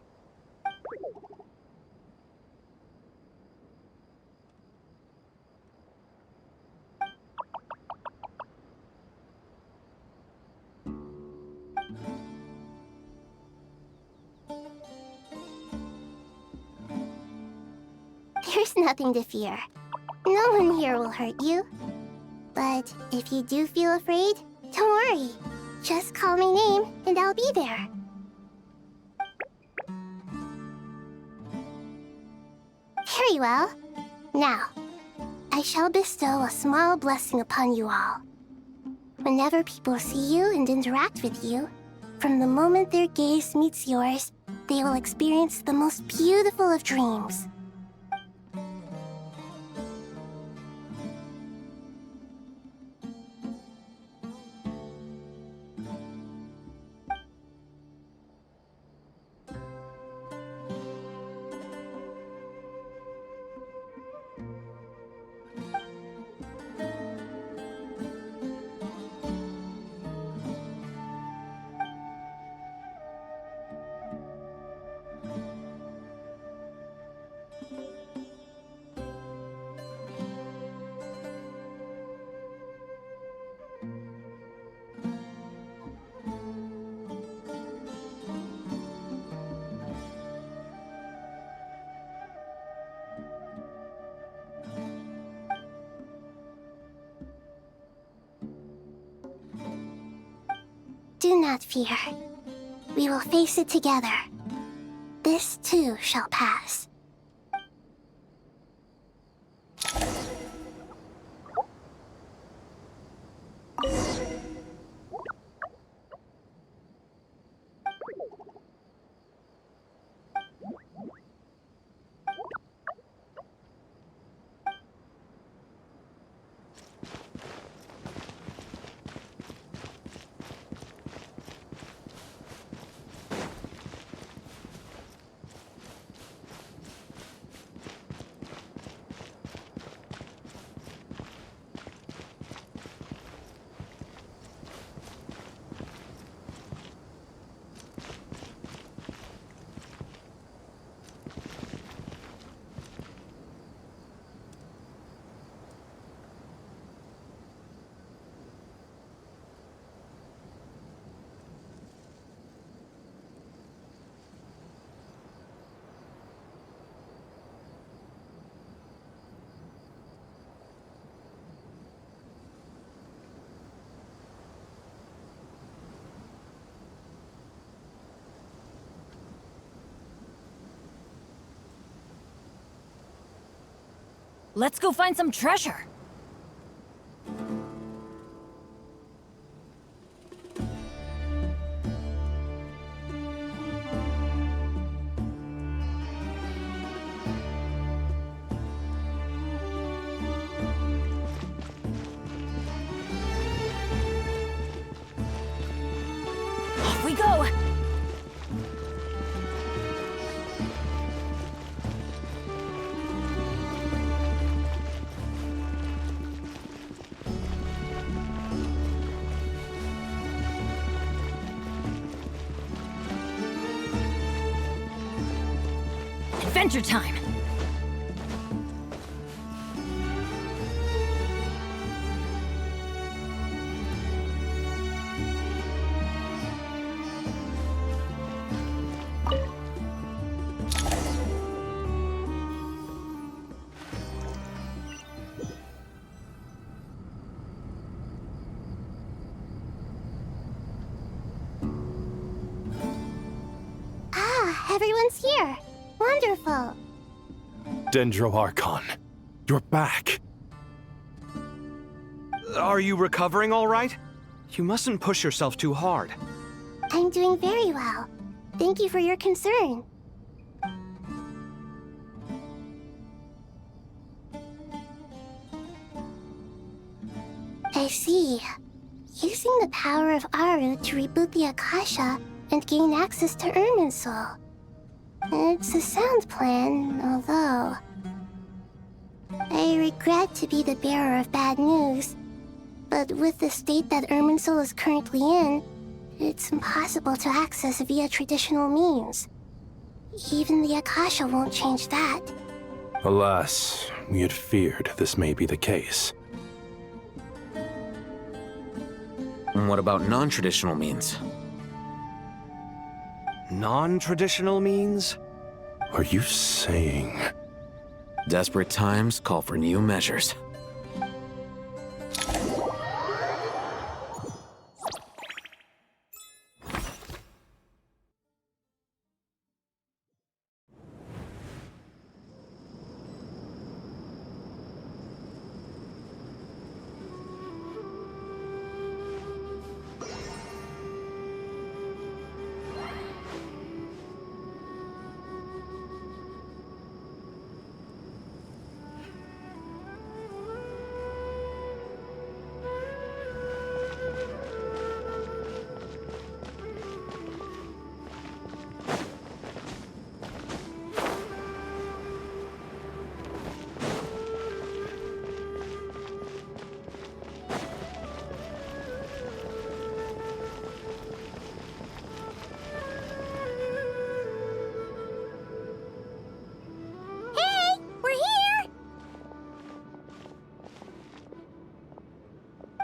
[SPEAKER 17] There's nothing to fear. No one here will hurt you. But if you do feel afraid, don't worry. Just call my name and I'll be there. Very well. Now, I shall bestow a small blessing upon you all. Whenever people see you and interact with you, from the moment their gaze meets yours, they will experience the most beautiful of dreams. Do not fear. We will face it together. This too shall pass.
[SPEAKER 19] Let's go find some treasure. Off we go. Adventure time!
[SPEAKER 17] Everyone's here. Wonderful.
[SPEAKER 1] Dendro Archon, you're back.
[SPEAKER 18] Are you recovering all right? You mustn't push yourself too hard.
[SPEAKER 17] I'm doing very well. Thank you for your concern. I see. Using the power of Aru to reboot the Akasha and gain access to Irminsul. It's a sound plan, although... I regret to be the bearer of bad news, but with the state that Irminsul is currently in, it's impossible to access via traditional means. Even the Akasha won't change that.
[SPEAKER 1] Alas, we had feared this may be the case.
[SPEAKER 21] And what about non-traditional means?
[SPEAKER 18] Non-traditional means?
[SPEAKER 1] Are you saying...
[SPEAKER 21] Desperate times call for new measures.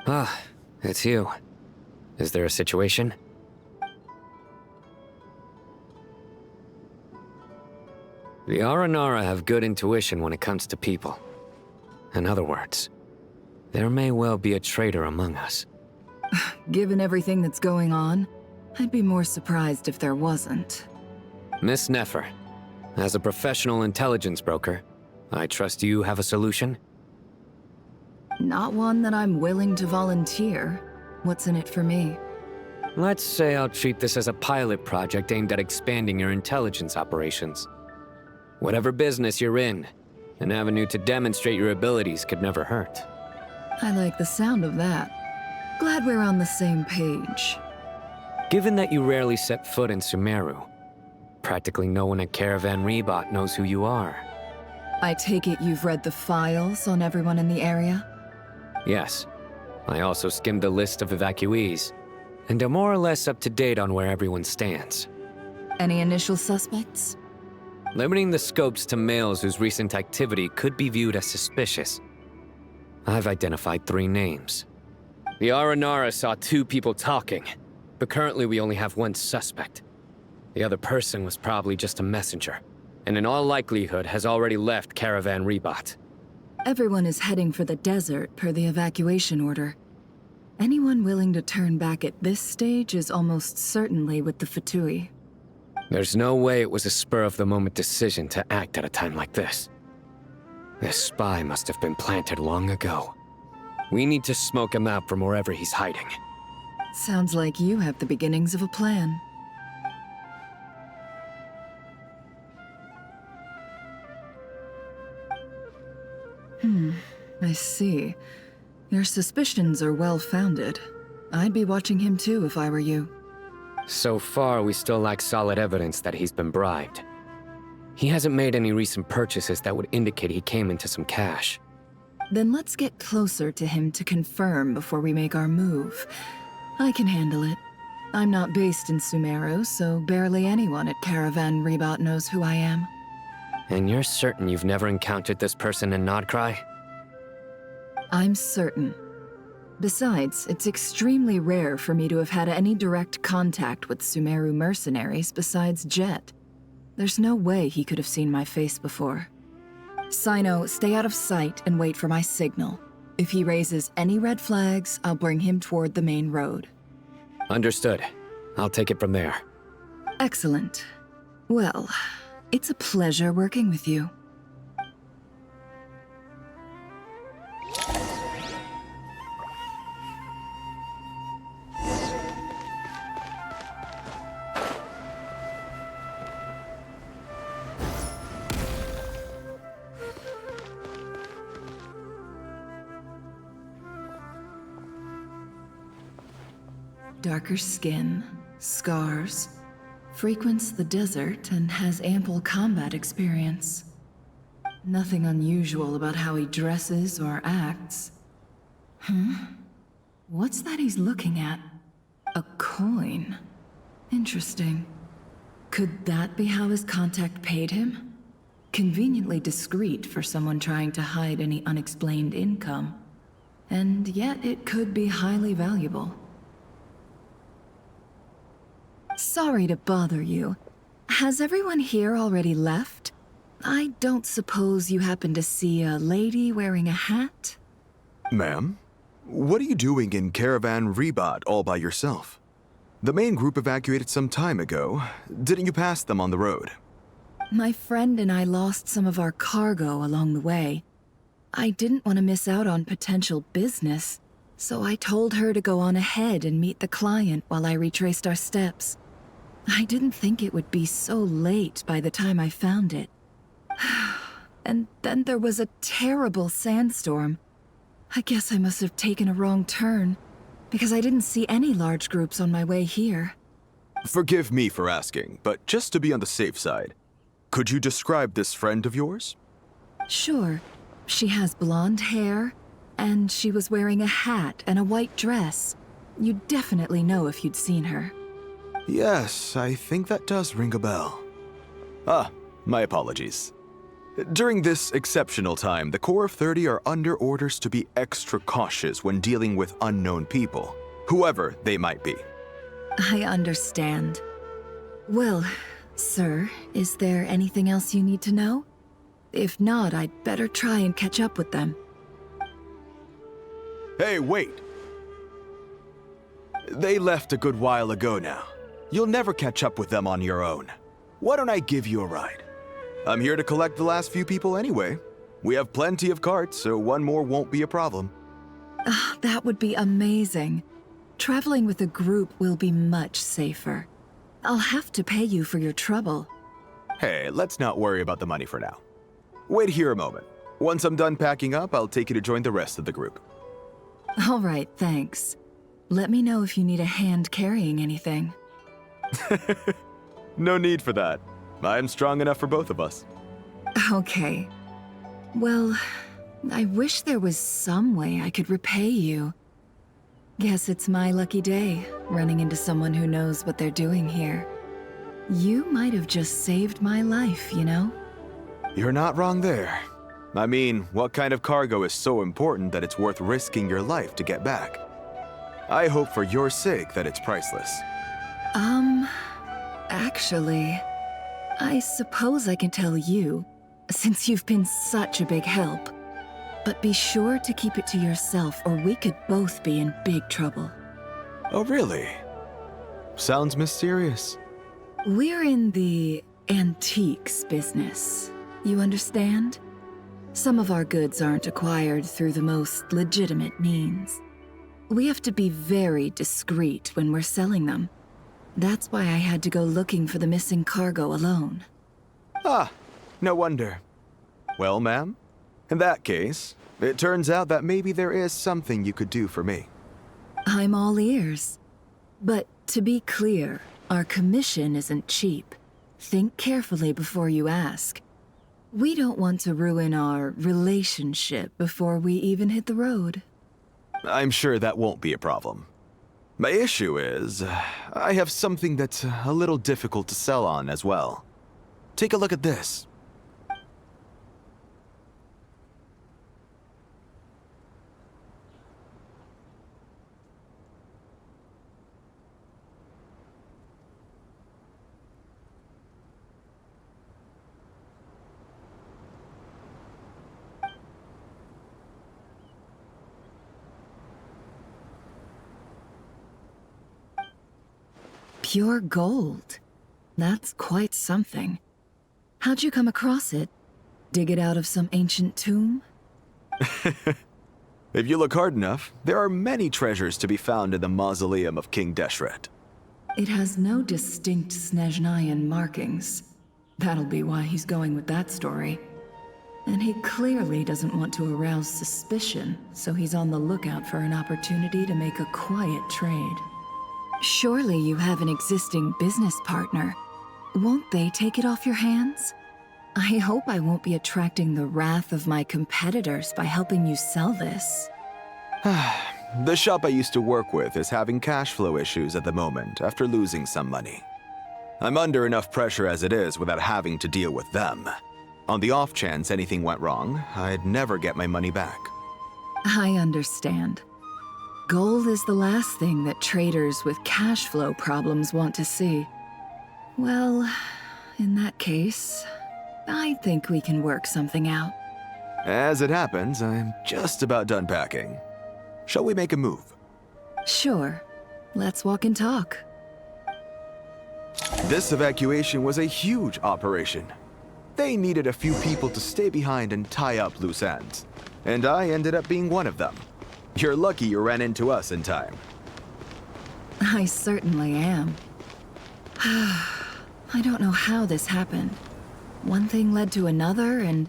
[SPEAKER 9] Ah, it's you. Is there a situation? The Aranara have good intuition when it comes to people. In other words, there may well be a traitor among us.
[SPEAKER 6] Given everything that's going on, I'd be more surprised if there wasn't.
[SPEAKER 9] Miss Nefer, as a professional intelligence broker, I trust you have a solution?
[SPEAKER 6] Not one that I'm willing to volunteer. What's in it for me?
[SPEAKER 9] Let's say I'll treat this as a pilot project aimed at expanding your intelligence operations. Whatever business you're in, an avenue to demonstrate your abilities could never hurt.
[SPEAKER 6] I like the sound of that. Glad we're on the same page.
[SPEAKER 9] Given that you rarely set foot in Sumeru, practically no one at Caravan Rebot knows who you are.
[SPEAKER 6] I take it you've read the files on everyone in the area?
[SPEAKER 9] Yes. I also skimmed the list of evacuees, and am more or less up to date on where everyone stands.
[SPEAKER 6] Any initial suspects?
[SPEAKER 9] Limiting the scopes to males whose recent activity could be viewed as suspicious. I've identified 3 names. The Aranara saw 2 people talking, but currently we only have 1 suspect. The other person was probably just a messenger, and in all likelihood has already left Caravan Rebot.
[SPEAKER 6] Everyone is heading for the desert per the evacuation order. Anyone willing to turn back at this stage is almost certainly with the Fatui.
[SPEAKER 9] There's no way it was a spur-of-the-moment decision to act at a time like this. This spy must have been planted long ago. We need to smoke him out from wherever he's hiding.
[SPEAKER 6] Sounds like you have the beginnings of a plan. I see. Your suspicions are well-founded. I'd be watching him too if I were you.
[SPEAKER 9] So far, we still lack solid evidence that he's been bribed. He hasn't made any recent purchases that would indicate he came into some cash.
[SPEAKER 6] Then let's get closer to him to confirm before we make our move. I can handle it. I'm not based in Sumeru, so barely anyone at Caravan Rebot knows who I am.
[SPEAKER 9] And you're certain you've never encountered this person in Nodcry?
[SPEAKER 6] I'm certain. Besides, it's extremely rare for me to have had any direct contact with Sumeru mercenaries besides Jet. There's no way he could have seen my face before. Sino, stay out of sight and wait for my signal. If he raises any red flags, I'll bring him toward the main road.
[SPEAKER 9] Understood. I'll take it from there.
[SPEAKER 6] Excellent. Well, it's a pleasure working with you. Darker skin, scars, frequents the desert and has ample combat experience. Nothing unusual about how he dresses or acts. What's that he's looking at? A coin. Interesting. Could that be how his contact paid him? Conveniently discreet for someone trying to hide any unexplained income. And yet it could be highly valuable. Sorry to bother you. Has everyone here already left? I don't suppose you happen to see a lady wearing a hat?
[SPEAKER 8] Ma'am, what are you doing in Caravan Rebat all by yourself? The main group evacuated some time ago. Didn't you pass them on the road?
[SPEAKER 6] My friend and I lost some of our cargo along the way. I didn't want to miss out on potential business, so I told her to go on ahead and meet the client while I retraced our steps. I didn't think it would be so late by the time I found it. And then there was a terrible sandstorm. I guess I must have taken a wrong turn, because I didn't see any large groups on my way here.
[SPEAKER 8] Forgive me for asking, but just to be on the safe side, could you describe this friend of yours?
[SPEAKER 6] Sure. She has blonde hair, and she was wearing a hat and a white dress. You'd definitely know if you'd seen her.
[SPEAKER 8] Yes, I think that does ring a bell. My apologies. During this exceptional time, the Corps of 30 are under orders to be extra cautious when dealing with unknown people, whoever they might be.
[SPEAKER 6] I understand. Well, sir, is there anything else you need to know? If not, I'd better try and catch up with them.
[SPEAKER 8] Hey, wait! They left a good while ago now. You'll never catch up with them on your own. Why don't I give you a ride? I'm here to collect the last few people anyway. We have plenty of carts, so one more won't be a problem.
[SPEAKER 6] That would be amazing. Traveling with a group will be much safer. I'll have to pay you for your trouble.
[SPEAKER 8] Hey, let's not worry about the money for now. Wait here a moment. Once I'm done packing up, I'll take you to join the rest of the group.
[SPEAKER 6] All right, thanks. Let me know if you need a hand carrying anything.
[SPEAKER 8] No need for that. I'm strong enough for both of us.
[SPEAKER 6] Okay. Well, I wish there was some way I could repay you. Guess it's my lucky day, running into someone who knows what they're doing here. You might have just saved my life, you know?
[SPEAKER 8] You're not wrong there. I mean, what kind of cargo is so important that it's worth risking your life to get back? I hope for your sake that it's priceless.
[SPEAKER 6] Actually, I suppose I can tell you, since you've been such a big help. But be sure to keep it to yourself, or we could both be in big trouble.
[SPEAKER 8] Oh, really? Sounds mysterious.
[SPEAKER 6] We're in the antiques business. You understand? Some of our goods aren't acquired through the most legitimate means. We have to be very discreet when we're selling them. That's why I had to go looking for the missing cargo alone.
[SPEAKER 8] No wonder. Well, ma'am, in that case, it turns out that maybe there is something you could do for me.
[SPEAKER 6] I'm all ears. But to be clear, our commission isn't cheap. Think carefully before you ask. We don't want to ruin our relationship before we even hit the road.
[SPEAKER 8] I'm sure that won't be a problem. My issue is, I have something that's a little difficult to sell on as well. Take a look at this.
[SPEAKER 6] Pure gold. That's quite something. How'd you come across it? Dig it out of some ancient tomb?
[SPEAKER 8] If you look hard enough, there are many treasures to be found in the mausoleum of King Deshret.
[SPEAKER 6] It has no distinct Snezhnayan markings. That'll be why he's going with that story. And he clearly doesn't want to arouse suspicion, so he's on the lookout for an opportunity to make a quiet trade. Surely you have an existing business partner. Won't they take it off your hands? I hope I won't be attracting the wrath of my competitors by helping you sell this.
[SPEAKER 8] The shop I used to work with is having cash flow issues at the moment after losing some money. I'm under enough pressure as it is without having to deal with them. On the off chance anything went wrong, I'd never get my money back.
[SPEAKER 6] I understand. Gold is the last thing that traders with cash flow problems want to see. Well, in that case, I think we can work something out.
[SPEAKER 8] As it happens, I'm just about done packing. Shall we make a move?
[SPEAKER 6] Sure. Let's walk and talk.
[SPEAKER 8] This evacuation was a huge operation. They needed a few people to stay behind and tie up loose ends. And I ended up being one of them. You're lucky you ran into us in time.
[SPEAKER 6] I certainly am. I don't know how this happened. One thing led to another, and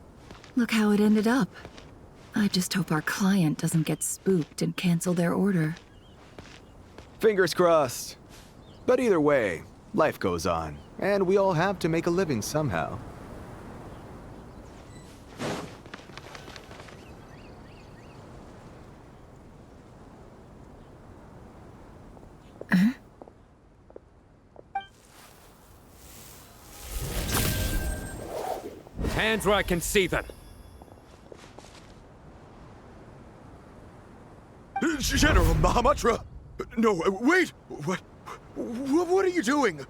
[SPEAKER 6] look how it ended up. I just hope our client doesn't get spooked and cancel their order.
[SPEAKER 8] Fingers crossed. But either way, life goes on, and we all have to make a living somehow.
[SPEAKER 5] Hands where I can see them.
[SPEAKER 1] General Mahamatra! No, wait! What are you doing?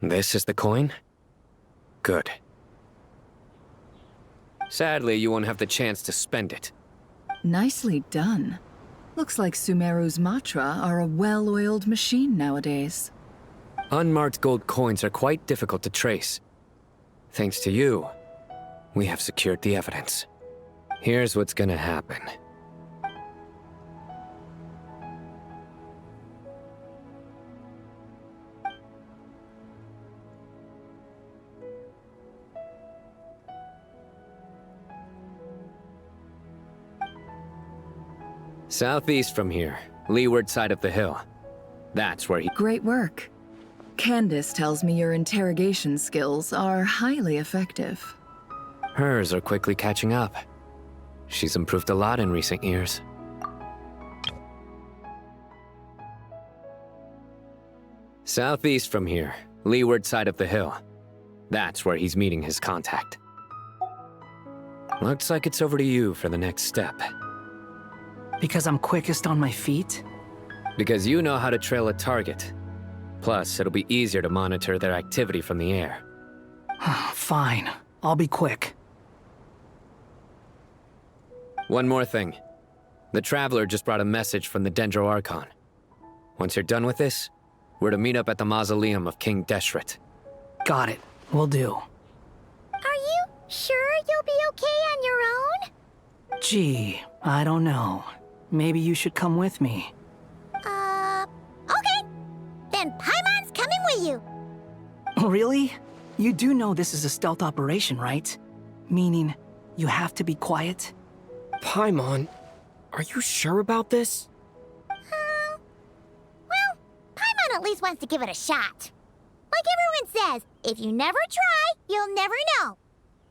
[SPEAKER 9] This is the coin? Good. Sadly, you won't have the chance to spend it.
[SPEAKER 6] Nicely done. Looks like Sumeru's Matra are a well-oiled machine nowadays.
[SPEAKER 9] Unmarked gold coins are quite difficult to trace. Thanks to you, we have secured the evidence. Here's what's gonna happen. Southeast from here, leeward side of the hill. That's where he—
[SPEAKER 6] Great work. Candace tells me your interrogation skills are highly effective.
[SPEAKER 9] Hers are quickly catching up. She's improved a lot in recent years. Southeast from here, leeward side of the hill. That's where he's meeting his contact. Looks like it's over to you for the next step.
[SPEAKER 2] Because I'm quickest on my feet?
[SPEAKER 9] Because you know how to trail a target. Plus, it'll be easier to monitor their activity from the air.
[SPEAKER 2] Fine. I'll be quick.
[SPEAKER 9] One more thing. The Traveler just brought a message from the Dendro Archon. Once you're done with this, we're to meet up at the mausoleum of King Deshret.
[SPEAKER 2] Got it. Will do.
[SPEAKER 17] Are you sure you'll be okay on your own?
[SPEAKER 2] Gee, I don't know. Maybe you should come with me.
[SPEAKER 17] Okay. Then Paimon's coming with you.
[SPEAKER 2] Really? You do know this is a stealth operation, right? Meaning, you have to be quiet?
[SPEAKER 10] Paimon, are you sure about this?
[SPEAKER 17] Well, Paimon at least wants to give it a shot. Like everyone says, if you never try, you'll never know.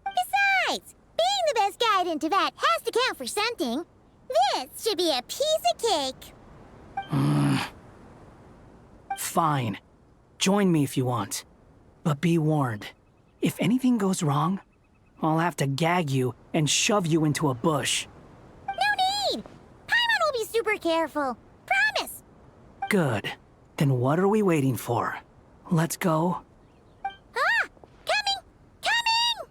[SPEAKER 17] Besides, being the best guide in Tibet has to count for something. This should be a piece of cake.
[SPEAKER 2] Fine. Join me if you want. But be warned. If anything goes wrong, I'll have to gag you and shove you into a bush.
[SPEAKER 17] No need! Paimon will be super careful. Promise!
[SPEAKER 2] Good. Then what are we waiting for? Let's go.
[SPEAKER 17] Ah! Coming! Coming!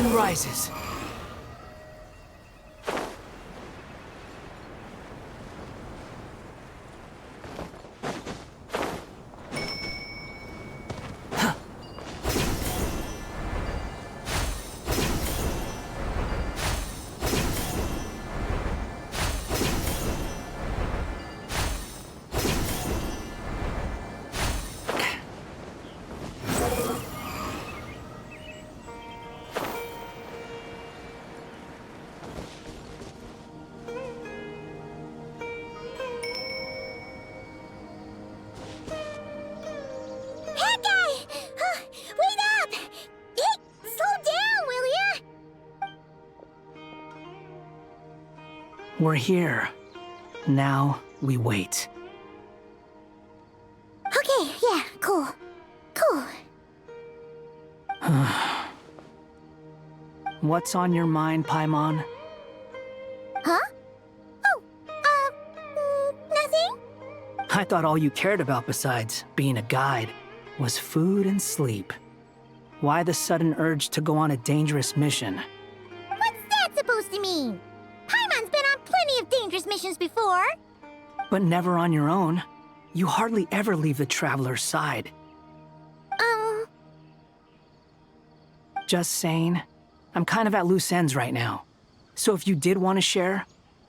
[SPEAKER 2] sun rises. We're here. Now we wait.
[SPEAKER 17] Okay, yeah, cool. Cool.
[SPEAKER 2] What's on your mind, Paimon?
[SPEAKER 17] Huh? Oh, nothing?
[SPEAKER 2] I thought all you cared about besides being a guide was food and sleep. Why the sudden urge to go on a dangerous mission?
[SPEAKER 17] What's that supposed to mean? Paimon's been on plenty of dangerous missions before.
[SPEAKER 2] But never on your own. You hardly ever leave the Traveler's side. Just saying. I'm kind of at loose ends right now. So if you did want to share,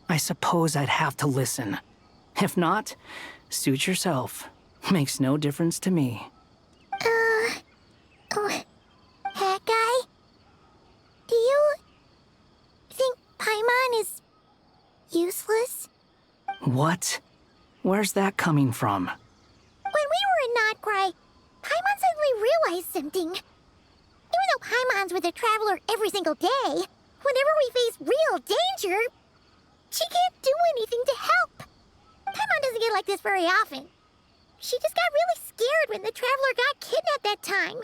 [SPEAKER 2] I suppose I'd have to listen. If not, suit yourself. Makes no difference to me.
[SPEAKER 17] Hat guy? Do you think Paimon is useless?
[SPEAKER 2] What? Where's that coming from?
[SPEAKER 17] When we were in Notcry, Paimon suddenly realized something. Even though Paimon's with the Traveler every single day, whenever we face real danger, she can't do anything to help. Paimon doesn't get like this very often. She just got really scared when the Traveler got kidnapped that time.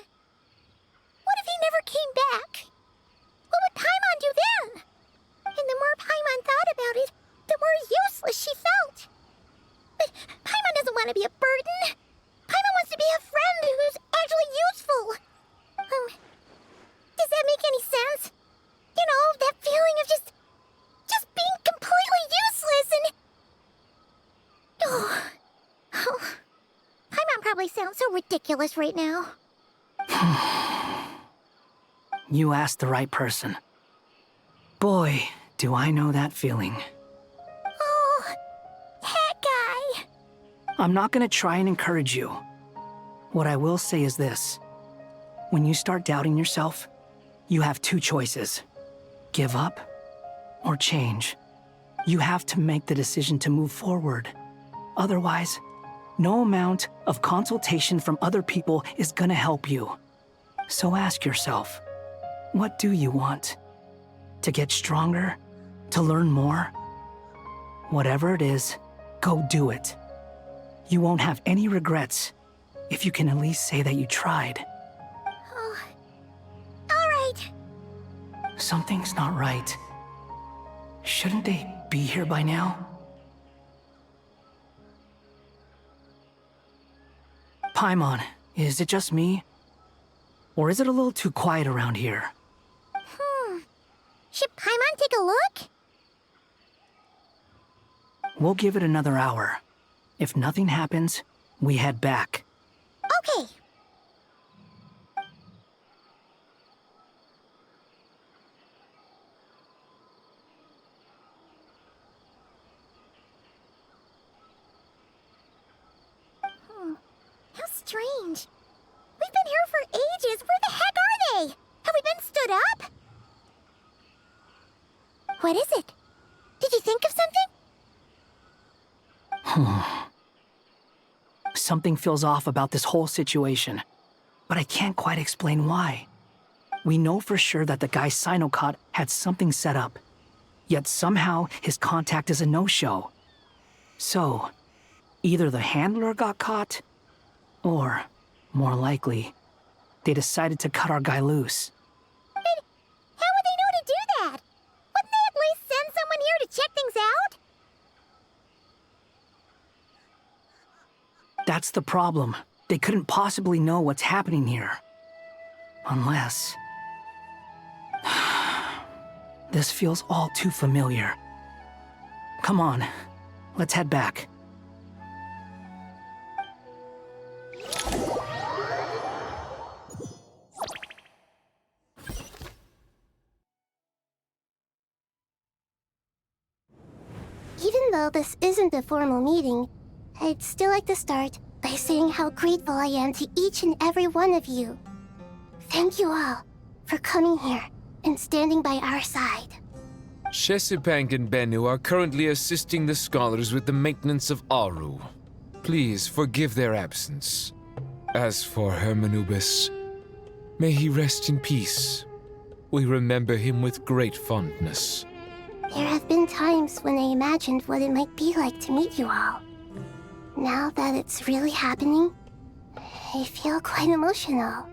[SPEAKER 17] What if he never came back? What would Paimon do then? And the more Paimon thought about it, the more useless she felt. But Paimon doesn't want to be a burden. Paimon wants to be a friend who's actually useful. Does that make any sense? You know, that feeling of just being completely useless and... Oh. Paimon probably sounds so ridiculous right now.
[SPEAKER 2] You asked the right person. Boy, do I know that feeling.
[SPEAKER 17] Oh, hat guy.
[SPEAKER 2] I'm not gonna try and encourage you. What I will say is this. When you start doubting yourself, you have two choices. Give up or change. You have to make the decision to move forward. Otherwise, no amount of consultation from other people is gonna help you. So ask yourself, what do you want? To get stronger? To learn more? Whatever it is, go do it. You won't have any regrets if you can at least say that you tried.
[SPEAKER 17] Oh. All right.
[SPEAKER 2] Something's not right. Shouldn't they be here by now? Paimon, is it just me? Or is it a little too quiet around here?
[SPEAKER 17] Should Paimon take a look?
[SPEAKER 2] We'll give it another hour. If nothing happens, we head back.
[SPEAKER 17] Okay. How strange. We've been here for ages. Where the heck are they? Have we been stood up? What is it? Did you think of something?
[SPEAKER 2] Something feels off about this whole situation, but I can't quite explain why. We know for sure that the guy Sinocot had something set up, yet somehow his contact is a no-show. So, either the handler got caught, or, more likely, they decided to cut our guy loose.
[SPEAKER 17] But how would they know to do that? Wouldn't they at least send someone here to check things out?
[SPEAKER 2] That's the problem. They couldn't possibly know what's happening here. Unless... This feels all too familiar. Come on, let's head back.
[SPEAKER 17] Even though this isn't a formal meeting, I'd still like to start by saying how grateful I am to each and every one of you. Thank you all for coming here and standing by our side.
[SPEAKER 5] Shesipank and Bennu are currently assisting the scholars with the maintenance of Aru. Please forgive their absence. As for Hermanubis, may he rest in peace. We remember him with great fondness.
[SPEAKER 17] There have been times when I imagined what it might be like to meet you all. Now that it's really happening, I feel quite emotional.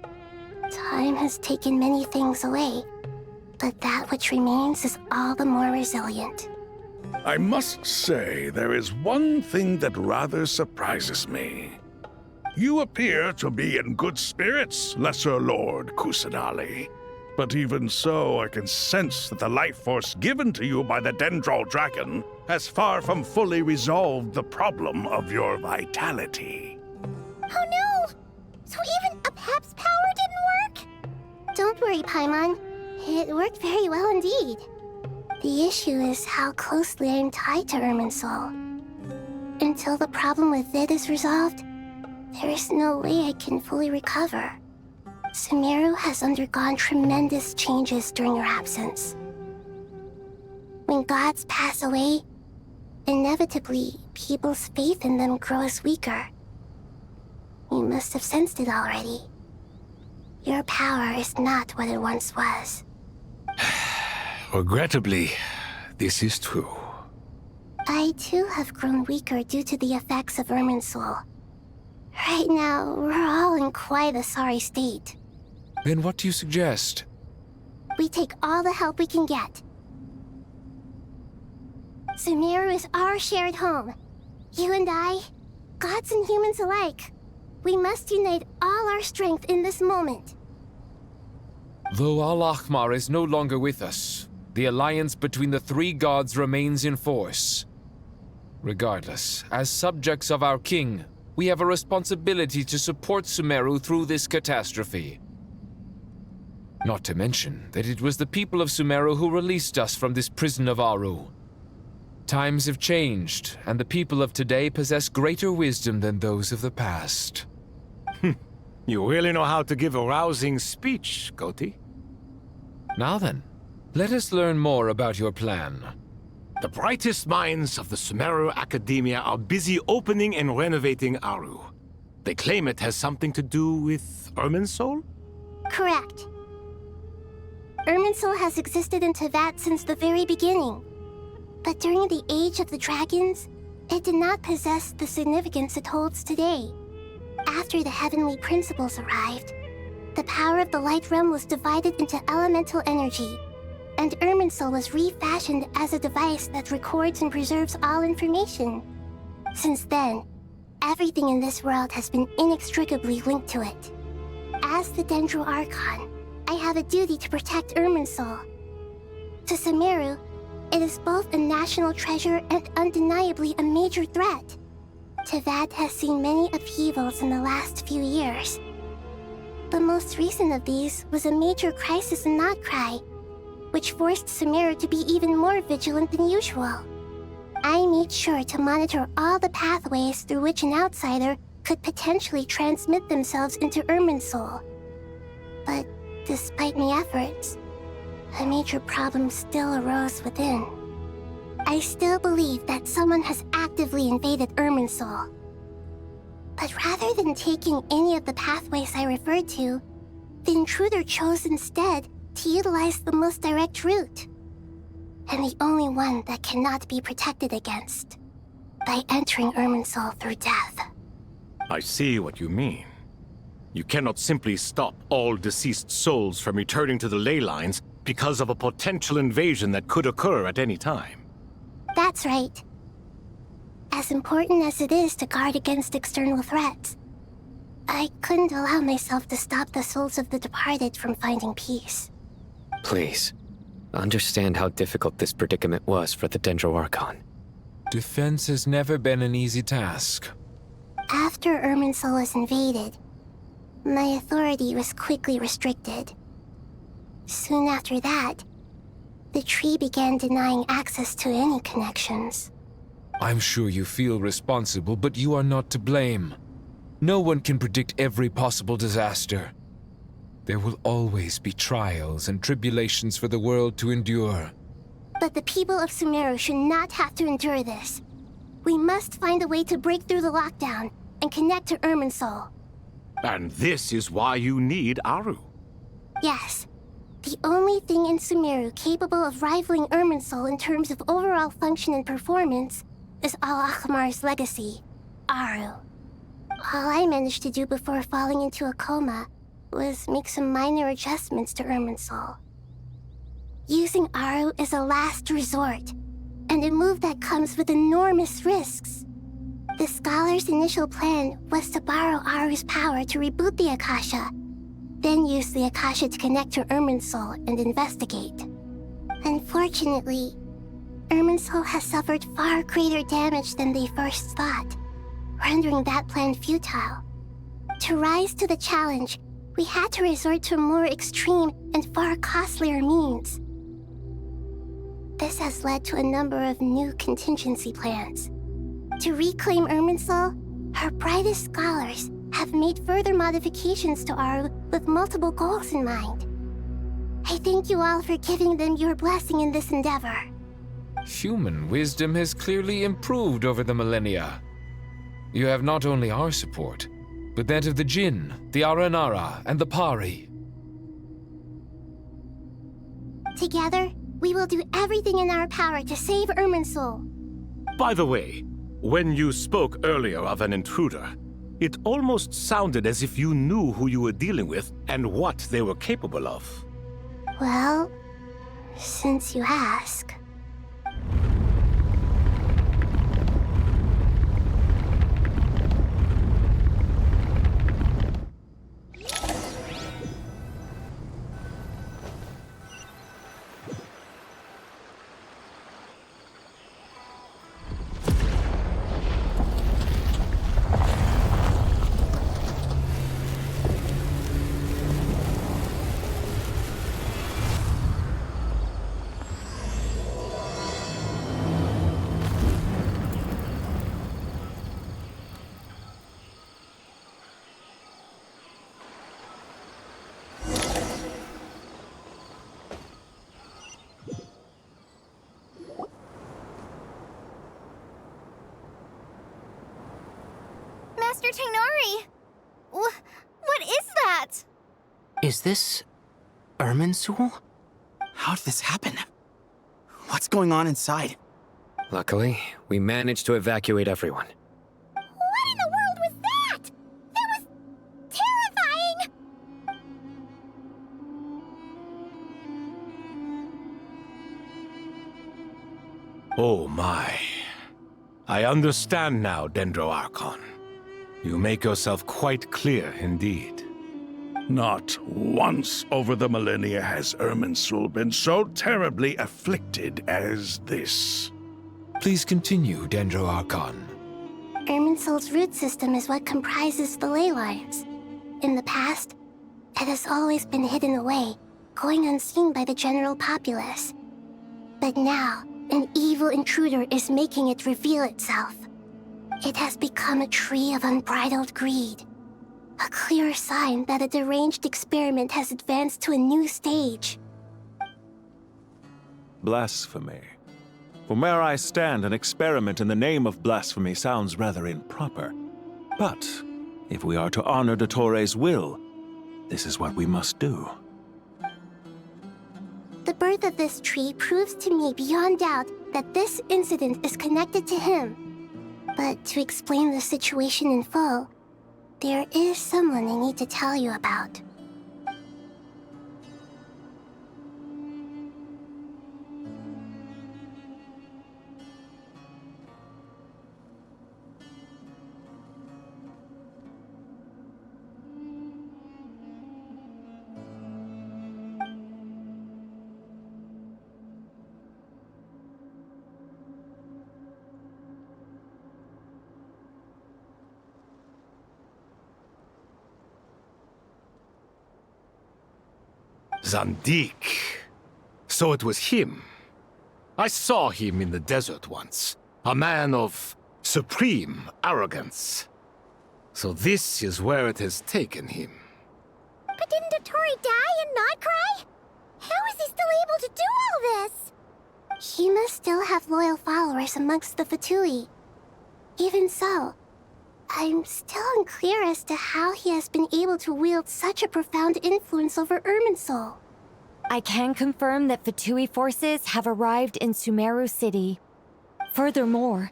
[SPEAKER 17] Time has taken many things away, but that which remains is all the more resilient.
[SPEAKER 4] I must say, there is one thing that rather surprises me. You appear to be in good spirits, Lesser Lord Kusanali. But even so, I can sense that the life force given to you by the Dendral Dragon has far from fully resolved the problem of your vitality.
[SPEAKER 17] Oh no! So even a Pep's power didn't work? Don't worry, Paimon. It worked very well indeed. The issue is how closely I am tied to Irminsul. Until the problem with it is resolved, there is no way I can fully recover. Sumeru has undergone tremendous changes during your absence. When gods pass away, inevitably, people's faith in them grows weaker. You must have sensed it already. Your power is not what it once was.
[SPEAKER 3] Regrettably, this is true.
[SPEAKER 17] I too have grown weaker due to the effects of Irminsul. Right now, we're all in quite a sorry state.
[SPEAKER 5] Then what do you suggest?
[SPEAKER 17] We take all the help we can get. Sumeru is our shared home. You and I, gods and humans alike. We must unite all our strength in this moment.
[SPEAKER 5] Though Al-Ahmar is no longer with us, the alliance between the three gods remains in force. Regardless, as subjects of our king, we have a responsibility to support Sumeru through this catastrophe. Not to mention that it was the people of Sumeru who released us from this prison of Aru. Times have changed, and the people of today possess greater wisdom than those of the past.
[SPEAKER 3] You really know how to give a rousing speech, Goti.
[SPEAKER 5] Now then, let us learn more about your plan.
[SPEAKER 3] The brightest minds of the Sumeru Academia are busy opening and renovating Aru. They claim it has something to do with Irminsul?
[SPEAKER 17] Correct. Irminsul has existed in Teyvat since the very beginning. But during the Age of the Dragons, it did not possess the significance it holds today. After the heavenly principles arrived, the power of the Light Realm was divided into elemental energy, and Irminsul was refashioned as a device that records and preserves all information. Since then, everything in this world has been inextricably linked to it. As the Dendro Archon, I have a duty to protect Irminsul. To Sumeru, it is both a national treasure and undeniably a major threat. Teyvat has seen many upheavals in the last few years. The most recent of these was a major crisis in Notcry, which forced Sumeru to be even more vigilant than usual. I made sure to monitor all the pathways through which an outsider could potentially transmit themselves into Irminsul. But despite my efforts, a major problem still arose within. I still believe that someone has actively invaded Irminsul. But rather than taking any of the pathways I referred to, the intruder chose instead to utilize the most direct route, and the only one that cannot be protected against, by entering Irminsul through death.
[SPEAKER 3] I see what you mean. You cannot simply stop all deceased souls from returning to the ley lines because of a potential invasion that could occur at any time.
[SPEAKER 17] That's right. As important as it is to guard against external threats, I couldn't allow myself to stop the souls of the departed from finding peace.
[SPEAKER 9] Please, understand how difficult this predicament was for the Dendro Archon.
[SPEAKER 5] Defense has never been an easy task.
[SPEAKER 17] After Irminsul was invaded, my authority was quickly restricted. Soon after that, the tree began denying access to any connections.
[SPEAKER 5] I'm sure you feel responsible, but you are not to blame. No one can predict every possible disaster. There will always be trials and tribulations for the world to endure.
[SPEAKER 17] But the people of Sumeru should not have to endure this. We must find a way to break through the lockdown and connect to Irminsul.
[SPEAKER 3] And this is why you need Aru.
[SPEAKER 17] Yes. The only thing in Sumeru capable of rivaling Irminsul in terms of overall function and performance is Al-Akhmar's legacy, Aru. All I managed to do before falling into a coma was make some minor adjustments to Irminsul. Using Aru is a last resort, and a move that comes with enormous risks. The Scholar's initial plan was to borrow Aru's power to reboot the Akasha, then use the Akasha to connect to Irminsul and investigate. Unfortunately, Irminsul has suffered far greater damage than they first thought, rendering that plan futile. To rise to the challenge, we had to resort to more extreme and far costlier means. This has led to a number of new contingency plans. To reclaim Irminsul, her brightest scholars have made further modifications to Aru with multiple goals in mind. I thank you all for giving them your blessing in this endeavor.
[SPEAKER 5] Human wisdom has clearly improved over the millennia. You have not only our support, but that of the Jinn, the Aranara, and the Pari.
[SPEAKER 17] Together, we will do everything in our power to save Irminsul.
[SPEAKER 3] By the way, when you spoke earlier of an intruder, it almost sounded as if you knew who you were dealing with and what they were capable of.
[SPEAKER 17] Well, since you ask.
[SPEAKER 15] Master Tainari! What is that?
[SPEAKER 11] Is this Irminsul? How did this happen? What's going on inside?
[SPEAKER 9] Luckily, we managed to evacuate everyone.
[SPEAKER 15] What in the world was that? That was terrifying!
[SPEAKER 3] Oh my. I understand now, Dendro Archon. You make yourself quite clear indeed.
[SPEAKER 4] Not once over the millennia has Irminsul been so terribly afflicted as this.
[SPEAKER 5] Please continue, Dendro Archon.
[SPEAKER 17] Irminsul's root system is what comprises the ley lines. In the past, it has always been hidden away, going unseen by the general populace. But now, an evil intruder is making it reveal itself. It has become a tree of unbridled greed. A clear sign that a deranged experiment has advanced to a new stage.
[SPEAKER 22] Blasphemy. From where I stand, an experiment in the name of blasphemy sounds rather improper. But if we are to honor Dottores' will, this is what we must do.
[SPEAKER 17] The birth of this tree proves to me beyond doubt that this incident is connected to him. But to explain the situation in full, there is someone I need to tell you about.
[SPEAKER 3] Zandik. So it was him. I saw him in the desert once. A man of supreme arrogance. So this is where it has taken him.
[SPEAKER 15] But didn't Dottore die and not cry? How is he still able to do all this?
[SPEAKER 17] He must still have loyal followers amongst the Fatui. Even so, I'm still unclear as to how he has been able to wield such a profound influence over Irminsul.
[SPEAKER 7] I can confirm that Fatui forces have arrived in Sumeru City. Furthermore,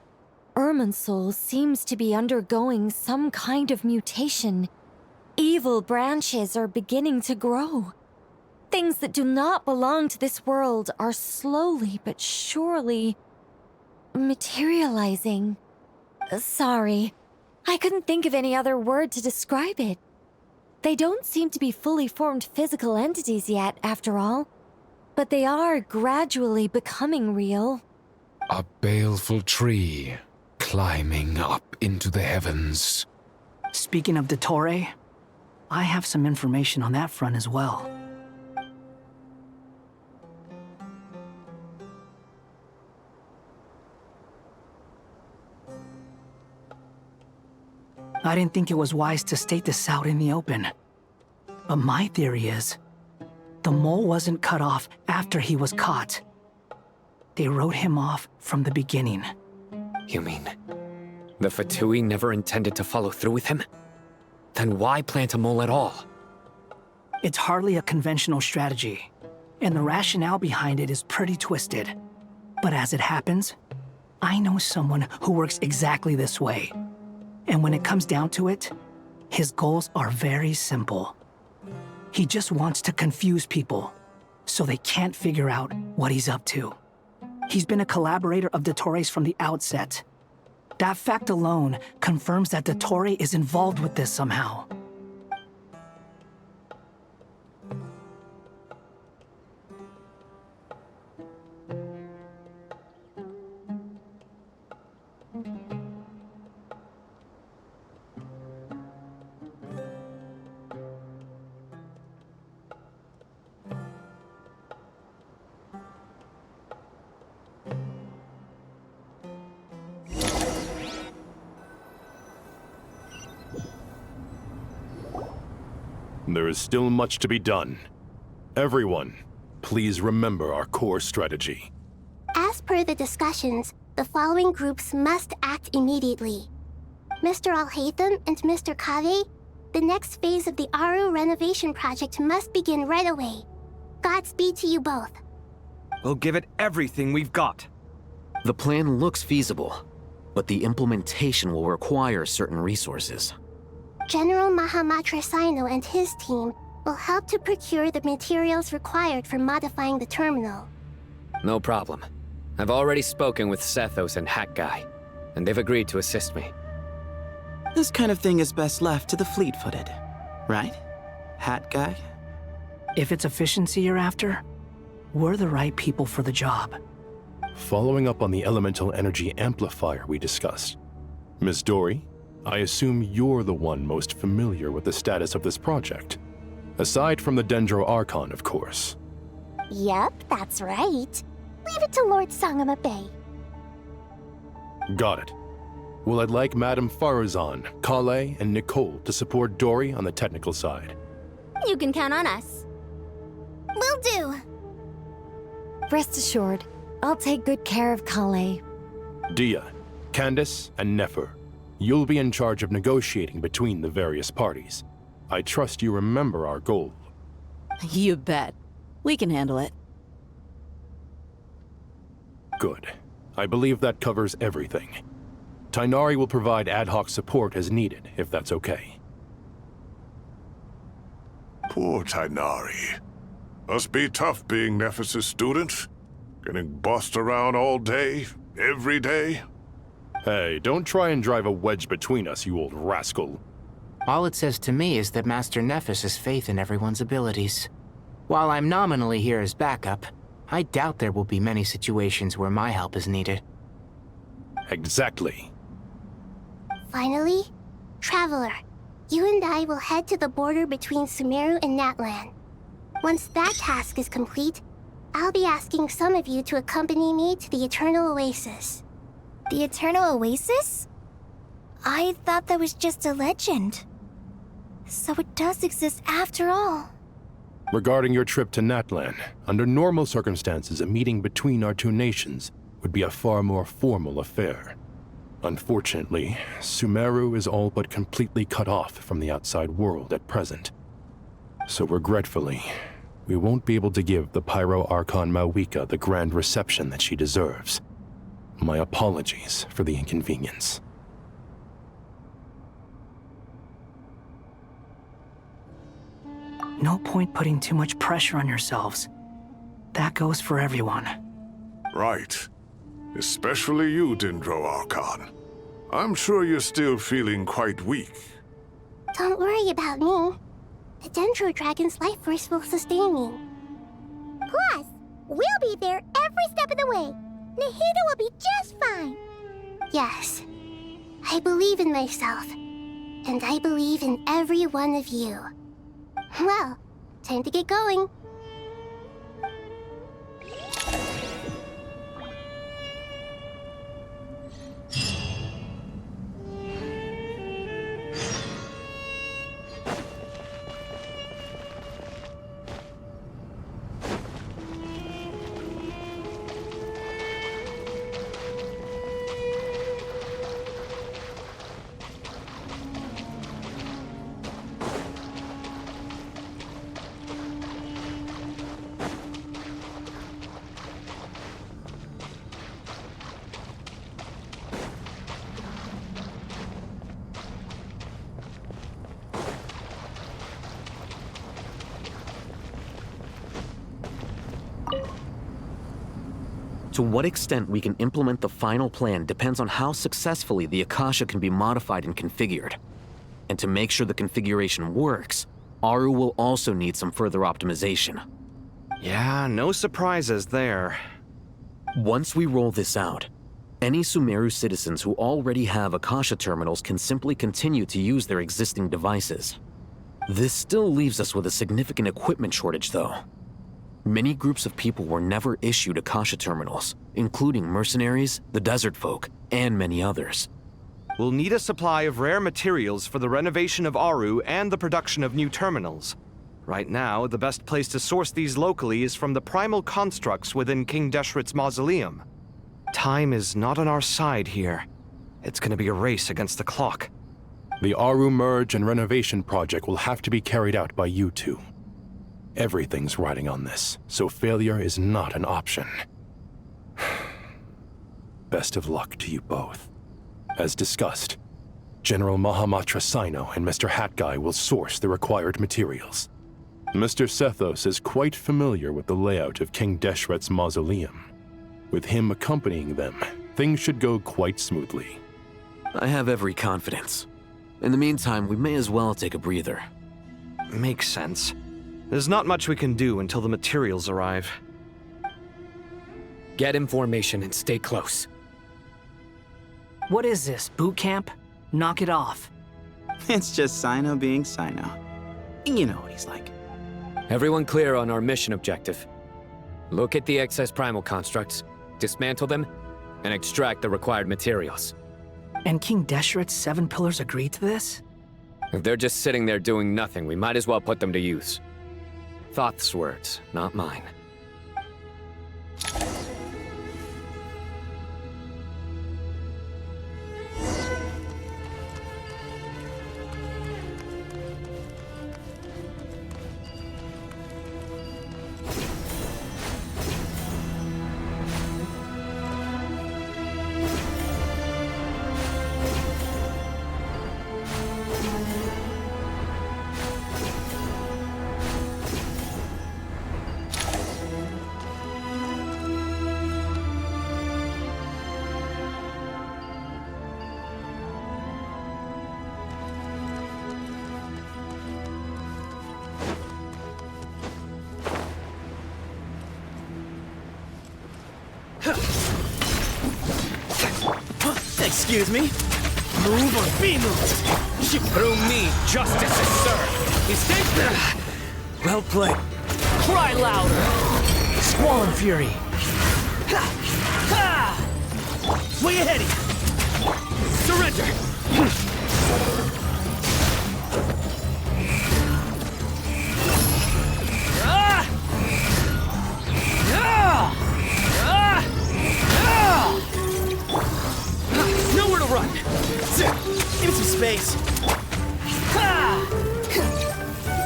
[SPEAKER 7] Irminsul seems to be undergoing some kind of mutation. Evil branches are beginning to grow. Things that do not belong to this world are slowly but surely materializing. Sorry, I couldn't think of any other word to describe it. They don't seem to be fully formed physical entities yet, after all, but they are gradually becoming real.
[SPEAKER 5] A baleful tree climbing up into the heavens.
[SPEAKER 2] Speaking of Dottore, I have some information on that front as well. I didn't think it was wise to state this out in the open. But my theory is, the mole wasn't cut off after he was caught. They wrote him off from the beginning.
[SPEAKER 9] You mean, the Fatui never intended to follow through with him? Then why plant a mole at all?
[SPEAKER 2] It's hardly a conventional strategy, and the rationale behind it is pretty twisted. But as it happens, I know someone who works exactly this way. And when it comes down to it, his goals are very simple. He just wants to confuse people, so they can't figure out what he's up to. He's been a collaborator of Dottore's from the outset. That fact alone confirms that Dottore is involved with this somehow.
[SPEAKER 1] There is still much to be done. Everyone, please remember our core strategy.
[SPEAKER 17] As per the discussions, the following groups must act immediately. Mr. Alhaitham and Mr. Kave, the next phase of the Aru renovation project must begin right away. Godspeed to you both.
[SPEAKER 18] We'll give it everything we've got.
[SPEAKER 21] The plan looks feasible, but the implementation will require certain resources.
[SPEAKER 17] General Mahamatra Sino and his team will help to procure the materials required for modifying the terminal.
[SPEAKER 9] No problem. I've already spoken with Sethos and Hat Guy, and they've agreed to assist me.
[SPEAKER 11] This kind of thing is best left to the fleet-footed, right, Hat Guy?
[SPEAKER 2] If it's efficiency you're after, we're the right people for the job.
[SPEAKER 1] Following up on the elemental energy amplifier we discussed, Ms. Dory, I assume you're the one most familiar with the status of this project. Aside from the Dendro Archon, of course.
[SPEAKER 15] Yep, that's right. Leave it to Lord Sangamabe.
[SPEAKER 1] Got it. Well, I'd like Madame Farazan, Kale, and Nicole to support Dory on the technical side.
[SPEAKER 15] You can count on us. Will do.
[SPEAKER 7] Rest assured, I'll take good care of Kale.
[SPEAKER 1] Dia, Candace, and Nefer, you'll be in charge of negotiating between the various parties. I trust you remember our goal.
[SPEAKER 14] You bet. We can handle it.
[SPEAKER 1] Good. I believe that covers everything. Tainari will provide ad hoc support as needed, if that's okay.
[SPEAKER 4] Poor Tainari. Must be tough being Nephis' student. Getting bossed around all day, every day.
[SPEAKER 1] Hey, don't try and drive a wedge between us, you old rascal.
[SPEAKER 23] All it says to me is that Master Nephis has faith in everyone's abilities. While I'm nominally here as backup, I doubt there will be many situations where my help is needed.
[SPEAKER 1] Exactly.
[SPEAKER 17] Finally, Traveler, you and I will head to the border between Sumeru and Natlan. Once that task is complete, I'll be asking some of you to accompany me to the Eternal Oasis.
[SPEAKER 15] The Eternal Oasis? I thought that was just a legend. So it does exist after all.
[SPEAKER 1] Regarding your trip to Natlan, under normal circumstances, a meeting between our two nations would be a far more formal affair. Unfortunately, Sumeru is all but completely cut off from the outside world at present. So regretfully, we won't be able to give the Pyro Archon Mawika the grand reception that she deserves. My apologies for the inconvenience.
[SPEAKER 2] No point putting too much pressure on yourselves. That goes for everyone.
[SPEAKER 12] Right. Especially you, Dendro Archon. I'm sure you're still feeling quite weak.
[SPEAKER 17] Don't worry about me. The Dendro Dragon's life force will sustain me.
[SPEAKER 15] Plus, we'll be there every step of the way. Nahida will be just fine.
[SPEAKER 17] Yes. I believe in myself. And I believe in every one of you. Well, time to get going.
[SPEAKER 21] To what extent we can implement the final plan depends on how successfully the Akasha can be modified and configured. And to make sure the configuration works, Aru will also need some further optimization.
[SPEAKER 18] Yeah, no surprises there.
[SPEAKER 21] Once we roll this out, any Sumeru citizens who already have Akasha terminals can simply continue to use their existing devices. This still leaves us with a significant equipment shortage, though. Many groups of people were never issued Akasha terminals, including mercenaries, the desert folk, and many others.
[SPEAKER 18] We'll need a supply of rare materials for the renovation of Aru and the production of new terminals. Right now, the best place to source these locally is from the primal constructs within King Deshret's mausoleum. Time is not on our side here. It's gonna be a race against the clock.
[SPEAKER 1] The Aru merge and renovation project will have to be carried out by you two. Everything's riding on this, so failure is not an option. Best of luck to you both. As discussed, General Mahamatra Sino and Mr. Hat Guy will source the required materials. Mr. Sethos is quite familiar with the layout of King Deshret's mausoleum. With him accompanying them, things should go quite smoothly.
[SPEAKER 21] I have every confidence. In the meantime, we may as well take a breather.
[SPEAKER 18] Makes sense. There's not much we can do until the materials arrive.
[SPEAKER 9] Get in formation and stay close.
[SPEAKER 2] What is this, boot camp? Knock it off.
[SPEAKER 11] It's just Sino being Sino. You know what he's like.
[SPEAKER 9] Everyone clear on our mission objective. Look at the excess primal constructs, dismantle them, and extract the required materials.
[SPEAKER 2] And King Deshret's 7 pillars agree to this?
[SPEAKER 9] If they're just sitting there doing nothing, we might as well put them to use. Thoth's words, not mine.
[SPEAKER 10] Excuse me? Move or be moved!
[SPEAKER 9] Through me, justice is served! You think?
[SPEAKER 10] Well played.
[SPEAKER 2] Cry louder! Squall and fury! Ha! Ha! Where you heading? Surrender! Ah! Ah! Ah! Ah! Nowhere to run! Give me some space! Ha!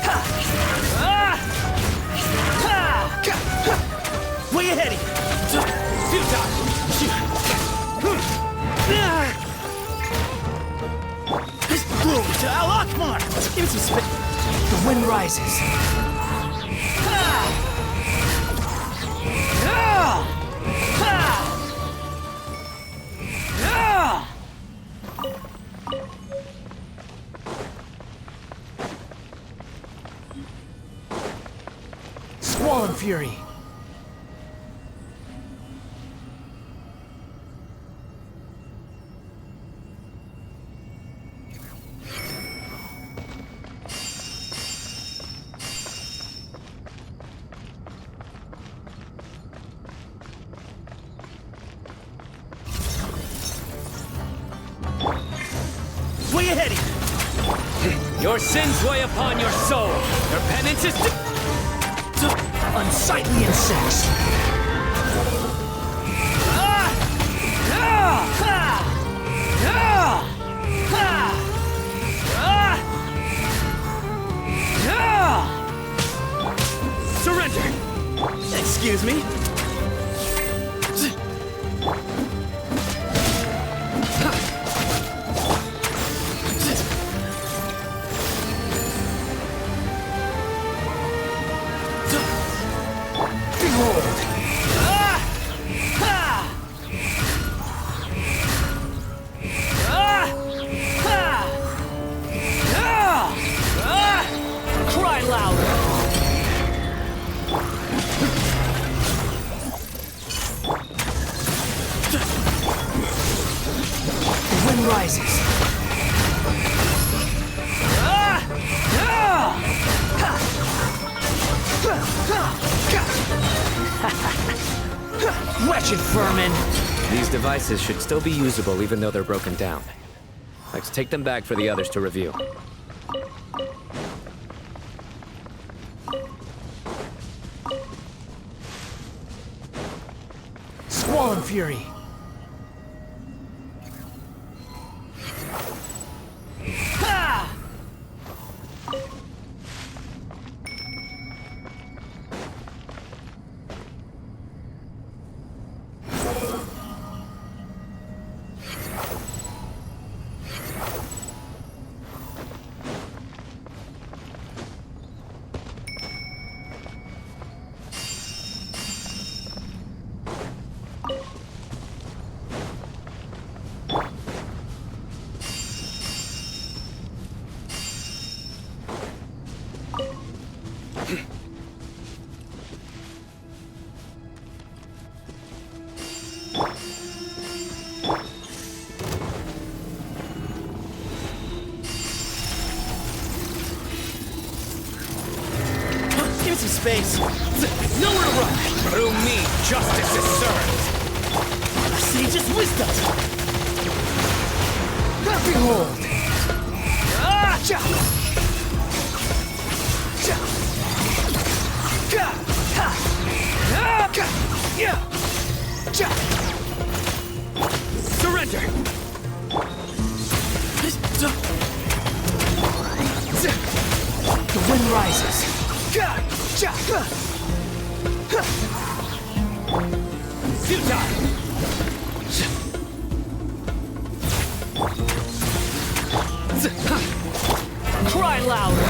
[SPEAKER 2] Ha! Ah! Ha! Where you heading? Al Akbar! Give me some space. The wind rises. Squall and fury. Where you heading? Your sins weigh upon your soul. Your penance is unsightly insects. Surrender. Excuse me. Cry louder! The wind rises. Wretched vermin!
[SPEAKER 9] These devices should still be usable even though they're broken down. Let's take them back for the others to review.
[SPEAKER 2] Squall and fury. Ha! Give me some space. Nowhere to run.
[SPEAKER 18] Through me, justice is served.
[SPEAKER 2] Sage's wisdom. Behold. Cha. Cha. Ka. Ha. Ka. Yeah. Cha.
[SPEAKER 18] Surrender.
[SPEAKER 2] The wind rises. Ka. Cha.
[SPEAKER 18] Futile.
[SPEAKER 2] Cry louder!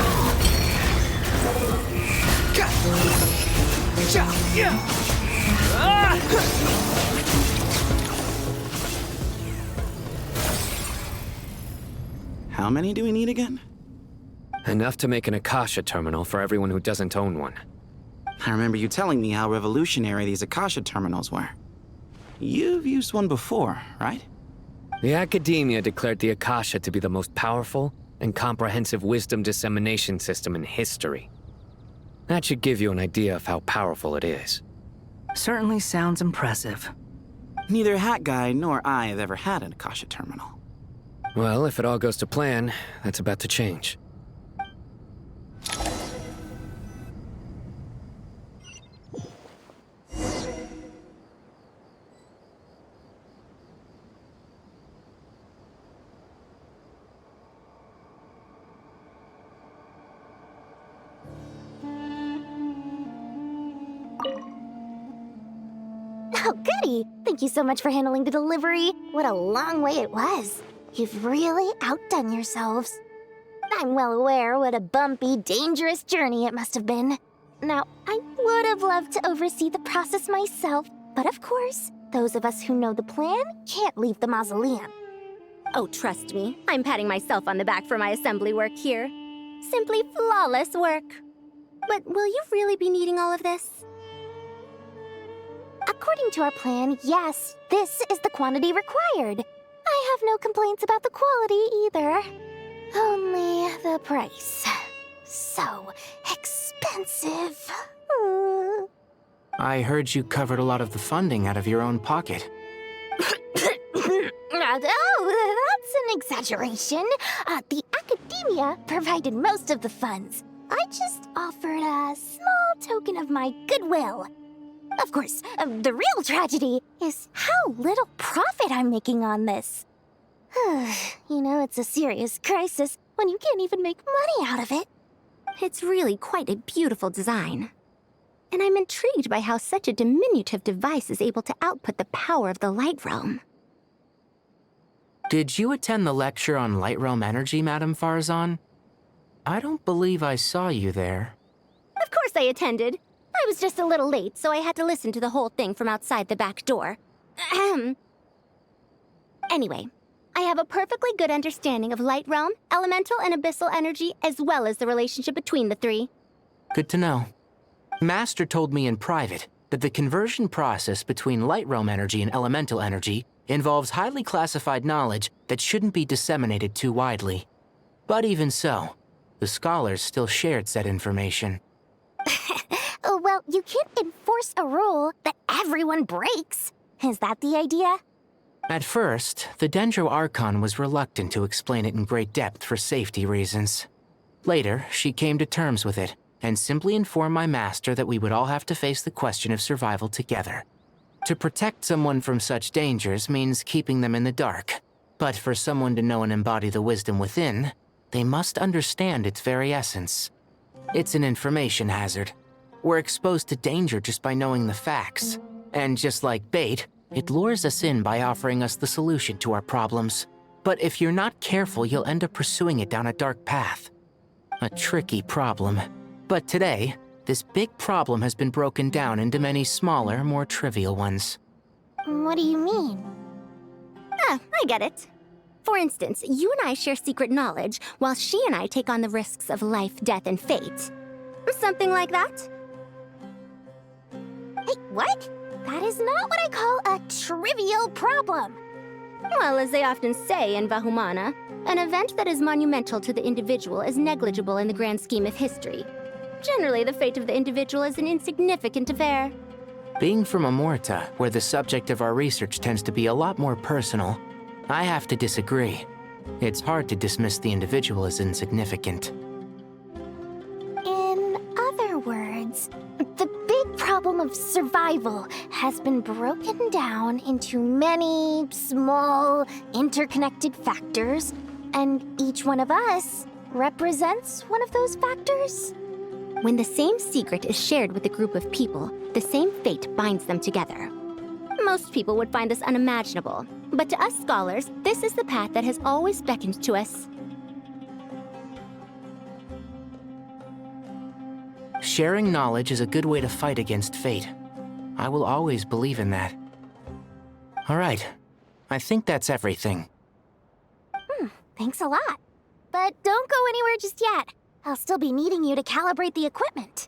[SPEAKER 11] How many do we need again?
[SPEAKER 9] Enough to make an Akasha terminal for everyone who doesn't own one.
[SPEAKER 11] I remember you telling me how revolutionary these Akasha terminals were. You've used one before, right?
[SPEAKER 9] The Academia declared the Akasha to be the most powerful and comprehensive wisdom dissemination system in history. That should give you an idea of how powerful it is.
[SPEAKER 2] Certainly sounds impressive.
[SPEAKER 11] Neither Hat Guy nor I have ever had an Akasha terminal.
[SPEAKER 9] Well, if it all goes to plan, that's about to change.
[SPEAKER 17] Oh, goody! Thank you so much for handling the delivery. What a long way it was. You've really outdone yourselves. I'm well aware what a bumpy, dangerous journey it must have been. Now, I would have loved to oversee the process myself, but of course, those of us who know the plan can't leave the mausoleum.
[SPEAKER 13] Oh, trust me, I'm patting myself on the back for my assembly work here. Simply flawless work.
[SPEAKER 17] But will you really be needing all of this? According to our plan, yes, this is the quantity required. I have no complaints about the quality either. Only the price. So expensive.
[SPEAKER 23] I heard you covered a lot of the funding out of your own pocket.
[SPEAKER 17] Oh, that's an exaggeration. The academia provided most of the funds. I just offered a small token of my goodwill. Of course, the real tragedy is how little profit I'm making on this. You know, it's a serious crisis when you can't even make money out of it.
[SPEAKER 13] It's really quite a beautiful design. And I'm intrigued by how such a diminutive device is able to output the power of the Light Realm.
[SPEAKER 23] Did you attend the lecture on Light Realm energy, Madame Farzan? I don't believe I saw you there.
[SPEAKER 13] Of course I attended. I was just a little late, so I had to listen to the whole thing from outside the back door. Anyway, I have a perfectly good understanding of Light Realm, elemental and abyssal energy, as well as the relationship between the three.
[SPEAKER 23] Good to know. Master told me in private that the conversion process between Light Realm energy and elemental energy involves highly classified knowledge that shouldn't be disseminated too widely. But even so, the scholars still shared said information.
[SPEAKER 17] Well, you can't enforce a rule that everyone breaks. Is that the idea?
[SPEAKER 23] At first, the Dendro Archon was reluctant to explain it in great depth for safety reasons. Later, she came to terms with it, and simply informed my master that we would all have to face the question of survival together. To protect someone from such dangers means keeping them in the dark, but for someone to know and embody the wisdom within, they must understand its very essence. It's an information hazard. We're exposed to danger just by knowing the facts. And just like bait, it lures us in by offering us the solution to our problems. But if you're not careful, you'll end up pursuing it down a dark path. A tricky problem. But today, this big problem has been broken down into many smaller, more trivial ones.
[SPEAKER 17] What do you mean?
[SPEAKER 13] I get it. For instance, you and I share secret knowledge, while she and I take on the risks of life, death, and fate. Something like that?
[SPEAKER 17] Hey, what? That is not what I call a trivial problem.
[SPEAKER 13] Well, as they often say in Vahumana, an event that is monumental to the individual is negligible in the grand scheme of history. Generally, the fate of the individual is an insignificant affair.
[SPEAKER 23] Being from Amorta, where the subject of our research tends to be a lot more personal, I have to disagree. It's hard to dismiss the individual as insignificant.
[SPEAKER 17] In other words, the big problem of survival has been broken down into many small, interconnected factors, and each one of us represents one of those factors.
[SPEAKER 13] When the same secret is shared with a group of people, the same fate binds them together. Most people would find this unimaginable, but to us scholars, this is the path that has always beckoned to us.
[SPEAKER 23] Sharing knowledge is a good way to fight against fate. I will always believe in that. All right, I think that's everything.
[SPEAKER 17] Thanks a lot. But don't go anywhere just yet. I'll still be needing you to calibrate the equipment.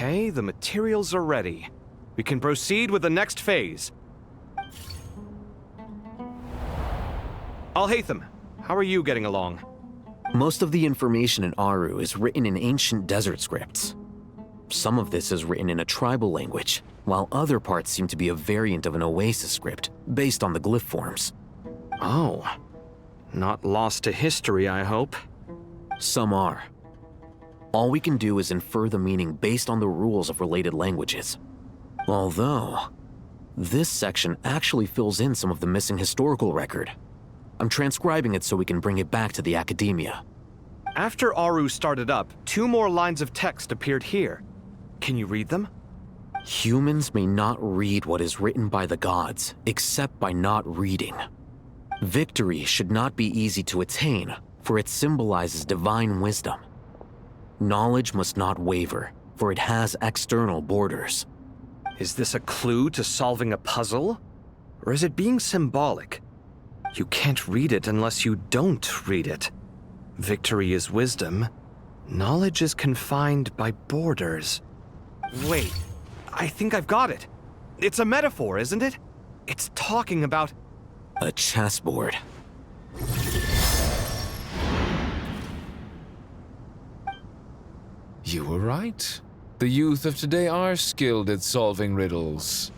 [SPEAKER 18] Okay, the materials are ready. We can proceed with the next phase. Alhaitham, how are you getting along?
[SPEAKER 21] Most of the information in Aru is written in ancient desert scripts. Some of this is written in a tribal language, while other parts seem to be a variant of an Oasis script, based on the glyph forms.
[SPEAKER 18] Oh. Not lost to history, I hope.
[SPEAKER 21] Some are. All we can do is infer the meaning based on the rules of related languages. Although, this section actually fills in some of the missing historical record. I'm transcribing it so we can bring it back to the Academia.
[SPEAKER 18] After Aru started up, 2 more lines of text appeared here. Can you read them?
[SPEAKER 21] Humans may not read what is written by the gods, except by not reading. Victory should not be easy to attain, for it symbolizes divine wisdom. Knowledge must not waver, for it has external borders.
[SPEAKER 18] Is this a clue to solving a puzzle? Or is it being symbolic? You can't read it unless you don't read it. Victory is wisdom. Knowledge is confined by borders. Wait, I think I've got it. It's a metaphor, isn't it? It's talking about...
[SPEAKER 21] a chessboard.
[SPEAKER 5] You were right. The youth of today are skilled at solving riddles.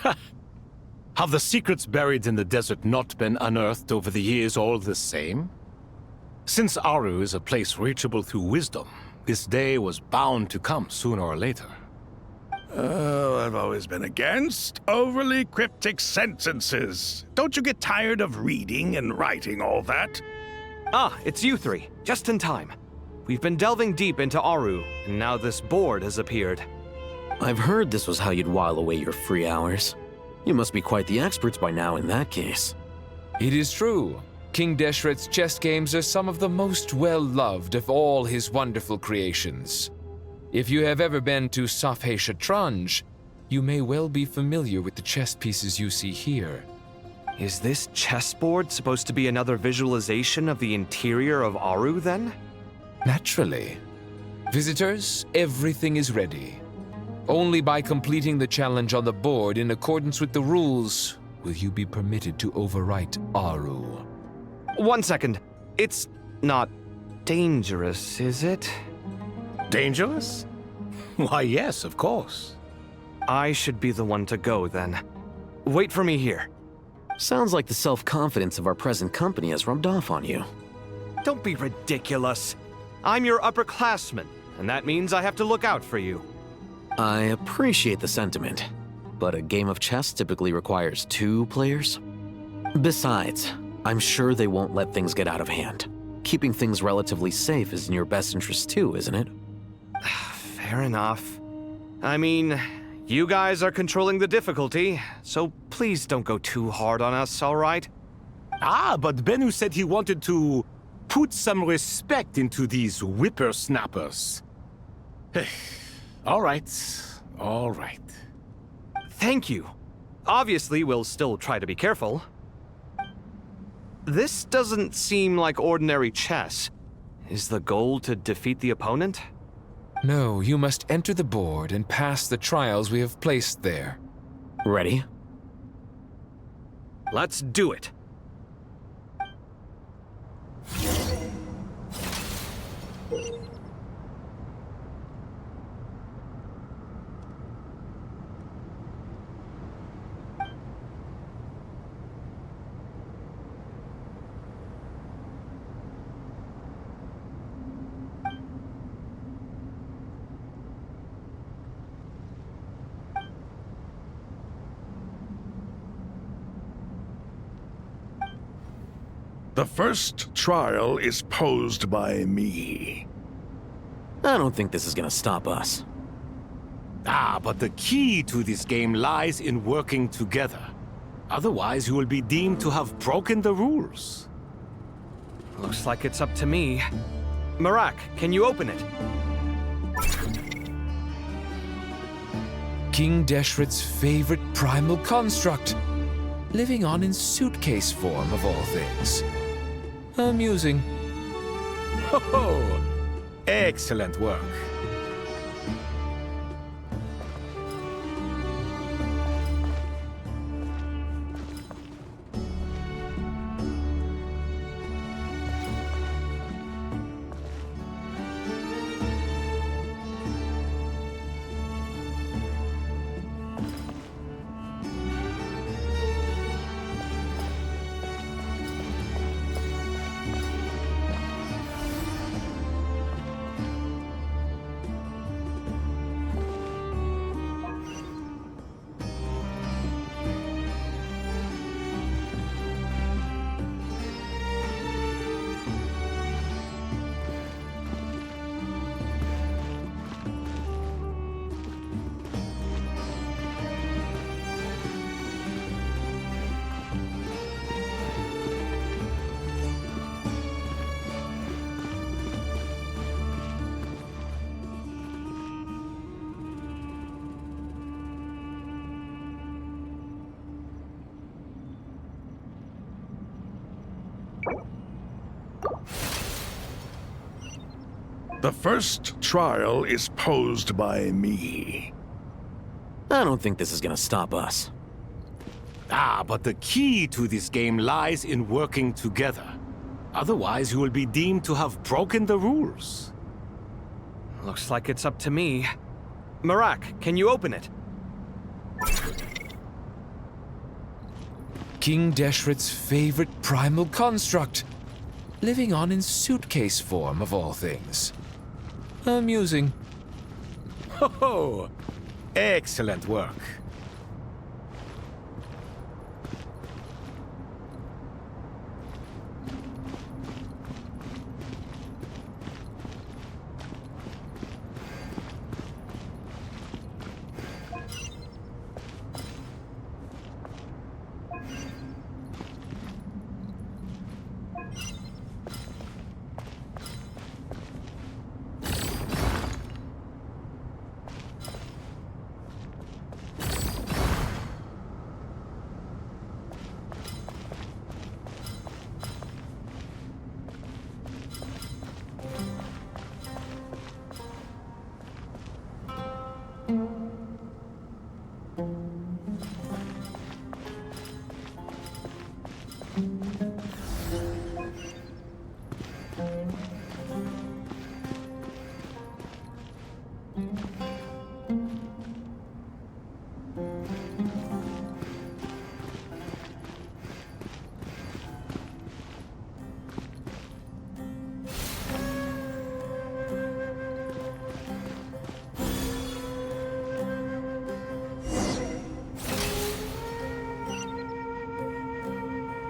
[SPEAKER 3] Have the secrets buried in the desert not been unearthed over the years all the same? Since Aru is a place reachable through wisdom, this day was bound to come sooner or later.
[SPEAKER 4] Oh, I've always been against overly cryptic sentences. Don't you get tired of reading and writing all that?
[SPEAKER 18] Ah, it's you 3. Just in time. We've been delving deep into Aru, and now this board has appeared.
[SPEAKER 21] I've heard this was how you'd while away your free hours. You must be quite the experts by now in that case.
[SPEAKER 5] It is true. King Deshret's chess games are some of the most well-loved of all his wonderful creations. If you have ever been to Safhe Shatranj, you may well be familiar with the chess pieces you see here.
[SPEAKER 18] Is this chessboard supposed to be another visualization of the interior of Aru, then?
[SPEAKER 5] Naturally. Visitors, everything is ready. Only by completing the challenge on the board in accordance with the rules will you be permitted to overwrite Aru.
[SPEAKER 18] 1 second. It's not dangerous, is it?
[SPEAKER 3] Dangerous? Why, yes, of course.
[SPEAKER 18] I should be the one to go, then. Wait for me here.
[SPEAKER 21] Sounds like the self-confidence of our present company has rubbed off on you.
[SPEAKER 18] Don't be ridiculous. I'm your upperclassman, and that means I have to look out for you.
[SPEAKER 21] I appreciate the sentiment, but a game of chess typically requires 2 players. Besides, I'm sure they won't let things get out of hand. Keeping things relatively safe is in your best interest too, isn't it?
[SPEAKER 18] Fair enough. I mean, you guys are controlling the difficulty, so please don't go too hard on us, all right?
[SPEAKER 3] Ah, but Bennu said he wanted to put some respect into these whippersnappers. All right, all right.
[SPEAKER 18] Thank you. Obviously, we'll still try to be careful. This doesn't seem like ordinary chess. Is the goal to defeat the opponent?
[SPEAKER 5] No, you must enter the board and pass the trials we have placed there.
[SPEAKER 21] Ready?
[SPEAKER 18] Let's do it.
[SPEAKER 4] The first trial is posed by me.
[SPEAKER 21] I don't think this is gonna stop us.
[SPEAKER 3] Ah, but the key to this game lies in working together. Otherwise, you will be deemed to have broken the rules.
[SPEAKER 18] Looks like it's up to me. Marak, can you open it?
[SPEAKER 5] King Deshret's favorite primal construct, living on in suitcase form of all things. Amusing.
[SPEAKER 3] Ho ho! Excellent work.
[SPEAKER 4] The first trial is posed by me.
[SPEAKER 21] I don't think this is gonna stop us.
[SPEAKER 3] Ah, but the key to this game lies in working together. Otherwise, you will be deemed to have broken the rules.
[SPEAKER 18] Looks like it's up to me. Marak, can you open it?
[SPEAKER 5] King Deshret's favorite primal construct. Living on in suitcase form, of all things. Amusing.
[SPEAKER 3] Ho ho! Excellent work.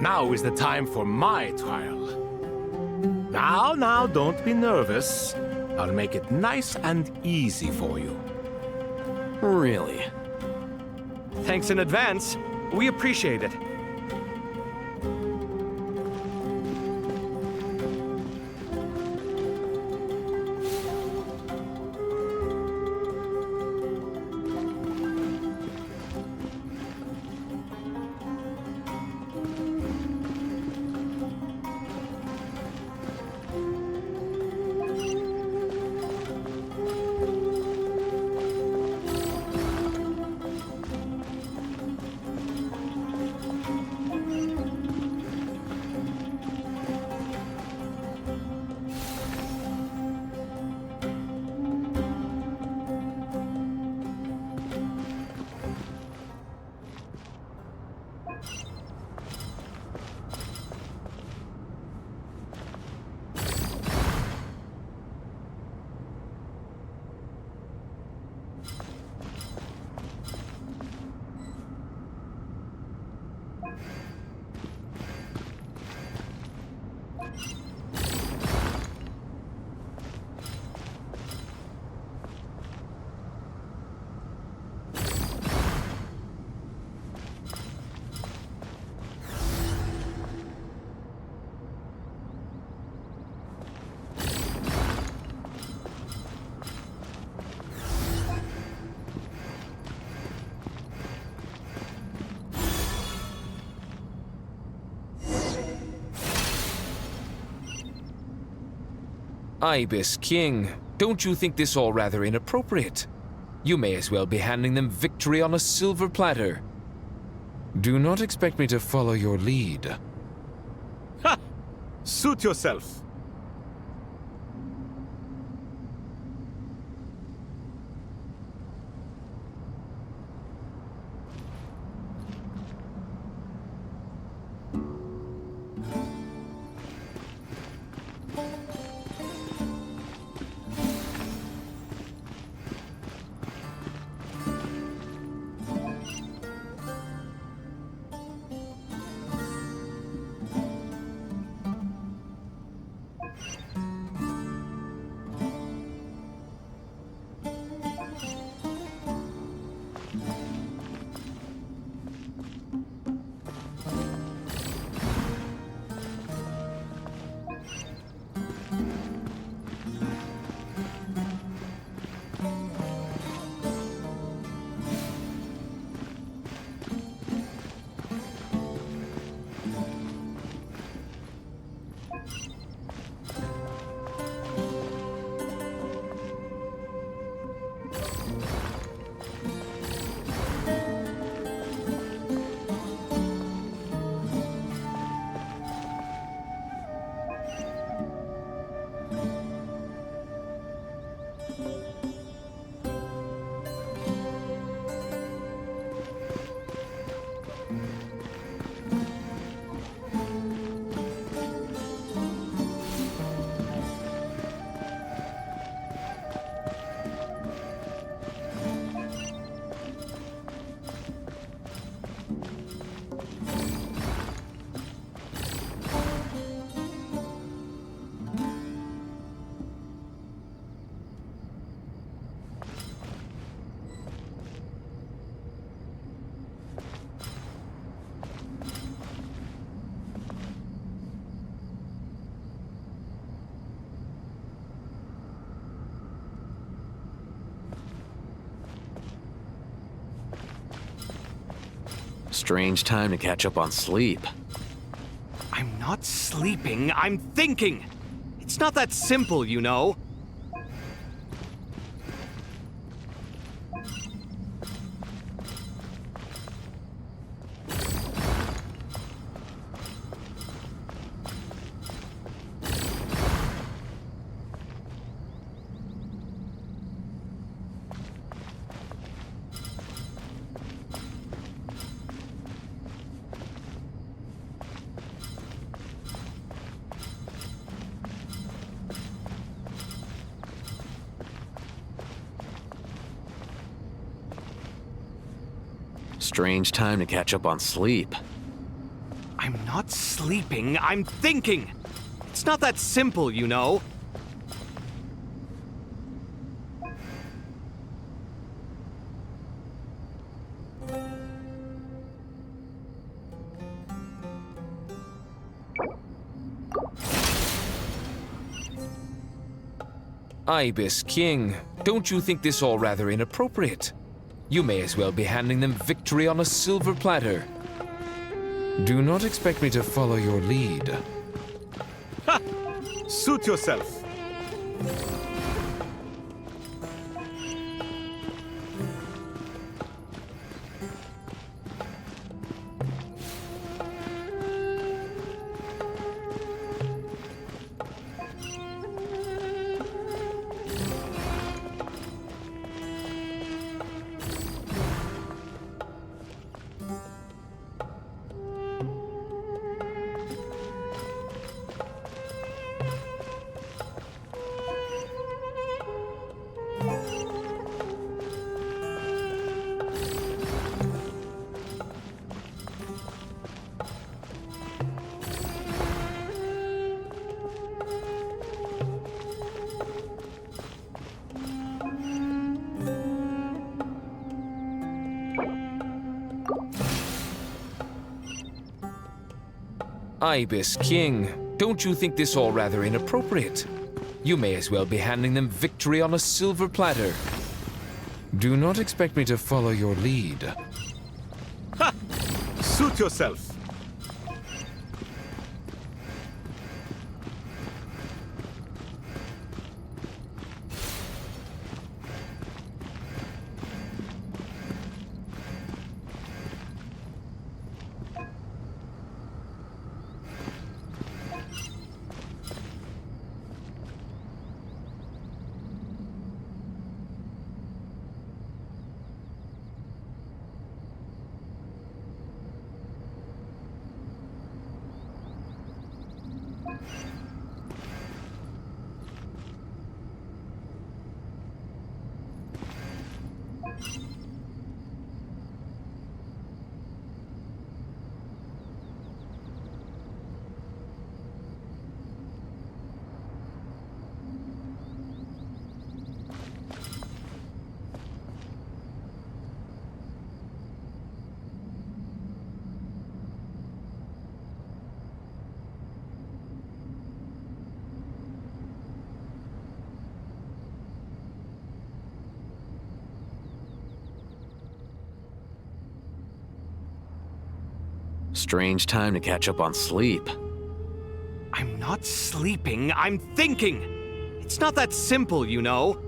[SPEAKER 3] Now is the time for my trial. Now, don't be nervous. I'll make it nice and easy for you.
[SPEAKER 21] Really?
[SPEAKER 18] Thanks in advance. We appreciate it.
[SPEAKER 5] Ibis King, don't you think this all rather inappropriate? You may as well be handing them victory on a silver platter. Do not expect me to follow your lead.
[SPEAKER 3] Ha! Suit yourself.
[SPEAKER 21] Strange time to catch up on sleep.
[SPEAKER 18] I'm not sleeping, I'm thinking! It's not that simple, you know.
[SPEAKER 21] Strange time to catch up on sleep.
[SPEAKER 18] I'm not sleeping, I'm thinking! It's not that simple, you know.
[SPEAKER 5] Ibis King, don't you think this all rather inappropriate? You may as well be handing them victory on a silver platter. Do not expect me to follow your lead.
[SPEAKER 18] Ha! Suit yourself.
[SPEAKER 5] Ibis King, don't you think this all rather inappropriate? You may as well be handing them victory on a silver platter. Do not expect me to follow your lead.
[SPEAKER 18] Ha! Suit yourself.
[SPEAKER 21] Strange time to catch up on sleep.
[SPEAKER 18] I'm not sleeping, I'm thinking! It's not that simple, you know.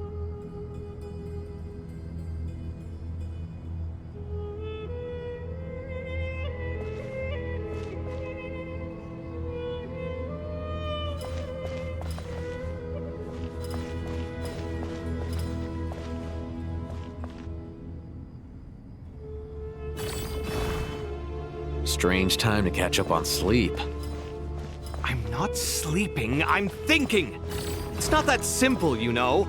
[SPEAKER 21] Strange time to catch up on sleep.
[SPEAKER 18] I'm not sleeping, I'm thinking! It's not that simple, you know.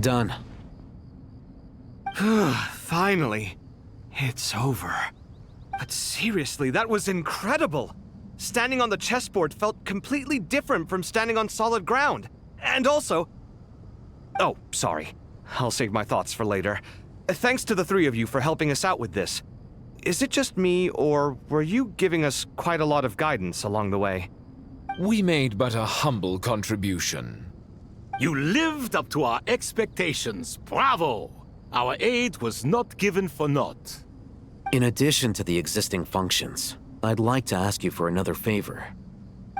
[SPEAKER 21] Done.
[SPEAKER 18] Finally. It's over. But seriously, that was incredible! Standing on the chessboard felt completely different from standing on solid ground. And also... Oh, sorry. I'll save my thoughts for later. Thanks to the three of you for helping us out with this. Is it just me, or were you giving us quite a lot of guidance along the way?
[SPEAKER 5] We made but a humble contribution.
[SPEAKER 3] You lived up to our expectations. Bravo! Our aid was not given for naught.
[SPEAKER 21] In addition to the existing functions, I'd like to ask you for another favor.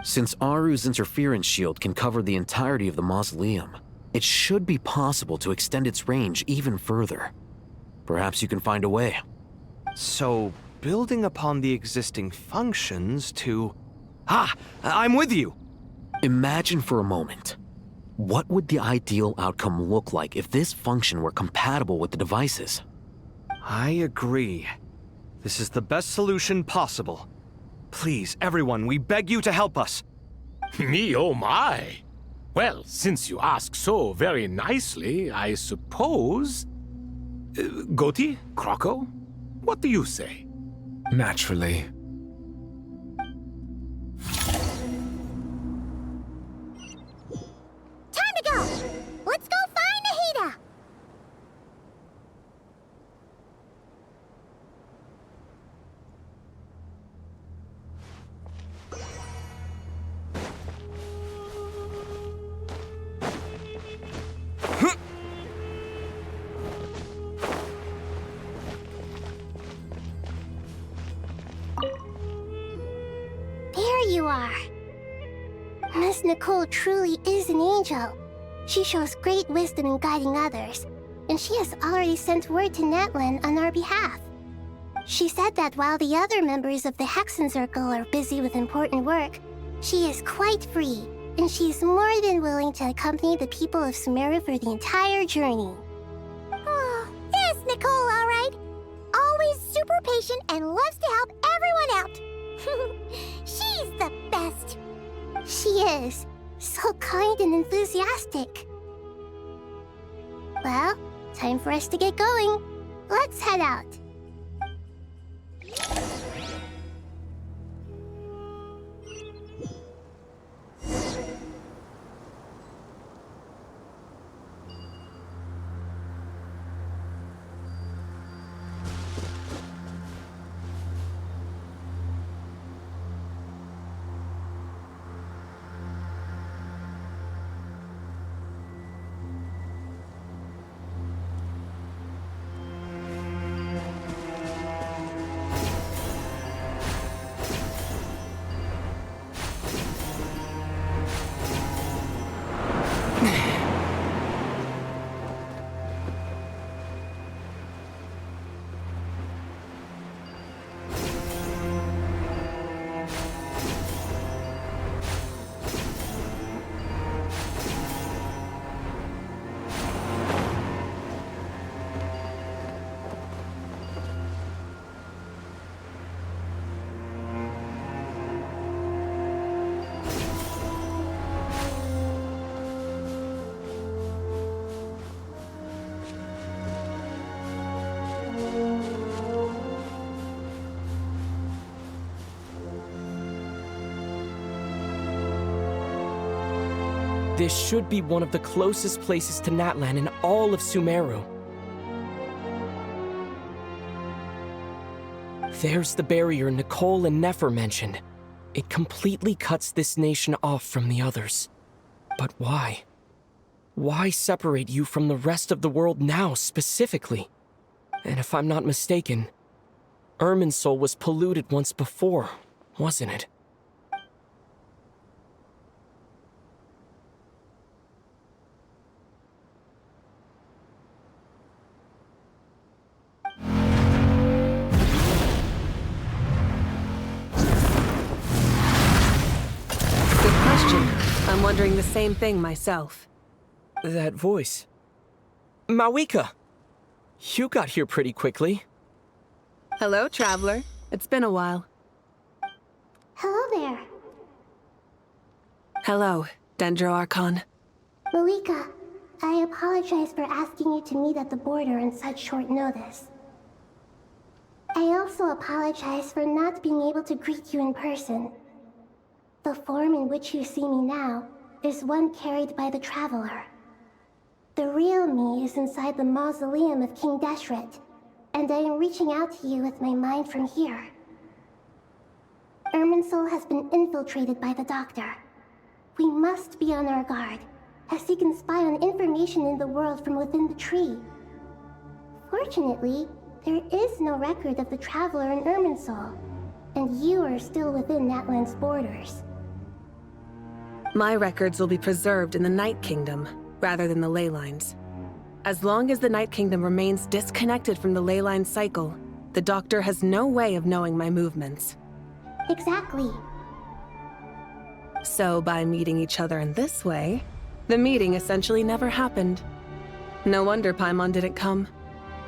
[SPEAKER 21] Since Aru's interference shield can cover the entirety of the mausoleum, it should be possible to extend its range even further. Perhaps you can find a way.
[SPEAKER 18] So, building upon the existing functions to... Ah! I'm with you!
[SPEAKER 21] Imagine for a moment. What would the ideal outcome look like if this function were compatible with the devices?
[SPEAKER 18] I agree. This is the best solution possible. Please, everyone, we beg you to help us.
[SPEAKER 3] Me, oh my! Well, since you ask so very nicely, I suppose... Goti? Croco? What do you say?
[SPEAKER 5] Naturally.
[SPEAKER 17] Time to go! Let's go find Nahida! There you are. Miss Nicole truly is an angel. She shows great wisdom in guiding others, and she has already sent word to Natlan on our behalf. She said that while the other members of the Hexen Circle are busy with important work, she is quite free, and she's more than willing to accompany the people of Sumeru for the entire journey. Oh, yes, Nicole, all right. Always super patient and loves to help everyone out. She's the best. She is. So kind and enthusiastic. Well, time for us to get going. Let's head out.
[SPEAKER 10] This should be one of the closest places to Natlan in all of Sumeru. There's the barrier Nicole and Nefer mentioned. It completely cuts this nation off from the others. But why? Why separate you from the rest of the world now, specifically? And if I'm not mistaken, Irminsul was polluted once before, wasn't it?
[SPEAKER 16] I'm wondering the same thing myself.
[SPEAKER 10] That voice. Mawika! You got here pretty quickly.
[SPEAKER 16] Hello, traveler. It's been a while.
[SPEAKER 17] Hello there.
[SPEAKER 16] Hello, Dendro Archon.
[SPEAKER 17] Mawika, I apologize for asking you to meet at the border on such short notice. I also apologize for not being able to greet you in person. The form in which you see me now is one carried by the Traveler. The real me is inside the mausoleum of King Deshret, and I am reaching out to you with my mind from here. Irminsul has been infiltrated by the Doctor. We must be on our guard, as he can spy on information in the world from within the tree. Fortunately, there is no record of the Traveler in Irminsul, and you are still within Natlan's borders.
[SPEAKER 16] My records will be preserved in the Night Kingdom, rather than the ley lines. As long as the Night Kingdom remains disconnected from the ley line cycle, the Doctor has no way of knowing my movements.
[SPEAKER 17] Exactly.
[SPEAKER 16] So by meeting each other in this way, the meeting essentially never happened. No wonder Paimon didn't come.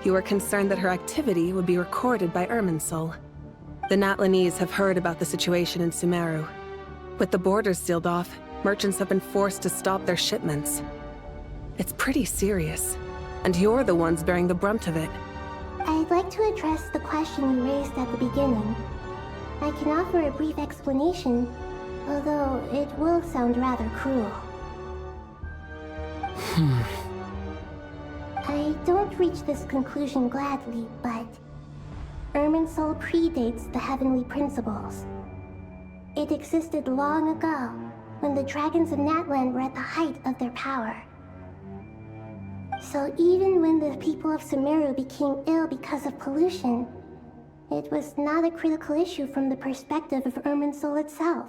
[SPEAKER 16] You were concerned that her activity would be recorded by Irminsul. The Natlanese have heard about the situation in Sumeru. With the borders sealed off, merchants have been forced to stop their shipments. It's pretty serious, and you're the ones bearing the brunt of it.
[SPEAKER 17] I'd like to address the question you raised at the beginning. I can offer a brief explanation, although it will sound rather cruel. I don't reach this conclusion gladly, but Irminsul predates the Heavenly Principles. It existed long ago, when the dragons of Natlan were at the height of their power. So even when the people of Sumeru became ill because of pollution, it was not a critical issue from the perspective of Irminsul itself.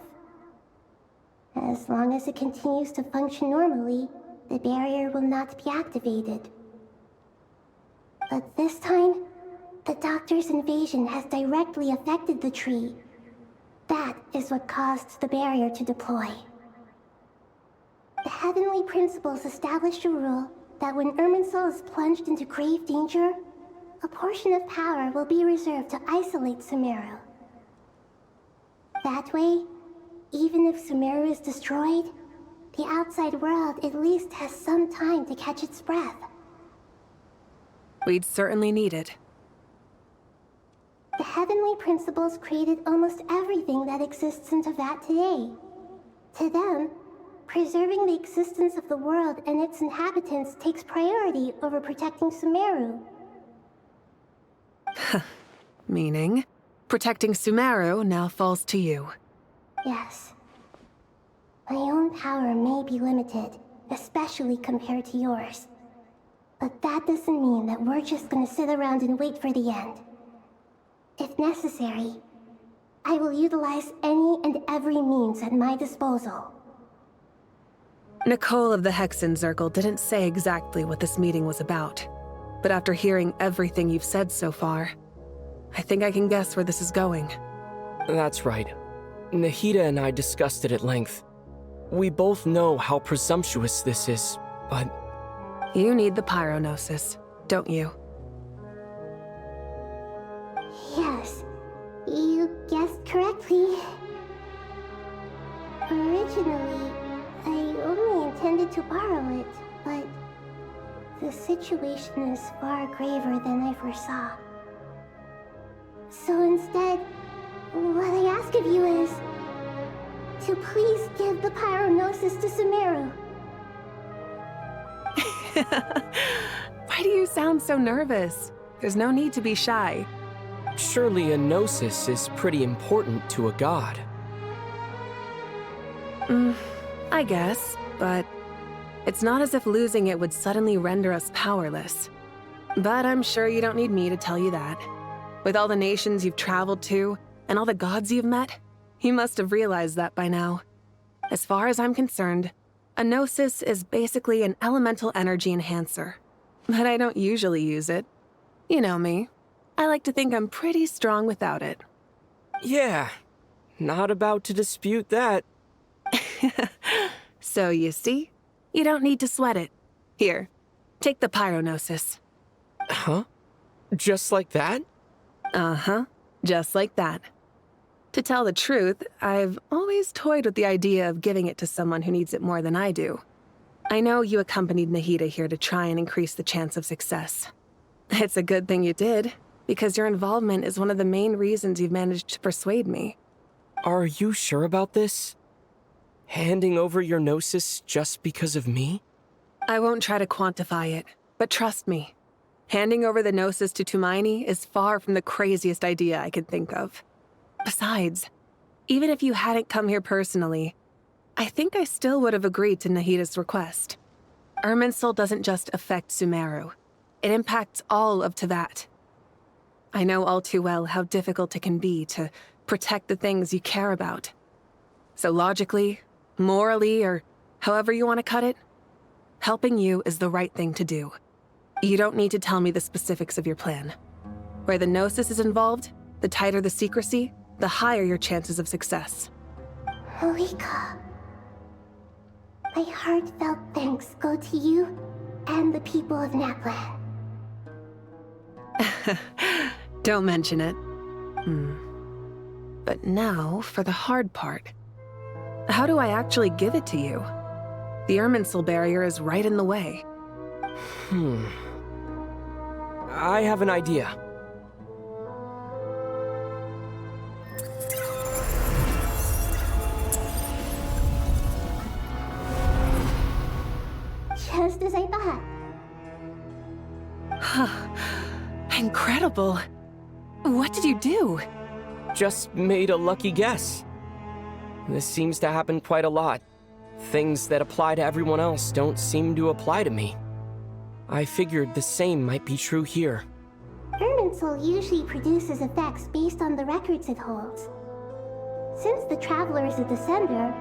[SPEAKER 17] As long as it continues to function normally, the barrier will not be activated. But this time, the Doctor's invasion has directly affected the tree. That is what caused the barrier to deploy. The Heavenly Principles established a rule that when Irminsul is plunged into grave danger, a portion of power will be reserved to isolate Sumeru. That way, even if Sumeru is destroyed, the outside world at least has some time to catch its breath.
[SPEAKER 16] We'd certainly need it.
[SPEAKER 17] The Heavenly Principles created almost everything that exists in Teyvat today. To them, preserving the existence of the world and its inhabitants takes priority over protecting Sumeru.
[SPEAKER 16] Meaning, protecting Sumeru now falls to you.
[SPEAKER 17] Yes. My own power may be limited, especially compared to yours. But that doesn't mean that we're just gonna sit around and wait for the end. If necessary, I will utilize any and every means at my disposal.
[SPEAKER 16] Nicole of the Hexen Circle didn't say exactly what this meeting was about. But after hearing everything you've said so far, I think I can guess where this is going.
[SPEAKER 10] That's right. Nahida and I discussed it at length. We both know how presumptuous this is, but...
[SPEAKER 16] You need the pyronosis, don't you?
[SPEAKER 17] Yes, you guessed correctly. Originally, I only intended to borrow it, but the situation is far graver than I foresaw. So instead, what I ask of you is to please give the pyronosis to Sumeru.
[SPEAKER 16] Why do you sound so nervous? There's no need to be shy.
[SPEAKER 10] Surely a gnosis is pretty important to a god.
[SPEAKER 16] I guess, but it's not as if losing it would suddenly render us powerless. But I'm sure you don't need me to tell you that. With all the nations you've traveled to, and all the gods you've met, you must have realized that by now. As far as I'm concerned, a gnosis is basically an elemental energy enhancer. But I don't usually use it. You know me. I like to think I'm pretty strong without it.
[SPEAKER 10] Yeah, not about to dispute that.
[SPEAKER 16] So you see, you don't need to sweat it. Here, take the pyronosis.
[SPEAKER 10] Huh? Just like that?
[SPEAKER 16] Uh-huh, just like that. To tell the truth, I've always toyed with the idea of giving it to someone who needs it more than I do. I know you accompanied Nahida here to try and increase the chance of success. It's a good thing you did, because your involvement is one of the main reasons you've managed to persuade me.
[SPEAKER 10] Are you sure about this? Handing over your Gnosis just because of me?
[SPEAKER 16] I won't try to quantify it, but trust me. Handing over the Gnosis to Tumaini is far from the craziest idea I could think of. Besides, even if you hadn't come here personally, I think I still would have agreed to Nahida's request. Irminsul doesn't just affect Sumeru. It impacts all of Teyvat. I know all too well how difficult it can be to protect the things you care about. So logically, morally, or however you want to cut it, helping you is the right thing to do. You don't need to tell me the specifics of your plan. Where the Gnosis is involved, the tighter the secrecy, the higher your chances of success.
[SPEAKER 15] Malika, my heartfelt thanks go to you and the people of Naplan.
[SPEAKER 16] Don't mention it. But now for the hard part. How do I actually give it to you? The Irminsul barrier is right in the way.
[SPEAKER 10] I have an idea.
[SPEAKER 15] Just as I thought.
[SPEAKER 16] Incredible. What did you do?
[SPEAKER 10] Just made a lucky guess. This seems to happen quite a lot. Things that apply to everyone else don't seem to apply to me. I figured the same might be true here.
[SPEAKER 15] Irminsul usually produces effects based on the records it holds. Since the Traveler is a Descender,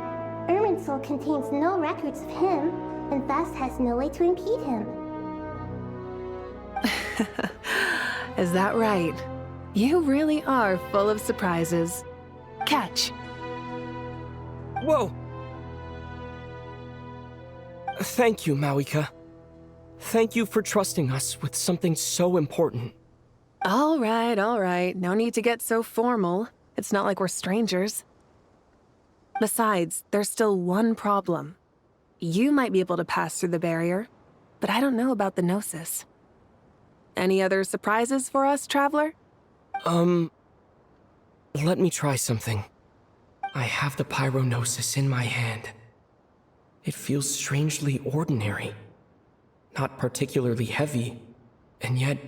[SPEAKER 15] Irminsul contains no records of him, and thus has no way to impede him.
[SPEAKER 16] Is that right? You really are full of surprises. Catch.
[SPEAKER 10] Whoa! Thank you, Mawika. Thank you for trusting us with something so important.
[SPEAKER 16] All right. No need to get so formal. It's not like we're strangers. Besides, there's still one problem. You might be able to pass through the barrier, but I don't know about the Gnosis. Any other surprises for us, Traveler?
[SPEAKER 10] Let me try something. I have the Pyrognosis in my hand. It feels strangely ordinary. Not particularly heavy, and yet,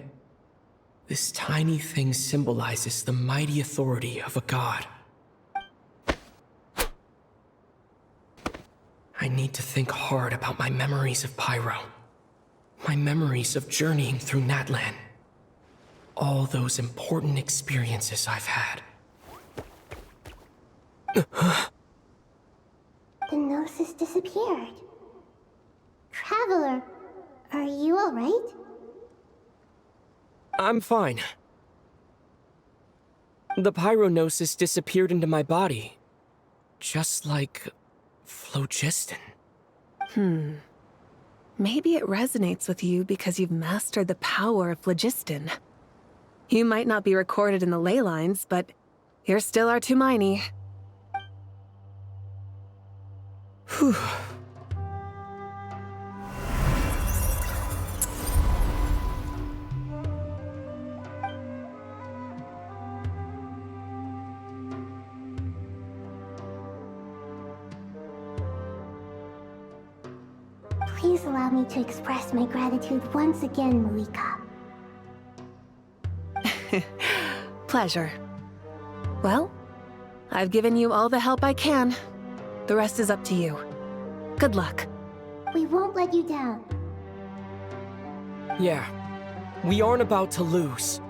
[SPEAKER 10] this tiny thing symbolizes the mighty authority of a god. I need to think hard about my memories of Pyro. My memories of journeying through Natlan. All those important experiences I've had.
[SPEAKER 15] The Gnosis disappeared. Traveler, are you alright?
[SPEAKER 10] I'm fine. The Pyrognosis disappeared into my body. Just like phlogiston.
[SPEAKER 16] Maybe it resonates with you because you've mastered the power of phlogiston. You might not be recorded in the ley lines, but you're still our Tumaini. Whew.
[SPEAKER 15] Please allow me to express my gratitude once again, Malika.
[SPEAKER 16] Pleasure. Well, I've given you all the help I can. The rest is up to you. Good luck.
[SPEAKER 15] We won't let you down.
[SPEAKER 10] Yeah, we aren't about to lose.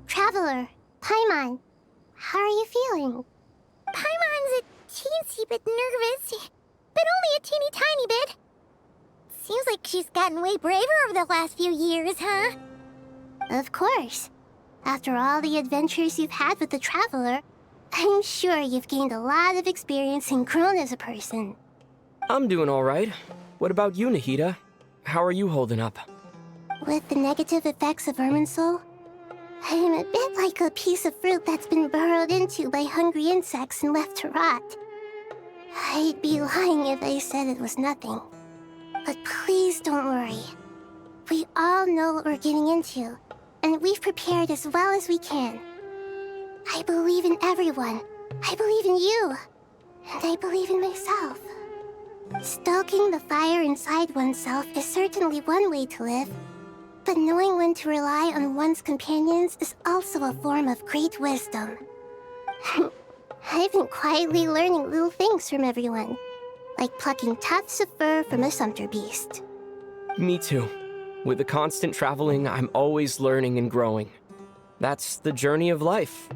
[SPEAKER 15] Traveler, Paimon, how are you feeling?
[SPEAKER 17] Paimon's a teensy bit nervous, but only a teeny tiny bit. Seems like she's gotten way braver over the last few years, huh?
[SPEAKER 15] Of course. After all the adventures you've had with the Traveler, I'm sure you've gained a lot of experience and grown as a person.
[SPEAKER 10] I'm doing all right. What about you, Nahida? How are you holding up?
[SPEAKER 15] With the negative effects of Irminsul, I'm a bit like a piece of fruit that's been burrowed into by hungry insects and left to rot. I'd be lying if I said it was nothing. But please don't worry. We all know what we're getting into, and we've prepared as well as we can. I believe in everyone. I believe in you. And I believe in myself. Stoking the fire inside oneself is certainly one way to live, but knowing when to rely on one's companions is also a form of great wisdom. I've been quietly learning little things from everyone, like plucking tufts of fur from a sumpter beast.
[SPEAKER 10] Me too. With the constant traveling, I'm always learning and growing. That's the journey of life.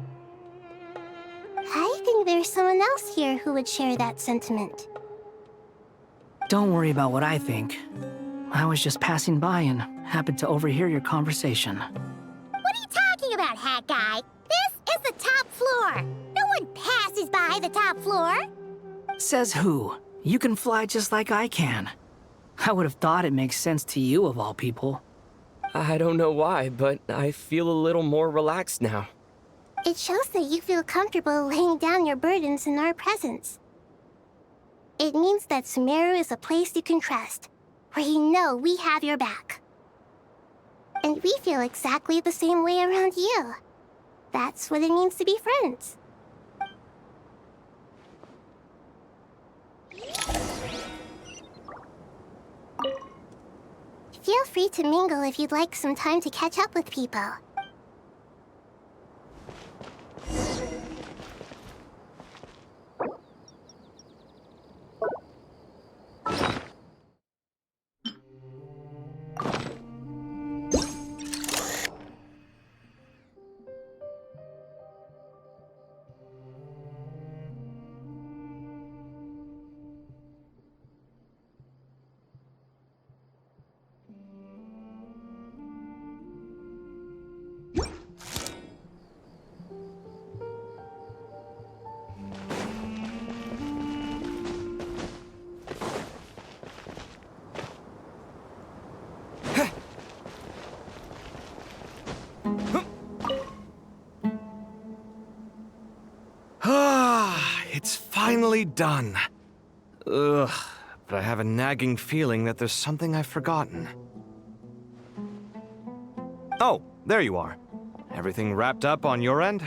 [SPEAKER 15] I think there's someone else here who would share that sentiment.
[SPEAKER 2] Don't worry about what I think. I was just passing by and happened to overhear your conversation.
[SPEAKER 17] What are you talking about, Hat Guy? This is the top floor. No one passes by the top floor.
[SPEAKER 2] Says who? You can fly just like I can. I would have thought it makes sense to you of all people.
[SPEAKER 10] I don't know why, but I feel a little more relaxed now.
[SPEAKER 15] It shows that you feel comfortable laying down your burdens in our presence. It means that Sumeru is a place you can trust, where you know we have your back. And we feel exactly the same way around you. That's what it means to be friends. Feel free to mingle if you'd like some time to catch up with people.
[SPEAKER 18] It's finally done. Ugh, but I have a nagging feeling that there's something I've forgotten. Oh, there you are. Everything wrapped up on your end?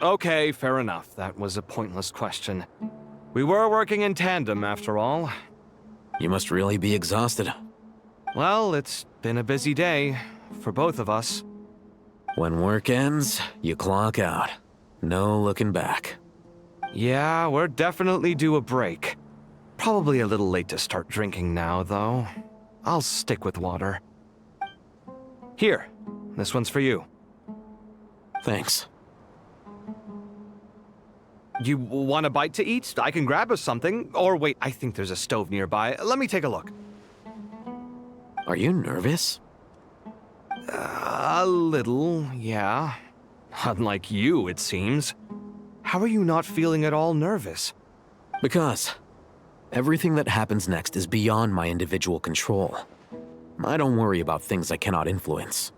[SPEAKER 18] Okay, fair enough. That was a pointless question. We were working in tandem, after all.
[SPEAKER 21] You must really be exhausted.
[SPEAKER 18] Well, it's been a busy day for both of us.
[SPEAKER 21] When work ends, you clock out. No looking back.
[SPEAKER 18] Yeah, we're definitely due a break. Probably a little late to start drinking now, though. I'll stick with water. Here, this one's for you.
[SPEAKER 21] Thanks.
[SPEAKER 18] You want a bite to eat? I can grab us something. Or wait, I think there's a stove nearby. Let me take a look.
[SPEAKER 21] Are you nervous?
[SPEAKER 18] A little, yeah. Unlike you, it seems. How are you not feeling at all nervous?
[SPEAKER 21] Because everything that happens next is beyond my individual control. I don't worry about things I cannot influence.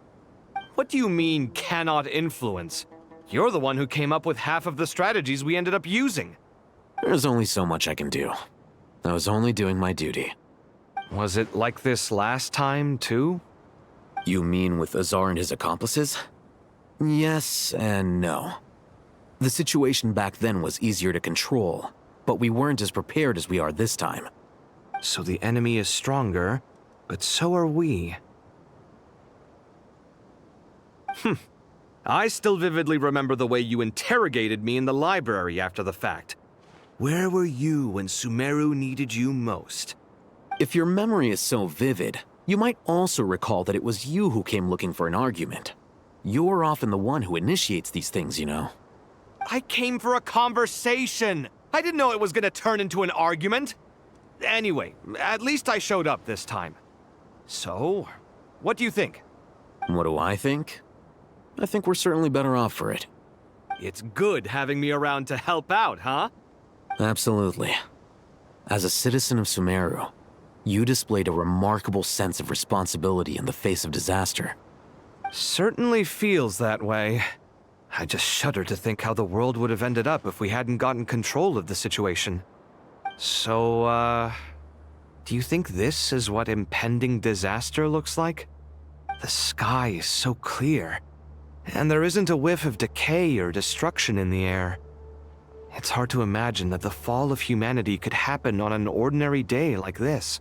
[SPEAKER 18] What do you mean, cannot influence? You're the one who came up with half of the strategies we ended up using.
[SPEAKER 21] There's only so much I can do. I was only doing my duty.
[SPEAKER 18] Was it like this last time, too?
[SPEAKER 21] You mean with Azar and his accomplices? Yes and no. The situation back then was easier to control, but we weren't as prepared as we are this time.
[SPEAKER 18] So the enemy is stronger, but so are we. I still vividly remember the way you interrogated me in the library after the fact. Where were you when Sumeru needed you most?
[SPEAKER 21] If your memory is so vivid, you might also recall that it was you who came looking for an argument. You're often the one who initiates these things, you know.
[SPEAKER 18] I came for a conversation. I didn't know it was gonna turn into an argument. Anyway, at least I showed up this time. So, what do you think?
[SPEAKER 21] What do I think? I think we're certainly better off for it.
[SPEAKER 18] It's good having me around to help out, huh?
[SPEAKER 21] Absolutely. As a citizen of Sumeru, you displayed a remarkable sense of responsibility in the face of disaster.
[SPEAKER 18] Certainly feels that way. I just shudder to think how the world would have ended up if we hadn't gotten control of the situation. So, do you think this is what impending disaster looks like? The sky is so clear, and there isn't a whiff of decay or destruction in the air. It's hard to imagine that the fall of humanity could happen on an ordinary day like this.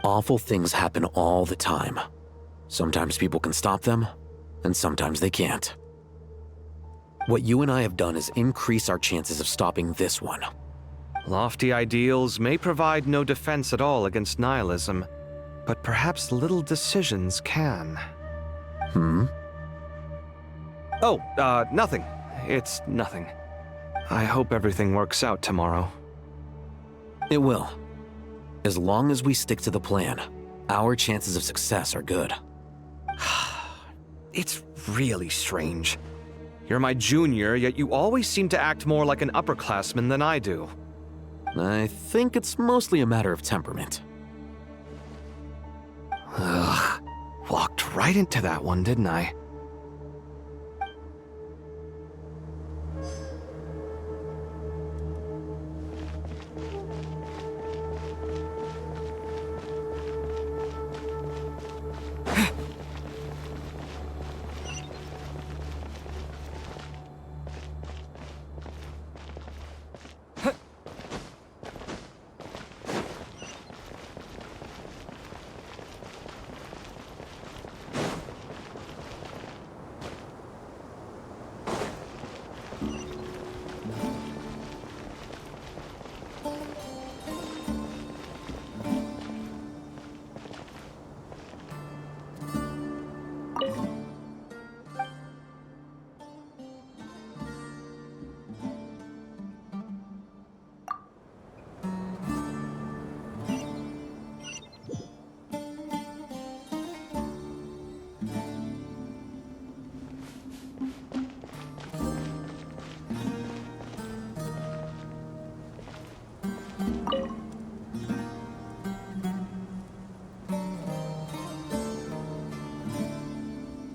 [SPEAKER 21] Awful things happen all the time. Sometimes people can stop them, and sometimes they can't. What you and I have done is increase our chances of stopping this one.
[SPEAKER 18] Lofty ideals may provide no defense at all against nihilism, but perhaps little decisions can. Oh, nothing. It's nothing. I hope everything works out tomorrow.
[SPEAKER 21] It will. As long as we stick to the plan, our chances of success are good.
[SPEAKER 18] It's really strange. You're my junior, yet you always seem to act more like an upperclassman than I do.
[SPEAKER 21] I think it's mostly a matter of temperament.
[SPEAKER 18] Ugh. Walked right into that one, didn't I?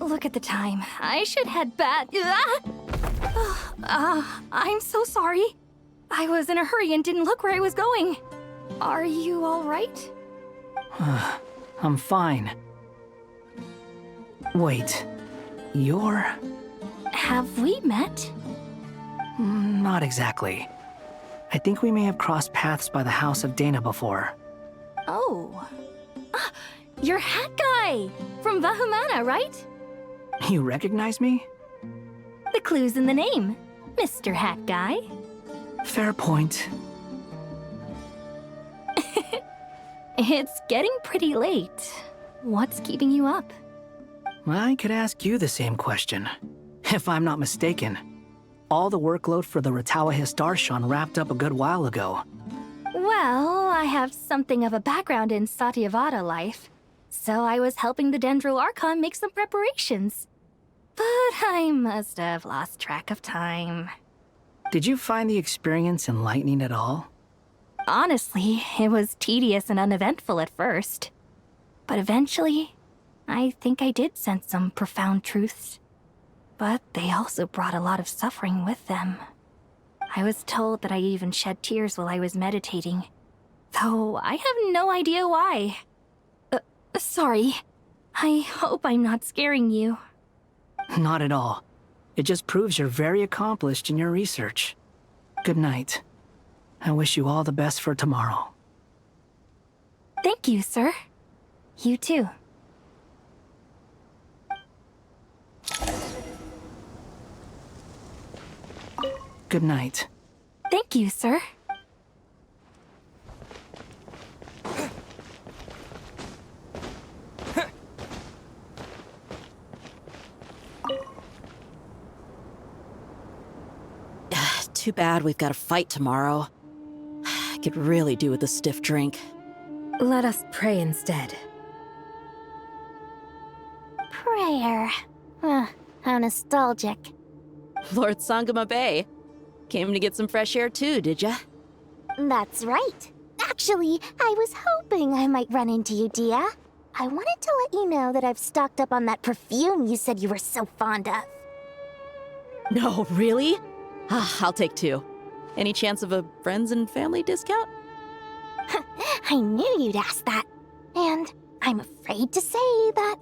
[SPEAKER 8] Look at the time. I should head back. I'm so sorry. I was in a hurry and didn't look where I was going. Are you all right?
[SPEAKER 2] I'm fine. Wait, you're...
[SPEAKER 8] Have we met?
[SPEAKER 2] Not exactly. I think we may have crossed paths by the house of Dana before.
[SPEAKER 8] Oh. You're Hat Guy! From Vahumana, right?
[SPEAKER 2] You recognize me?
[SPEAKER 8] The clue's in the name, Mr. Hat Guy.
[SPEAKER 2] Fair point.
[SPEAKER 8] It's getting pretty late. What's keeping you up?
[SPEAKER 2] I could ask you the same question. If I'm not mistaken, all the workload for the Ratawa Darshan wrapped up a good while ago.
[SPEAKER 8] Well, I have something of a background in Satyavada life, so I was helping the Dendro Archon make some preparations. But I must have lost track of time.
[SPEAKER 2] Did you find the experience enlightening at all?
[SPEAKER 8] Honestly, it was tedious and uneventful at first. But eventually, I think I did sense some profound truths. But they also brought a lot of suffering with them. I was told that I even shed tears while I was meditating, though I have no idea why. Sorry. I hope I'm not scaring you.
[SPEAKER 2] Not at all. It just proves you're very accomplished in your research. Good night. I wish you all the best for tomorrow.
[SPEAKER 8] Thank you, sir. You too.
[SPEAKER 2] Good night.
[SPEAKER 8] Thank you, sir.
[SPEAKER 14] Too bad we've got a fight tomorrow. I could really do with a stiff drink.
[SPEAKER 6] Let us pray instead.
[SPEAKER 17] Prayer. How nostalgic.
[SPEAKER 14] Lord Sangama Bay. Came to get some fresh air too, did ya?
[SPEAKER 17] That's right. Actually, I was hoping I might run into you, Dia. I wanted to let you know that I've stocked up on that perfume you said you were so fond of.
[SPEAKER 14] No, really? I'll take 2. Any chance of a friends and family discount?
[SPEAKER 17] I knew you'd ask that. And I'm afraid to say that.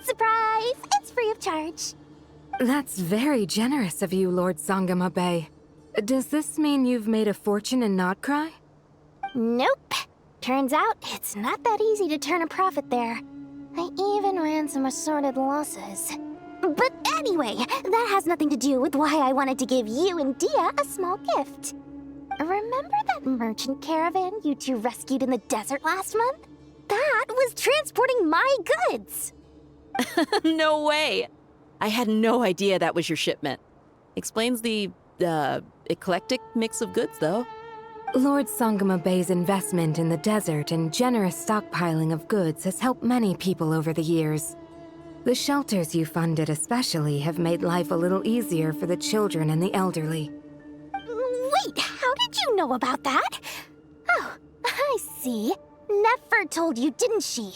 [SPEAKER 17] Surprise! It's free of charge.
[SPEAKER 6] That's very generous of you, Lord Sangama Bay. Does this mean you've made a fortune in Not Cry?
[SPEAKER 17] Nope. Turns out it's not that easy to turn a profit there. I even ran some assorted losses. But anyway, that has nothing to do with why I wanted to give you and Dia a small gift. Remember that merchant caravan you two rescued in the desert last month? That was transporting my goods!
[SPEAKER 14] No way! I had no idea that was your shipment. Explains the, eclectic mix of goods, though.
[SPEAKER 6] Lord Sangama Bay's investment in the desert and generous stockpiling of goods has helped many people over the years. The shelters you funded especially have made life a little easier for the children and the elderly.
[SPEAKER 17] Wait, how did you know about that? Oh, I see. Nefer told you, didn't she?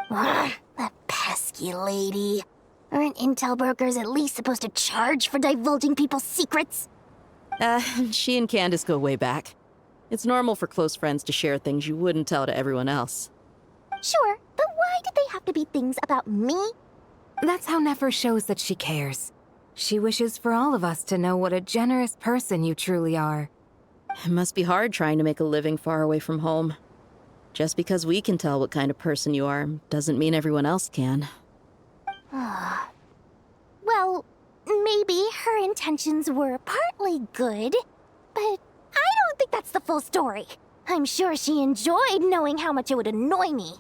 [SPEAKER 17] That pesky lady. Aren't intel brokers at least supposed to charge for divulging people's secrets?
[SPEAKER 14] She and Candace go way back. It's normal for close friends to share things you wouldn't tell to everyone else.
[SPEAKER 17] Sure, but why did they have to be things about me?
[SPEAKER 6] That's how Nefer shows that she cares. She wishes for all of us to know what a generous person you truly are.
[SPEAKER 14] It must be hard trying to make a living far away from home. Just because we can tell what kind of person you are doesn't mean everyone else can.
[SPEAKER 17] Well, maybe her intentions were partly good, but I don't think that's the full story. I'm sure she enjoyed knowing how much it would annoy me.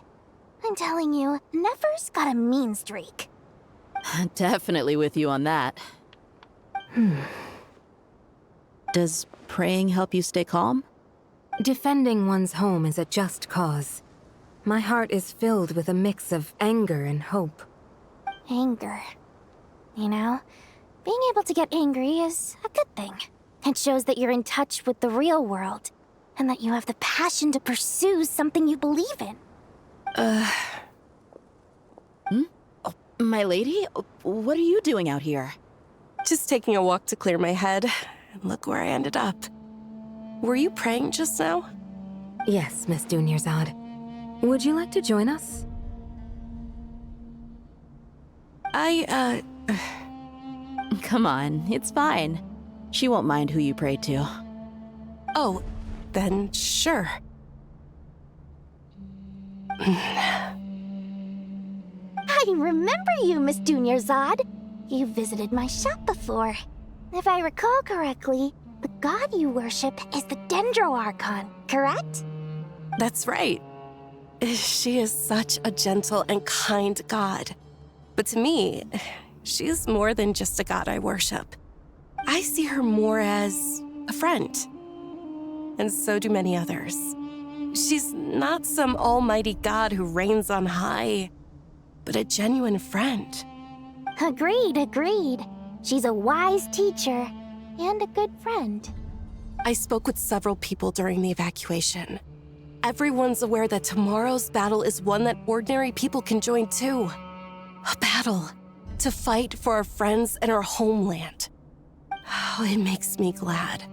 [SPEAKER 17] I'm telling you, Nefer's got a mean streak.
[SPEAKER 14] Definitely with you on that. Does praying help you stay calm?
[SPEAKER 6] Defending one's home is a just cause. My heart is filled with a mix of anger and hope.
[SPEAKER 17] Anger. You know, being able to get angry is a good thing. It shows that you're in touch with the real world, and that you have the passion to pursue something you believe in.
[SPEAKER 14] Oh, my lady? What are you doing out here?
[SPEAKER 19] Just taking a walk to clear my head. And look where I ended up. Were you praying just now?
[SPEAKER 6] Yes, Miss Dunyarzad. Would you like to join us?
[SPEAKER 14] Come on, it's fine. She won't mind who you pray to.
[SPEAKER 19] Oh, then sure.
[SPEAKER 17] I remember you, Miss Dunyarzad. You visited my shop before. If I recall correctly, the god you worship is the Dendro Archon, correct?
[SPEAKER 19] That's right. She is such a gentle and kind god. But to me, she's more than just a god I worship. I see her more as a friend. And so do many others. She's not some almighty god who reigns on high, but a genuine friend.
[SPEAKER 17] Agreed. She's a wise teacher and a good friend.
[SPEAKER 19] I spoke with several people during the evacuation. Everyone's aware that tomorrow's battle is one that ordinary people can join too. A battle to fight for our friends and our homeland. Oh, it makes me glad.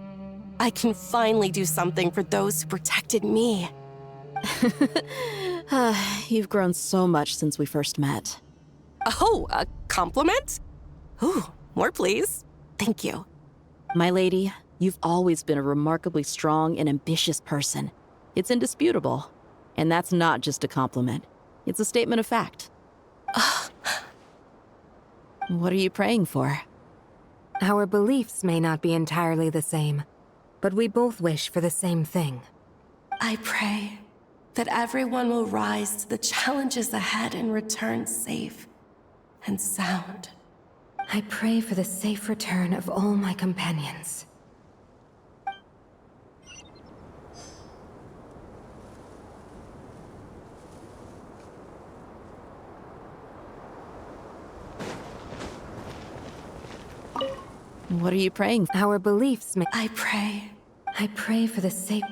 [SPEAKER 19] I can finally do something for those who protected me.
[SPEAKER 14] You've grown so much since we first met.
[SPEAKER 19] Oh, a compliment? Ooh, more please. Thank you.
[SPEAKER 14] My lady, you've always been a remarkably strong and ambitious person. It's indisputable. And that's not just a compliment. It's a statement of fact. What are you praying for?
[SPEAKER 6] Our beliefs may not be entirely the same, but we both wish for the same thing.
[SPEAKER 19] I pray that everyone will rise to the challenges ahead and return safe and sound.
[SPEAKER 6] I pray for the safe return of all my companions.
[SPEAKER 14] What are you praying for?
[SPEAKER 6] Our beliefs may—
[SPEAKER 19] I
[SPEAKER 6] pray for the safe—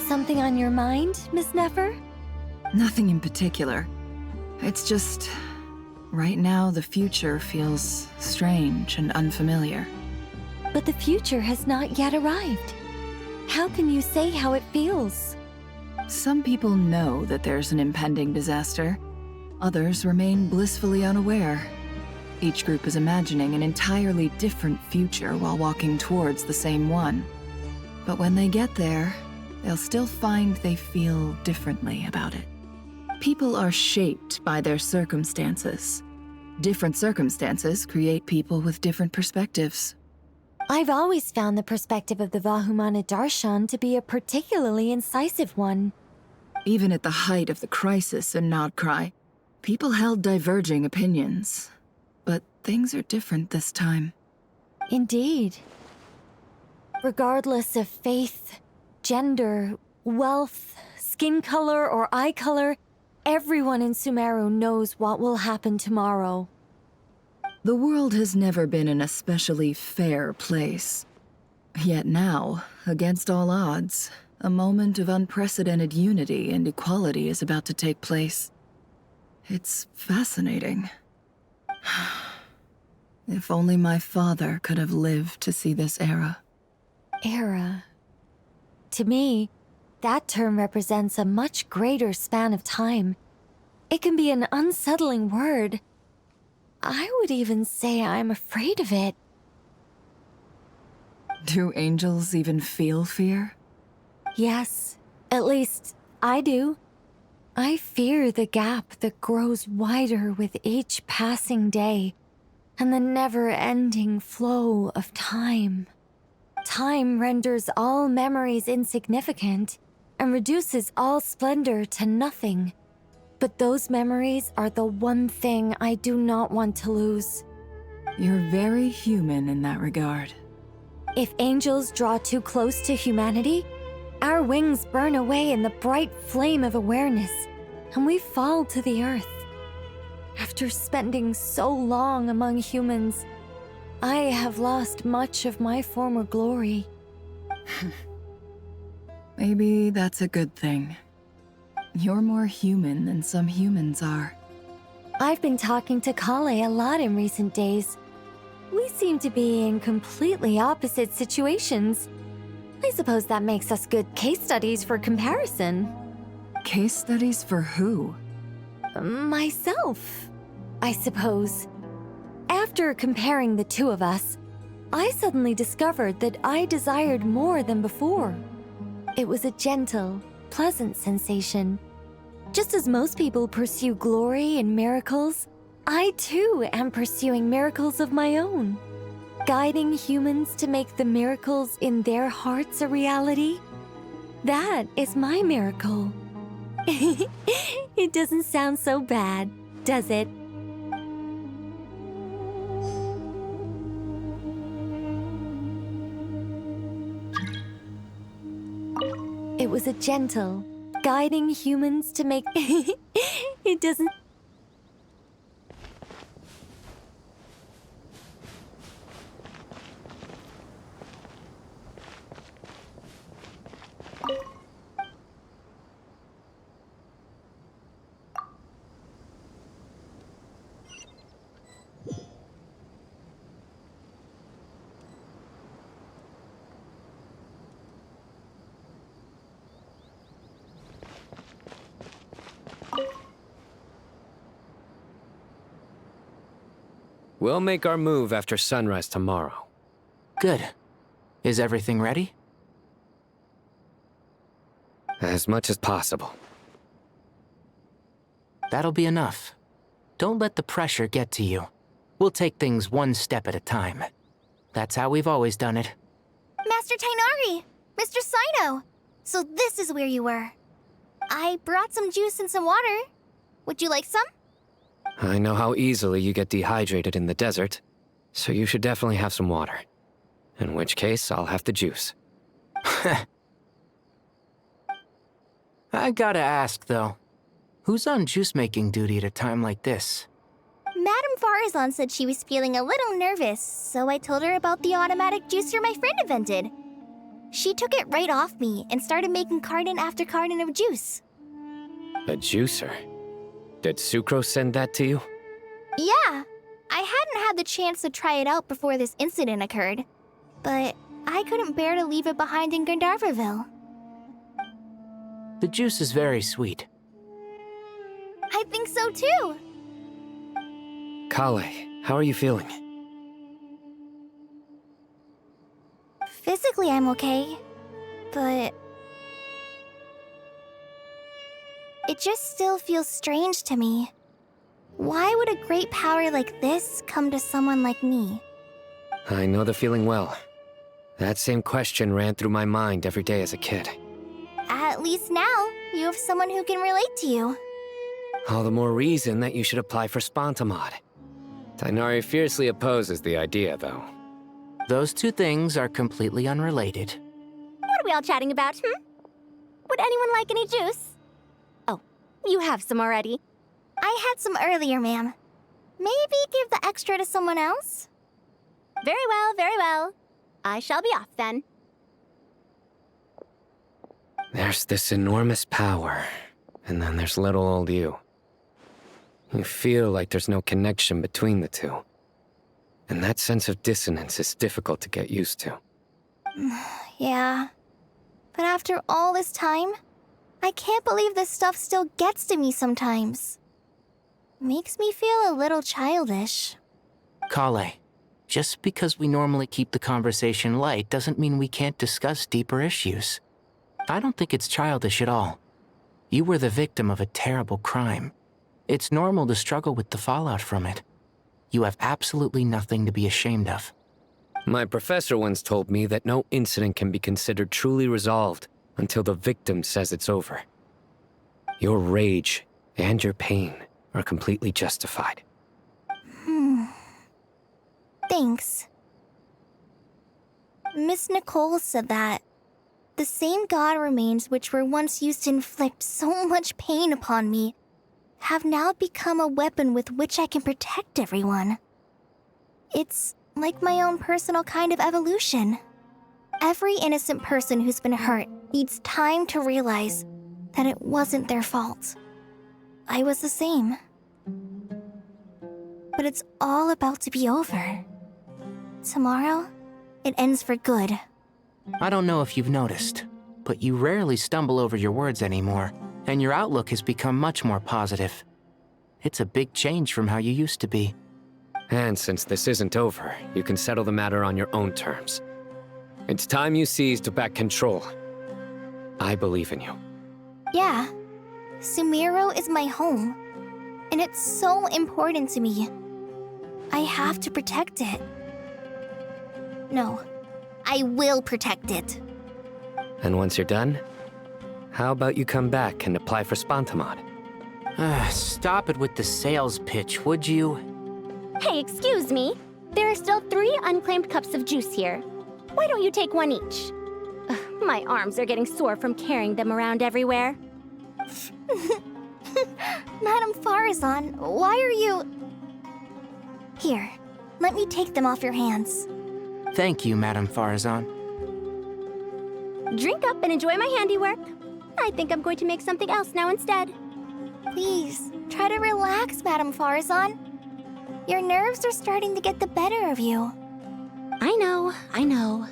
[SPEAKER 8] Something on your mind, Miss Nefer?
[SPEAKER 7] Nothing in particular. It's just, right now the future feels strange and unfamiliar.
[SPEAKER 8] But the future has not yet arrived. How can you say how it feels?
[SPEAKER 7] Some people know that there's an impending disaster. Others remain blissfully unaware. Each group is imagining an entirely different future while walking towards the same one. But when they get there, they'll still find they feel differently about it. People are shaped by their circumstances. Different circumstances create people with different perspectives.
[SPEAKER 8] I've always found the perspective of the Vahumana Darshan to be a particularly incisive one.
[SPEAKER 7] Even at the height of the crisis in Nodcry, people held diverging opinions. But things are different this time.
[SPEAKER 8] Indeed. Regardless of faith, gender, wealth, skin color, or eye color, everyone in Sumeru knows what will happen tomorrow.
[SPEAKER 7] The world has never been an especially fair place. Yet now, against all odds, a moment of unprecedented unity and equality is about to take place. It's fascinating. If only my father could have lived to see this era.
[SPEAKER 8] Era. To me, that term represents a much greater span of time. It can be an unsettling word. I would even say I'm afraid of it.
[SPEAKER 7] Do angels even feel fear?
[SPEAKER 8] Yes, at least I do. I fear the gap that grows wider with each passing day, and the never-ending flow of time. Time renders all memories insignificant and reduces all splendor to nothing. But those memories are the one thing I do not want to lose.
[SPEAKER 7] You're very human in that regard.
[SPEAKER 8] If angels draw too close to humanity, our wings burn away in the bright flame of awareness, and we fall to the earth. After spending so long among humans, I have lost much of my former glory.
[SPEAKER 7] Maybe that's a good thing. You're more human than some humans are.
[SPEAKER 8] I've been talking to Kale a lot in recent days. We seem to be in completely opposite situations. I suppose that makes us good case studies for comparison.
[SPEAKER 7] Case studies for who?
[SPEAKER 8] Myself, I suppose. After comparing the two of us, I suddenly discovered that I desired more than before. It was a gentle, pleasant sensation. Just as most people pursue glory and miracles, I too am pursuing miracles of my own. Guiding humans to make the miracles in their hearts a reality. That is my miracle. It doesn't sound so bad, does it? It was a gentle, guiding humans to make... It doesn't...
[SPEAKER 9] We'll make our move after sunrise tomorrow.
[SPEAKER 23] Good. Is everything ready?
[SPEAKER 9] As much as possible.
[SPEAKER 23] That'll be enough. Don't let the pressure get to you. We'll take things one step at a time. That's how we've always done it.
[SPEAKER 17] Master Tainari! Mr. Sino! So this is where you were. I brought some juice and some water. Would you like some?
[SPEAKER 9] I know how easily you get dehydrated in the desert, so you should definitely have some water. In which case, I'll have the juice.
[SPEAKER 23] I gotta ask, though. Who's on juice-making duty at a time like this?
[SPEAKER 17] Madame Farazan said she was feeling a little nervous, so I told her about the automatic juicer my friend invented. She took it right off me and started making carton after carton of juice.
[SPEAKER 9] A juicer? Did Sucrose send that to you?
[SPEAKER 17] Yeah, I hadn't had the chance to try it out before this incident occurred, but I couldn't bear to leave it behind in Gandharvaville.
[SPEAKER 23] The juice is very sweet.
[SPEAKER 17] I think so too.
[SPEAKER 9] Kale, how are you feeling?
[SPEAKER 17] Physically, I'm okay, but it just still feels strange to me. Why would a great power like this come to someone like me?
[SPEAKER 9] I know the feeling well. That same question ran through my mind every day as a kid.
[SPEAKER 17] At least now, you have someone who can relate to you.
[SPEAKER 9] All the more reason that you should apply for Spontamod. Tainari fiercely opposes the idea, though.
[SPEAKER 23] Those two things are completely unrelated.
[SPEAKER 17] What are we all chatting about, Would anyone like any juice? Oh, you have some already. I had some earlier, ma'am. Maybe give the extra to someone else? Very well, very well. I shall be off then.
[SPEAKER 9] There's this enormous power, and then there's little old you. You feel like there's no connection between the two. And that sense of dissonance is difficult to get used to.
[SPEAKER 17] Yeah. But after all this time, I can't believe this stuff still gets to me sometimes. Makes me feel a little childish.
[SPEAKER 23] Kale, just because we normally keep the conversation light doesn't mean we can't discuss deeper issues. I don't think it's childish at all. You were the victim of a terrible crime. It's normal to struggle with the fallout from it. You have absolutely nothing to be ashamed of.
[SPEAKER 9] My professor once told me that no incident can be considered truly resolved until the victim says it's over. Your rage and your pain are completely justified.
[SPEAKER 17] Thanks. Miss Nicole said that the same god remains which were once used to inflict so much pain upon me have now become a weapon with which I can protect everyone. It's like my own personal kind of evolution. Every innocent person who's been hurt needs time to realize that it wasn't their fault. I was the same. But it's all about to be over. Tomorrow, it ends for good.
[SPEAKER 23] I don't know if you've noticed, but you rarely stumble over your words anymore, and your outlook has become much more positive. It's a big change from how you used to be.
[SPEAKER 9] And since this isn't over, you can settle the matter on your own terms. It's time you seized back control. I believe in you.
[SPEAKER 17] Yeah, Sumiro is my home, and it's so important to me. I have to protect it. No, I will protect it.
[SPEAKER 9] And once you're done, how about you come back and apply for Spontamod?
[SPEAKER 23] Stop it with the sales pitch, would you?
[SPEAKER 13] Hey, excuse me. There are still 3 unclaimed cups of juice here. Why don't you take one each? Ugh, my arms are getting sore from carrying them around everywhere.
[SPEAKER 17] Madame Farazan, why are you... Here, let me take them off your hands.
[SPEAKER 23] Thank you, Madame Farazan.
[SPEAKER 13] Drink up and enjoy my handiwork. I think I'm going to make something else now instead.
[SPEAKER 17] Please, try to relax, Madame Farazan. Your nerves are starting to get the better of you.
[SPEAKER 13] I know, I know.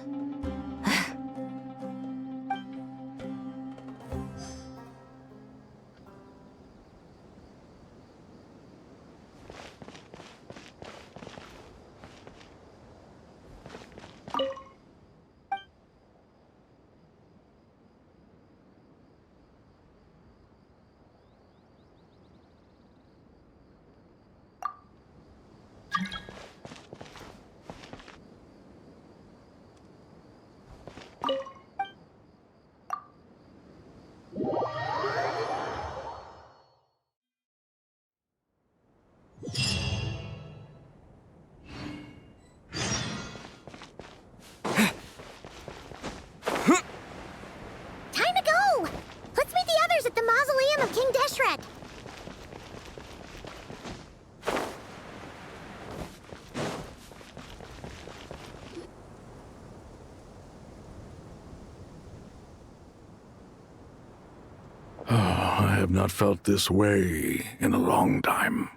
[SPEAKER 4] not felt this way in a long time.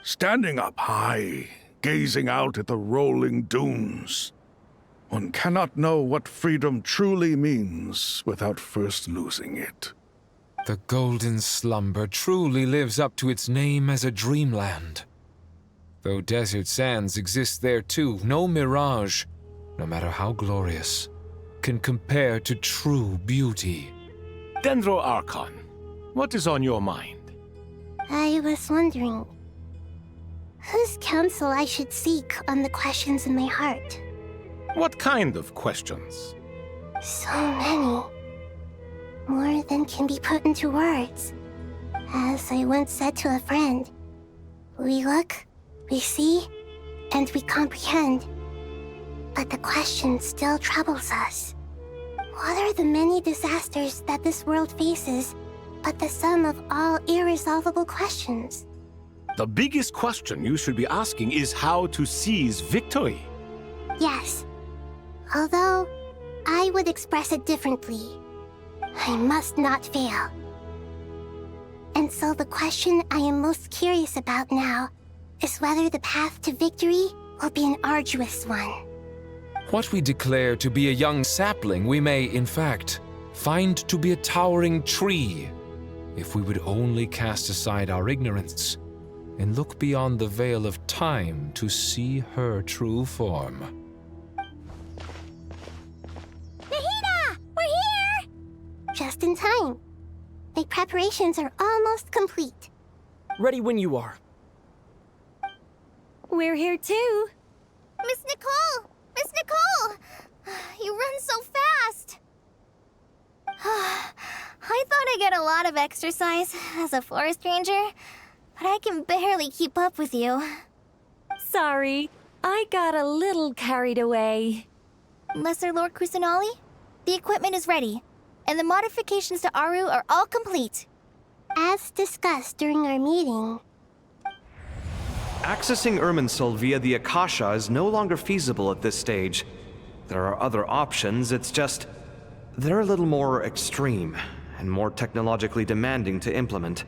[SPEAKER 4] Standing up high, gazing out at the rolling dunes. One cannot know what freedom truly means without first losing it.
[SPEAKER 5] The Golden Slumber truly lives up to its name as a dreamland. Though desert sands exist there too, no mirage, no matter how glorious, can compare to true beauty.
[SPEAKER 3] Dendro Archon, what is on your mind?
[SPEAKER 15] I was wondering whose counsel I should seek on the questions in my heart.
[SPEAKER 3] What kind of questions?
[SPEAKER 15] So many. More than can be put into words. As I once said to a friend, we look, we see, and we comprehend. But the question still troubles us. What are the many disasters that this world faces, but the sum of all irresolvable questions?
[SPEAKER 3] The biggest question you should be asking is how to seize victory.
[SPEAKER 15] Yes. Although, I would express it differently. I must not fail. And so the question I am most curious about now is whether the path to victory will be an arduous one.
[SPEAKER 5] What we declare to be a young sapling, we may, in fact, find to be a towering tree, if we would only cast aside our ignorance and look beyond the veil of time to see her true form.
[SPEAKER 15] Nahida! We're here! Just in time. My preparations are almost complete.
[SPEAKER 10] Ready when you are.
[SPEAKER 17] We're here too. Miss Nicole! Miss Nicole! You run so fast! I thought I'd get a lot of exercise as a forest ranger, but I can barely keep up with you.
[SPEAKER 8] Sorry, I got a little carried away.
[SPEAKER 17] Lesser Lord Kusanali, the equipment is ready, and the modifications to Aru are all complete.
[SPEAKER 15] As discussed during our meeting,
[SPEAKER 18] Accessing Irminsul via the Akasha is no longer feasible at this stage. There are other options, it's just they're a little more extreme and more technologically demanding to implement.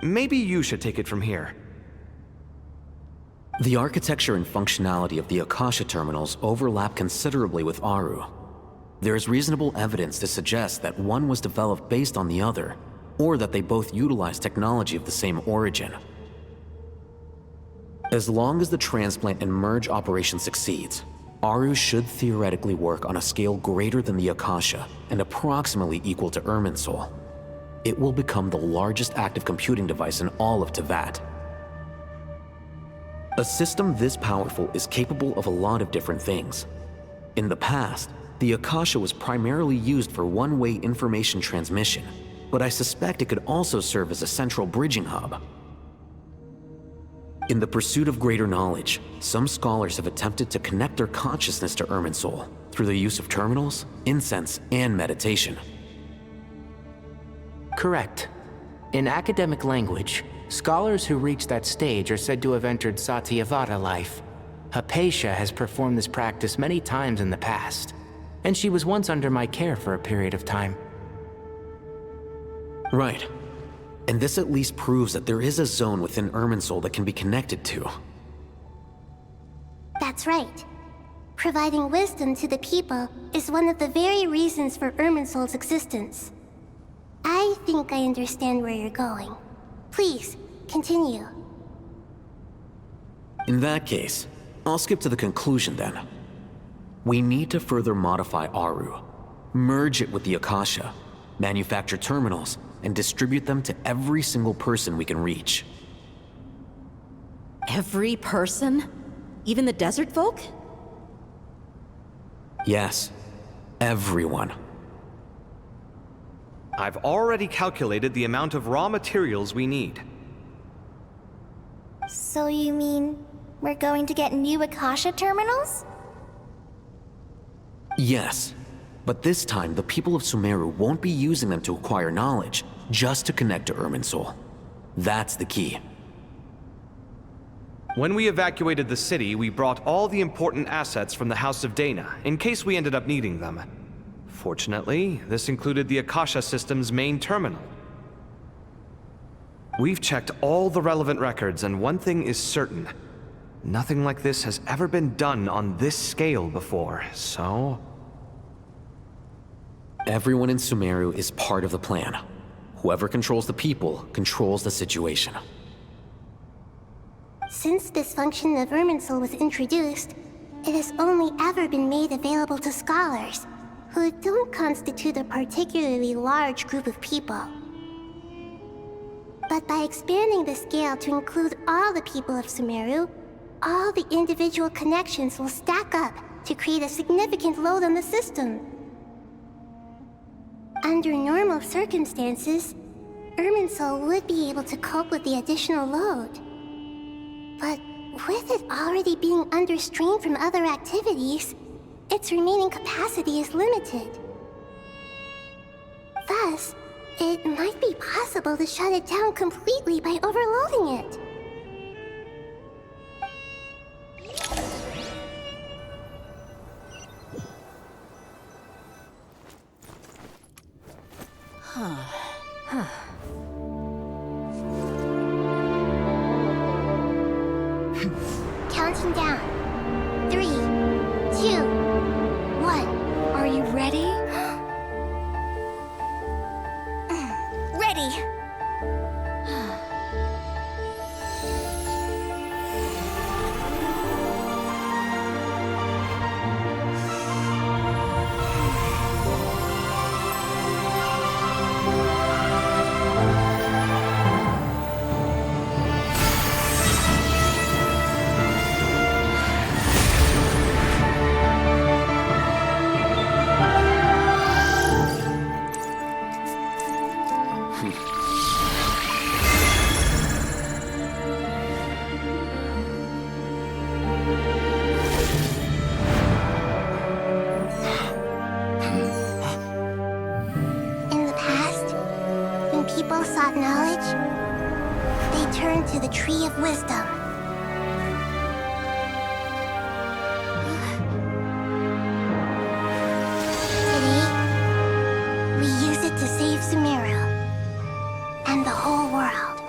[SPEAKER 18] Maybe you should take it from here.
[SPEAKER 21] The architecture and functionality of the Akasha terminals overlap considerably with Aru. There is reasonable evidence to suggest that one was developed based on the other, or that they both utilize technology of the same origin. As long as the transplant and merge operation succeeds, Aru should theoretically work on a scale greater than the Akasha and approximately equal to Irminsul. It will become the largest active computing device in all of Teyvat. A system this powerful is capable of a lot of different things. In the past, the Akasha was primarily used for one-way information transmission, but I suspect it could also serve as a central bridging hub. In the pursuit of greater knowledge, some scholars have attempted to connect their consciousness to Irminsul through the use of terminals, incense, and meditation.
[SPEAKER 23] Correct. In academic language, scholars who reach that stage are said to have entered Satyavata life. Hypatia has performed this practice many times in the past, and she was once under my care for a period of time.
[SPEAKER 21] Right. And this at least proves that there is a zone within Irminsul that can be connected to.
[SPEAKER 15] that's right. Providing wisdom to the people is one of the very reasons for Irminsul's existence. I think I understand where you're going. Please, continue.
[SPEAKER 21] In that case, I'll skip to the conclusion then. We need to further modify Aru, merge it with the Akasha, manufacture terminals, and distribute them to every single person we can reach.
[SPEAKER 14] Every person? Even the desert folk?
[SPEAKER 21] Yes, everyone.
[SPEAKER 18] I've already calculated the amount of raw materials we need.
[SPEAKER 17] So you mean we're going to get new Akasha terminals?
[SPEAKER 21] Yes, but this time the people of Sumeru won't be using them to acquire knowledge, just to connect to Irminsul. That's the key.
[SPEAKER 18] When we evacuated the city, we brought all the important assets from the House of Dana, in case we ended up needing them. Unfortunately, this included the Akasha system's main terminal. We've checked all the relevant records, and one thing is certain. Nothing like this has ever been done on this scale before, so...
[SPEAKER 21] Everyone in Sumeru is part of the plan. Whoever controls the people controls the situation.
[SPEAKER 15] Since this function of Irminsul was introduced, it has only ever been made available to scholars, who don't constitute a particularly large group of people. But by expanding the scale to include all the people of Sumeru, all the individual connections will stack up to create a significant load on the system. Under normal circumstances, Irminsul would be able to cope with the additional load. But with it already being under strain from other activities, its remaining capacity is limited. Thus, it might be possible to shut it down completely by overloading it. Counting down. 3, 2, 1.
[SPEAKER 8] Are you ready?
[SPEAKER 15] Ready! People sought knowledge, they turned to the Tree of Wisdom. Today, we use it to save Sumeru and the whole world.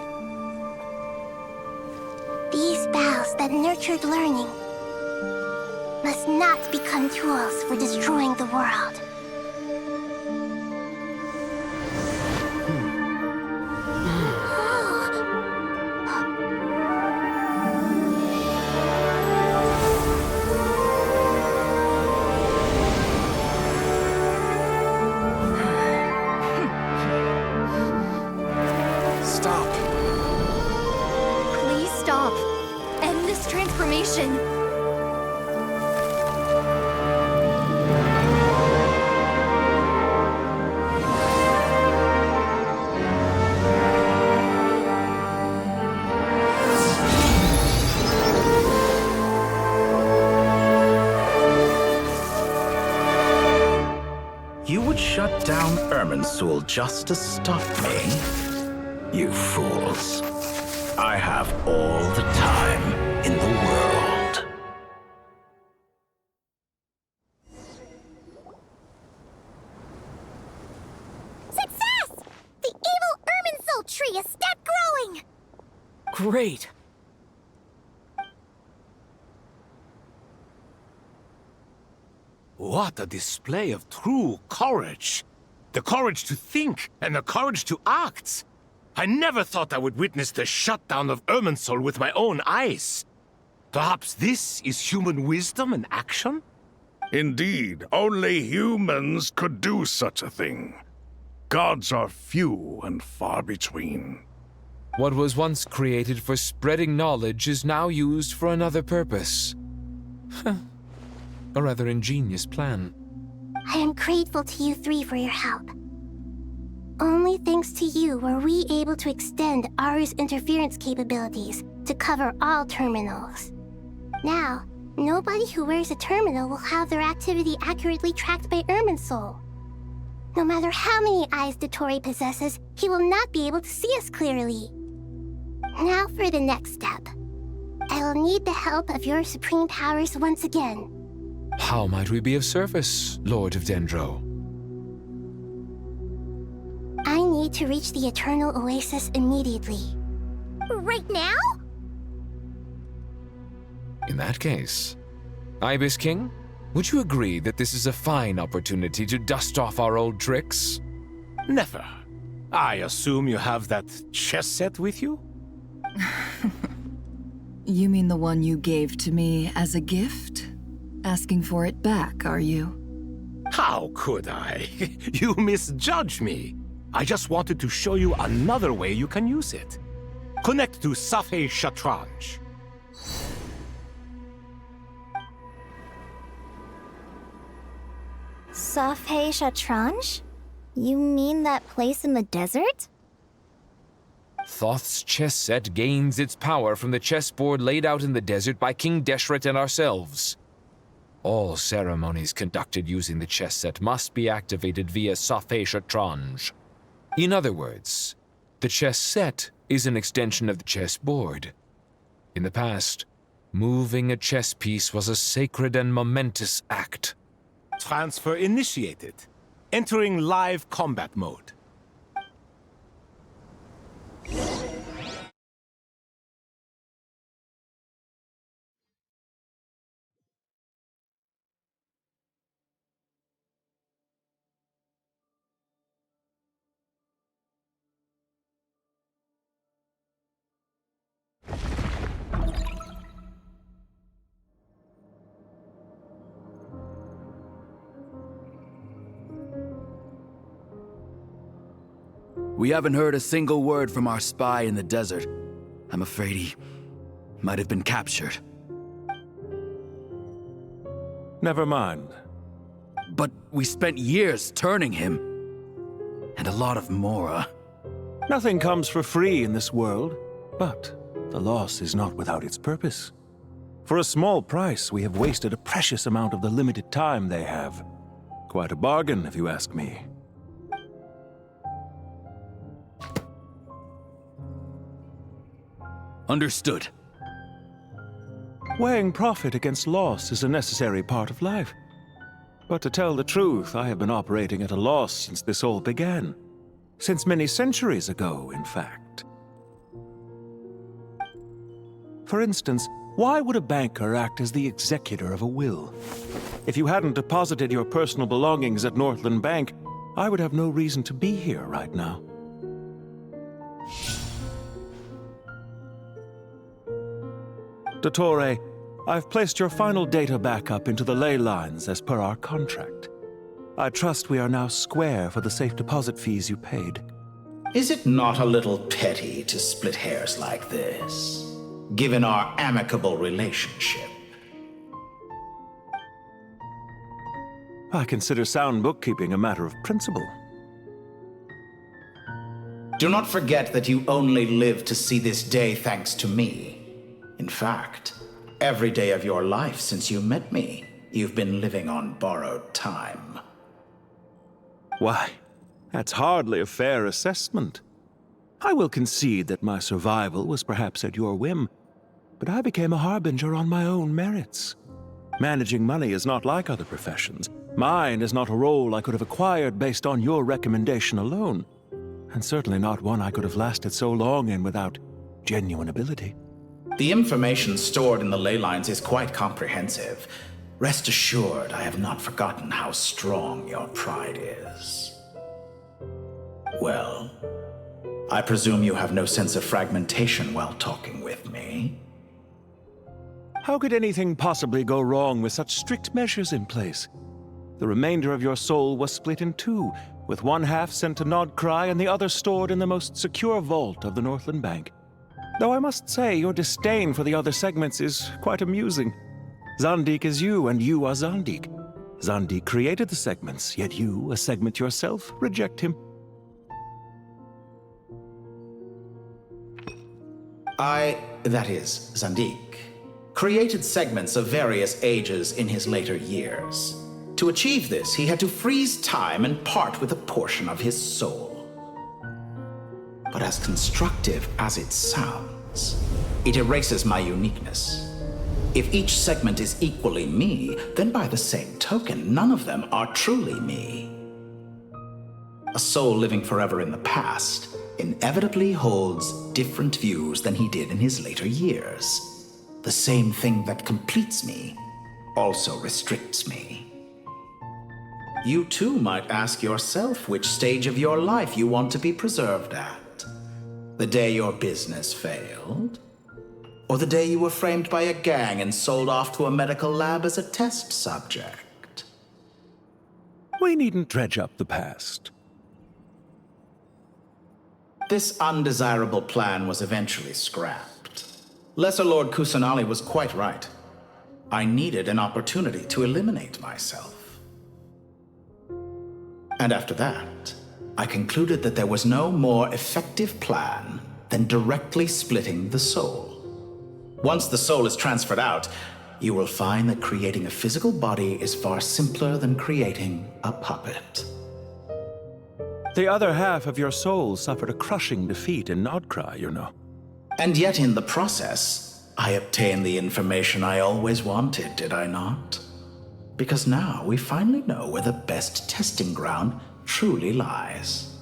[SPEAKER 15] These boughs that nurtured learning must not become tools for destroying the world.
[SPEAKER 8] Transformation.
[SPEAKER 12] You would shut down Irminsul just to stop me? You fools. I have all the time in the world.
[SPEAKER 15] Success! The evil Irminsul tree has stopped growing!
[SPEAKER 10] Great!
[SPEAKER 3] What a display of true courage! The courage to think and the courage to act! I never thought I would witness the shutdown of Irminsul with my own eyes. Perhaps this is human wisdom in action?
[SPEAKER 4] Indeed, only humans could do such a thing. Gods are few and far between.
[SPEAKER 5] What was once created for spreading knowledge is now used for another purpose. A rather ingenious plan.
[SPEAKER 15] I am grateful to you three for your help. Only thanks to you were we able to extend Aru's interference capabilities to cover all terminals. Now, nobody who wears a terminal will have their activity accurately tracked by Irminsul. No matter how many eyes Dottore possesses, he will not be able to see us clearly. Now for the next step. I will need the help of your supreme powers once again.
[SPEAKER 5] How might we be of service, Lord of Dendro?
[SPEAKER 15] to reach the Eternal Oasis immediately.
[SPEAKER 13] Right now?
[SPEAKER 5] In that case, Ibis King, would you agree that this is a fine opportunity to dust off our old tricks?
[SPEAKER 3] Never. I assume you have that chess set with you?
[SPEAKER 7] You mean the one you gave to me as a gift? Asking for it back, are you?
[SPEAKER 3] How could I? You misjudge me. I just wanted to show you another way you can use it. Connect to Safei Shatranj.
[SPEAKER 13] Safei Shatranj? You mean that place in the desert?
[SPEAKER 5] Thoth's chess set gains its power from the chessboard laid out in the desert by King Deshret and ourselves. All ceremonies conducted using the chess set must be activated via Safei Shatranj. In other words, the chess set is an extension of the chessboard. In the past, moving a chess piece was a sacred and momentous act.
[SPEAKER 3] Transfer initiated. Entering live combat mode.
[SPEAKER 1] We haven't heard a single word from our spy in the desert. I'm afraid he might have been captured.
[SPEAKER 20] Never mind.
[SPEAKER 1] But we spent years turning him. And a lot of Mora.
[SPEAKER 20] Nothing comes for free in this world, but the loss is not without its purpose. For a small price, we have wasted a precious amount of the limited time they have. Quite a bargain, if you ask me.
[SPEAKER 1] Understood.
[SPEAKER 20] Weighing profit against loss is a necessary part of life. But to tell the truth, I have been operating at a loss since this all began. Since many centuries ago, in fact. For instance, why would a banker act as the executor of a will? If you hadn't deposited your personal belongings at Northland Bank, I would have no reason to be here right now. Dottore, I've placed your final data backup into the ley lines as per our contract. I trust we are now square for the safe deposit fees you paid.
[SPEAKER 12] Is it not a little petty to split hairs like this, given our amicable relationship?
[SPEAKER 20] I consider sound bookkeeping a matter of principle.
[SPEAKER 12] Do not forget that you only live to see this day thanks to me. In fact, every day of your life since you met me, you've been living on borrowed time.
[SPEAKER 20] Why, that's hardly a fair assessment. I will concede that my survival was perhaps at your whim, but I became a harbinger on my own merits. Managing money is not like other professions. Mine is not a role I could have acquired based on your recommendation alone, and certainly not one I could have lasted so long in without genuine ability.
[SPEAKER 12] The information stored in the ley lines is quite comprehensive. Rest assured, I have not forgotten how strong your pride is. Well, I presume you have no sense of fragmentation while talking with me.
[SPEAKER 20] How could anything possibly go wrong with such strict measures in place? The remainder of your soul was split in two, with one half sent to Nodcry and the other stored in the most secure vault of the Northland Bank. Though I must say, your disdain for the other segments is quite amusing. Zandik is you, and you are Zandik. Zandik created the segments, yet you, a segment yourself, reject him.
[SPEAKER 12] That is, Zandik, created segments of various ages in his later years. To achieve this, he had to freeze time and part with a portion of his soul. But as constructive as it sounds, it erases my uniqueness. If each segment is equally me, then by the same token, none of them are truly me. A soul living forever in the past inevitably holds different views than he did in his later years. The same thing that completes me also restricts me. You too might ask yourself which stage of your life you want to be preserved at. The day your business failed? Or the day you were framed by a gang and sold off to a medical lab as a test subject?
[SPEAKER 20] We needn't dredge up the past.
[SPEAKER 12] This undesirable plan was eventually scrapped. Lesser Lord Kusanali was quite right. I needed an opportunity to eliminate myself. And after that, I concluded that there was no more effective plan than directly splitting the soul. Once the soul is transferred out, you will find that creating a physical body is far simpler than creating a puppet.
[SPEAKER 20] The other half of your soul suffered a crushing defeat in Nodcry, you know.
[SPEAKER 12] And yet in the process, I obtained the information I always wanted, did I not? Because now we finally know where the best testing ground truly lies.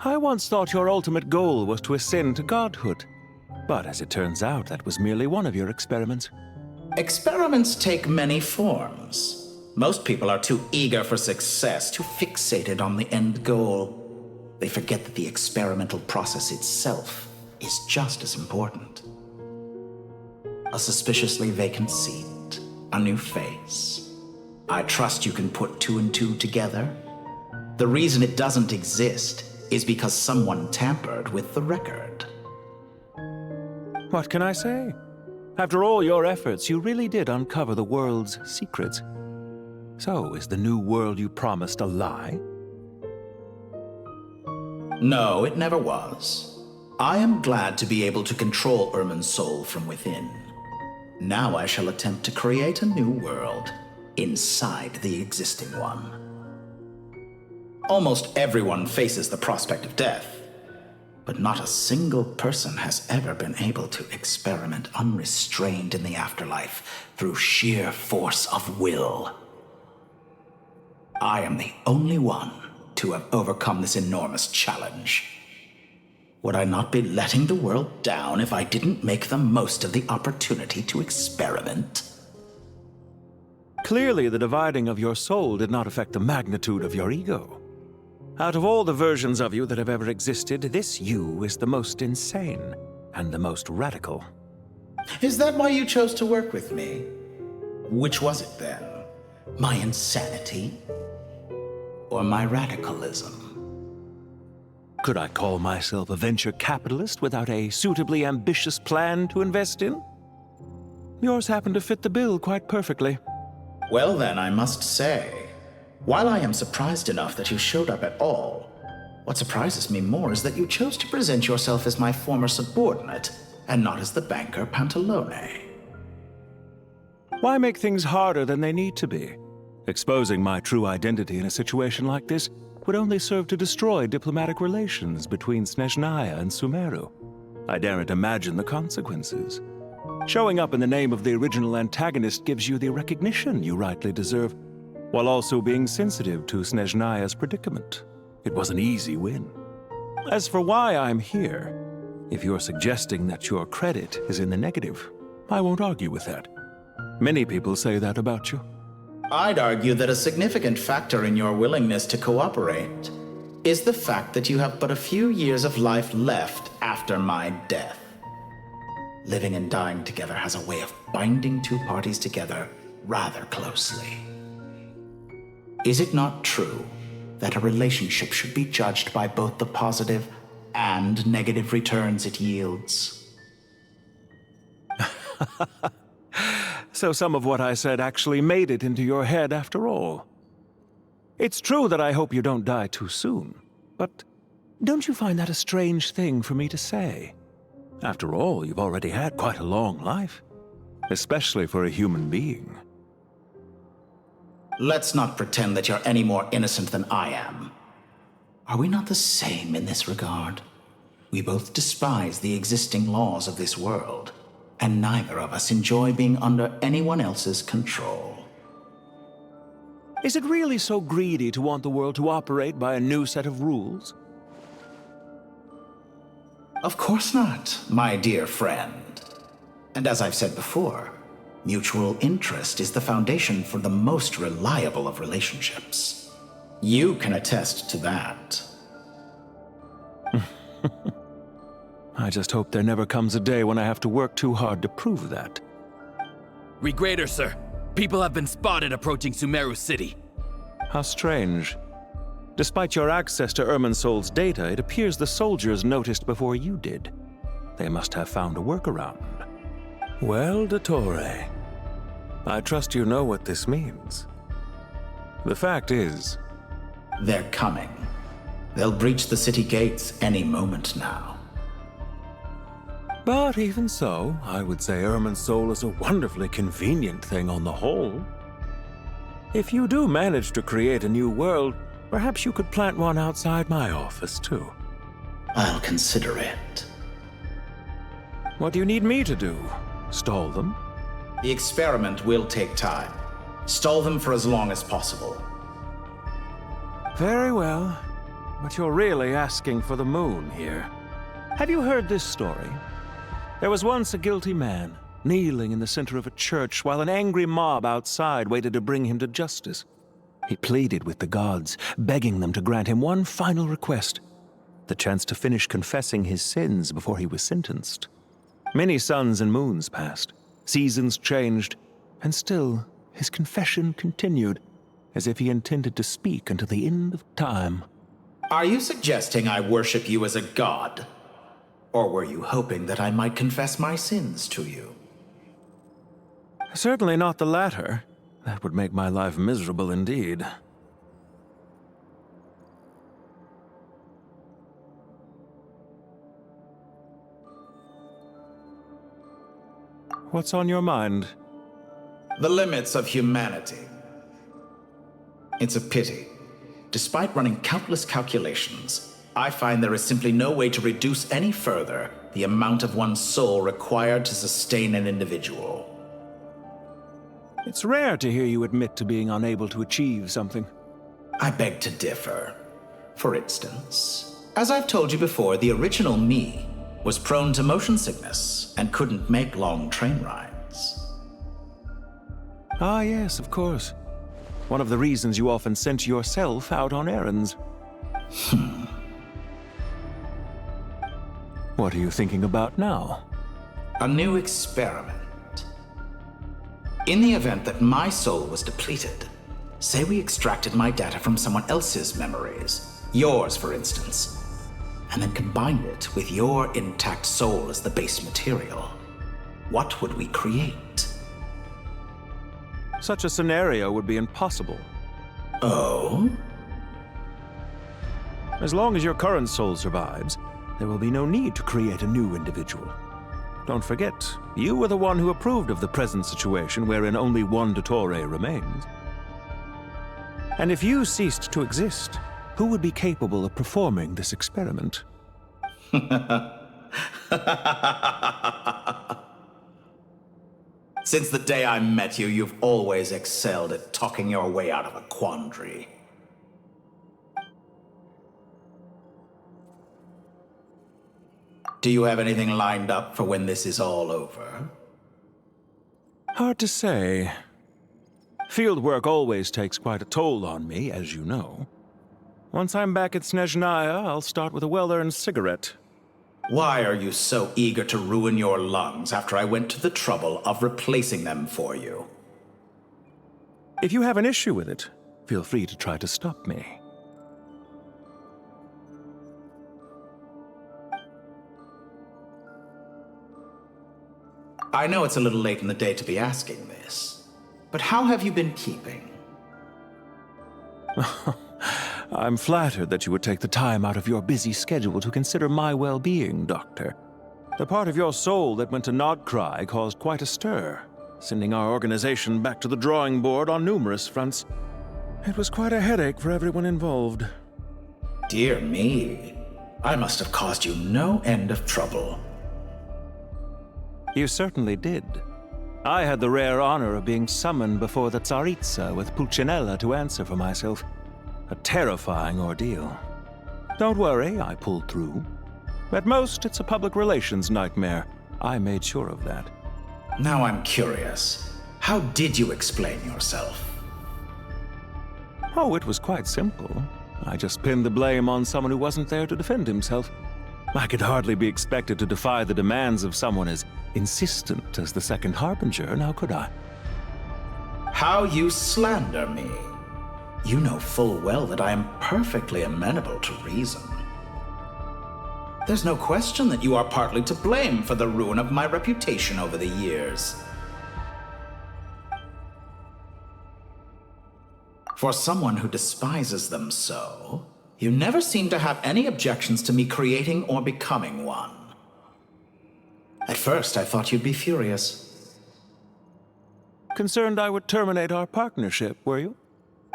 [SPEAKER 20] I once thought your ultimate goal was to ascend to godhood. But as it turns out, that was merely one of your experiments.
[SPEAKER 12] Experiments take many forms. Most people are too eager for success, too fixated on the end goal. They forget that the experimental process itself is just as important. A suspiciously vacant seat, a new face. I trust you can put two and two together. The reason it doesn't exist is because someone tampered with the record.
[SPEAKER 20] What can I say? After all your efforts, you really did uncover the world's secrets. So, is the new world you promised a lie?
[SPEAKER 12] No, it never was. I am glad to be able to control Irmin's soul from within. Now I shall attempt to create a new world inside the existing one. Almost everyone faces the prospect of death, but not a single person has ever been able to experiment unrestrained in the afterlife through sheer force of will. I am the only one to have overcome this enormous challenge. Would I not be letting the world down if I didn't make the most of the opportunity to experiment?
[SPEAKER 20] Clearly, the dividing of your soul did not affect the magnitude of your ego. Out of all the versions of you that have ever existed, this you is the most insane and the most radical.
[SPEAKER 12] Is that why you chose to work with me? Which was it then? My insanity? Or my radicalism?
[SPEAKER 20] Could I call myself a venture capitalist without a suitably ambitious plan to invest in? Yours happened to fit the bill quite perfectly.
[SPEAKER 12] Well then, I must say, while I am surprised enough that you showed up at all, what surprises me more is that you chose to present yourself as my former subordinate and not as the banker Pantalone.
[SPEAKER 20] Why make things harder than they need to be? Exposing my true identity in a situation like this would only serve to destroy diplomatic relations between Snezhnaya and Sumeru. I daren't imagine the consequences. Showing up in the name of the original antagonist gives you the recognition you rightly deserve, while also being sensitive to Snezhnaya's predicament. It was an easy win. As for why I'm here, if you're suggesting that your credit is in the negative, I won't argue with that. Many people say that about you.
[SPEAKER 12] I'd argue that a significant factor in your willingness to cooperate is the fact that you have but a few years of life left after my death. Living and dying together has a way of binding two parties together rather closely. Is it not true that a relationship should be judged by both the positive and negative returns it yields?
[SPEAKER 20] So some of what I said actually made it into your head after all. It's true that I hope you don't die too soon, but don't you find that a strange thing for me to say? After all, you've already had quite a long life, especially for a human being.
[SPEAKER 12] Let's not pretend that you're any more innocent than I am. Are we not the same in this regard? We both despise the existing laws of this world, and neither of us enjoy being under anyone else's control.
[SPEAKER 20] Is it really so greedy to want the world to operate by a new set of rules?
[SPEAKER 12] Of course not, my dear friend. And as I've said before, mutual interest is the foundation for the most reliable of relationships. You can attest to that.
[SPEAKER 20] I just hope there never comes a day when I have to work too hard to prove that.
[SPEAKER 1] Regrader, sir. People have been spotted approaching Sumeru City.
[SPEAKER 20] How strange. Despite your access to Irminsol's data, it appears the soldiers noticed before you did. They must have found a workaround. Well, Dottore, I trust you know what this means. The fact is...
[SPEAKER 12] They're coming. They'll breach the city gates any moment now.
[SPEAKER 20] But even so, I would say Irminsol is a wonderfully convenient thing on the whole. If you do manage to create a new world, perhaps you could plant one outside my office, too.
[SPEAKER 12] I'll consider it.
[SPEAKER 20] What do you need me to do? Stall them?
[SPEAKER 12] The experiment will take time. Stall them for as long as possible.
[SPEAKER 20] Very well. But you're really asking for the moon here. Have you heard this story? There was once a guilty man, kneeling in the center of a church while an angry mob outside waited to bring him to justice. He pleaded with the gods, begging them to grant him one final request, the chance to finish confessing his sins before he was sentenced. Many suns and moons passed, seasons changed, and still his confession continued, as if he intended to speak until the end of time.
[SPEAKER 12] Are you suggesting I worship you as a god? Or were you hoping that I might confess my sins to you?
[SPEAKER 20] Certainly not the latter. That would make my life miserable indeed. What's on your mind?
[SPEAKER 12] The limits of humanity. It's a pity. Despite running countless calculations, I find there is simply no way to reduce any further the amount of one's soul required to sustain an individual.
[SPEAKER 20] It's rare to hear you admit to being unable to achieve something.
[SPEAKER 12] I beg to differ. For instance, as I've told you before, the original me was prone to motion sickness and couldn't make long train rides.
[SPEAKER 20] Ah, yes, of course. One of the reasons you often sent yourself out on errands. What are you thinking about now?
[SPEAKER 12] A new experiment. In the event that my soul was depleted, say we extracted my data from someone else's memories, yours for instance, and then combined it with your intact soul as the base material, what would we create?
[SPEAKER 20] Such a scenario would be impossible.
[SPEAKER 12] Oh?
[SPEAKER 20] As long as your current soul survives, there will be no need to create a new individual. Don't forget, you were the one who approved of the present situation wherein only one Dottore remains. And if you ceased to exist, who would be capable of performing this experiment?
[SPEAKER 12] Since the day I met you, you've always excelled at talking your way out of a quandary. Do you have anything lined up for when this is all over?
[SPEAKER 20] Hard to say. Field work always takes quite a toll on me, as you know. Once I'm back at Snezhnaya, I'll start with a well-earned cigarette.
[SPEAKER 12] Why are you so eager to ruin your lungs after I went to the trouble of replacing them for you?
[SPEAKER 20] If you have an issue with it, feel free to try to stop me.
[SPEAKER 12] I know it's a little late in the day to be asking this, but how have you been keeping?
[SPEAKER 20] I'm flattered that you would take the time out of your busy schedule to consider my well-being, Doctor. The part of your soul that went to Nodcry caused quite a stir, sending our organization back to the drawing board on numerous fronts. It was quite a headache for everyone involved.
[SPEAKER 12] Dear me, I must have caused you no end of trouble.
[SPEAKER 20] You certainly did. I had the rare honor of being summoned before the Tsaritsa with Pulcinella to answer for myself. A terrifying ordeal. Don't worry, I pulled through. At most, it's a public relations nightmare. I made sure of that.
[SPEAKER 12] Now I'm curious. How did you explain yourself?
[SPEAKER 20] Oh, it was quite simple. I just pinned the blame on someone who wasn't there to defend himself. I could hardly be expected to defy the demands of someone as insistent as the Second Harbinger, now could I?
[SPEAKER 12] How you slander me. You know full well that I am perfectly amenable to reason. There's no question that you are partly to blame for the ruin of my reputation over the years. For someone who despises them so, you never seem to have any objections to me creating or becoming one. At first, I thought you'd be furious.
[SPEAKER 20] Concerned I would terminate our partnership, were you?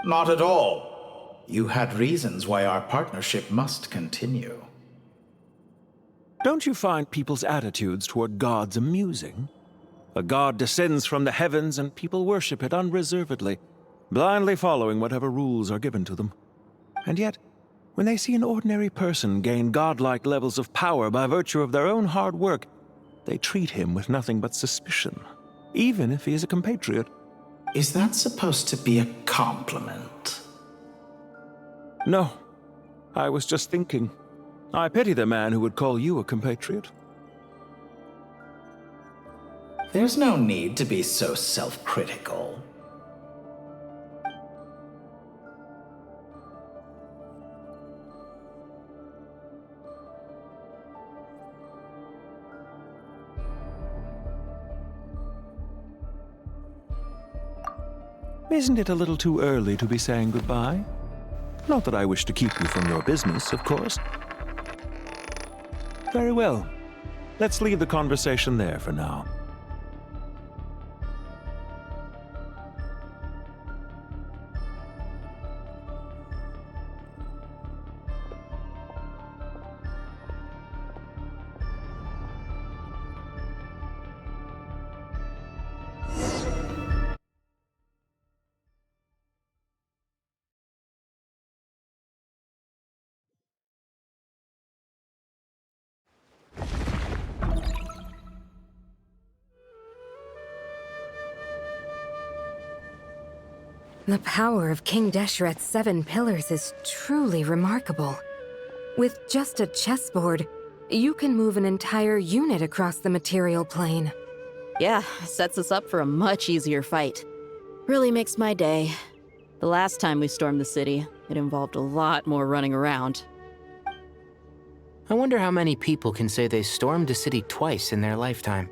[SPEAKER 12] Not at all. You had reasons why our partnership must continue.
[SPEAKER 20] Don't you find people's attitudes toward gods amusing? A god descends from the heavens and people worship it unreservedly, blindly following whatever rules are given to them. And yet, when they see an ordinary person gain godlike levels of power by virtue of their own hard work, they treat him with nothing but suspicion, even if he is a compatriot.
[SPEAKER 12] Is that supposed to be a compliment?
[SPEAKER 20] No. I was just thinking. I pity the man who would call you a compatriot.
[SPEAKER 12] There's no need to be so self-critical.
[SPEAKER 20] Isn't it a little too early to be saying goodbye? Not that I wish to keep you from your business, of course. Very well. Let's leave the conversation there for now.
[SPEAKER 6] The power of King Deshret's 7 pillars is truly remarkable. With just a chessboard, you can move an entire unit across the material plane.
[SPEAKER 14] Yeah, sets us up for a much easier fight. Really makes my day. The last time we stormed the city, it involved a lot more running around.
[SPEAKER 23] I wonder how many people can say they stormed a city twice in their lifetime.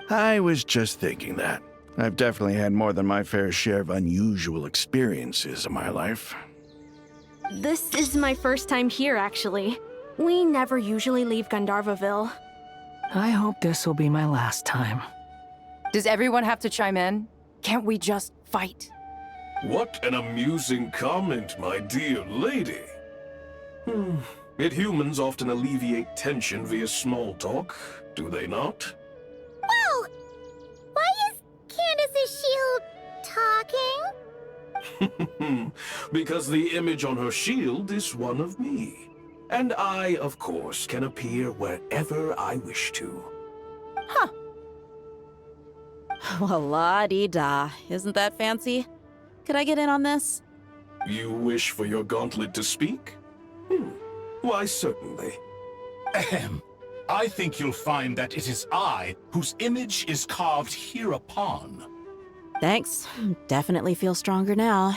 [SPEAKER 11] I was just thinking that. I've definitely had more than my fair share of unusual experiences in my life.
[SPEAKER 16] This is my first time here, actually. We never usually leave Gandharvaville.
[SPEAKER 2] I hope this will be my last time.
[SPEAKER 22] Does everyone have to chime in? Can't we just fight?
[SPEAKER 24] What an amusing comment, my dear lady. Yet humans often alleviate tension via small talk, do they not?
[SPEAKER 17] Whoa! Why is Candace's shield talking?
[SPEAKER 24] Because the image on her shield is one of me. And I, of course, can appear wherever I wish to.
[SPEAKER 14] Huh. Well, la-dee-da. Isn't that fancy? Could I get in on this?
[SPEAKER 24] You wish for your gauntlet to speak? Why, certainly.
[SPEAKER 25] Ahem. I think you'll find that it is I whose image is carved hereupon.
[SPEAKER 14] Thanks. Definitely feel stronger now.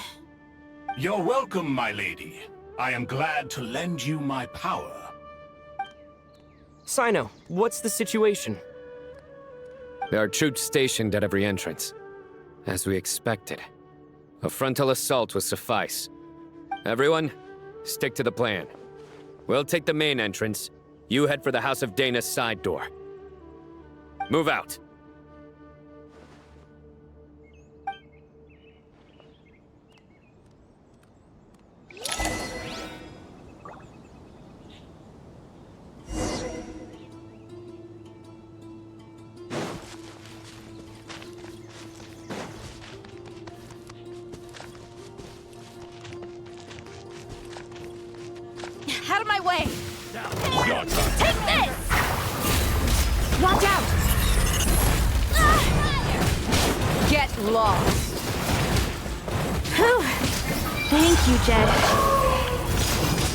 [SPEAKER 25] You're welcome, my lady. I am glad to lend you my power.
[SPEAKER 10] Sino, what's the situation?
[SPEAKER 9] There are troops stationed at every entrance. As we expected. A frontal assault will suffice. Everyone, stick to the plan. We'll take the main entrance. You head for the House of Dana's side door. Move out.
[SPEAKER 22] way!
[SPEAKER 16] Take this!
[SPEAKER 22] Watch out! Get lost!
[SPEAKER 16] Whew. Thank you, Jed.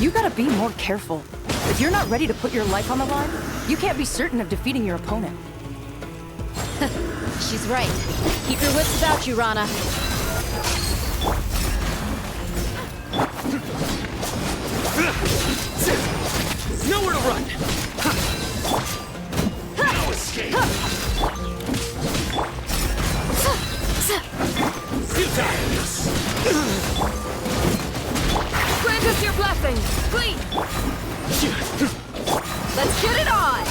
[SPEAKER 22] You gotta be more careful. If you're not ready to put your life on the line, you can't be certain of defeating your opponent.
[SPEAKER 14] She's right. Keep your wits about you, Rana.
[SPEAKER 10] Nowhere to run!
[SPEAKER 25] No escape!
[SPEAKER 22] Grant us your blessing, please! Let's get it on!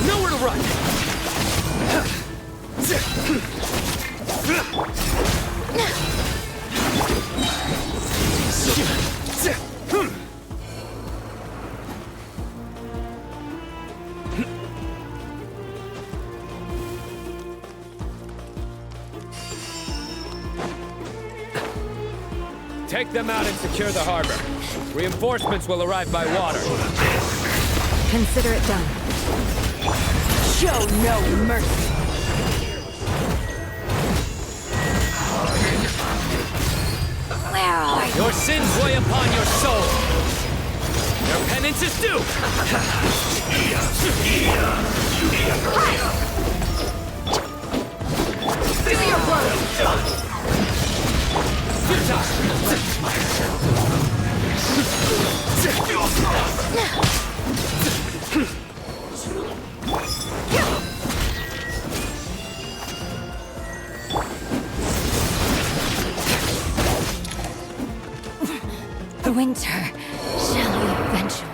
[SPEAKER 10] Nowhere to run!
[SPEAKER 5] Take them out and secure the harbor. Reinforcements will arrive by water.
[SPEAKER 6] Consider it done.
[SPEAKER 22] Show no mercy!
[SPEAKER 6] Where are you?
[SPEAKER 5] Your sins weigh upon your soul. Your penance is due.
[SPEAKER 22] Feel your blood!
[SPEAKER 6] The winter shall eventually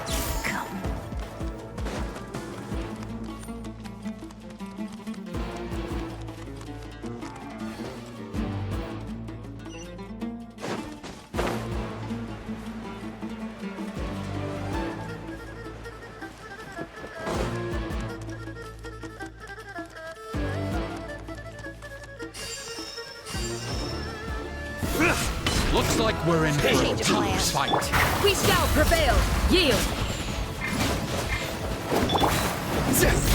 [SPEAKER 6] come.
[SPEAKER 1] Looks like we're in for a
[SPEAKER 22] Change of plan.
[SPEAKER 1] fight.
[SPEAKER 22] We shall prevail! Yield!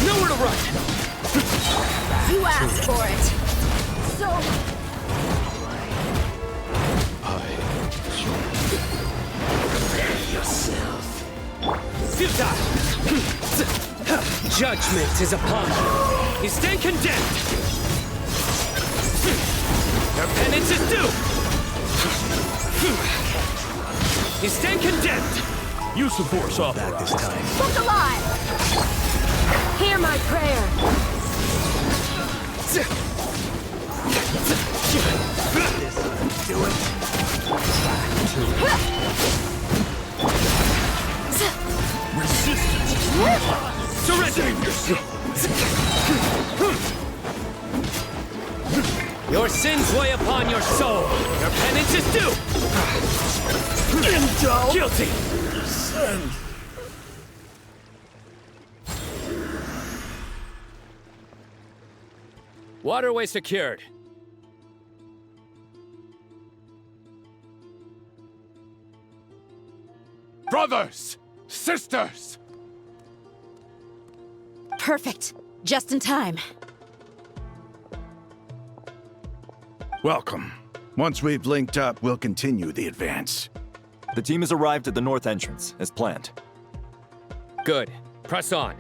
[SPEAKER 10] Nowhere to run!
[SPEAKER 22] You asked for it! So...
[SPEAKER 1] Prepare yourself.
[SPEAKER 10] Futile! Judgment is upon you. You stand condemned! Your penance is due! You stand condemned!
[SPEAKER 20] Use the force off back this time.
[SPEAKER 22] Look alive! Hear my prayer!
[SPEAKER 1] Do it.
[SPEAKER 25] Resistance!
[SPEAKER 10] Surrender! Your sins weigh upon your soul. Your penance is due. Guilty.
[SPEAKER 5] Waterway secured.
[SPEAKER 3] Brothers! Sisters!
[SPEAKER 14] Perfect. Just in time.
[SPEAKER 11] Welcome. Once we've linked up, we'll continue the advance.
[SPEAKER 4] The team has arrived at the north entrance, as planned.
[SPEAKER 5] Good. Press on.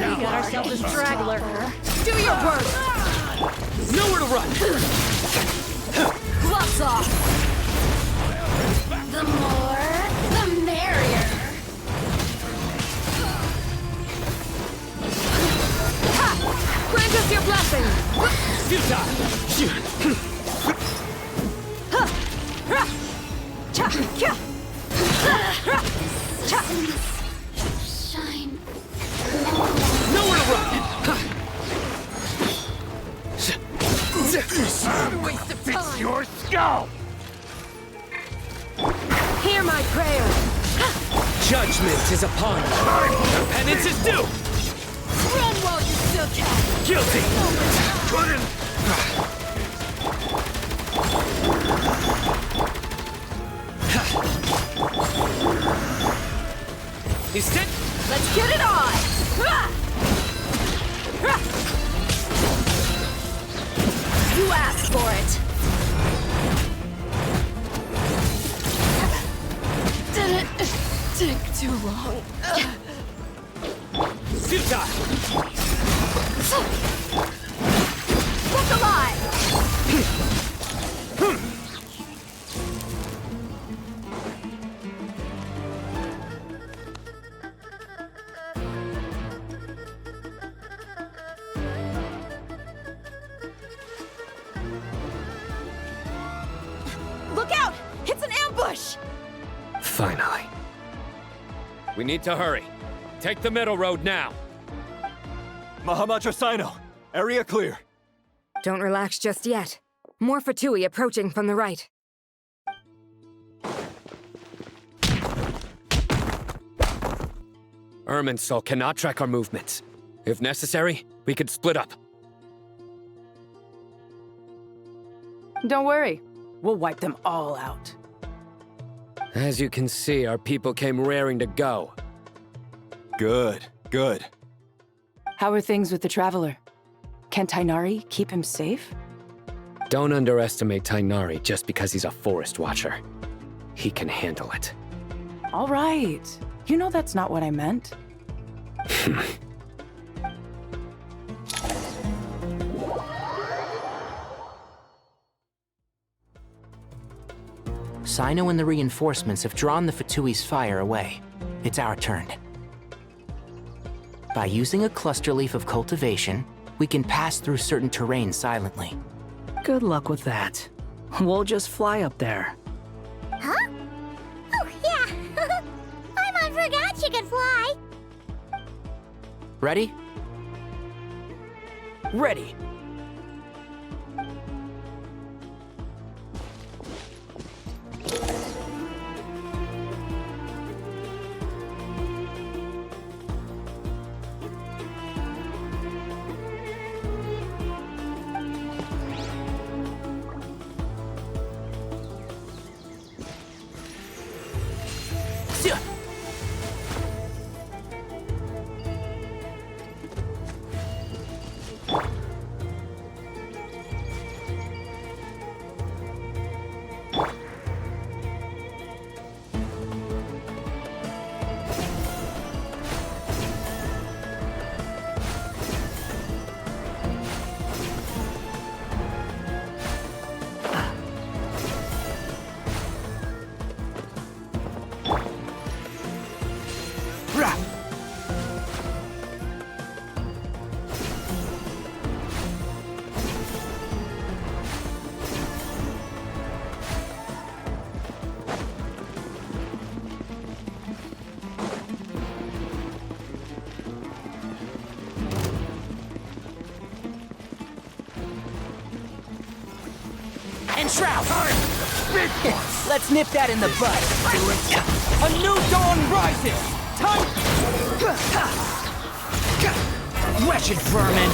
[SPEAKER 22] We got ourselves a straggler. Do your work!
[SPEAKER 10] Nowhere to run!
[SPEAKER 22] Gloves off!
[SPEAKER 15] The more, the merrier.
[SPEAKER 22] Ha! Grant us your blessing!
[SPEAKER 10] Futile!
[SPEAKER 17] Shine.
[SPEAKER 10] Nowhere to run!
[SPEAKER 3] Waste of time. Your skull!
[SPEAKER 22] Hear my prayer.
[SPEAKER 10] Judgment is upon you. Your penance is due!
[SPEAKER 22] Run while you still can.
[SPEAKER 10] Guilty!
[SPEAKER 3] Couldn't!
[SPEAKER 10] You sit.
[SPEAKER 22] Let's get it on! You asked for it. Did it take too long?
[SPEAKER 10] Futile!
[SPEAKER 22] Look alive! Look out! It's an ambush!
[SPEAKER 10] Finally. We need to hurry. Take the middle road now.
[SPEAKER 4] Mahamacho Sino, area clear.
[SPEAKER 6] Don't relax just yet. More Fatui approaching from the right.
[SPEAKER 10] Irminsul cannot track our movements. If necessary, we could split up.
[SPEAKER 22] Don't worry. We'll wipe them all out.
[SPEAKER 10] As you can see, our people came raring to go.
[SPEAKER 4] Good, good.
[SPEAKER 22] How are things with the Traveler? Can Tainari keep him safe?
[SPEAKER 10] Don't underestimate Tainari just because he's a forest watcher. He can handle it.
[SPEAKER 22] All right. You know that's not what I meant.
[SPEAKER 23] Sino and the reinforcements have drawn the Fatui's fire away. It's our turn. By using a cluster leaf of cultivation, we can pass through certain terrain silently.
[SPEAKER 2] Good luck with that. We'll just fly up there.
[SPEAKER 17] Huh? Oh, yeah. Paimon forgot she could fly.
[SPEAKER 23] Ready?
[SPEAKER 10] Ready! Shroud! Let's nip that in the bud. A new dawn rises! Time! Wretched vermin!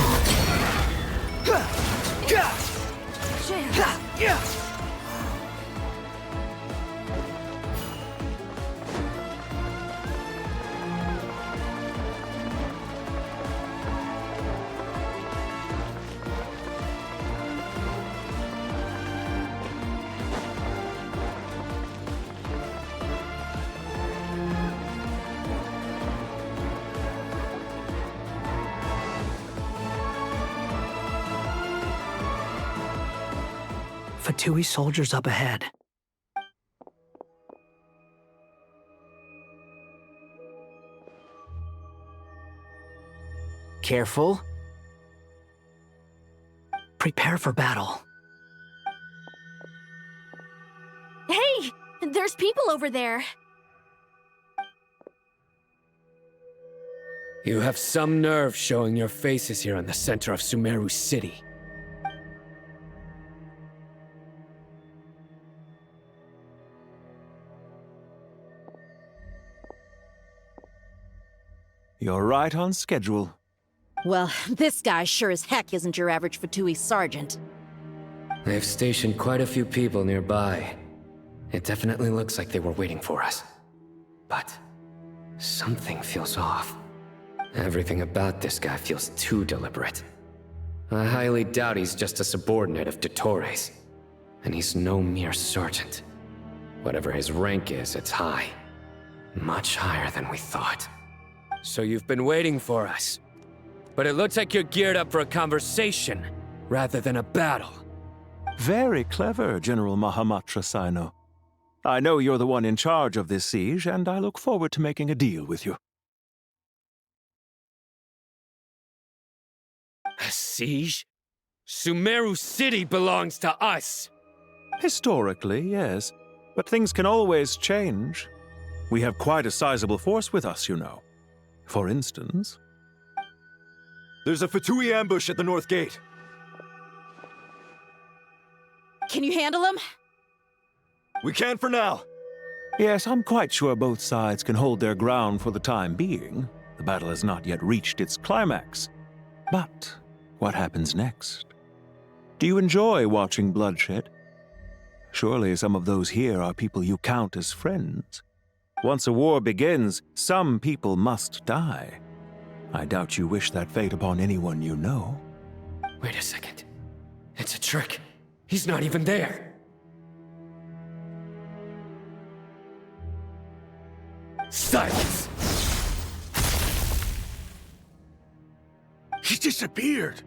[SPEAKER 2] Fatui soldiers up ahead.
[SPEAKER 23] Careful.
[SPEAKER 2] Prepare for battle.
[SPEAKER 16] Hey! There's people over there.
[SPEAKER 9] You have some nerve showing your faces here in the center of Sumeru City.
[SPEAKER 20] You're right on schedule.
[SPEAKER 14] Well, this guy sure as heck isn't your average Fatui sergeant.
[SPEAKER 9] They've stationed quite a few people nearby. It definitely looks like they were waiting for us. But something feels off. Everything about this guy feels too deliberate. I highly doubt he's just a subordinate of Dottores. And he's no mere sergeant. Whatever his rank is, it's high. Much higher than we thought. So you've been waiting for us. But it looks like you're geared up for a conversation, rather than a battle.
[SPEAKER 20] Very clever, General Mahamatra Sino. I know you're the one in charge of this siege, and I look forward to making a deal with you.
[SPEAKER 9] A siege? Sumeru City belongs to us!
[SPEAKER 20] Historically, yes. But things can always change. We have quite a sizable force with us, you know. For instance...
[SPEAKER 4] There's a Fatui ambush at the north gate.
[SPEAKER 14] Can you handle him?
[SPEAKER 4] We can for now.
[SPEAKER 20] Yes, I'm quite sure both sides can hold their ground for the time being. The battle has not yet reached its climax. But what happens next? Do you enjoy watching bloodshed? Surely some of those here are people you count as friends. Once a war begins, some people must die. I doubt you wish that fate upon anyone you know.
[SPEAKER 9] Wait a second. It's a trick. He's not even there. Silence!
[SPEAKER 11] He disappeared.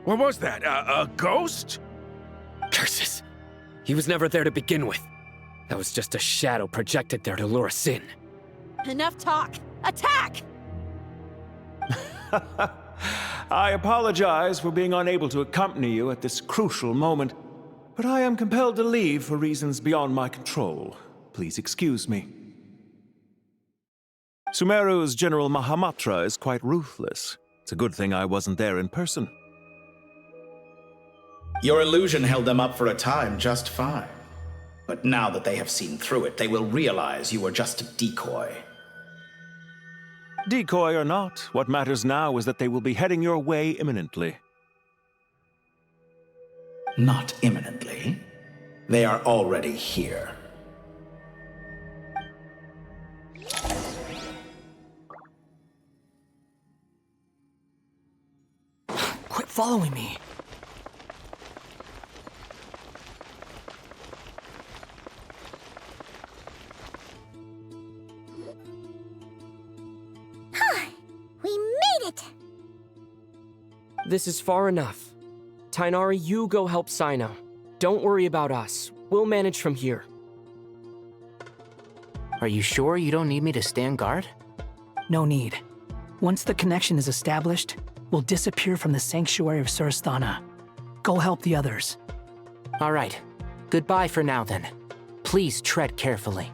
[SPEAKER 11] What was that? A ghost?
[SPEAKER 9] Curses! He was never there to begin with. That was just a shadow projected there to lure us in.
[SPEAKER 14] Enough talk! Attack!
[SPEAKER 20] I apologize for being unable to accompany you at this crucial moment, but I am compelled to leave for reasons beyond my control. Please excuse me. Sumeru's General Mahamatra is quite ruthless. It's a good thing I wasn't there in person.
[SPEAKER 12] Your illusion held them up for a time just fine. But now that they have seen through it, they will realize you were just a decoy.
[SPEAKER 20] Decoy or not, what matters now is that they will be heading your way imminently.
[SPEAKER 12] Not imminently. They are already here.
[SPEAKER 2] Quit following me.
[SPEAKER 17] We made it!
[SPEAKER 10] This is far enough. Tainari, you go help Sino. Don't worry about us. We'll manage from here.
[SPEAKER 23] Are you sure you don't need me to stand guard?
[SPEAKER 2] No need. Once the connection is established, we'll disappear from the sanctuary of Surasthana. Go help the others.
[SPEAKER 23] All right. Goodbye for now, then. Please tread carefully.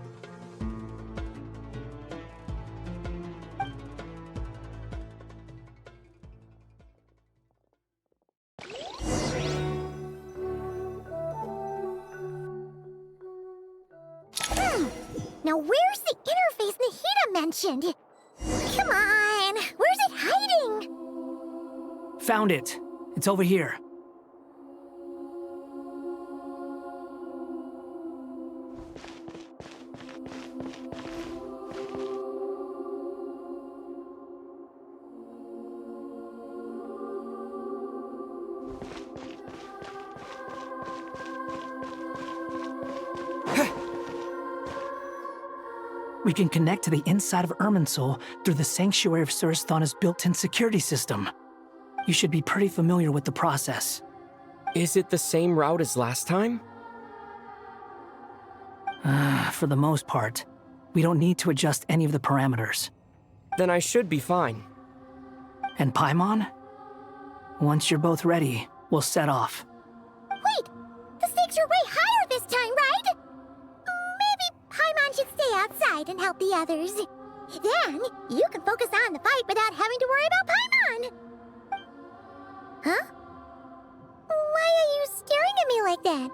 [SPEAKER 17] Now where's the interface Nahida mentioned? Come on, where's it hiding?
[SPEAKER 2] Found it. It's over here. We can connect to the inside of Irminsul through the Sanctuary of Surasthana's built-in security system. You should be pretty familiar with the process.
[SPEAKER 10] Is it the same route as last time?
[SPEAKER 2] For the most part. We don't need to adjust any of the parameters.
[SPEAKER 10] Then I should be fine.
[SPEAKER 2] And Paimon? Once you're both ready, we'll set off.
[SPEAKER 17] Wait! The stakes are way higher this time, right? Maybe Paimon outside and help the others. Then, you can focus on the fight without having to worry about Paimon. Huh? Why are you staring at me like that?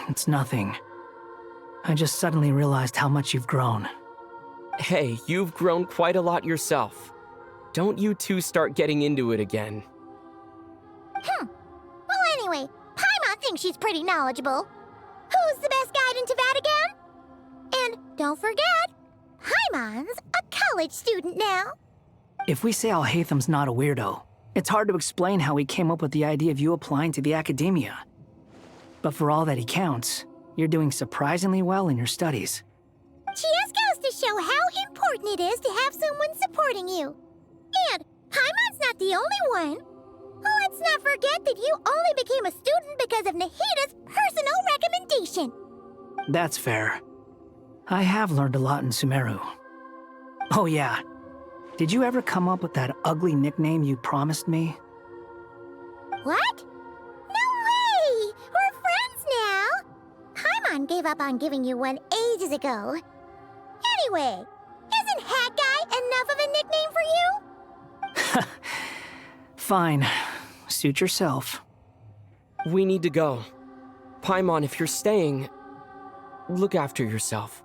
[SPEAKER 2] It's nothing. I just suddenly realized how much you've grown.
[SPEAKER 10] Hey, you've grown quite a lot yourself. Don't you two start getting into it again.
[SPEAKER 17] Well, anyway, Paimon thinks she's pretty knowledgeable. Who's the best guide into Vatican? And don't forget, Paimon's a college student now.
[SPEAKER 2] If we say Alhatham's not a weirdo, it's hard to explain how he came up with the idea of you applying to the academia. But for all that he counts, you're doing surprisingly well in your studies.
[SPEAKER 17] Just goes to show how important it is to have someone supporting you. And Paimon's not the only one. Let's not forget that you only became a student because of Nahida's personal recommendation.
[SPEAKER 2] That's fair. I have learned a lot in Sumeru. Oh yeah, did you ever come up with that ugly nickname you promised me?
[SPEAKER 17] What? No way! We're friends now! Paimon gave up on giving you one ages ago. Anyway, isn't Hat Guy enough of a nickname for you?
[SPEAKER 2] Fine. Suit yourself.
[SPEAKER 10] We need to go. Paimon, if you're staying, look after yourself.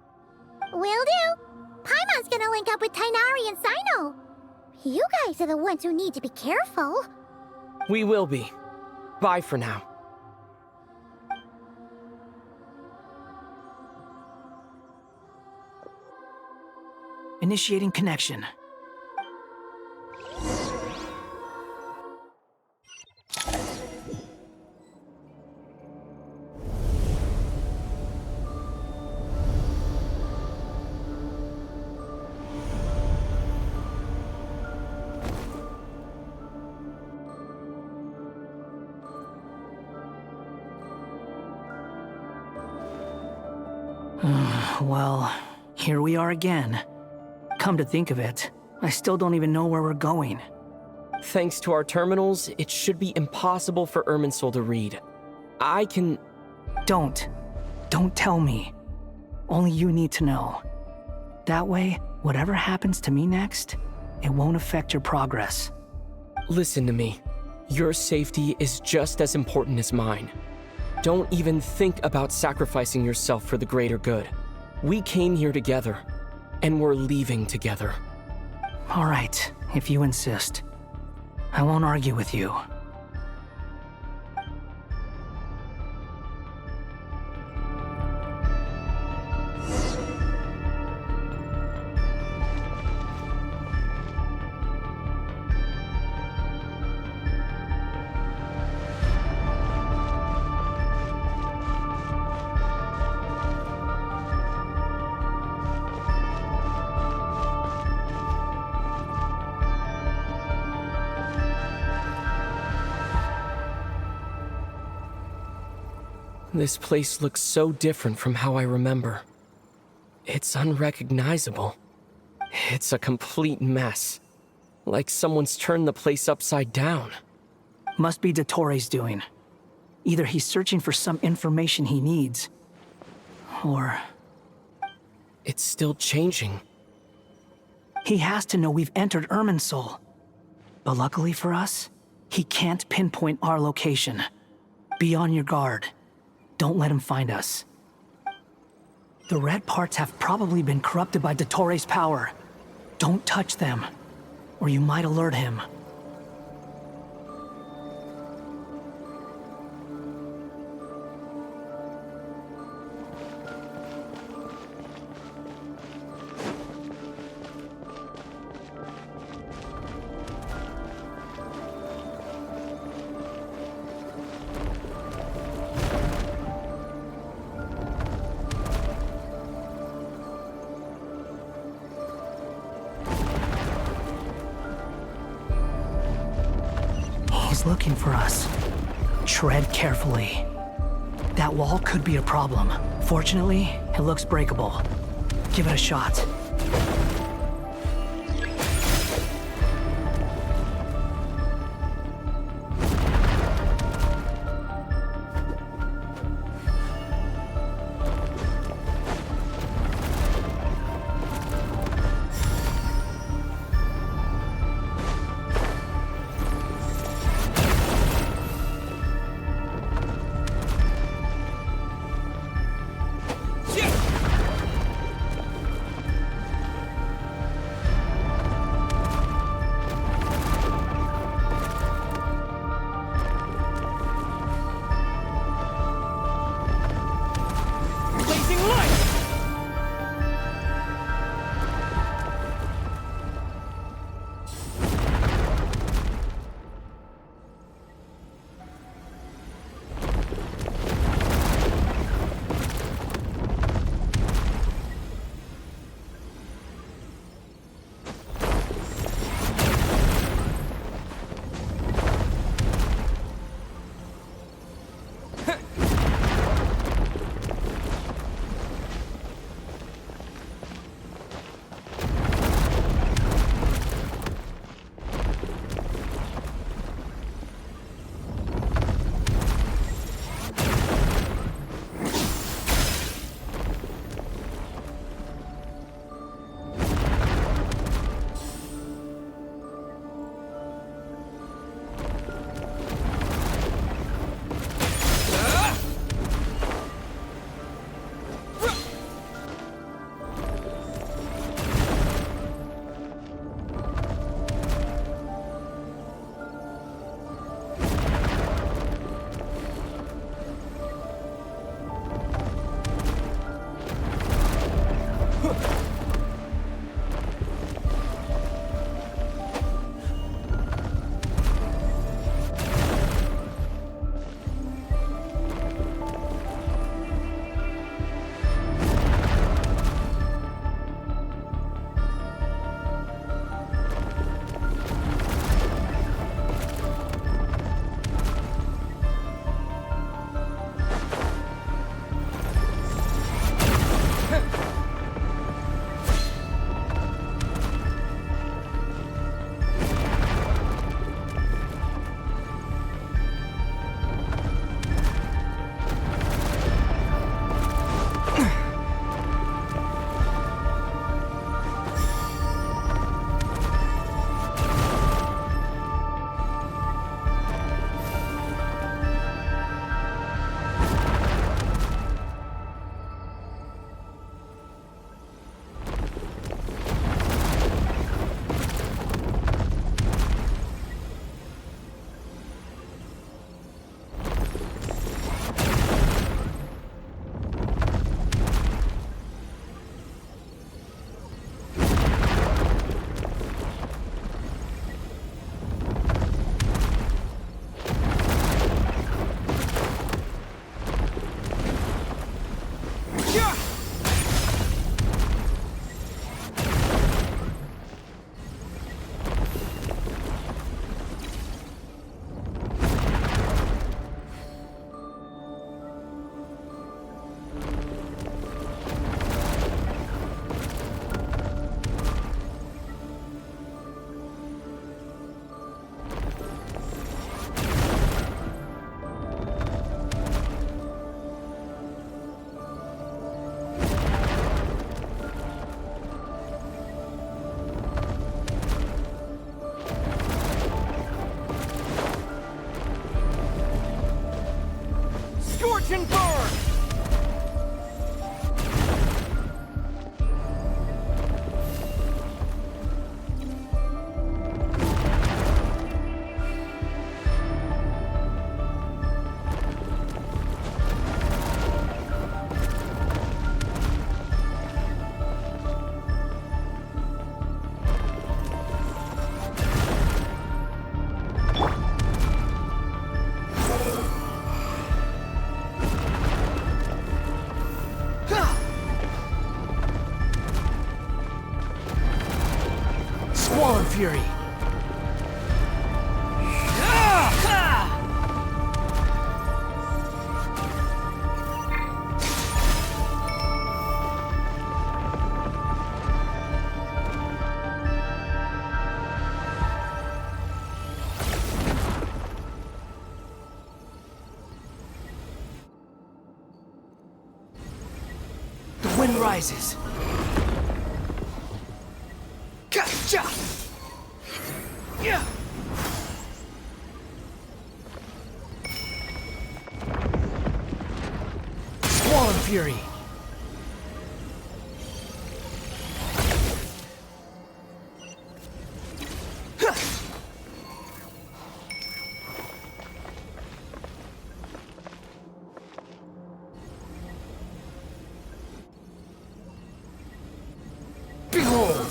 [SPEAKER 17] Will do. Paimon's gonna link up with Tainari and Sino. You guys are the ones who need to be careful.
[SPEAKER 10] We will be. Bye for now.
[SPEAKER 2] Initiating connection. Well, here we are again. Come to think of it, I still don't even know where we're going.
[SPEAKER 10] Thanks to our terminals, it should be impossible for Irminsul to read. I can...
[SPEAKER 2] Don't tell me. Only you need to know. That way, whatever happens to me next, it won't affect your progress.
[SPEAKER 10] Listen to me. Your safety is just as important as mine. Don't even think about sacrificing yourself for the greater good. We came here together, and we're leaving together.
[SPEAKER 2] All right, if you insist. I won't argue with you.
[SPEAKER 10] This place looks so different from how I remember. It's unrecognizable. It's a complete mess. Like someone's turned the place upside down.
[SPEAKER 2] Must be Dottoro's doing. Either he's searching for some information he needs, or...
[SPEAKER 10] It's still changing.
[SPEAKER 2] He has to know we've entered Irminsul. But luckily for us, he can't pinpoint our location. Be on your guard. Don't let him find us. The red parts have probably been corrupted by Dottoro's power. Don't touch them, or you might alert him. He's looking for us. Tread carefully. That wall could be a problem. Fortunately, it looks breakable. Give it a shot. Squall Fury! The wind rises. Gotcha! Yeah! Squall Fury! Behold!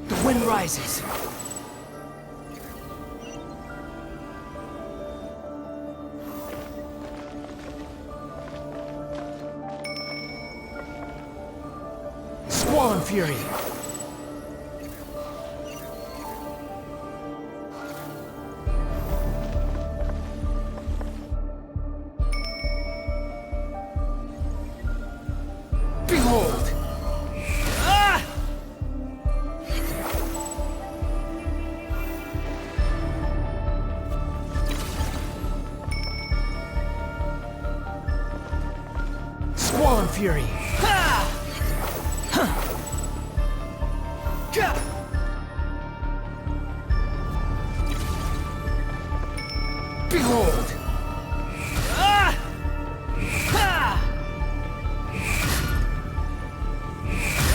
[SPEAKER 2] The wind rises. Squall Fury! Behold! Ah! Squall Fury! Ha! Huh. Gah! Behold! Ah! Ha!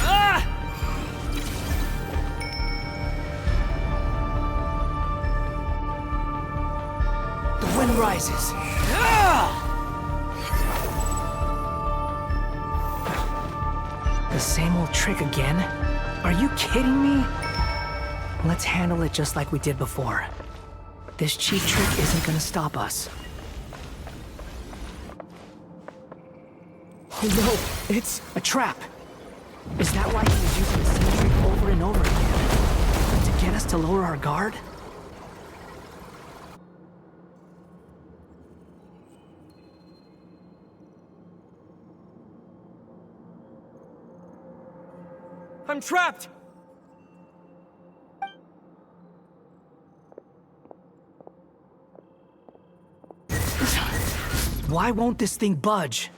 [SPEAKER 2] Ah! The wind rises. Ah! The same old trick again? Are you kidding me? Let's handle it just like we did before. This cheap trick isn't gonna stop us. Oh no, it's a trap. Is that why he was using the same trick over and over again? To get us to lower our guard?
[SPEAKER 10] I'm trapped!
[SPEAKER 2] Why won't this thing budge?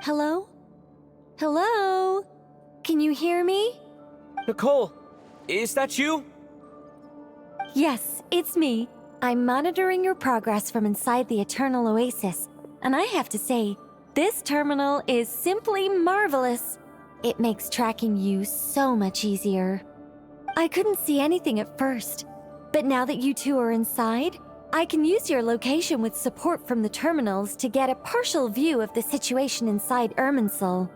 [SPEAKER 7] Hello? Hello? Can you hear me?
[SPEAKER 10] Nicole, is that you?
[SPEAKER 7] Yes, it's me. I'm monitoring your progress from inside the Eternal Oasis, and I have to say, this terminal is simply marvelous. It makes tracking you so much easier. I couldn't see anything at first, but now that you two are inside, I can use your location with support from the terminals to get a partial view of the situation inside Irminsul.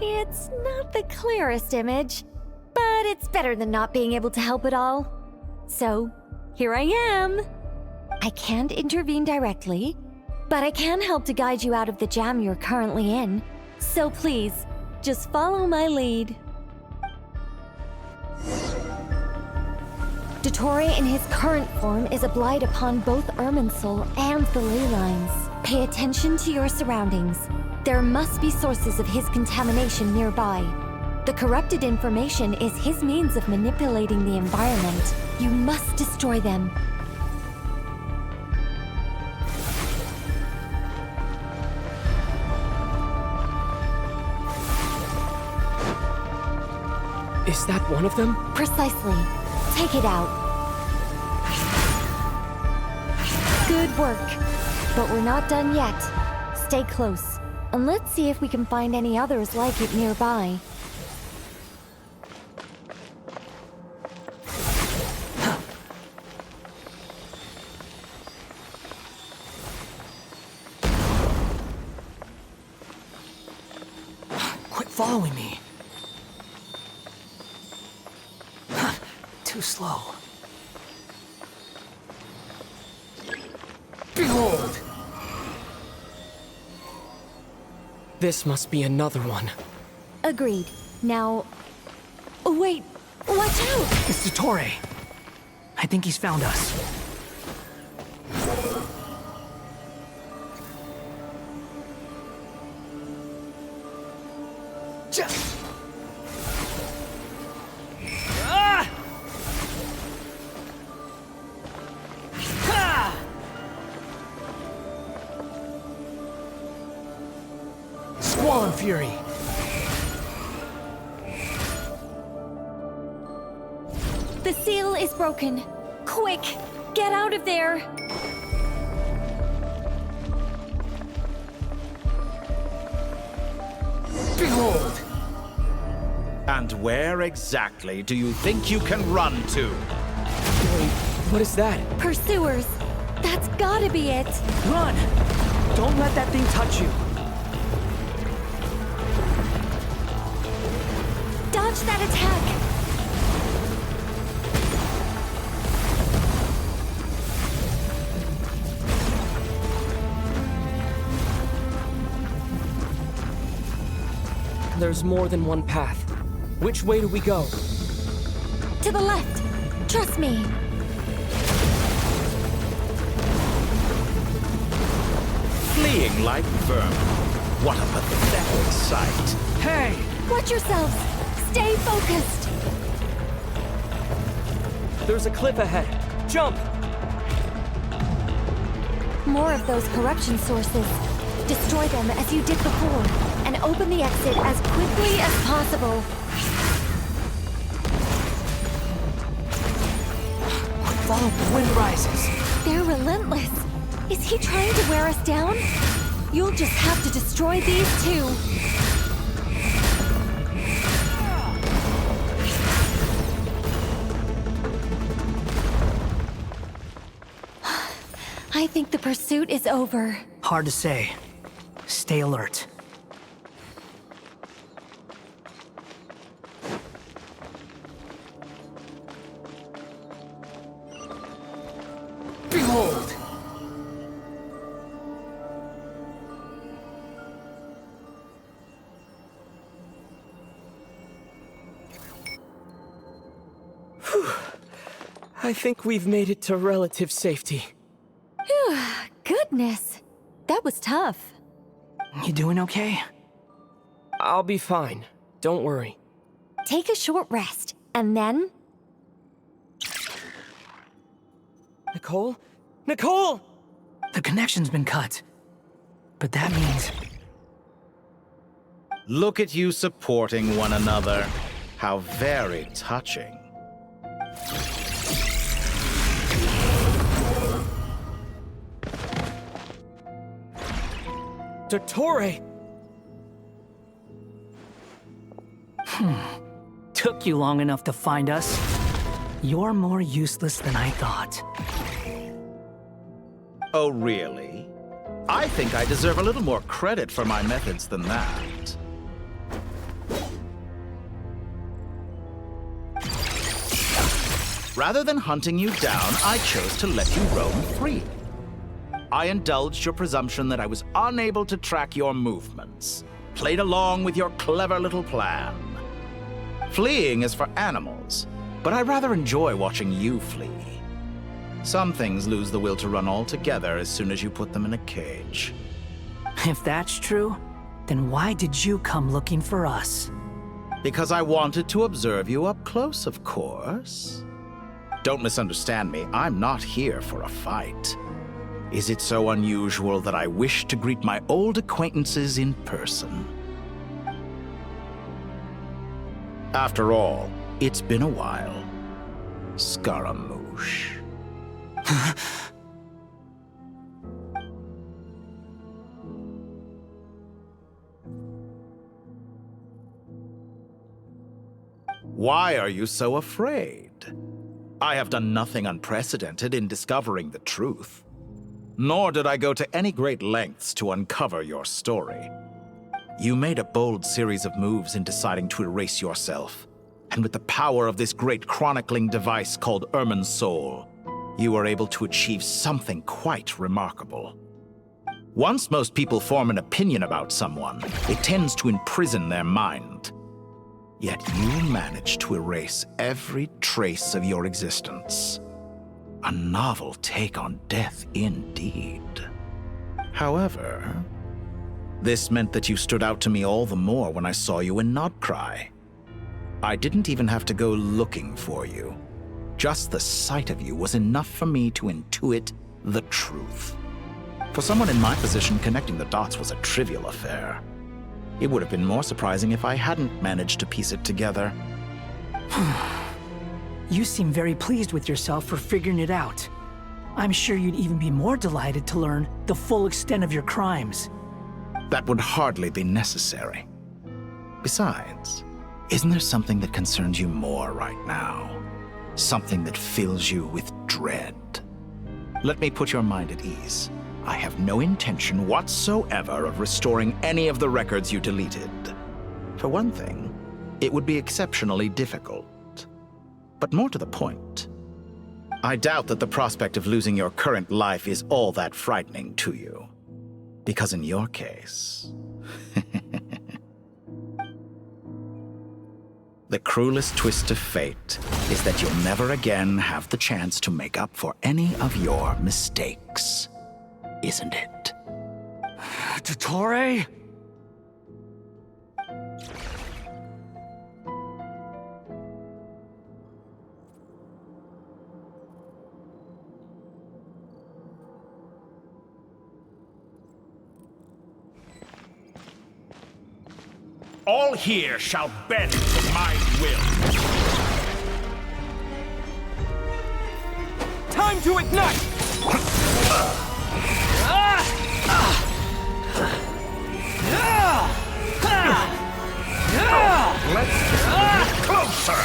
[SPEAKER 7] It's not the clearest image, but it's better than not being able to help at all. So, here I am. I can't intervene directly, but I can help to guide you out of the jam you're currently in. So please, just follow my lead. Dottore in his current form is a blight upon both Irminsul and the ley lines. Pay attention to your surroundings. There must be sources of his contamination nearby. The corrupted information is his means of manipulating the environment. You must destroy them.
[SPEAKER 10] Is that one of them?
[SPEAKER 7] Precisely. Take it out. Good work. But we're not done yet. Stay close, and let's see if we can find any others like it nearby.
[SPEAKER 2] Quit following me. Too slow.
[SPEAKER 10] Behold! This must be another one.
[SPEAKER 7] Agreed. Now... Wait! Watch out!
[SPEAKER 2] It's Dottore. I think he's found us. Squall and Fury.
[SPEAKER 7] The seal is broken. Quick! Get out of there!
[SPEAKER 2] Behold!
[SPEAKER 12] And where exactly do you think you can run to?
[SPEAKER 10] Wait, what is that?
[SPEAKER 7] Pursuers! That's gotta be it!
[SPEAKER 2] Run! Don't let that thing touch you.
[SPEAKER 7] Dodge that attack!
[SPEAKER 10] There's more than one path. Which way do we go?
[SPEAKER 7] To the left! Trust me!
[SPEAKER 12] Fleeing like vermin. What a pathetic sight.
[SPEAKER 2] Hey!
[SPEAKER 7] Watch yourselves! Stay focused!
[SPEAKER 10] There's a cliff ahead. Jump!
[SPEAKER 7] More of those corruption sources. Destroy them as you did before, and open the exit as quickly as possible.
[SPEAKER 2] Follow the wind rises.
[SPEAKER 7] They're relentless. Is he trying to wear us down? You'll just have to destroy these too. I think the pursuit is over.
[SPEAKER 2] Hard to say. Stay alert. Behold!
[SPEAKER 10] Whew. I think we've made it to relative safety.
[SPEAKER 7] Phew, goodness. That was tough.
[SPEAKER 2] You doing okay?
[SPEAKER 10] I'll be fine. Don't worry.
[SPEAKER 7] Take a short rest, and then...
[SPEAKER 10] Nicole? Nicole!
[SPEAKER 2] The connection's been cut. But that means...
[SPEAKER 12] Look at you supporting one another. How very touching.
[SPEAKER 10] Dottore!
[SPEAKER 2] Took you long enough to find us. You're more useless than I thought.
[SPEAKER 12] Oh, really? I think I deserve a little more credit for my methods than that. Rather than hunting you down, I chose to let you roam free. I indulged your presumption that I was unable to track your movements, played along with your clever little plan. Fleeing is for animals, but I rather enjoy watching you flee. Some things lose the will to run altogether as soon as you put them in a cage.
[SPEAKER 2] If that's true, then why did you come looking for us?
[SPEAKER 12] Because I wanted to observe you up close, of course. Don't misunderstand me, I'm not here for a fight. Is it so unusual that I wish to greet my old acquaintances in person? After all, it's been a while. Scaramouche. Why are you so afraid? I have done nothing unprecedented in discovering the truth. Nor did I go to any great lengths to uncover your story. You made a bold series of moves in deciding to erase yourself. And with the power of this great chronicling device called Irmin's Soul, you were able to achieve something quite remarkable. Once most people form an opinion about someone, it tends to imprison their mind. Yet you managed to erase every trace of your existence. A novel take on death indeed. However, this meant that you stood out to me all the more when I saw you in Nodcry. I didn't even have to go looking for you. Just the sight of you was enough for me to intuit the truth. For someone in my position, connecting the dots was a trivial affair. It would have been more surprising if I hadn't managed to piece it together.
[SPEAKER 2] You seem very pleased with yourself for figuring it out. I'm sure you'd even be more delighted to learn the full extent of your crimes.
[SPEAKER 12] That would hardly be necessary. Besides, isn't there something that concerns you more right now? Something that fills you with dread? Let me put your mind at ease. I have no intention whatsoever of restoring any of the records you deleted. For one thing, it would be exceptionally difficult. But more to the point, I doubt that the prospect of losing your current life is all that frightening to you. Because in your case, the cruelest twist of fate is that you'll never again have the chance to make up for any of your mistakes. Isn't it?
[SPEAKER 2] Dottore?
[SPEAKER 3] All here shall bend to my will.
[SPEAKER 10] Time to ignite!
[SPEAKER 3] Let's get closer!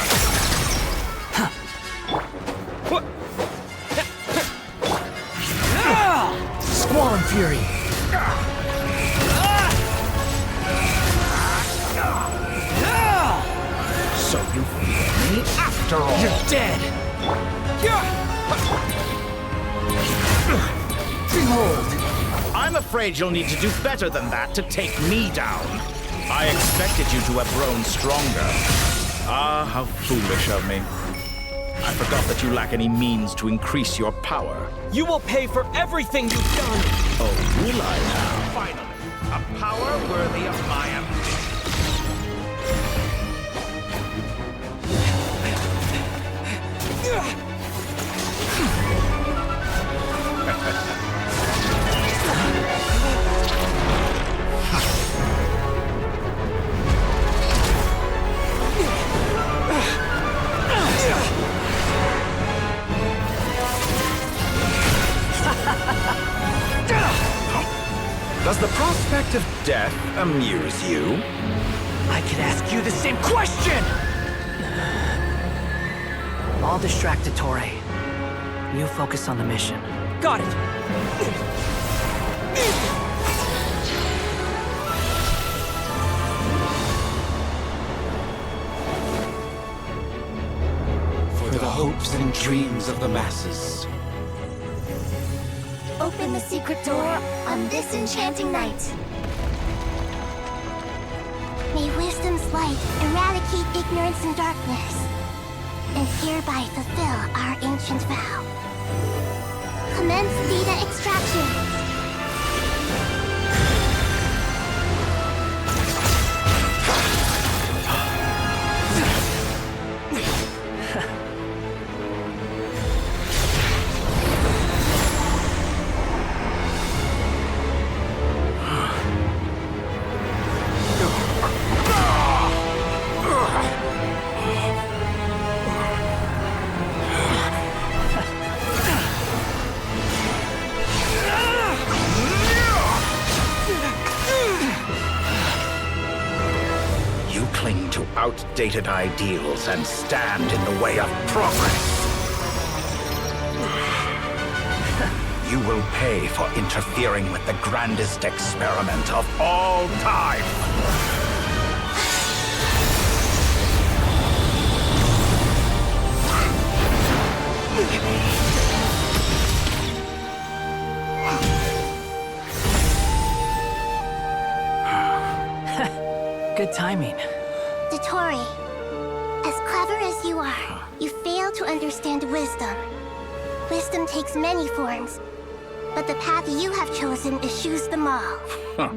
[SPEAKER 2] Squall and Fury!
[SPEAKER 12] So you fear me after all?
[SPEAKER 2] You're dead! Behold!
[SPEAKER 12] I'm afraid you'll need to do better than that to take me down. I expected you to have grown stronger. Ah, how foolish of me. I forgot that you lack any means to increase your power.
[SPEAKER 10] You will pay for everything you've done!
[SPEAKER 12] Oh, will I now? Finally, a power worthy of my ambition. Does the prospect of death amuse you?
[SPEAKER 2] I could ask you the same question! I'll distract Dottore. You focus on the mission.
[SPEAKER 10] Got it!
[SPEAKER 8] For the hopes and dreams of the masses.
[SPEAKER 17] Open the secret door on this enchanting night. May wisdom's light eradicate ignorance and darkness, and hereby fulfill our ancient vow. Commence data extraction.
[SPEAKER 12] Outdated ideals and stand in the way of progress. You will pay for interfering with the grandest experiment of all time.
[SPEAKER 2] timing.
[SPEAKER 15] Dottore, as clever as you are, you fail to understand wisdom. Wisdom takes many forms, but the path you have chosen eschews them all.
[SPEAKER 12] Huh.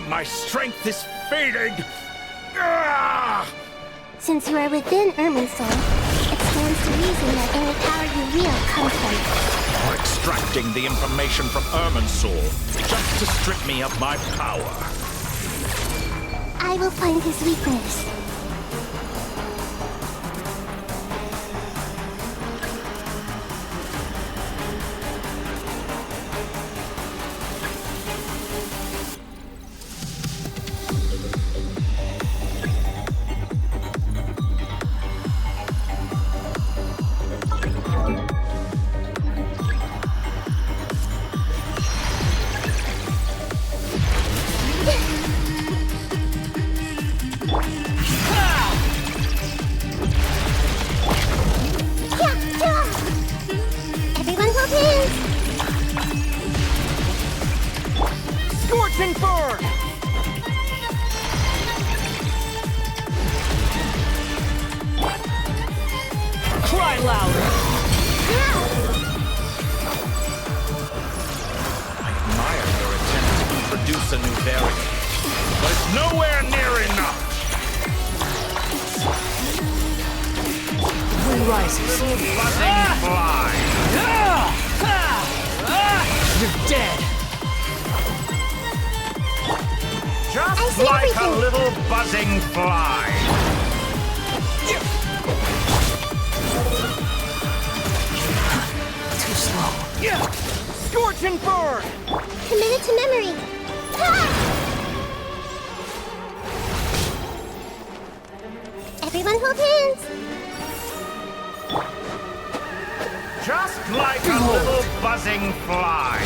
[SPEAKER 3] My strength is fading!
[SPEAKER 15] Since you are within Irminsul, it stands to reason that any power you wield comes from it.
[SPEAKER 12] Or extracting the information from Irminsul, just to strip me of my power.
[SPEAKER 15] I will find his weakness.
[SPEAKER 10] Scorching burn! Cry louder!
[SPEAKER 12] I admire your attempt to introduce a new variant, but it's nowhere near enough!
[SPEAKER 2] Wind rises.
[SPEAKER 12] Buzzing fly!
[SPEAKER 2] You're dead!
[SPEAKER 12] Just like a little buzzing fly!
[SPEAKER 2] Too slow.
[SPEAKER 10] Scorching burn!
[SPEAKER 15] Commit it to memory. Everyone hold hands.
[SPEAKER 12] Just like a little buzzing fly!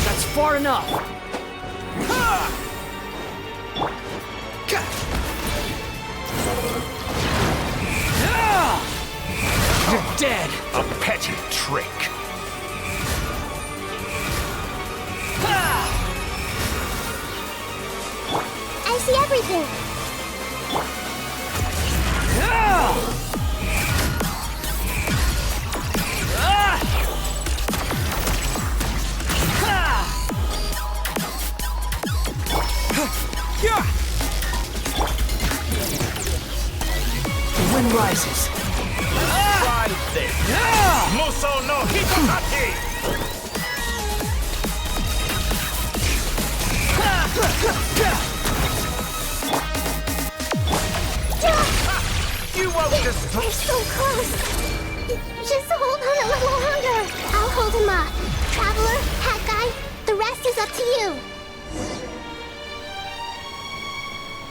[SPEAKER 2] That's far enough. You're dead.
[SPEAKER 12] A petty trick.
[SPEAKER 15] I see everything.
[SPEAKER 2] The wind rises.
[SPEAKER 12] Try this! Muso no Hitokachi! You won't destroy.
[SPEAKER 15] You're so close. Just hold on a little longer. I'll hold him off. Traveler, Hat Guy, the rest is up to you.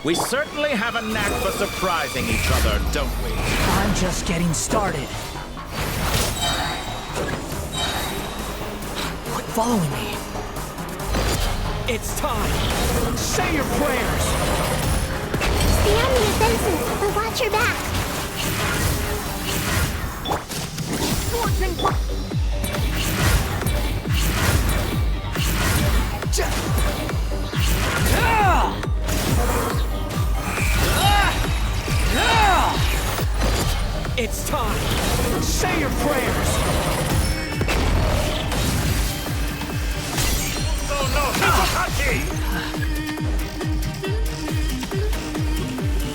[SPEAKER 12] We certainly have a knack for surprising each other, don't we?
[SPEAKER 2] I'm just getting started. Quit following me.
[SPEAKER 10] It's time. Say your prayers.
[SPEAKER 15] Stand near Benson, but watch your back.
[SPEAKER 10] Scorching burn! It's time. Say your prayers.
[SPEAKER 12] Oh no, Hitokachi!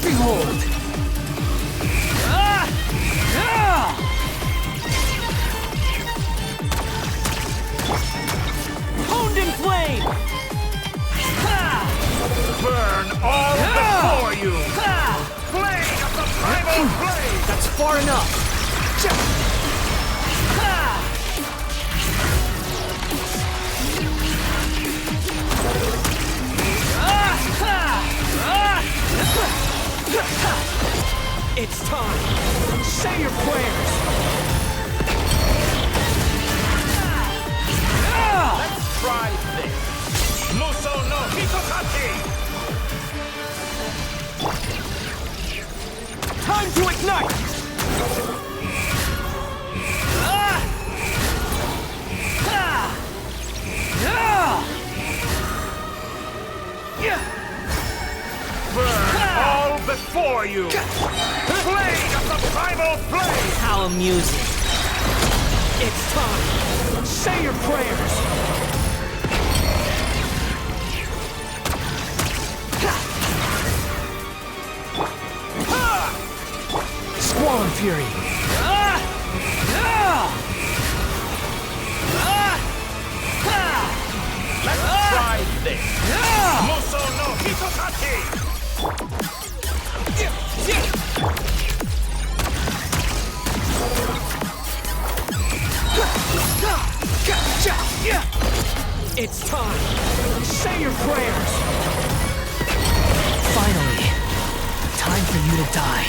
[SPEAKER 2] Behold.
[SPEAKER 10] Honed in flame.
[SPEAKER 12] Burn all before you! Flame of the primal blade!
[SPEAKER 2] That's far enough.
[SPEAKER 10] It's time. Say your prayers.
[SPEAKER 3] Let's try this. Muso no Hitokaki!
[SPEAKER 10] Time to ignite!
[SPEAKER 3] Burn all before you! Blade of the primal blade!
[SPEAKER 10] How amusing. It's time. Say your prayers. Squall and Fury.
[SPEAKER 3] Let's try this. Muso no Hitokaki!
[SPEAKER 10] It's time. Say your prayers. Finally, time for you to die.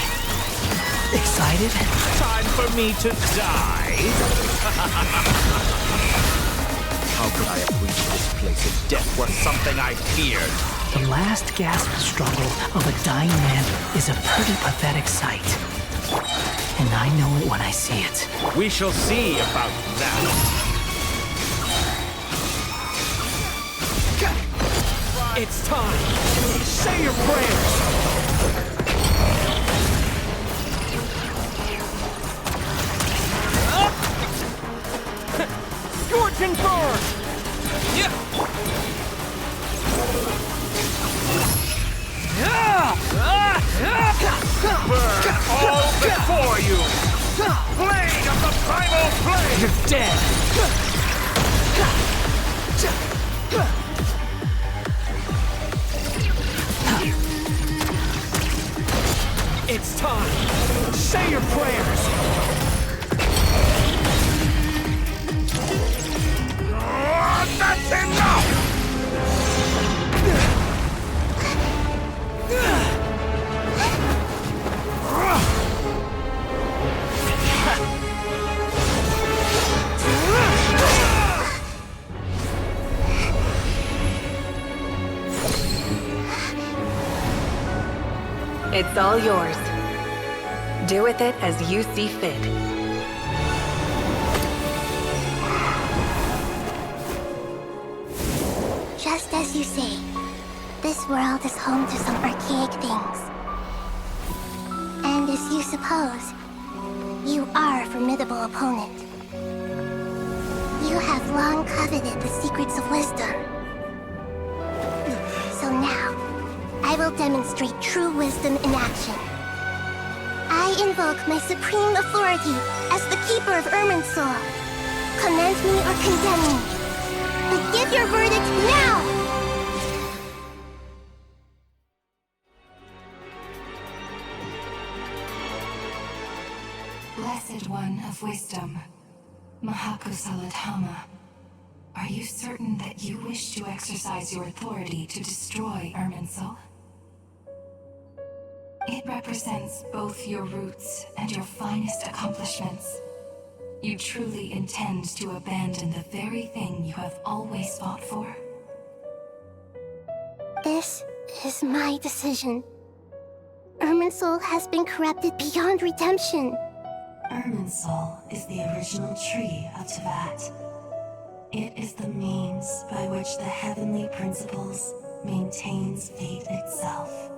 [SPEAKER 10] Excited?
[SPEAKER 3] Time for me to die? How could I have reached this place if death were something I feared?
[SPEAKER 2] The last gasp struggle of a dying man is a pretty pathetic sight. And I know it when I see it.
[SPEAKER 3] We shall see about that.
[SPEAKER 10] It's time. Say your prayers. Scorching burn!
[SPEAKER 3] Burn all before you! Blade of the primal blade!
[SPEAKER 10] You're dead! It's time! Say your prayers!
[SPEAKER 3] That's enough!
[SPEAKER 6] It's all yours. Do with it as you see fit.
[SPEAKER 15] Just as you say, this world is home to some archaic things. And as you suppose, you are a formidable opponent. You have long coveted the secrets of wisdom. So now, I will demonstrate true wisdom in action. I invoke my supreme authority as the keeper of Irminsul. Commend me or condemn me, but give your verdict now!
[SPEAKER 6] Blessed One of Wisdom, Mahakusaladhama, are you certain that you wish to exercise your authority to destroy Irminsul? It represents both your roots and your finest accomplishments. You truly intend to abandon the very thing you have always fought for?
[SPEAKER 15] This is my decision. Irminsul has been corrupted beyond redemption.
[SPEAKER 6] Irminsul is the original tree of Tevat. It is the means by which the heavenly principles maintains fate itself.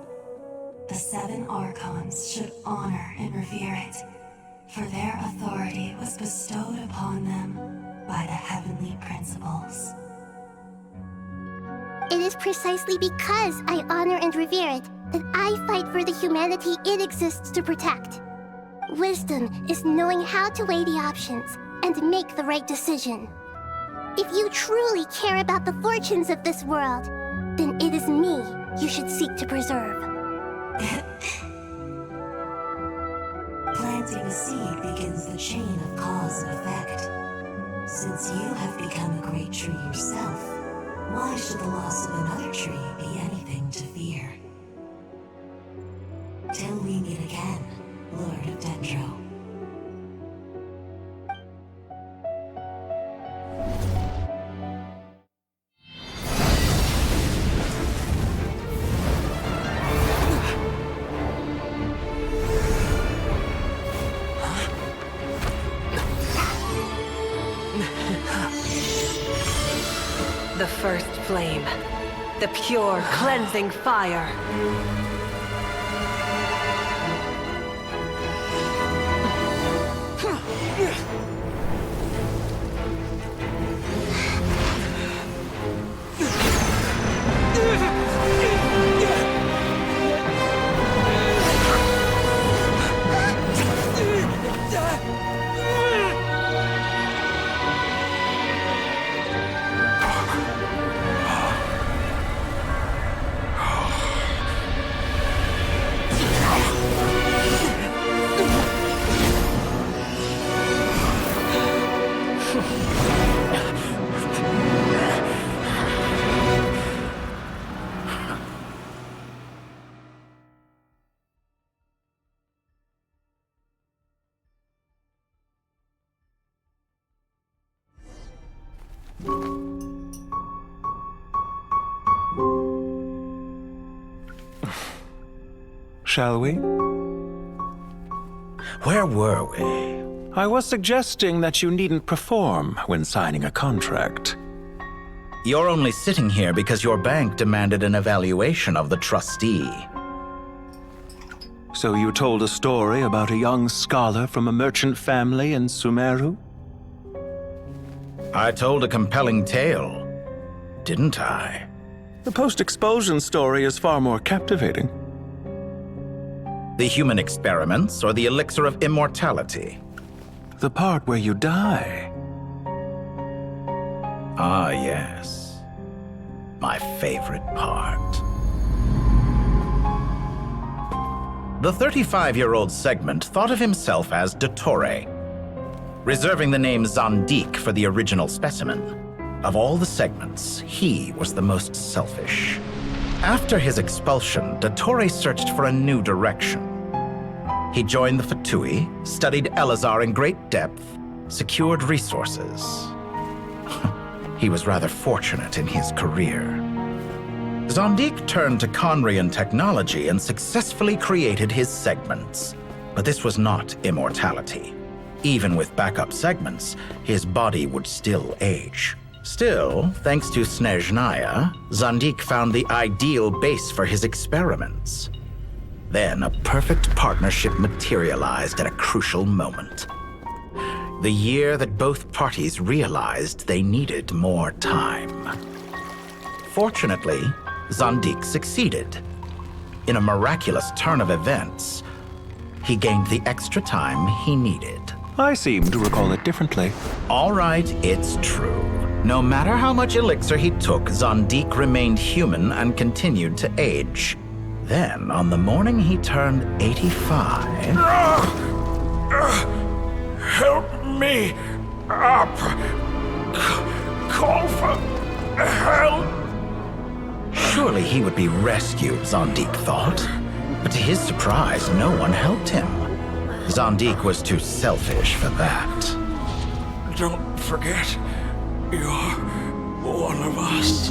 [SPEAKER 6] The 7 Archons should honor and revere it, for their authority was bestowed upon them by the heavenly principles.
[SPEAKER 15] It is precisely because I honor and revere it that I fight for the humanity it exists to protect. Wisdom is knowing how to weigh the options and make the right decision. If you truly care about the fortunes of this world, then it is me you should seek to preserve.
[SPEAKER 6] Planting a seed begins the chain of cause and effect. Since you have become a great tree yourself, why should the loss of another tree be anything to fear? To
[SPEAKER 13] again, Lord of Dendro.
[SPEAKER 18] The first flame. The pure, cleansing fire.
[SPEAKER 20] Shall we?
[SPEAKER 12] Where were we?
[SPEAKER 20] I was suggesting that you needn't perform when signing a contract.
[SPEAKER 12] You're only sitting here because your bank demanded an evaluation of the trustee.
[SPEAKER 20] So you told a story about a young scholar from a merchant family in Sumeru?
[SPEAKER 12] I told a compelling tale, didn't I?
[SPEAKER 20] The post-expulsion story is far more captivating.
[SPEAKER 12] The human experiments or the elixir of immortality?
[SPEAKER 20] The part where you die.
[SPEAKER 12] Ah, yes. My favorite part. The 35-year-old Segment thought of himself as Dottore, reserving the name Zandik for the original specimen. Of all the segments, he was the most selfish. After his expulsion, Dottore searched for a new direction. He joined the Fatui, studied Elazar in great depth, secured resources. He was rather fortunate in his career. Zandik turned to Conrian technology and successfully created his segments. But this was not immortality. Even with backup segments, his body would still age. Still, thanks to Snezhnaya, Zandik found the ideal base for his experiments. Then a perfect partnership materialized at a crucial moment. The year that both parties realized they needed more time. Fortunately, Zandik succeeded. In a miraculous turn of events, he gained the extra time he needed.
[SPEAKER 20] I seem to recall it differently.
[SPEAKER 12] All right, it's true. No matter how much elixir he took, Zandik remained human and continued to age. Then, on the morning he turned 85...
[SPEAKER 3] Help me up! Call for help!
[SPEAKER 12] Surely he would be rescued, Zandik thought. But to his surprise, no one helped him. Zandik was too selfish for that.
[SPEAKER 3] Don't forget, you're one of us.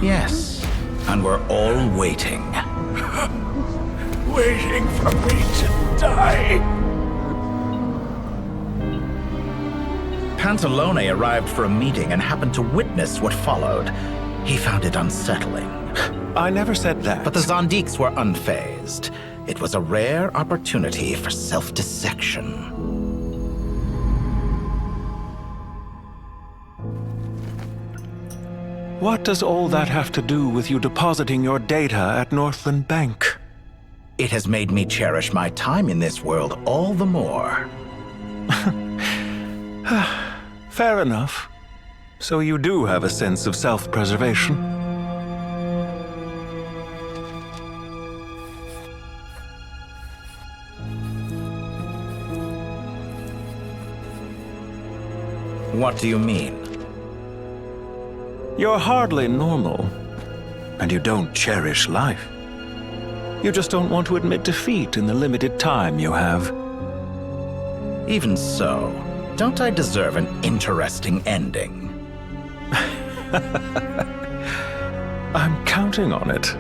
[SPEAKER 12] Yes, and we're all waiting.
[SPEAKER 3] Waiting for me to die.
[SPEAKER 12] Pantalone arrived for a meeting and happened to witness what followed. He found it unsettling.
[SPEAKER 20] I never said that.
[SPEAKER 12] But the Zandiks were unfazed. It was a rare opportunity for self-dissection.
[SPEAKER 20] What does all that have to do with you depositing your data at Northland Bank?
[SPEAKER 12] It has made me cherish my time in this world all the more.
[SPEAKER 20] Fair enough. So you do have a sense of self-preservation.
[SPEAKER 12] What do you mean?
[SPEAKER 20] You're hardly normal, and you don't cherish life. You just don't want to admit defeat in the limited time you have.
[SPEAKER 12] Even so, don't I deserve an interesting ending?
[SPEAKER 20] I'm counting on it.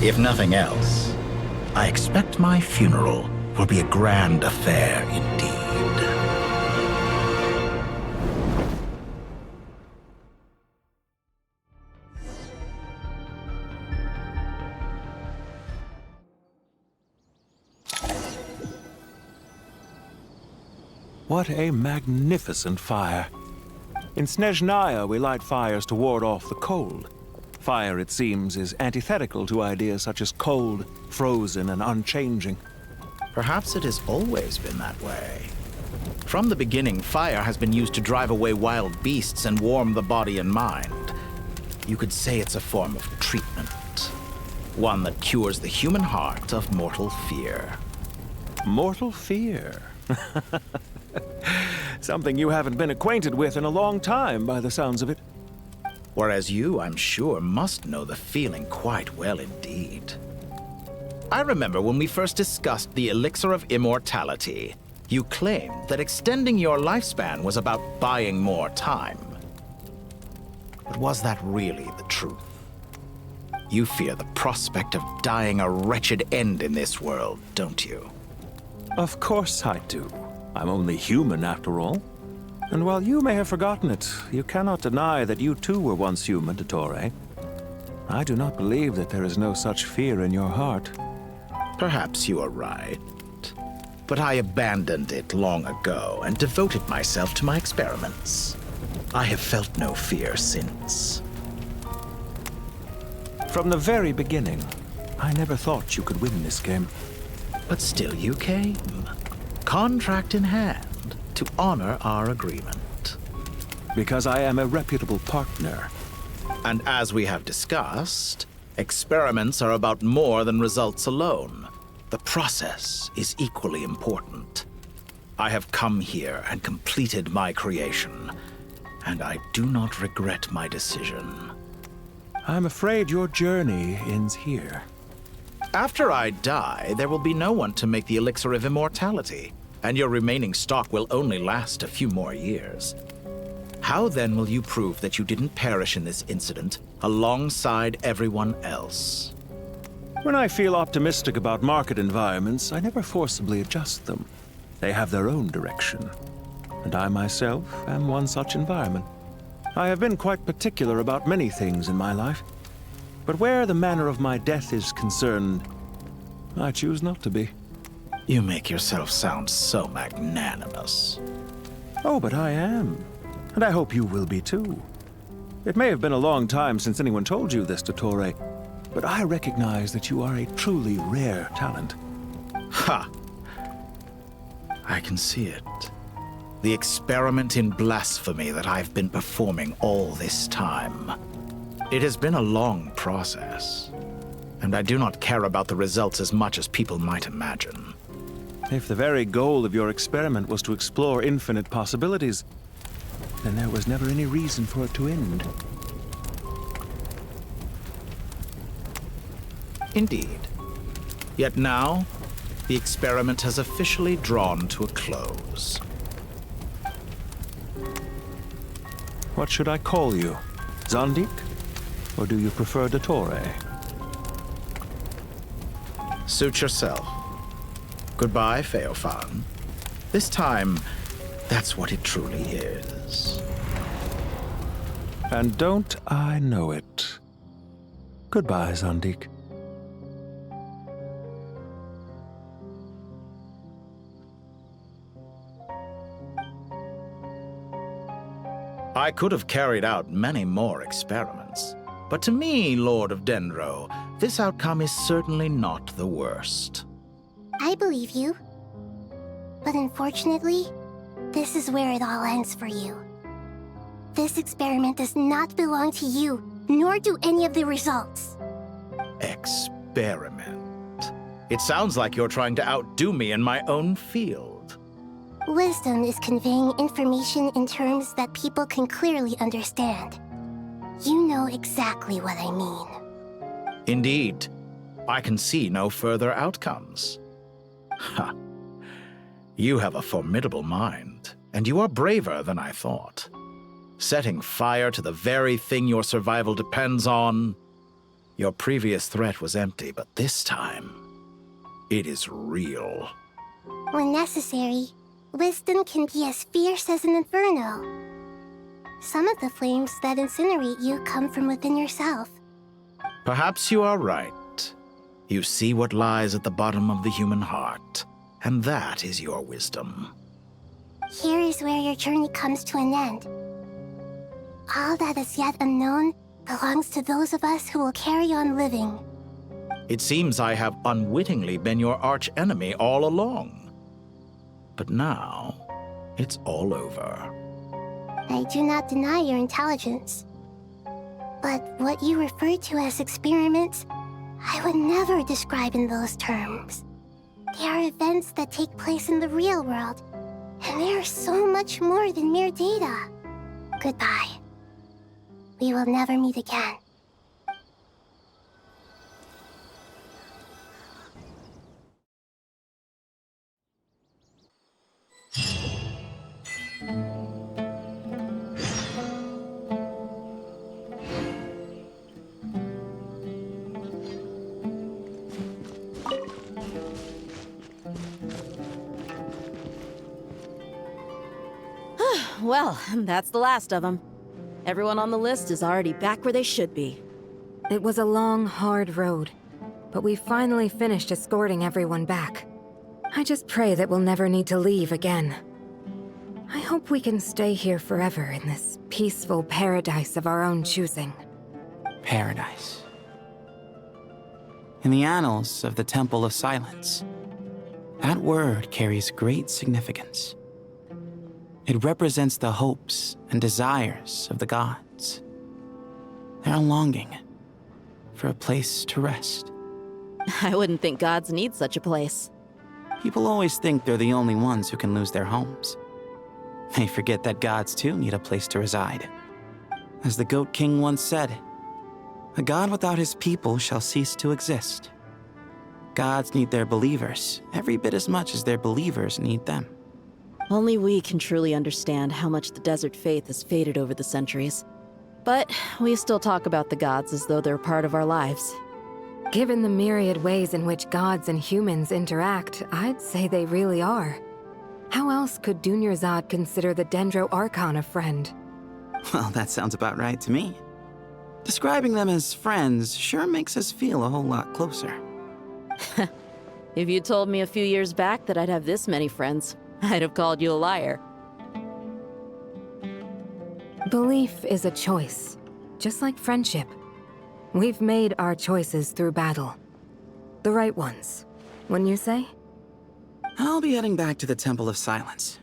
[SPEAKER 12] If nothing else, I expect my funeral will be a grand affair indeed.
[SPEAKER 20] What a magnificent fire. In Snezhnaya, we light fires to ward off the cold. Fire, it seems, is antithetical to ideas such as cold, frozen, and unchanging.
[SPEAKER 12] Perhaps it has always been that way. From the beginning, fire has been used to drive away wild beasts and warm the body and mind. You could say it's a form of treatment. One that cures the human heart of mortal fear.
[SPEAKER 20] Mortal fear? Something you haven't been acquainted with in a long time, by the sounds of it.
[SPEAKER 12] Whereas you, I'm sure, must know the feeling quite well indeed. I remember when we first discussed the elixir of immortality, you claimed that extending your lifespan was about buying more time. But was that really the truth? You fear the prospect of dying a wretched end in this world, don't you?
[SPEAKER 20] Of course I do. I'm only human, after all. And while you may have forgotten it, you cannot deny that you too were once human, Dottore. I do not believe that there is no such fear in your heart.
[SPEAKER 12] Perhaps you are right. But I abandoned it long ago and devoted myself to my experiments. I have felt no fear since.
[SPEAKER 20] From the very beginning, I never thought you could win this game.
[SPEAKER 12] But still you came, contract in hand, to honor our agreement.
[SPEAKER 20] Because I am a reputable partner.
[SPEAKER 12] And as we have discussed, experiments are about more than results alone. The process is equally important. I have come here and completed my creation, and I do not regret my decision.
[SPEAKER 20] I'm afraid your journey ends here.
[SPEAKER 12] After I die, there will be no one to make the elixir of immortality, and your remaining stock will only last a few more years. How then will you prove that you didn't perish in this incident alongside everyone else?
[SPEAKER 20] When I feel optimistic about market environments, I never forcibly adjust them. They have their own direction. And I myself am one such environment. I have been quite particular about many things in my life. But where the manner of my death is concerned, I choose not to be.
[SPEAKER 12] You make yourself sound so magnanimous.
[SPEAKER 20] Oh, but I am. And I hope you will be too. It may have been a long time since anyone told you this, Dottore, but I recognize that you are a truly rare talent.
[SPEAKER 12] Ha! I can see it. The experiment in blasphemy that I've been performing all this time. It has been a long process, and I do not care about the results as much as people might imagine.
[SPEAKER 20] If the very goal of your experiment was to explore infinite possibilities, then there was never any reason for it to end.
[SPEAKER 12] Indeed. Yet now, the experiment has officially drawn to a close.
[SPEAKER 20] What should I call you? Zandik? Or do you prefer Dottore?
[SPEAKER 12] Suit yourself. Goodbye, Feofan. This time, that's what it truly is.
[SPEAKER 20] And don't I know it? Goodbye, Zandik.
[SPEAKER 12] I could have carried out many more experiments, but to me, Lord of Dendro, this outcome is certainly not the worst.
[SPEAKER 15] I believe you. But unfortunately, this is where it all ends for you. This experiment does not belong to you, nor do any of the results.
[SPEAKER 12] Experiment. It sounds like you're trying to outdo me in my own field.
[SPEAKER 15] Wisdom is conveying information in terms that people can clearly understand. You know exactly what I mean.
[SPEAKER 12] Indeed. I can see no further outcomes. Ha. You have a formidable mind, and you are braver than I thought. Setting fire to the very thing your survival depends on. Your previous threat was empty, but this time, it is real.
[SPEAKER 15] When necessary, wisdom can be as fierce as an inferno. Some of the flames that incinerate you come from within yourself.
[SPEAKER 12] Perhaps you are right. You see what lies at the bottom of the human heart, and that is your wisdom.
[SPEAKER 15] Here is where your journey comes to an end. All that is yet unknown belongs to those of us who will carry on living.
[SPEAKER 12] It seems I have unwittingly been your arch-enemy all along. But now, it's all over.
[SPEAKER 15] I do not deny your intelligence. But what you refer to as experiments, I would never describe in those terms. They are events that take place in the real world, and they are so much more than mere data. Goodbye. We will never meet again.
[SPEAKER 14] Well, that's the last of them. Everyone on the list is already back where they should be.
[SPEAKER 6] It was a long, hard road, but we finally finished escorting everyone back. I just pray that we'll never need to leave again. I hope we can stay here forever in this peaceful paradise of our own choosing.
[SPEAKER 8] Paradise. In the annals of the Temple of Silence, that word carries great significance. It represents the hopes and desires of the gods. Their longing for a place to rest.
[SPEAKER 14] I wouldn't think gods need such a place.
[SPEAKER 8] People always think they're the only ones who can lose their homes. They forget that gods too need a place to reside. As the Goat King once said, "A god without his people shall cease to exist." Gods need their believers every bit as much as their believers need them.
[SPEAKER 14] Only we can truly understand how much the desert faith has faded over the centuries. But we still talk about the gods as though they're part of our lives.
[SPEAKER 6] Given the myriad ways in which gods and humans interact, I'd say they really are. How else could Dunyarzad consider the Dendro Archon a friend?
[SPEAKER 8] Well, that sounds about right to me. Describing them as friends sure makes us feel a whole lot closer.
[SPEAKER 14] If you told me a few years back that I'd have this many friends, I'd have called you a liar.
[SPEAKER 6] Belief is a choice, just like friendship. We've made our choices through battle. The right ones, wouldn't you say?
[SPEAKER 8] I'll be heading back to the Temple of Silence.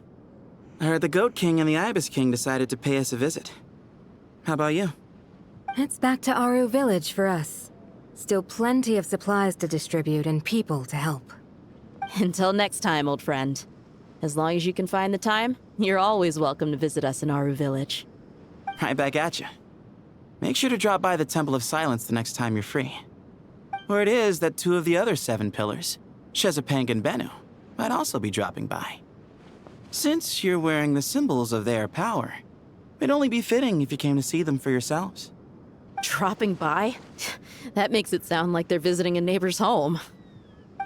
[SPEAKER 8] I heard the Goat King and the Ibis King decided to pay us a visit. How about you?
[SPEAKER 6] It's back to Aru Village for us. Still plenty of supplies to distribute and people to help.
[SPEAKER 14] Until next time, old friend. As long as you can find the time, you're always welcome to visit us in Aru Village.
[SPEAKER 8] Right back at you. Make sure to drop by the Temple of Silence the next time you're free. Word is that 2 of the other 7 pillars, Shezapang and Bennu, might also be dropping by. Since you're wearing the symbols of their power, it'd only be fitting if you came to see them for yourselves.
[SPEAKER 14] Dropping by? That makes it sound like they're visiting a neighbor's home.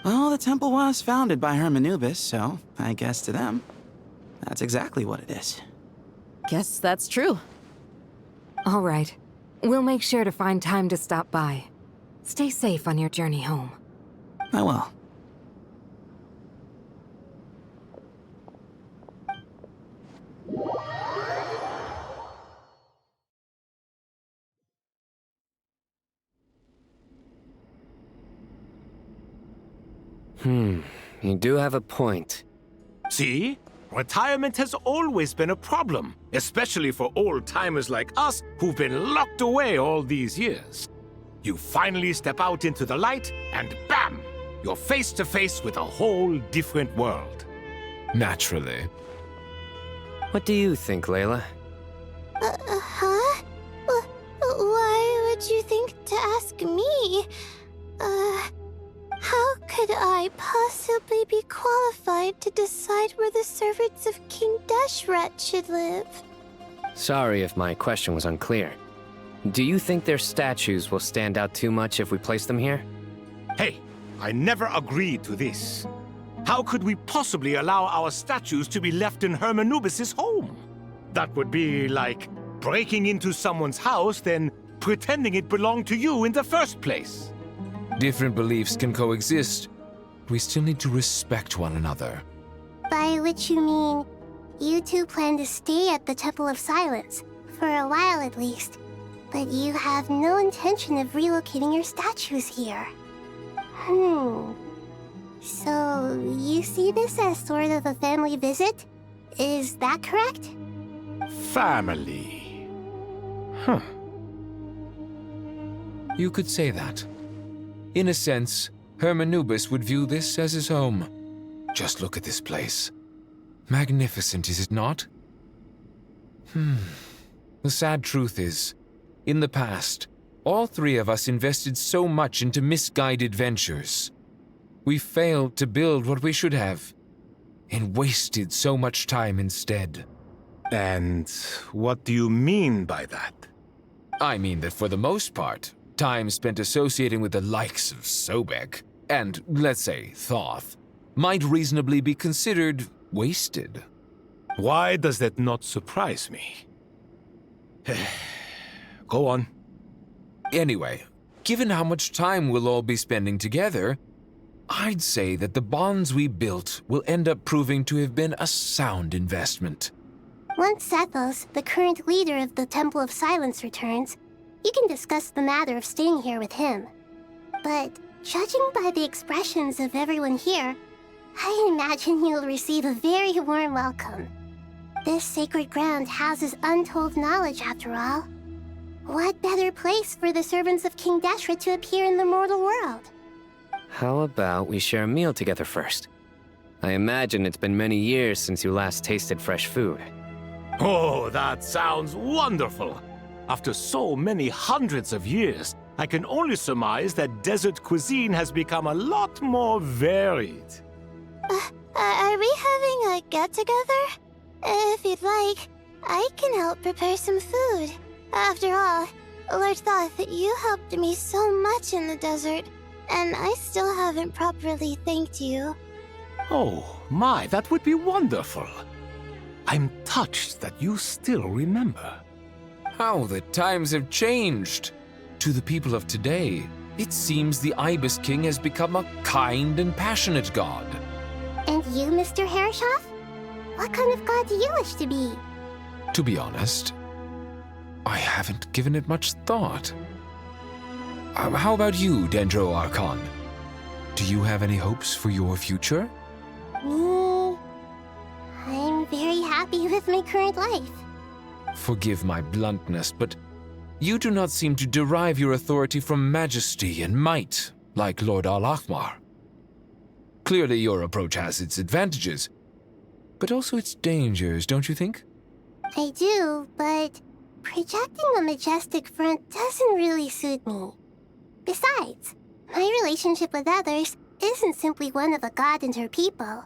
[SPEAKER 8] Well, the temple was founded by Hermanubis, so I guess to them, that's exactly what it is.
[SPEAKER 14] Guess that's true.
[SPEAKER 6] All right. We'll make sure to find time to stop by. Stay safe on your journey home.
[SPEAKER 8] I will.
[SPEAKER 9] You do have a point.
[SPEAKER 3] See? Retirement has always been a problem, especially for old-timers like us who've been locked away all these years. You finally step out into the light, and bam! You're face to face with a whole different world.
[SPEAKER 5] Naturally.
[SPEAKER 9] What do you think, Layla?
[SPEAKER 17] Huh? Why would you think to ask me? How could I possibly be qualified to decide where the servants of King Deshret should live?
[SPEAKER 9] Sorry if my question was unclear. Do you think their statues will stand out too much if we place them here?
[SPEAKER 3] Hey, I never agreed to this. How could we possibly allow our statues to be left in Hermanubis' home? That would be like breaking into someone's house, then pretending it belonged to you in the first place.
[SPEAKER 5] Different beliefs can coexist. We still need to respect one another.
[SPEAKER 15] By which you mean, you two plan to stay at the Temple of Silence, for a while at least. But you have no intention of relocating your statues here. So, you see this as sort of a family visit? Is that correct?
[SPEAKER 3] Family. Huh.
[SPEAKER 5] You could say that. In a sense, Hermanubis would view this as his home. Just look at this place. Magnificent, is it not? The sad truth is, in the past, all three of us invested so much into misguided ventures. We failed to build what we should have, and wasted so much time instead.
[SPEAKER 3] And what do you mean by that?
[SPEAKER 5] I mean that for the most part, time spent associating with the likes of Sobek, and, let's say, Thoth, might reasonably be considered wasted.
[SPEAKER 3] Why does that not surprise me? Go on.
[SPEAKER 5] Anyway, given how much time we'll all be spending together, I'd say that the bonds we built will end up proving to have been a sound investment.
[SPEAKER 15] Once Sethos, the current leader of the Temple of Silence, returns, you can discuss the matter of staying here with him. But judging by the expressions of everyone here, I imagine you'll receive a very warm welcome. This sacred ground houses untold knowledge, after all. What better place for the servants of King Deshret to appear in the mortal world?
[SPEAKER 9] How about we share a meal together first? I imagine it's been many years since you last tasted fresh food.
[SPEAKER 3] Oh, that sounds wonderful! After so many hundreds of years, I can only surmise that desert cuisine has become a lot more varied.
[SPEAKER 17] Are we having a get-together? If you'd like, I can help prepare some food. After all, Lord Thoth, you helped me so much in the desert, and I still haven't properly thanked you.
[SPEAKER 3] Oh, my, that would be wonderful. I'm touched that you still remember.
[SPEAKER 5] How the times have changed! To the people of today, it seems the Ibis King has become a kind and passionate god.
[SPEAKER 15] And you, Mr. Herreshoff? What kind of god do you wish to be?
[SPEAKER 5] To be honest, I haven't given it much thought. How about you, Dendro Archon? Do you have any hopes for your future?
[SPEAKER 15] Me? I'm very happy with my current life.
[SPEAKER 5] Forgive my bluntness, but you do not seem to derive your authority from majesty and might, like Lord Al-Ahmar. Clearly your approach has its advantages, but also its dangers, don't you think?
[SPEAKER 15] I do, but projecting a majestic front doesn't really suit me. Besides, my relationship with others isn't simply one of a god and her people.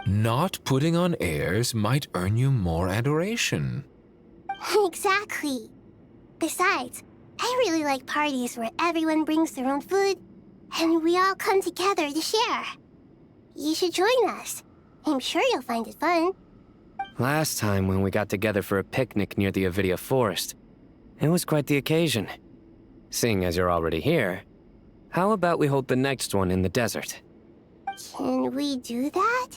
[SPEAKER 5] Not putting on airs might earn you more adoration.
[SPEAKER 15] Exactly. Besides, I really like parties where everyone brings their own food, and we all come together to share. You should join us. I'm sure you'll find it fun.
[SPEAKER 9] Last time when we got together for a picnic near the Avidia Forest, it was quite the occasion. Seeing as you're already here, how about we hold the next one in the desert?
[SPEAKER 15] Can we do that?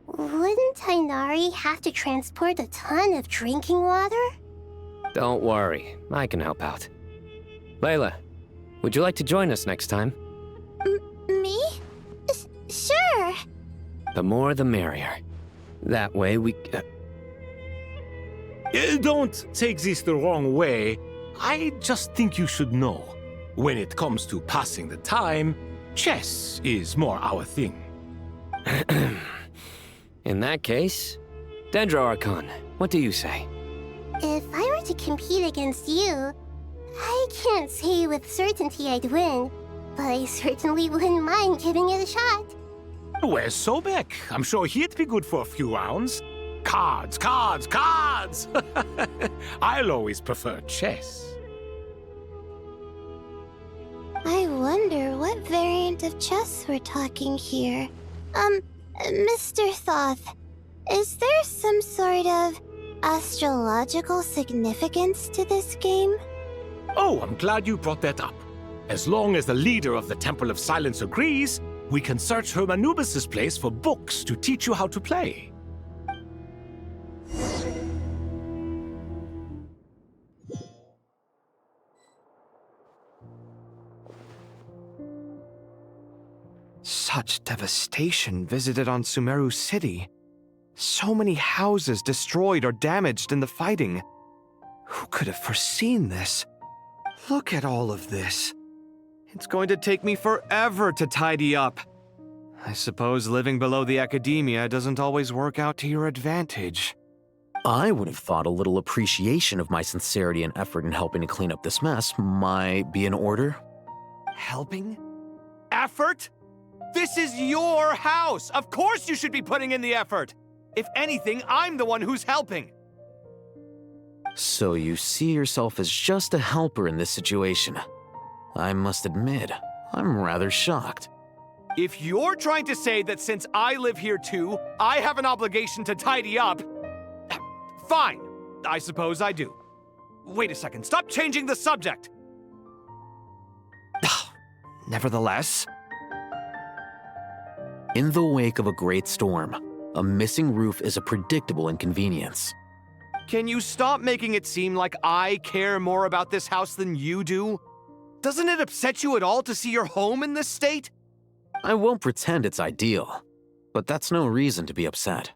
[SPEAKER 15] Wouldn't Tainari have to transport a ton of drinking water?
[SPEAKER 9] Don't worry, I can help out. Layla, would you like to join us next time?
[SPEAKER 17] Me? Sure.
[SPEAKER 9] The more the merrier. That way we...
[SPEAKER 3] Don't take this the wrong way. I just think you should know. When it comes to passing the time, Chess is more our thing.
[SPEAKER 9] In that case, Dendro Archon, what do you say?
[SPEAKER 15] If I were to compete against you, I can't say with certainty I'd win, but I certainly wouldn't mind giving it a shot.
[SPEAKER 3] Where's Sobek? I'm sure he'd be good for a few rounds. Cards, cards, cards! I'll always prefer chess.
[SPEAKER 17] I wonder what variant of chess we're talking here. Mr. Thoth, is there some sort of astrological significance to this game?
[SPEAKER 3] Oh, I'm glad you brought that up. As long as the leader of the Temple of Silence agrees, we can search Hermanubis' place for books to teach you how to play.
[SPEAKER 10] Such devastation visited on Sumeru City. So many houses destroyed or damaged in the fighting. Who could have foreseen this? Look at all of this. It's going to take me forever to tidy up. I suppose living below the academia doesn't always work out to your advantage.
[SPEAKER 1] I would have thought a little appreciation of my sincerity and effort in helping to clean up this mess might be in order.
[SPEAKER 10] Helping? Effort? This is your house! Of course you should be putting in the effort! If anything, I'm the one who's helping.
[SPEAKER 1] So you see yourself as just a helper in this situation. I must admit, I'm rather shocked.
[SPEAKER 10] If you're trying to say that since I live here too, I have an obligation to tidy up, fine, I suppose I do. Wait a second, stop changing the subject! Nevertheless...
[SPEAKER 1] In the wake of a great storm, a missing roof is a predictable inconvenience.
[SPEAKER 10] Can you stop making it seem like I care more about this house than you do? Doesn't it upset you at all to see your home in this state?
[SPEAKER 1] I won't pretend it's ideal, but that's no reason to be upset.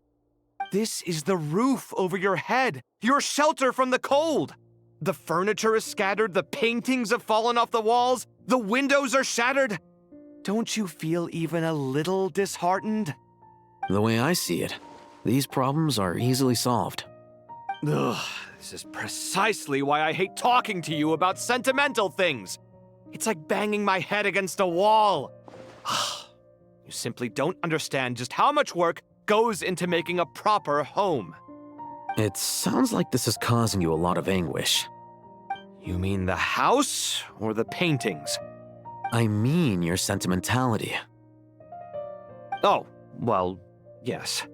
[SPEAKER 10] This is the roof over your head, your shelter from the cold. The furniture is scattered, the paintings have fallen off the walls, the windows are shattered. Don't you feel even a little disheartened?
[SPEAKER 1] The way I see it, these problems are easily solved.
[SPEAKER 10] Ugh, this is precisely why I hate talking to you about sentimental things. It's like banging my head against a wall. You simply don't understand just how much work goes into making a proper home.
[SPEAKER 1] It sounds like this is causing you a lot of anguish.
[SPEAKER 10] You mean the house or the paintings?
[SPEAKER 1] I mean your sentimentality.
[SPEAKER 10] Oh, well, yes.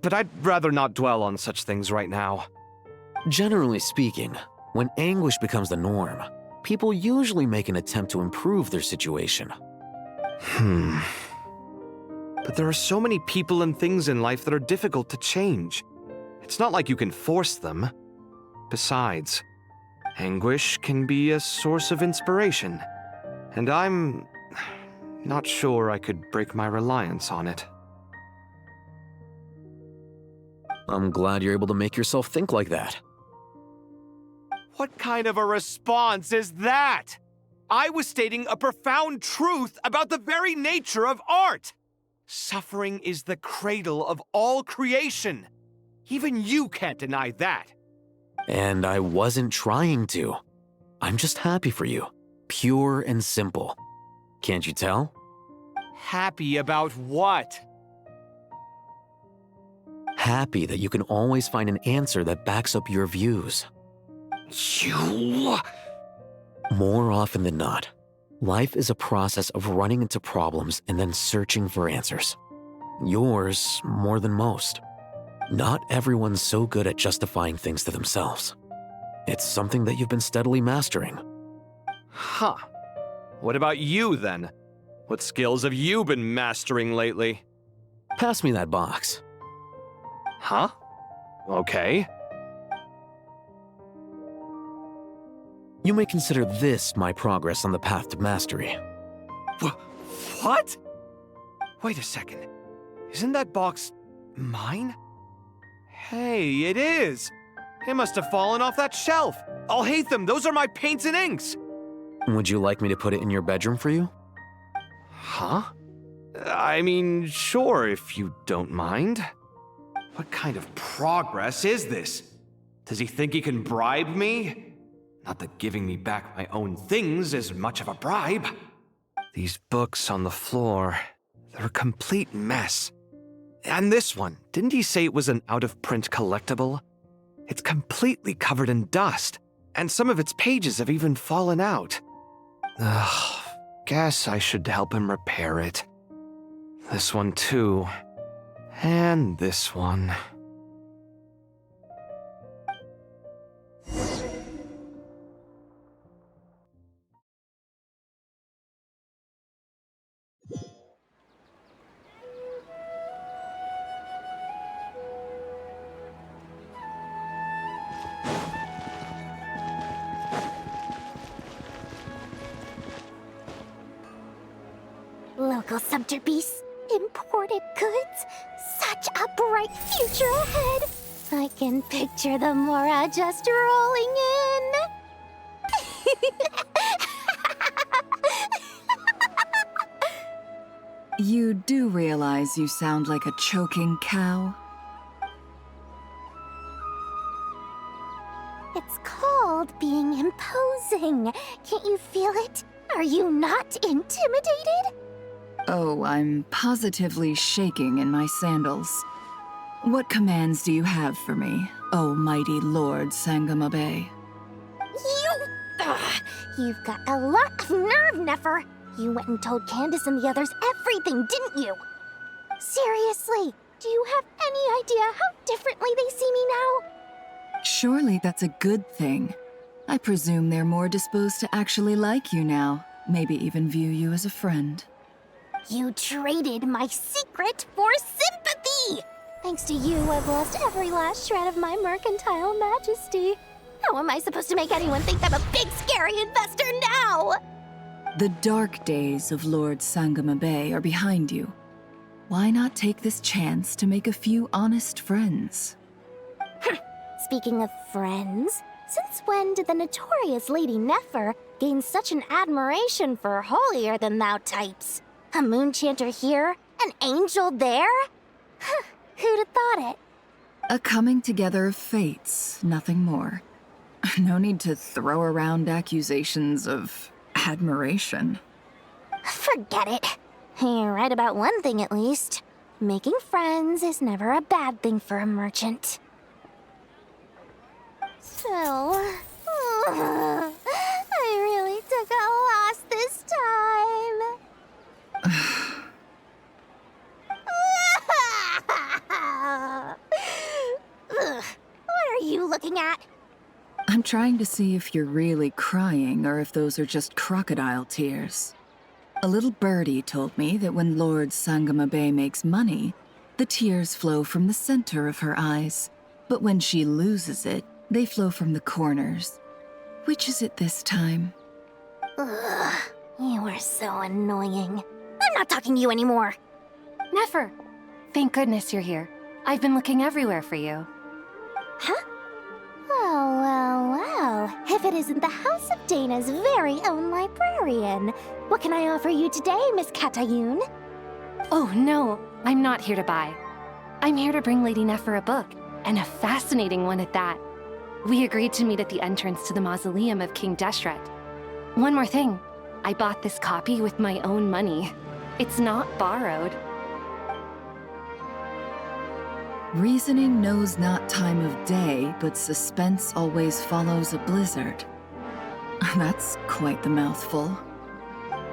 [SPEAKER 10] But I'd rather not dwell on such things right now.
[SPEAKER 1] Generally speaking, when anguish becomes the norm, people usually make an attempt to improve their situation.
[SPEAKER 10] But there are so many people and things in life that are difficult to change. It's not like you can force them. Besides, anguish can be a source of inspiration. And I'm not sure I could break my reliance on it.
[SPEAKER 1] I'm glad you're able to make yourself think like that.
[SPEAKER 10] What kind of a response is that? I was stating a profound truth about the very nature of art. Suffering is the cradle of all creation. Even you can't deny that.
[SPEAKER 1] And I wasn't trying to. I'm just happy for you. Pure and simple. Can't you tell?
[SPEAKER 10] Happy about what?
[SPEAKER 1] Happy that you can always find an answer that backs up your views.
[SPEAKER 10] You...
[SPEAKER 1] More often than not, life is a process of running into problems and then searching for answers. Yours more than most. Not everyone's so good at justifying things to themselves. It's something that you've been steadily mastering.
[SPEAKER 10] Huh. What about you, then? What skills have you been mastering lately?
[SPEAKER 1] Pass me that box.
[SPEAKER 10] Huh? Okay.
[SPEAKER 1] You may consider this my progress on the path to mastery.
[SPEAKER 10] What? Wait a second. Isn't that box mine? Hey, it is! It must have fallen off that shelf. I'll hate them. Those are my paints and inks.
[SPEAKER 1] Would you like me to put it in your bedroom for you?
[SPEAKER 19] Huh? I mean, sure, if you don't mind. What kind of progress is this? Does he think he can bribe me? Not that giving me back my own things is much of a bribe. These books on the floor, they're a complete mess. And this one, didn't he say it was an out-of-print collectible? It's completely covered in dust, and some of its pages have even fallen out. Ugh, guess I should help him repair it. This one too. And this one.
[SPEAKER 17] Local sumpter beasts, imported goods, such a bright future ahead. I can picture the Mora just rolling in.
[SPEAKER 21] You do realize you sound like a choking cow?
[SPEAKER 17] It's called being imposing. Can't you feel it? Are you not intimidated?
[SPEAKER 21] Oh, I'm positively shaking in my sandals. What commands do you have for me, oh mighty Lord Sangama Bay?
[SPEAKER 17] You've got a lot of nerve, Nefer. You went and told Candace and the others everything, didn't you? Seriously, do you have any idea how differently they see me now?
[SPEAKER 21] Surely that's a good thing. I presume they're more disposed to actually like you now, maybe even view you as a friend.
[SPEAKER 17] You traded my secret for sympathy! Thanks to you, I've lost every last shred of my mercantile majesty. How am I supposed to make anyone think I'm a big, scary investor now?
[SPEAKER 21] The dark days of Lord Sangama Bay are behind you. Why not take this chance to make a few honest friends?
[SPEAKER 17] Speaking of friends, since when did the notorious Lady Nefer gain such an admiration for holier-than-thou types? A moon chanter here, an angel there? Who'd have thought it?
[SPEAKER 21] A coming together of fates, nothing more. No need to throw around accusations of admiration.
[SPEAKER 17] Forget it. You're right about one thing at least. Making friends is never a bad thing for a merchant. So, I really took a loss this time. What are you looking at?
[SPEAKER 21] I'm trying to see if you're really crying or if those are just crocodile tears. A little birdie told me that when Lord Sangama Bay makes money, the tears flow from the center of her eyes. But when she loses it, they flow from the corners. Which is it this time?
[SPEAKER 17] Ugh, you are so annoying. I'm not talking to you anymore.
[SPEAKER 22] Nefer, thank goodness you're here. I've been looking everywhere for you.
[SPEAKER 17] Huh? Well. If it isn't the House of Dana's very own librarian. What can I offer you today, Miss Katayun?
[SPEAKER 22] Oh, no. I'm not here to buy. I'm here to bring Lady Nefer a book, and a fascinating one at that. We agreed to meet at the entrance to the mausoleum of King Deshret. One more thing. I bought this copy with my own money. It's not borrowed.
[SPEAKER 21] Reasoning knows not time of day, but suspense always follows a blizzard. That's quite the mouthful.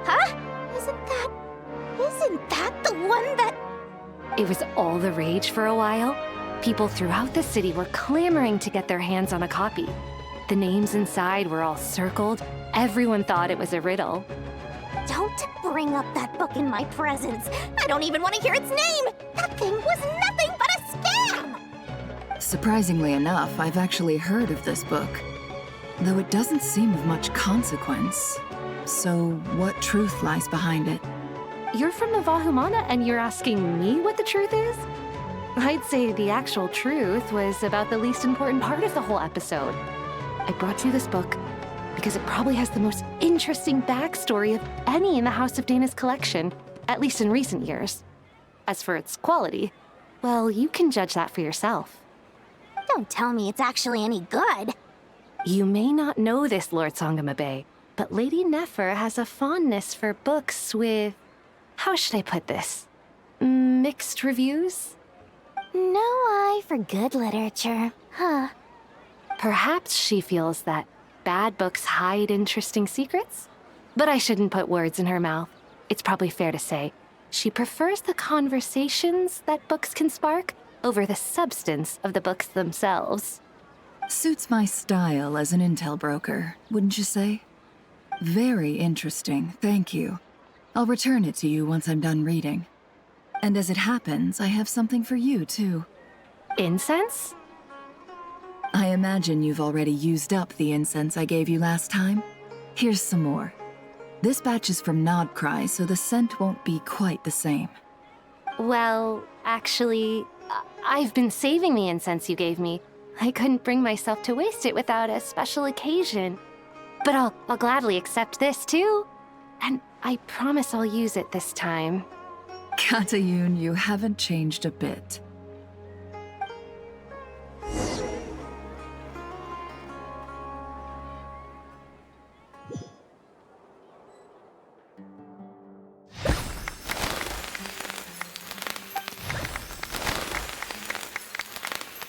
[SPEAKER 17] Huh? Isn't that the one that...
[SPEAKER 22] It was all the rage for a while. People throughout the city were clamoring to get their hands on a copy. The names inside were all circled. Everyone thought it was a riddle.
[SPEAKER 17] Don't bring up that book in my presence. I don't even want to hear its name. That thing was nothing but a scam.
[SPEAKER 21] Surprisingly enough, I've actually heard of this book, though it doesn't seem of much consequence. So what truth lies behind it?
[SPEAKER 22] You're from the Vahumana and you're asking me what the truth is? I'd say the actual truth was about the least important part of the whole episode. I brought you this book because it probably has the most interesting backstory of any in the House of Dana's collection. at least in recent years. As for its quality, well, you can judge that for yourself.
[SPEAKER 17] Don't tell me it's actually any good.
[SPEAKER 22] You may not know this, Lord Sangamabe, but Lady Nefer has a fondness for books with... how should I put this? Mixed reviews?
[SPEAKER 17] No eye for good literature, huh?
[SPEAKER 22] Perhaps she feels that bad books hide interesting secrets? But I shouldn't put words in her mouth. It's probably fair to say she prefers the conversations that books can spark over the substance of the books themselves.
[SPEAKER 21] Suits my style as an intel broker, wouldn't you say? Very interesting, thank you. I'll return it to you once I'm done reading. And as it happens, I have something for you, too.
[SPEAKER 22] Incense?
[SPEAKER 21] I imagine you've already used up the incense I gave you last time. Here's some more. This batch is from Nodcry, so the scent won't be quite the same.
[SPEAKER 22] Well, actually, I've been saving the incense you gave me. I couldn't bring myself to waste it without a special occasion. But I'll gladly accept this, too. And I promise I'll use it this time.
[SPEAKER 21] Katayun, you haven't changed a bit.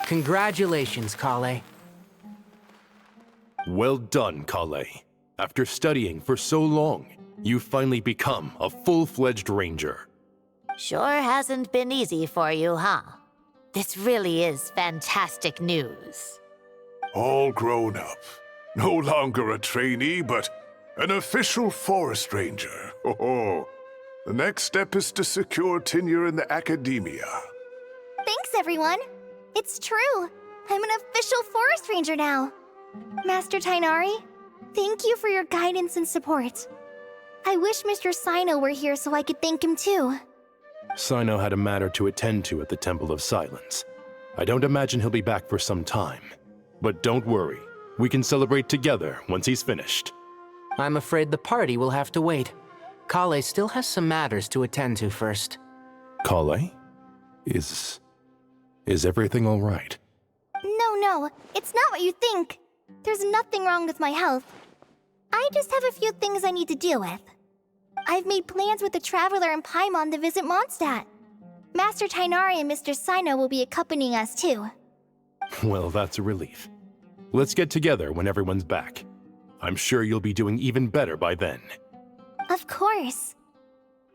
[SPEAKER 23] Congratulations, Kale.
[SPEAKER 4] Well done, Kale. After studying for so long, you've finally become a full-fledged ranger.
[SPEAKER 11] Sure hasn't been easy for you, huh? This really is fantastic news.
[SPEAKER 16] All grown up. No longer a trainee, but an official forest ranger. Oh, the next step is to secure tenure in the academia.
[SPEAKER 17] Thanks, everyone. It's true. I'm an official forest ranger now. Master Tainari, thank you for your guidance and support. I wish Mr. Sino were here so I could thank him too.
[SPEAKER 4] Sino had a matter to attend to at the Temple of Silence. I don't imagine he'll be back for some time. But don't worry, we can celebrate together once he's finished.
[SPEAKER 23] I'm afraid the party will have to wait. Kale still has some matters to attend to first.
[SPEAKER 4] Kale? Is everything all right?
[SPEAKER 17] No, it's not what you think. There's nothing wrong with my health. I just have a few things I need to deal with. I've made plans with the Traveler and Paimon to visit Mondstadt. Master Tainari and Mr. Sino will be accompanying us too.
[SPEAKER 4] Well, that's a relief. Let's get together when everyone's back. I'm sure you'll be doing even better by then.
[SPEAKER 17] Of course.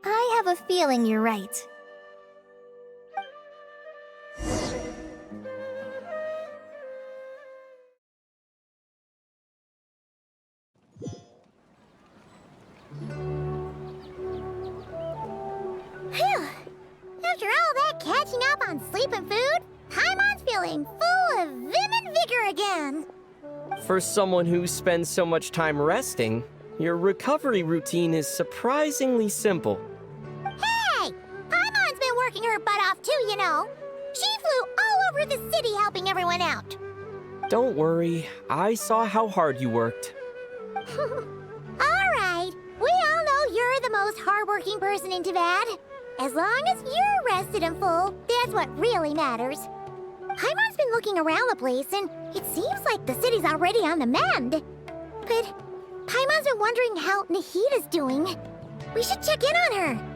[SPEAKER 17] I have a feeling you're right.
[SPEAKER 24] Phew! After all that catching up on sleep and food, Paimon's feeling full of vim and vigor again.
[SPEAKER 10] For someone who spends so much time resting, your recovery routine is surprisingly simple.
[SPEAKER 24] Hey! Paimon's been working her butt off too, you know. She flew all over the city helping everyone out.
[SPEAKER 10] Don't worry, I saw how hard you worked.
[SPEAKER 24] Alright, we all know you're the most hardworking person in Teyvat. As long as you're rested and full, that's what really matters. Paimon's been looking around the place, and it seems like the city's already on the mend. But Paimon's been wondering how Nahita's doing. We should check in on her.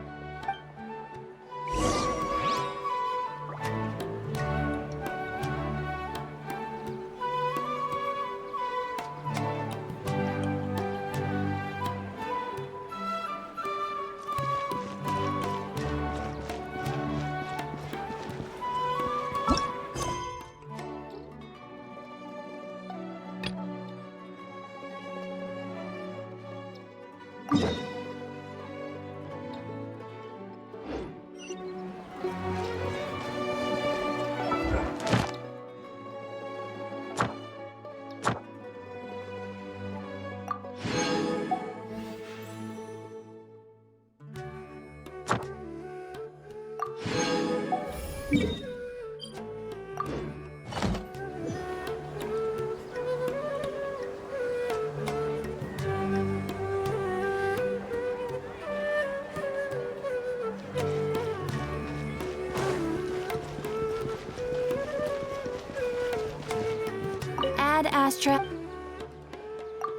[SPEAKER 22] Ad Astra.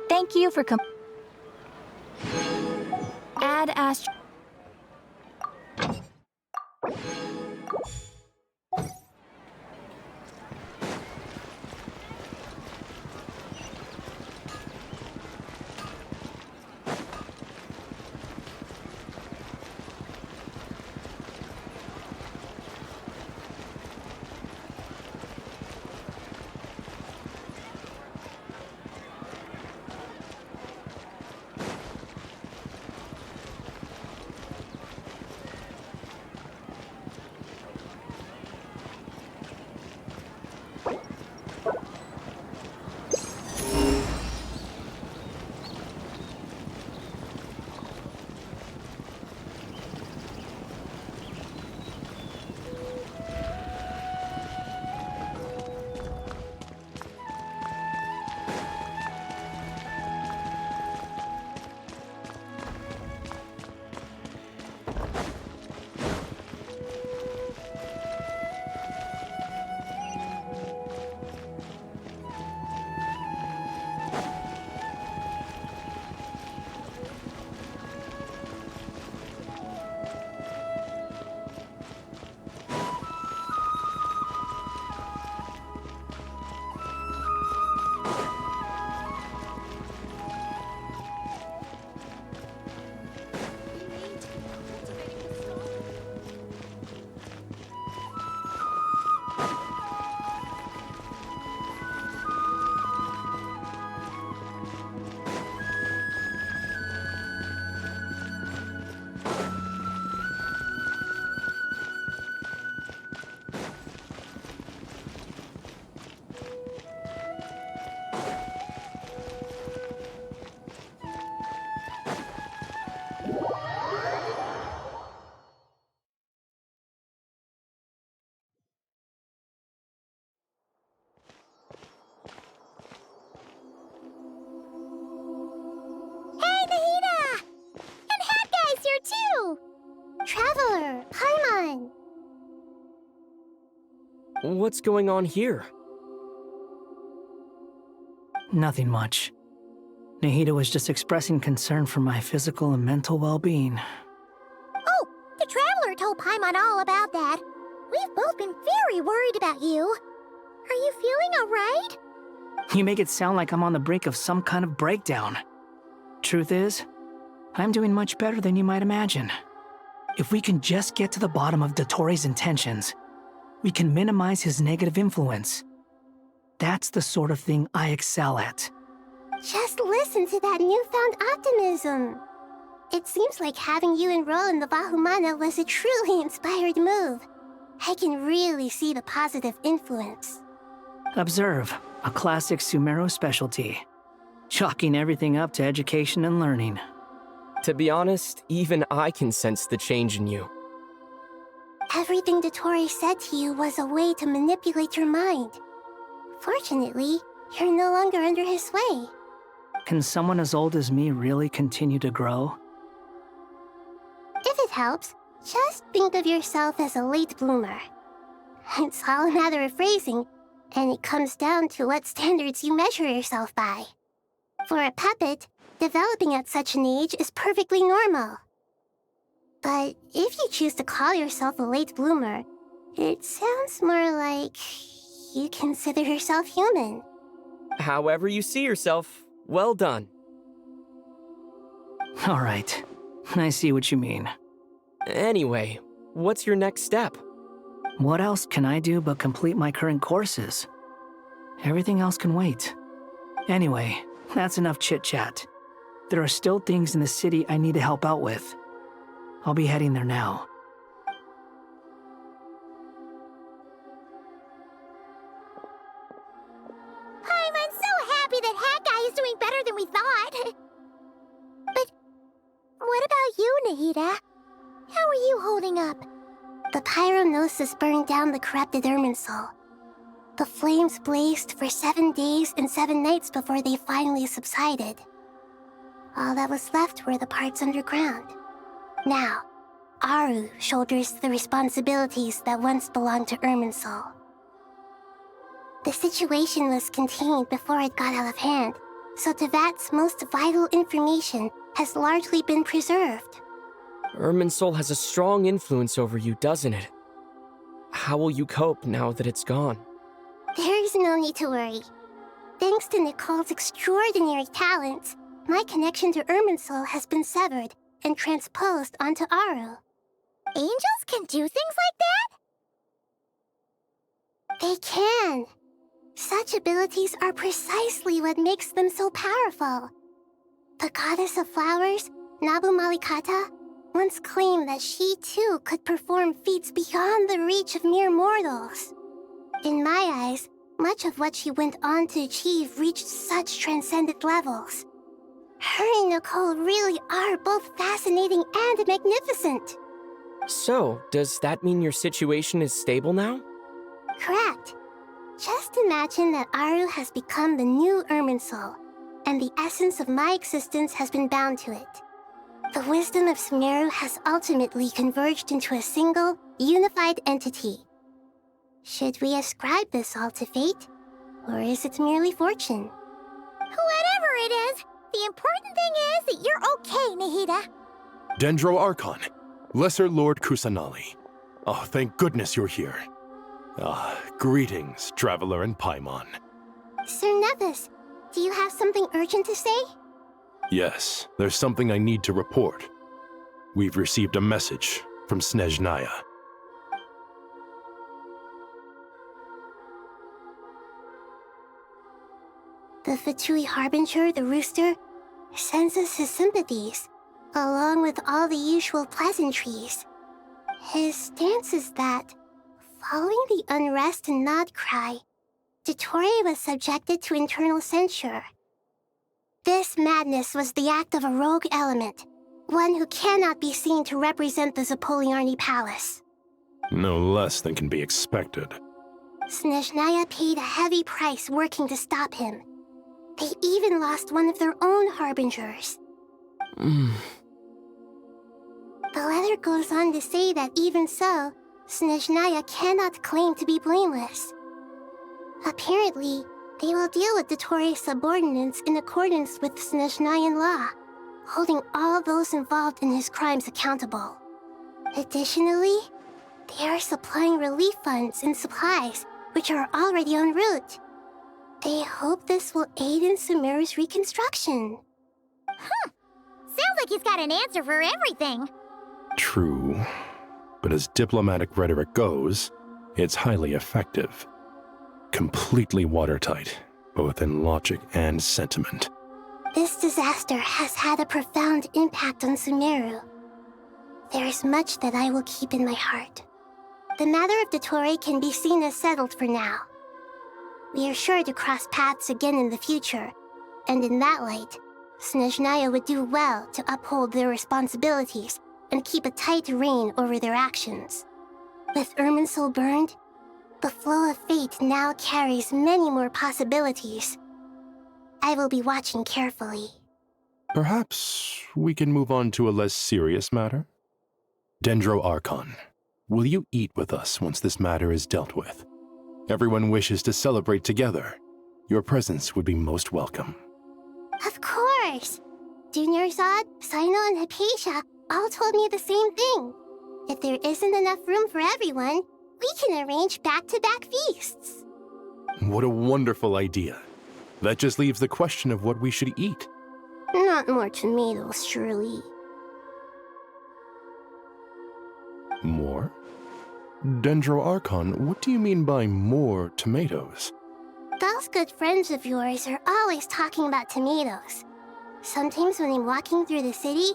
[SPEAKER 2] Thank you for
[SPEAKER 22] Ad Astra.
[SPEAKER 15] Traveler, Paimon!
[SPEAKER 10] What's going on here?
[SPEAKER 7] Nothing much. Nahida was just expressing concern for my physical and mental well-being.
[SPEAKER 24] Oh, the Traveler told Paimon all about that. We've both been very worried about you. Are you feeling alright?
[SPEAKER 7] You make it sound like I'm on the brink of some kind of breakdown. Truth is, I'm doing much better than you might imagine. If we can just get to the bottom of Dottoro's intentions, we can minimize his negative influence. That's the sort of thing I excel at.
[SPEAKER 15] Just listen to that newfound optimism. It seems like having you enroll in the Bahumana was a truly inspired move. I can really see the positive influence.
[SPEAKER 7] Observe, a classic Sumero specialty. Chalking everything up to education and learning.
[SPEAKER 10] To be honest, even I can sense the change in you.
[SPEAKER 15] Everything Dottore said to you was a way to manipulate your mind. Fortunately, you're no longer under his sway.
[SPEAKER 7] Can someone as old as me really continue to grow?
[SPEAKER 15] If it helps, just think of yourself as a late bloomer. It's all a matter of phrasing, and it comes down to what standards you measure yourself by. For a puppet, developing at such an age is perfectly normal. But if you choose to call yourself a late bloomer, it sounds more like you consider yourself human.
[SPEAKER 10] However you see yourself, well done.
[SPEAKER 7] All right, I see what you mean.
[SPEAKER 10] Anyway, what's your next step?
[SPEAKER 7] What else can I do but complete my current courses? Everything else can wait. Anyway, that's enough chit-chat. There are still things in the city I need to help out with. I'll be heading there now.
[SPEAKER 24] I'm so happy that Hat Guy is doing better than we thought. But what about you, Nahida? How are you holding up?
[SPEAKER 15] The pyronosis burned down the corrupted Irminsul. The flames blazed for 7 days and 7 nights before they finally subsided. All that was left were the parts underground. Now, Aru shoulders the responsibilities that once belonged to Irminsul. The situation was contained before it got out of hand, so Tevat's most vital information has largely been preserved.
[SPEAKER 10] Irminsul has a strong influence over you, doesn't it? How will you cope now that it's gone?
[SPEAKER 15] There's no need to worry. Thanks to Nicole's extraordinary talents, my connection to Irminsul has been severed and transposed onto Aru.
[SPEAKER 24] Angels can do things like that?
[SPEAKER 15] They can. Such abilities are precisely what makes them so powerful. The goddess of flowers, Nabu Malikata, once claimed that she too could perform feats beyond the reach of mere mortals. In my eyes, much of what she went on to achieve reached such transcendent levels. Her and Nicole really are both fascinating and magnificent.
[SPEAKER 10] So, does that mean your situation is stable now?
[SPEAKER 15] Correct. Just imagine that Aru has become the new Irminsul, and the essence of my existence has been bound to it. The wisdom of Sumeru has ultimately converged into a single, unified entity. Should we ascribe this all to fate, or is it merely fortune?
[SPEAKER 24] Whatever it is, the important thing is that you're okay, Nahida.
[SPEAKER 4] Dendro Archon, Lesser Lord Kusanali. Oh, thank goodness you're here. Greetings, Traveler and Paimon.
[SPEAKER 15] Sir Nevis, do you have something urgent to say?
[SPEAKER 4] Yes, there's something I need to report. We've received a message from Snezhnaya.
[SPEAKER 15] The Fatui Harbinger, the Rooster, sends us his sympathies, along with all the usual pleasantries. His stance is that, following the unrest and Nod cry, Dottore was subjected to internal censure. This madness was the act of a rogue element, one who cannot be seen to represent the Zapoliarni Palace.
[SPEAKER 4] No less than can be expected.
[SPEAKER 15] Snezhnaya paid a heavy price working to stop him. They even lost one of their own harbingers. The letter goes on to say that even so, Snezhnaya cannot claim to be blameless. Apparently, they will deal with Dottore's subordinates in accordance with Snezhnayan law, holding all those involved in his crimes accountable. Additionally, they are supplying relief funds and supplies, which are already en route. They hope this will aid in Sumeru's reconstruction.
[SPEAKER 24] Sounds like he's got an answer for everything.
[SPEAKER 4] True, but as diplomatic rhetoric goes, it's highly effective. Completely watertight, both in logic and sentiment.
[SPEAKER 15] This disaster has had a profound impact on Sumeru. There is much that I will keep in my heart. The matter of Dottore can be seen as settled for now. We are sure to cross paths again in the future, and in that light, Snezhnaya would do well to uphold their responsibilities and keep a tight rein over their actions. With Irminsul burned, the flow of fate now carries many more possibilities. I will be watching carefully.
[SPEAKER 4] Perhaps we can move on to a less serious matter? Dendro Archon, will you eat with us once this matter is dealt with? Everyone wishes to celebrate together. Your presence would be most welcome.
[SPEAKER 15] Of course! Junior Zod, Sino, and Hypatia all told me the same thing. If there isn't enough room for everyone, we can arrange back-to-back feasts.
[SPEAKER 4] What a wonderful idea. That just leaves the question of what we should eat.
[SPEAKER 15] Not more tomatoes, surely.
[SPEAKER 4] More? Dendro Archon, what do you mean by more tomatoes?
[SPEAKER 15] Those good friends of yours are always talking about tomatoes. Sometimes when I'm walking through the city,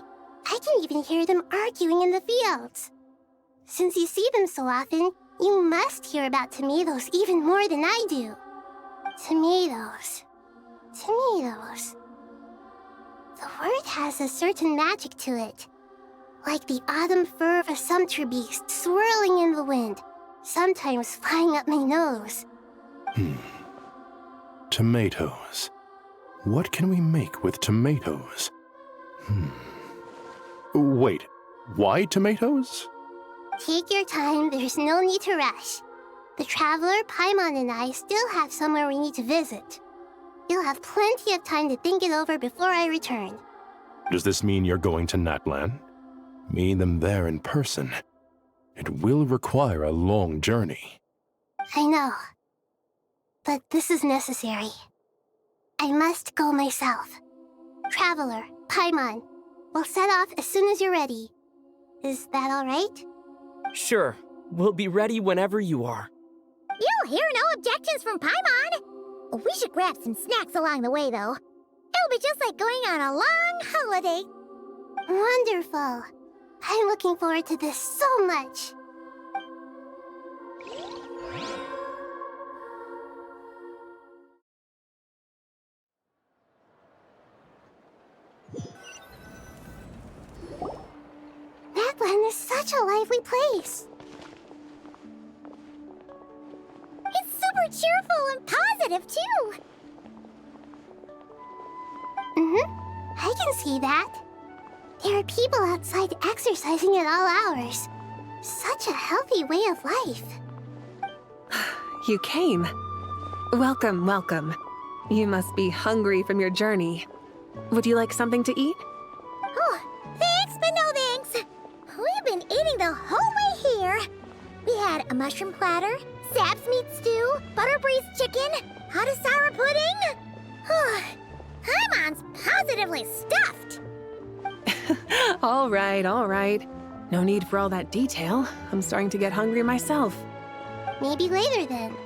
[SPEAKER 15] I can even hear them arguing in the fields. Since you see them so often, you must hear about tomatoes even more than I do. Tomatoes. Tomatoes. The word has a certain magic to it. Like the autumn fur of a sumpter beast swirling in the wind, sometimes flying up my nose.
[SPEAKER 4] Tomatoes. What can we make with tomatoes? Wait, why tomatoes?
[SPEAKER 15] Take your time, there's no need to rush. The Traveler, Paimon, and I still have somewhere we need to visit. You'll have plenty of time to think it over before I return.
[SPEAKER 4] Does this mean you're going to Natlan? Meet them there in person. It will require a long journey.
[SPEAKER 15] I know. But this is necessary. I must go myself. Traveler, Paimon, we'll set off as soon as you're ready. Is that all right?
[SPEAKER 10] Sure. We'll be ready whenever you are.
[SPEAKER 24] You'll hear no objections from Paimon. We should grab some snacks along the way, though. It'll be just like going on a long holiday.
[SPEAKER 15] Wonderful. I'm looking forward to this so much. Natlan is such a lively place.
[SPEAKER 24] It's super cheerful and positive, too.
[SPEAKER 15] I can see that. There are people outside exercising at all hours. Such a healthy way of life.
[SPEAKER 12] You came. Welcome, welcome. You must be hungry from your journey. Would you like something to eat?
[SPEAKER 24] Oh, thanks, but no thanks. We've been eating the whole way here. We had a mushroom platter, Sap's meat stew, butter braised chicken, hot sour pudding. Paimon's positively stuffed.
[SPEAKER 12] All right. No need for all that detail. I'm starting to get hungry myself.
[SPEAKER 15] Maybe later then.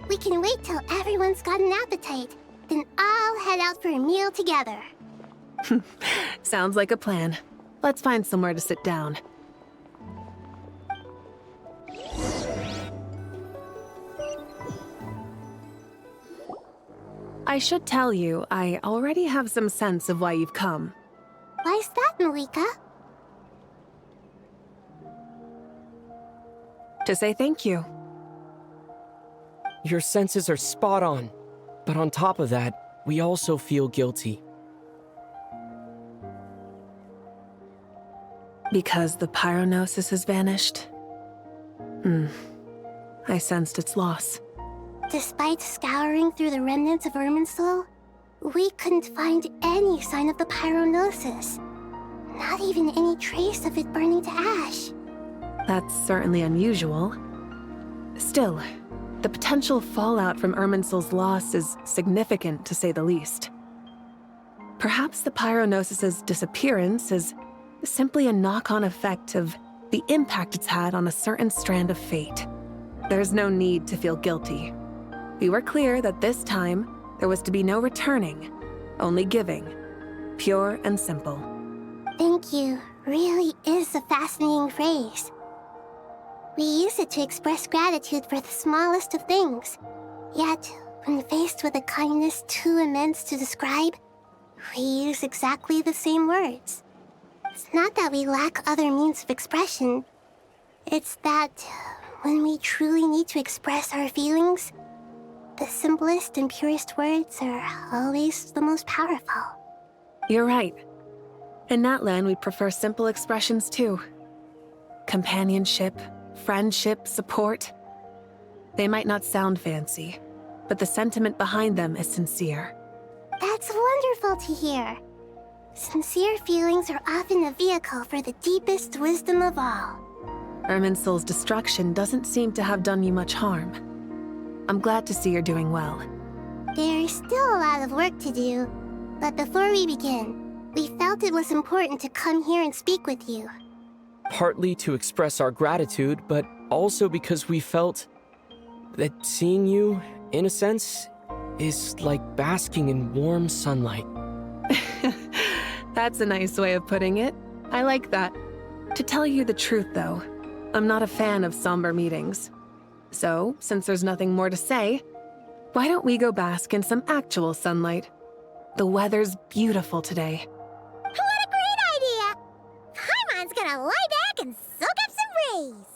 [SPEAKER 15] We can wait till everyone's got an appetite. Then I'll head out for a meal together.
[SPEAKER 12] Sounds like a plan. Let's find somewhere to sit down. I should tell you, I already have some sense of why you've come.
[SPEAKER 15] Why's that, Malika?
[SPEAKER 12] To say thank you.
[SPEAKER 10] Your senses are spot on. But on top of that, we also feel guilty.
[SPEAKER 12] Because the pyronosis has vanished? I sensed its loss.
[SPEAKER 15] Despite scouring through the remnants of Irminsul, we couldn't find any sign of the pyronosis. Not even any trace of it burning to ash.
[SPEAKER 12] That's certainly unusual. Still, the potential fallout from Irminsul's loss is significant, to say the least. Perhaps the pyronosis's disappearance is simply a knock-on effect of the impact it's had on a certain strand of fate. There's no need to feel guilty. We were clear that this time, there was to be no returning, only giving. Pure and simple.
[SPEAKER 15] Thank you really is a fascinating phrase. We use it to express gratitude for the smallest of things. Yet, when faced with a kindness too immense to describe, we use exactly the same words. It's not that we lack other means of expression. It's that when we truly need to express our feelings, the simplest and purest words are always the most powerful.
[SPEAKER 12] You're right. In Natlan, we prefer simple expressions too. Companionship, friendship, support. They might not sound fancy, but the sentiment behind them is sincere.
[SPEAKER 15] That's wonderful to hear. Sincere feelings are often a vehicle for the deepest wisdom of all.
[SPEAKER 12] Irminsul's destruction doesn't seem to have done you much harm. I'm glad to see you're doing well.
[SPEAKER 15] There's still a lot of work to do, but before we begin, we felt it was important to come here and speak with you.
[SPEAKER 10] Partly to express our gratitude, but also because we felt that seeing you, in a sense, is like basking in warm sunlight.
[SPEAKER 12] That's a nice way of putting it. I like that. To tell you the truth, though, I'm not a fan of somber meetings. So, since there's nothing more to say, why don't we go bask in some actual sunlight? The weather's beautiful today.
[SPEAKER 24] What a great idea! Paimon's gonna lie back and soak up some rays.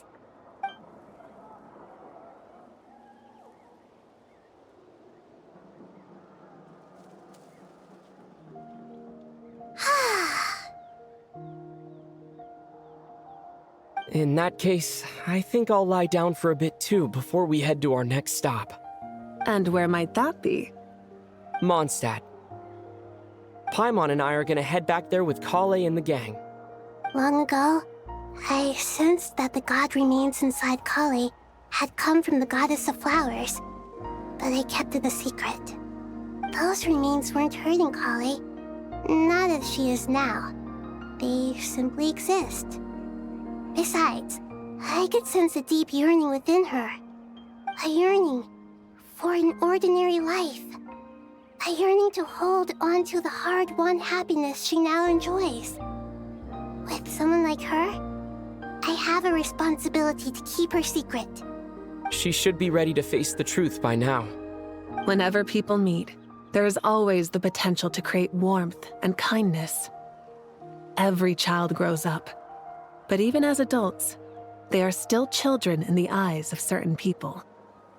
[SPEAKER 10] In that case, I think I'll lie down for a bit too. too before we head to our next stop.
[SPEAKER 12] And where might that be?
[SPEAKER 10] Mondstadt. Paimon and I are gonna head back there with Kale and the gang.
[SPEAKER 15] Long ago, I sensed that the god remains inside Kali had come from the goddess of flowers, but I kept it a secret. Those remains weren't hurting Kali, not as she is now. They simply exist. Besides, I could sense a deep yearning within her. A yearning for an ordinary life. A yearning to hold on to the hard-won happiness she now enjoys. With someone like her, I have a responsibility to keep her secret.
[SPEAKER 10] She should be ready to face the truth by now.
[SPEAKER 12] Whenever people meet, there is always the potential to create warmth and kindness. Every child grows up, but even as adults, they are still children in the eyes of certain people.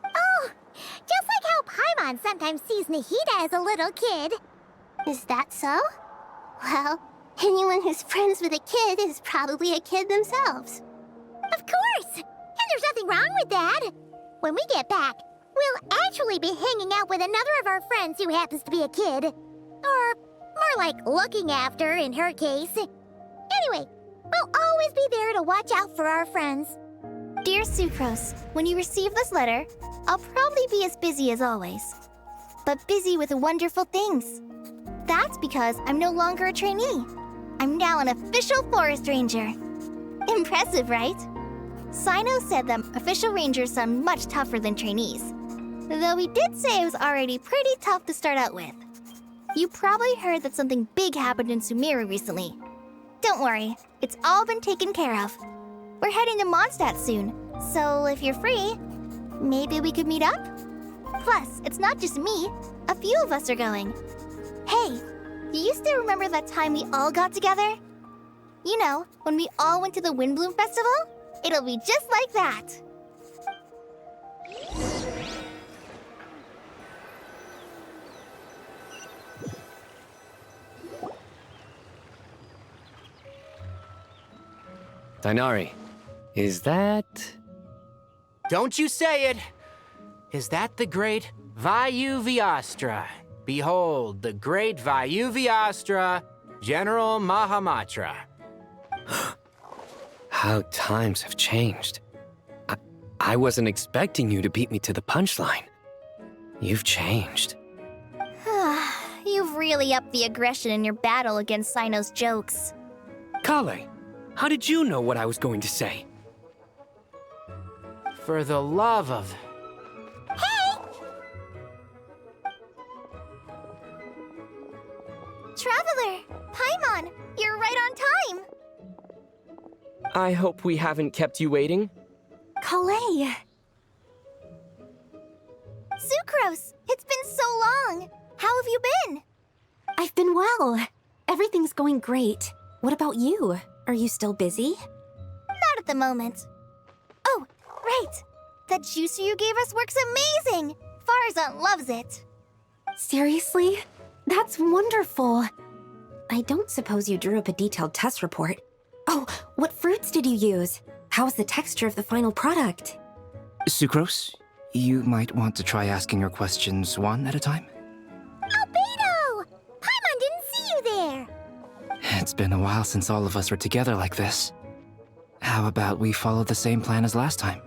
[SPEAKER 24] Oh, just like how Paimon sometimes sees Nahida as a little kid.
[SPEAKER 15] Is that so? Well, anyone who's friends with a kid is probably a kid themselves.
[SPEAKER 24] Of course! And there's nothing wrong with that. When we get back, we'll actually be hanging out with another of our friends who happens to be a kid. Or more like looking after, in her case. Anyway, we'll always be there to watch out for our friends.
[SPEAKER 13] Dear Sucrose, when you receive this letter, I'll probably be as busy as always. But busy with wonderful things. That's because I'm no longer a trainee. I'm now an official forest ranger. Impressive, right? Sino said that official rangers sound much tougher than trainees. Though he did say it was already pretty tough to start out with. You probably heard that something big happened in Sumeru recently. Don't worry, it's all been taken care of. We're heading to Mondstadt soon, so if you're free, maybe we could meet up? Plus, it's not just me. A few of us are going. Hey, do you still remember that time we all got together? You know, when we all went to the Windbloom Festival? It'll be just like that.
[SPEAKER 9] Dainari, is that...
[SPEAKER 23] Don't you say it! Is that the great Vayu-Vyastra? Behold, the great Vayu-Vyastra, General Mahamatra.
[SPEAKER 9] How times have changed. I wasn't expecting you to beat me to the punchline. You've changed.
[SPEAKER 13] You've really upped the aggression in your battle against Sino's jokes.
[SPEAKER 9] Kale, how did you know what I was going to say?
[SPEAKER 23] For the love of...
[SPEAKER 13] Hey! Traveler! Paimon! You're right on time!
[SPEAKER 10] I hope we haven't kept you waiting.
[SPEAKER 24] Kale!
[SPEAKER 13] Sucrose! It's been so long! How have you been?
[SPEAKER 6] I've been well. Everything's going great. What about you? Are you still busy?
[SPEAKER 13] Not at the moment. Oh, right! That juicer you gave us works amazing! Farzan loves it.
[SPEAKER 6] Seriously? That's wonderful. I don't suppose you drew up a detailed test report. Oh, what fruits did you use? How's the texture of the final product?
[SPEAKER 23] Sucrose, you might want to try asking your questions one at a time.
[SPEAKER 24] Albedo! Paimon didn't see you there!
[SPEAKER 23] It's been a while since all of us were together like this. How about we follow the same plan as last time?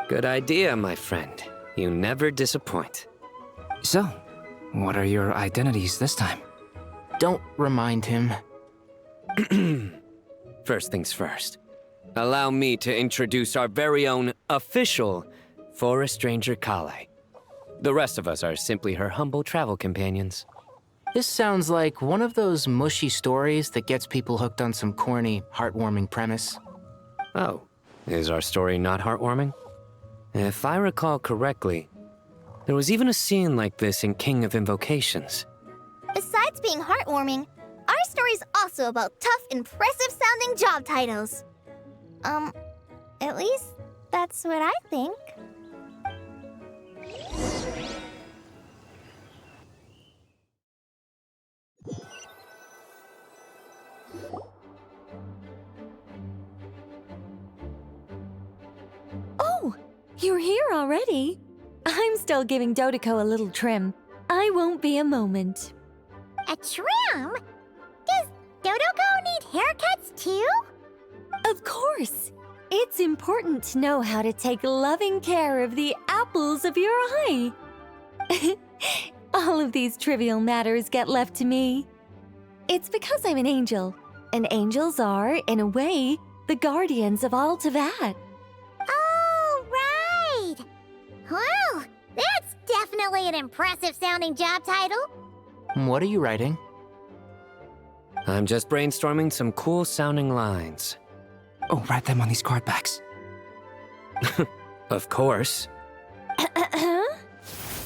[SPEAKER 9] Good idea, my friend. You never disappoint.
[SPEAKER 23] So, what are your identities this time? Don't remind him.
[SPEAKER 9] First things first. Allow me to introduce our very own official Forest Ranger Kale. The rest of us are simply her humble travel companions.
[SPEAKER 23] This sounds like one of those mushy stories that gets people hooked on some corny, heartwarming premise.
[SPEAKER 9] Oh, is our story not heartwarming? If I recall correctly, there was even a scene like this in King of Invocations.
[SPEAKER 13] Besides being heartwarming, our story's also about tough, impressive-sounding job titles. At least that's what I think.
[SPEAKER 6] Oh,
[SPEAKER 8] You're here already? I'm still giving Dodeko a little trim. I won't be a moment.
[SPEAKER 24] A trim? Does Dodeko need haircuts too?
[SPEAKER 8] Of course. It's important to know how to take loving care of the apples of your eye. All of these trivial matters get left to me. It's because I'm an angel, and angels are, in a way, the guardians of all Teyvat.
[SPEAKER 24] Oh, right! Well, that's definitely an impressive sounding job title.
[SPEAKER 9] What are you writing? I'm just brainstorming some cool sounding lines.
[SPEAKER 10] Oh, write them on these card backs.
[SPEAKER 9] Of course.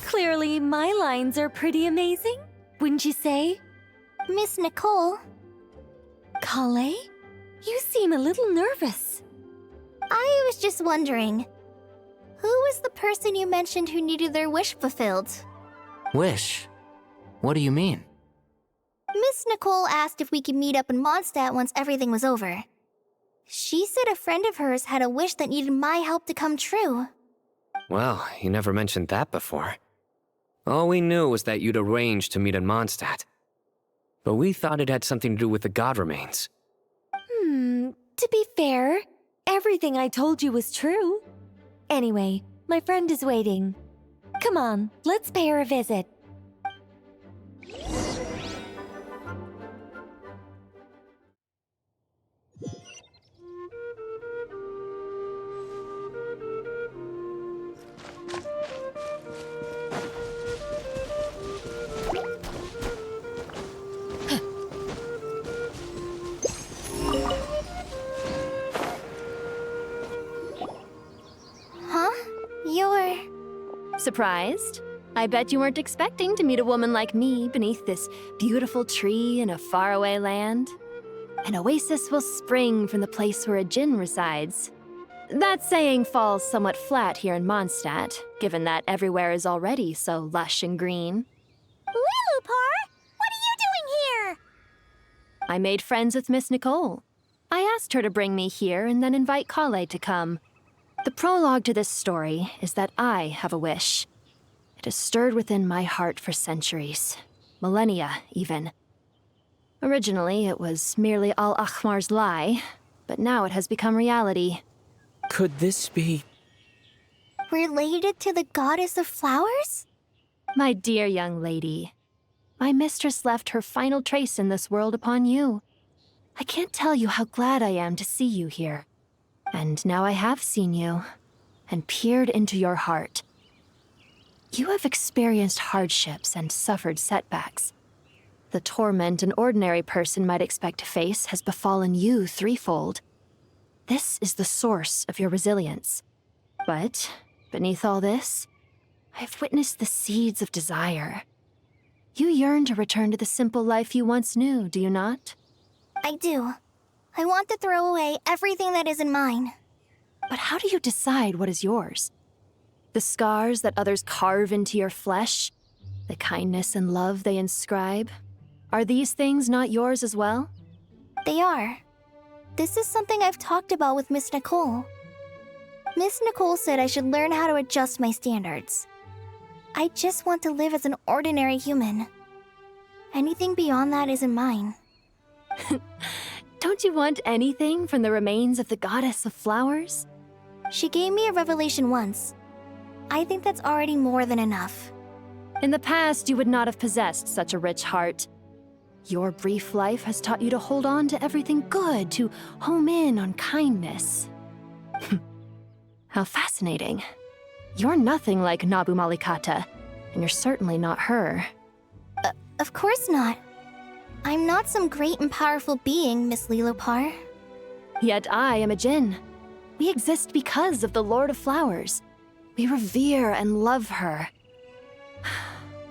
[SPEAKER 8] Clearly, my lines are pretty amazing, wouldn't you say?
[SPEAKER 13] Miss Nicole.
[SPEAKER 8] Kale? You seem a little nervous.
[SPEAKER 13] I was just wondering, who was the person you mentioned who needed their wish fulfilled?
[SPEAKER 9] Wish? What do you mean?
[SPEAKER 13] Miss Nicole asked if we could meet up in Mondstadt once everything was over. She said a friend of hers had a wish that needed my help to come true.
[SPEAKER 9] Well, you never mentioned that before. All we knew was that you'd arranged to meet in Mondstadt. But we thought it had something to do with the god remains.
[SPEAKER 8] To be fair, everything I told you was true. Anyway, my friend is waiting. Come on, let's pay her a visit.
[SPEAKER 22] Surprised? I bet you weren't expecting to meet a woman like me beneath this beautiful tree in a faraway land. An oasis will spring from the place where a djinn resides. That saying falls somewhat flat here in Mondstadt, given that everywhere is already so lush and green.
[SPEAKER 24] Lilupar, what are you doing here?
[SPEAKER 22] I made friends with Miss Nicole. I asked her to bring me here and then invite Kale to come. The prologue to this story is that I have a wish. It has stirred within my heart for centuries, millennia even. Originally, it was merely Al-Akhmar's lie, but now it has become reality.
[SPEAKER 10] Could this be...
[SPEAKER 13] related to the goddess of flowers?
[SPEAKER 22] My dear young lady, my mistress left her final trace in this world upon you. I can't tell you how glad I am to see you here. And now I have seen you, and peered into your heart. You have experienced hardships and suffered setbacks. The torment an ordinary person might expect to face has befallen you threefold. This is the source of your resilience. But, beneath all this, I've witnessed the seeds of desire. You yearn to return to the simple life you once knew, do you not?
[SPEAKER 13] I do. I want to throw away everything that isn't mine.
[SPEAKER 22] But how do you decide what is yours? The scars that others carve into your flesh? The kindness and love they inscribe? Are these things not yours as well?
[SPEAKER 13] They are. This is something I've talked about with Miss Nicole. Miss Nicole said I should learn how to adjust my standards. I just want to live as an ordinary human. Anything beyond that isn't mine.
[SPEAKER 22] Don't you want anything from the remains of the goddess of flowers?
[SPEAKER 13] She gave me a revelation once. I think that's already more than enough.
[SPEAKER 22] In the past, you would not have possessed such a rich heart. Your brief life has taught you to hold on to everything good, to home in on kindness. How fascinating. You're nothing like Nabu Malikata, and you're certainly not her.
[SPEAKER 13] Of course not. I'm not some great and powerful being, Miss Lilupar.
[SPEAKER 22] Yet I am a djinn. We exist because of the Lord of Flowers. We revere and love her.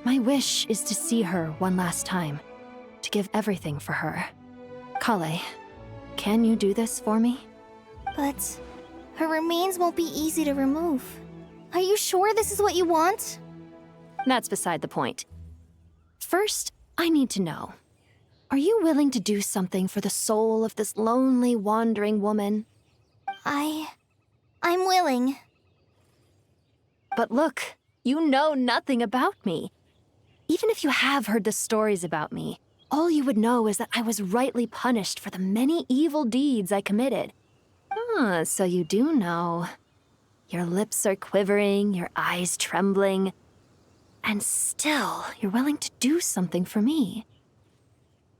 [SPEAKER 22] My wish is to see her one last time, to give everything for her. Kale, can you do this for me?
[SPEAKER 13] But her remains won't be easy to remove. Are you sure this is what you want?
[SPEAKER 22] That's beside the point. First, I need to know. Are you willing to do something for the soul of this lonely, wandering woman?
[SPEAKER 13] I'm willing.
[SPEAKER 22] But look, you know nothing about me. Even if you have heard the stories about me, all you would know is that I was rightly punished for the many evil deeds I committed. Ah, so you do know. Your lips are quivering, your eyes trembling, and still you're willing to do something for me.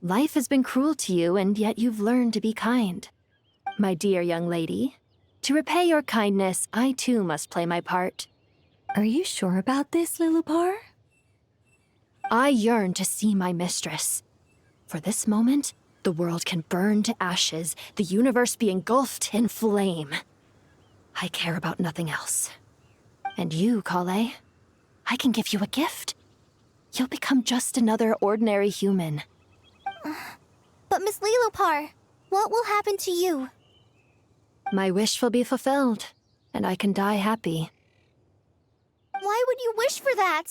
[SPEAKER 22] Life has been cruel to you, and yet you've learned to be kind. My dear young lady, to repay your kindness, I too must play my part.
[SPEAKER 8] Are you sure about this, Lilupar?
[SPEAKER 22] I yearn to see my mistress. For this moment, the world can burn to ashes, the universe be engulfed in flame. I care about nothing else. And you, Kale, I can give you a gift. You'll become just another ordinary human.
[SPEAKER 13] But Miss Lilupar, what will happen to you?
[SPEAKER 22] My wish will be fulfilled, and I can die happy.
[SPEAKER 13] Why would you wish for that?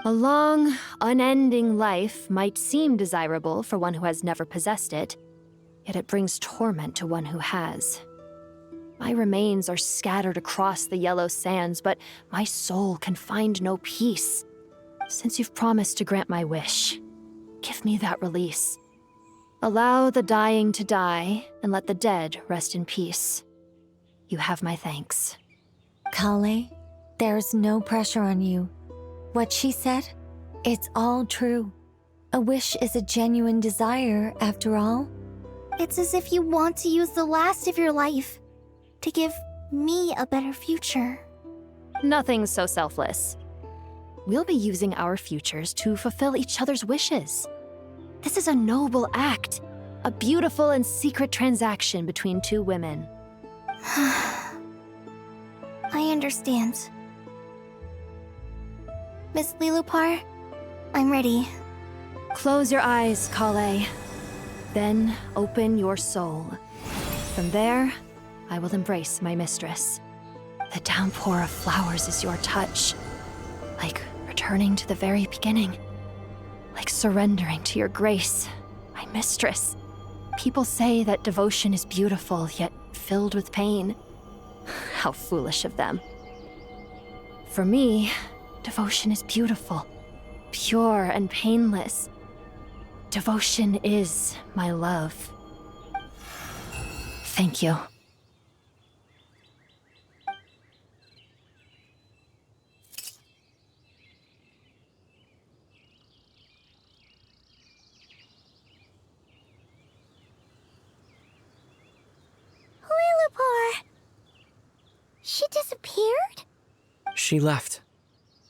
[SPEAKER 22] A long, unending life might seem desirable for one who has never possessed it, yet it brings torment to one who has. My remains are scattered across the yellow sands, but my soul can find no peace. Since you've promised to grant my wish, give me that release. Allow the dying to die, and let the dead rest in peace. You have my thanks.
[SPEAKER 8] Kale, there's no pressure on you. What she said, it's all true. A wish is a genuine desire, after all.
[SPEAKER 13] It's as if you want to use the last of your life to give me a better future.
[SPEAKER 22] Nothing so selfless. We'll be using our futures to fulfill each other's wishes. This is a noble act, a beautiful and secret transaction between two women.
[SPEAKER 13] I understand. Miss Lilupar, I'm ready.
[SPEAKER 22] Close your eyes, Kale. Then open your soul. From there, I will embrace my mistress. The downpour of flowers is your touch. Like returning to the very beginning. Like surrendering to your grace, my mistress. People say that devotion is beautiful, yet filled with pain. How foolish of them. For me, devotion is beautiful, pure and painless. Devotion is my love. Thank you.
[SPEAKER 24] Lilupar! She disappeared?
[SPEAKER 10] She left,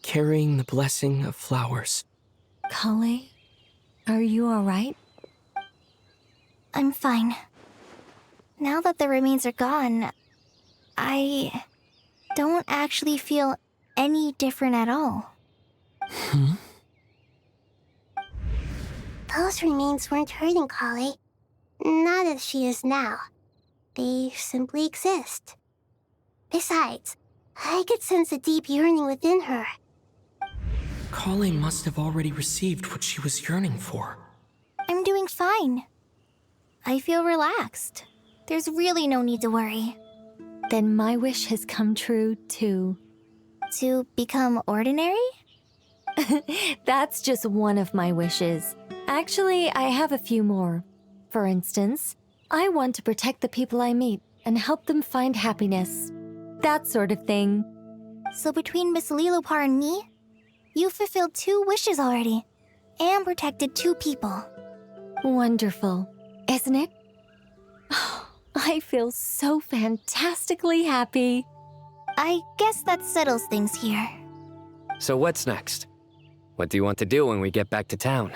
[SPEAKER 10] carrying the blessing of flowers.
[SPEAKER 8] Kale, are you alright?
[SPEAKER 13] I'm fine. Now that the remains are gone, I don't actually feel any different at all.
[SPEAKER 15] Those remains weren't hurting Kale. Not as she is now. They simply exist. Besides, I could sense a deep yearning within her.
[SPEAKER 10] Kale must have already received what she was yearning for.
[SPEAKER 13] I'm doing fine. I feel relaxed. There's really no need to worry.
[SPEAKER 8] Then my wish has come true, too.
[SPEAKER 13] To become ordinary?
[SPEAKER 8] That's just one of my wishes. Actually, I have a few more. For instance, I want to protect the people I meet and help them find happiness. That sort of thing.
[SPEAKER 13] So between Miss Lilupar and me, you fulfilled 2 wishes already, and protected 2 people.
[SPEAKER 8] Wonderful, isn't it? Oh, I feel so fantastically happy.
[SPEAKER 13] I guess that settles things here.
[SPEAKER 9] So what's next? What do you want to do when we get back to town?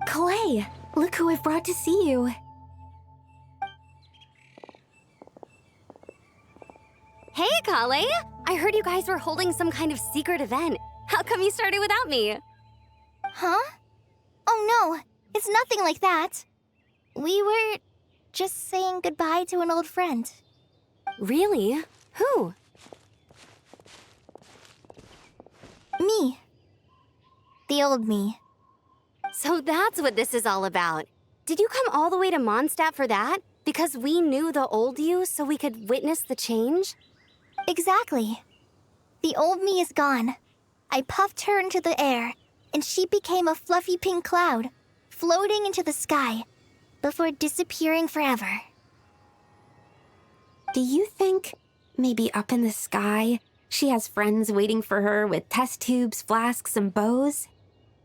[SPEAKER 8] Clay, look who I've brought to see you.
[SPEAKER 5] Hey, Kale! I heard you guys were holding some kind of secret event. How come you started without me?
[SPEAKER 13] Huh? Oh no, it's nothing like that. We were just saying goodbye to an old friend.
[SPEAKER 5] Really? Who?
[SPEAKER 13] Me. The old me.
[SPEAKER 5] So that's what this is all about. Did you come all the way to Mondstadt for that? Because we knew the old you so we could witness the change?
[SPEAKER 13] Exactly. The old me is gone. I puffed her into the air, and she became a fluffy pink cloud, floating into the sky, before disappearing forever.
[SPEAKER 6] Do you think, maybe up in the sky, she has friends waiting for her with test tubes, flasks, and bows?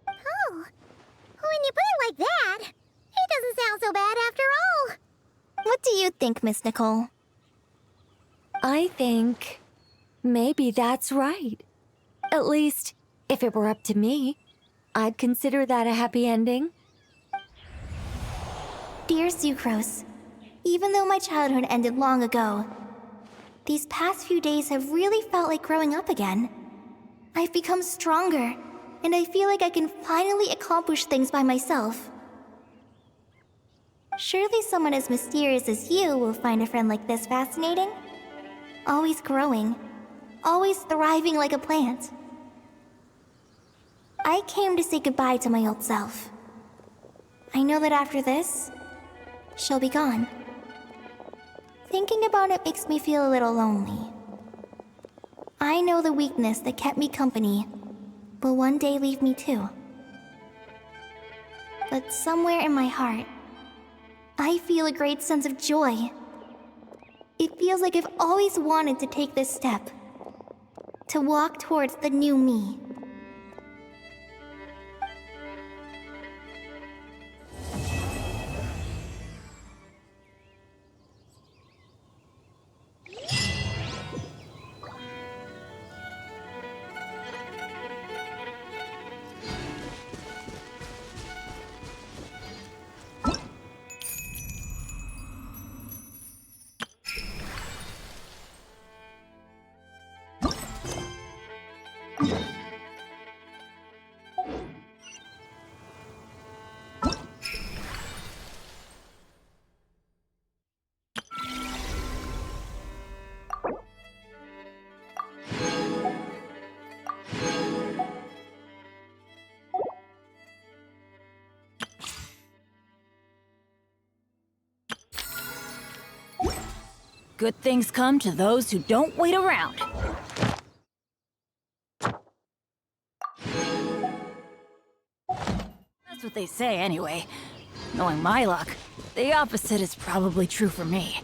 [SPEAKER 24] Oh, when you put it like that, it doesn't sound so bad after all.
[SPEAKER 13] What do you think, Miss Nicole?
[SPEAKER 8] I think maybe that's right. At least, if it were up to me, I'd consider that a happy ending.
[SPEAKER 13] Dear Sucrose, even though my childhood ended long ago, these past few days have really felt like growing up again. I've become stronger, and I feel like I can finally accomplish things by myself. Surely someone as mysterious as you will find a friend like this fascinating. Always growing, always thriving like a plant. I came to say goodbye to my old self. I know that after this, she'll be gone. Thinking about it makes me feel a little lonely. I know the weakness that kept me company will one day leave me too. But somewhere in my heart, I feel a great sense of joy. It feels like I've always wanted to take this step, to walk towards the new me.
[SPEAKER 2] Good things come to those who don't wait around. That's what they say anyway. Knowing my luck, the opposite is probably true for me.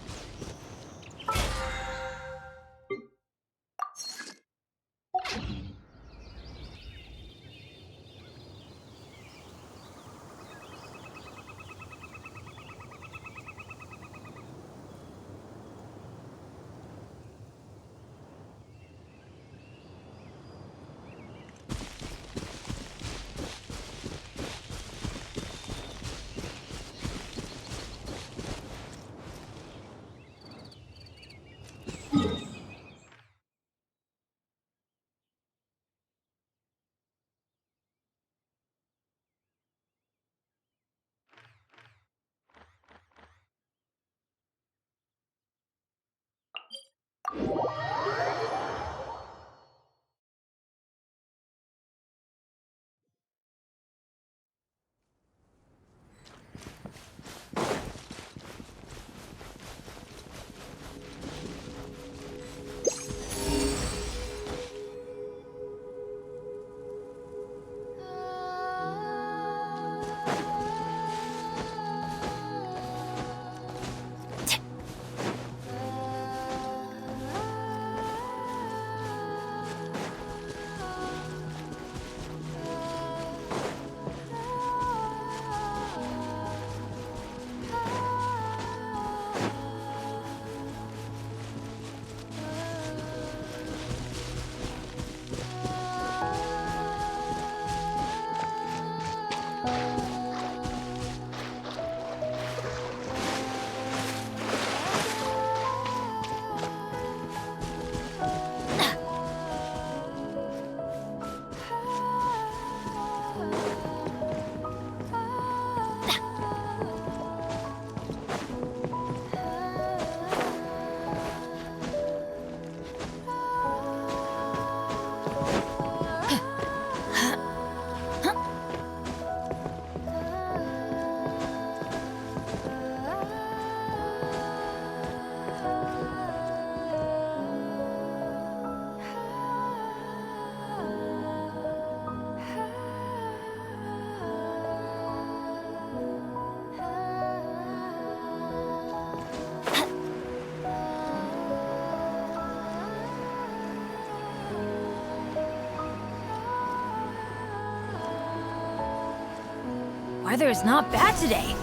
[SPEAKER 2] weather's not bad today.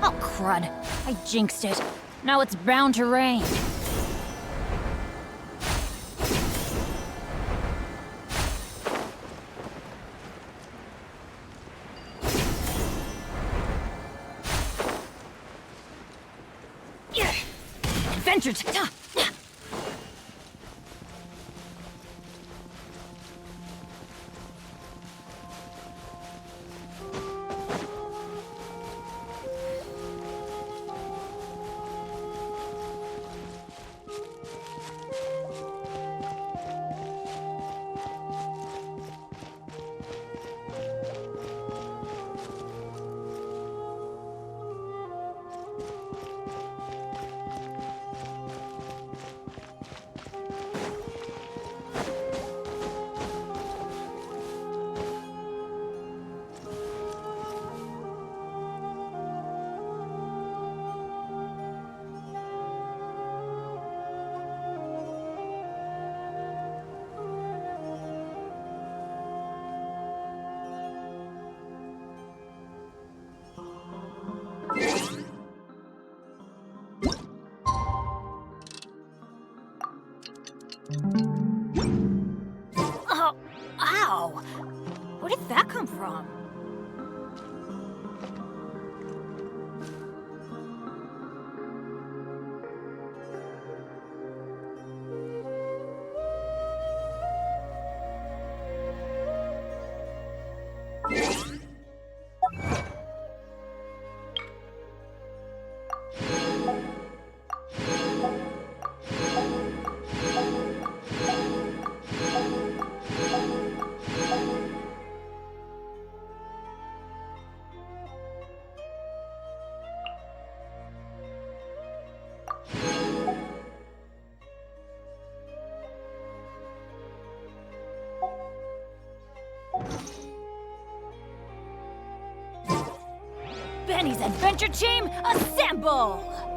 [SPEAKER 2] Oh, crud. I jinxed it. Now it's bound to rain. Adventure time! Oh, ow! Where did that come from? Benny's adventure team, assemble!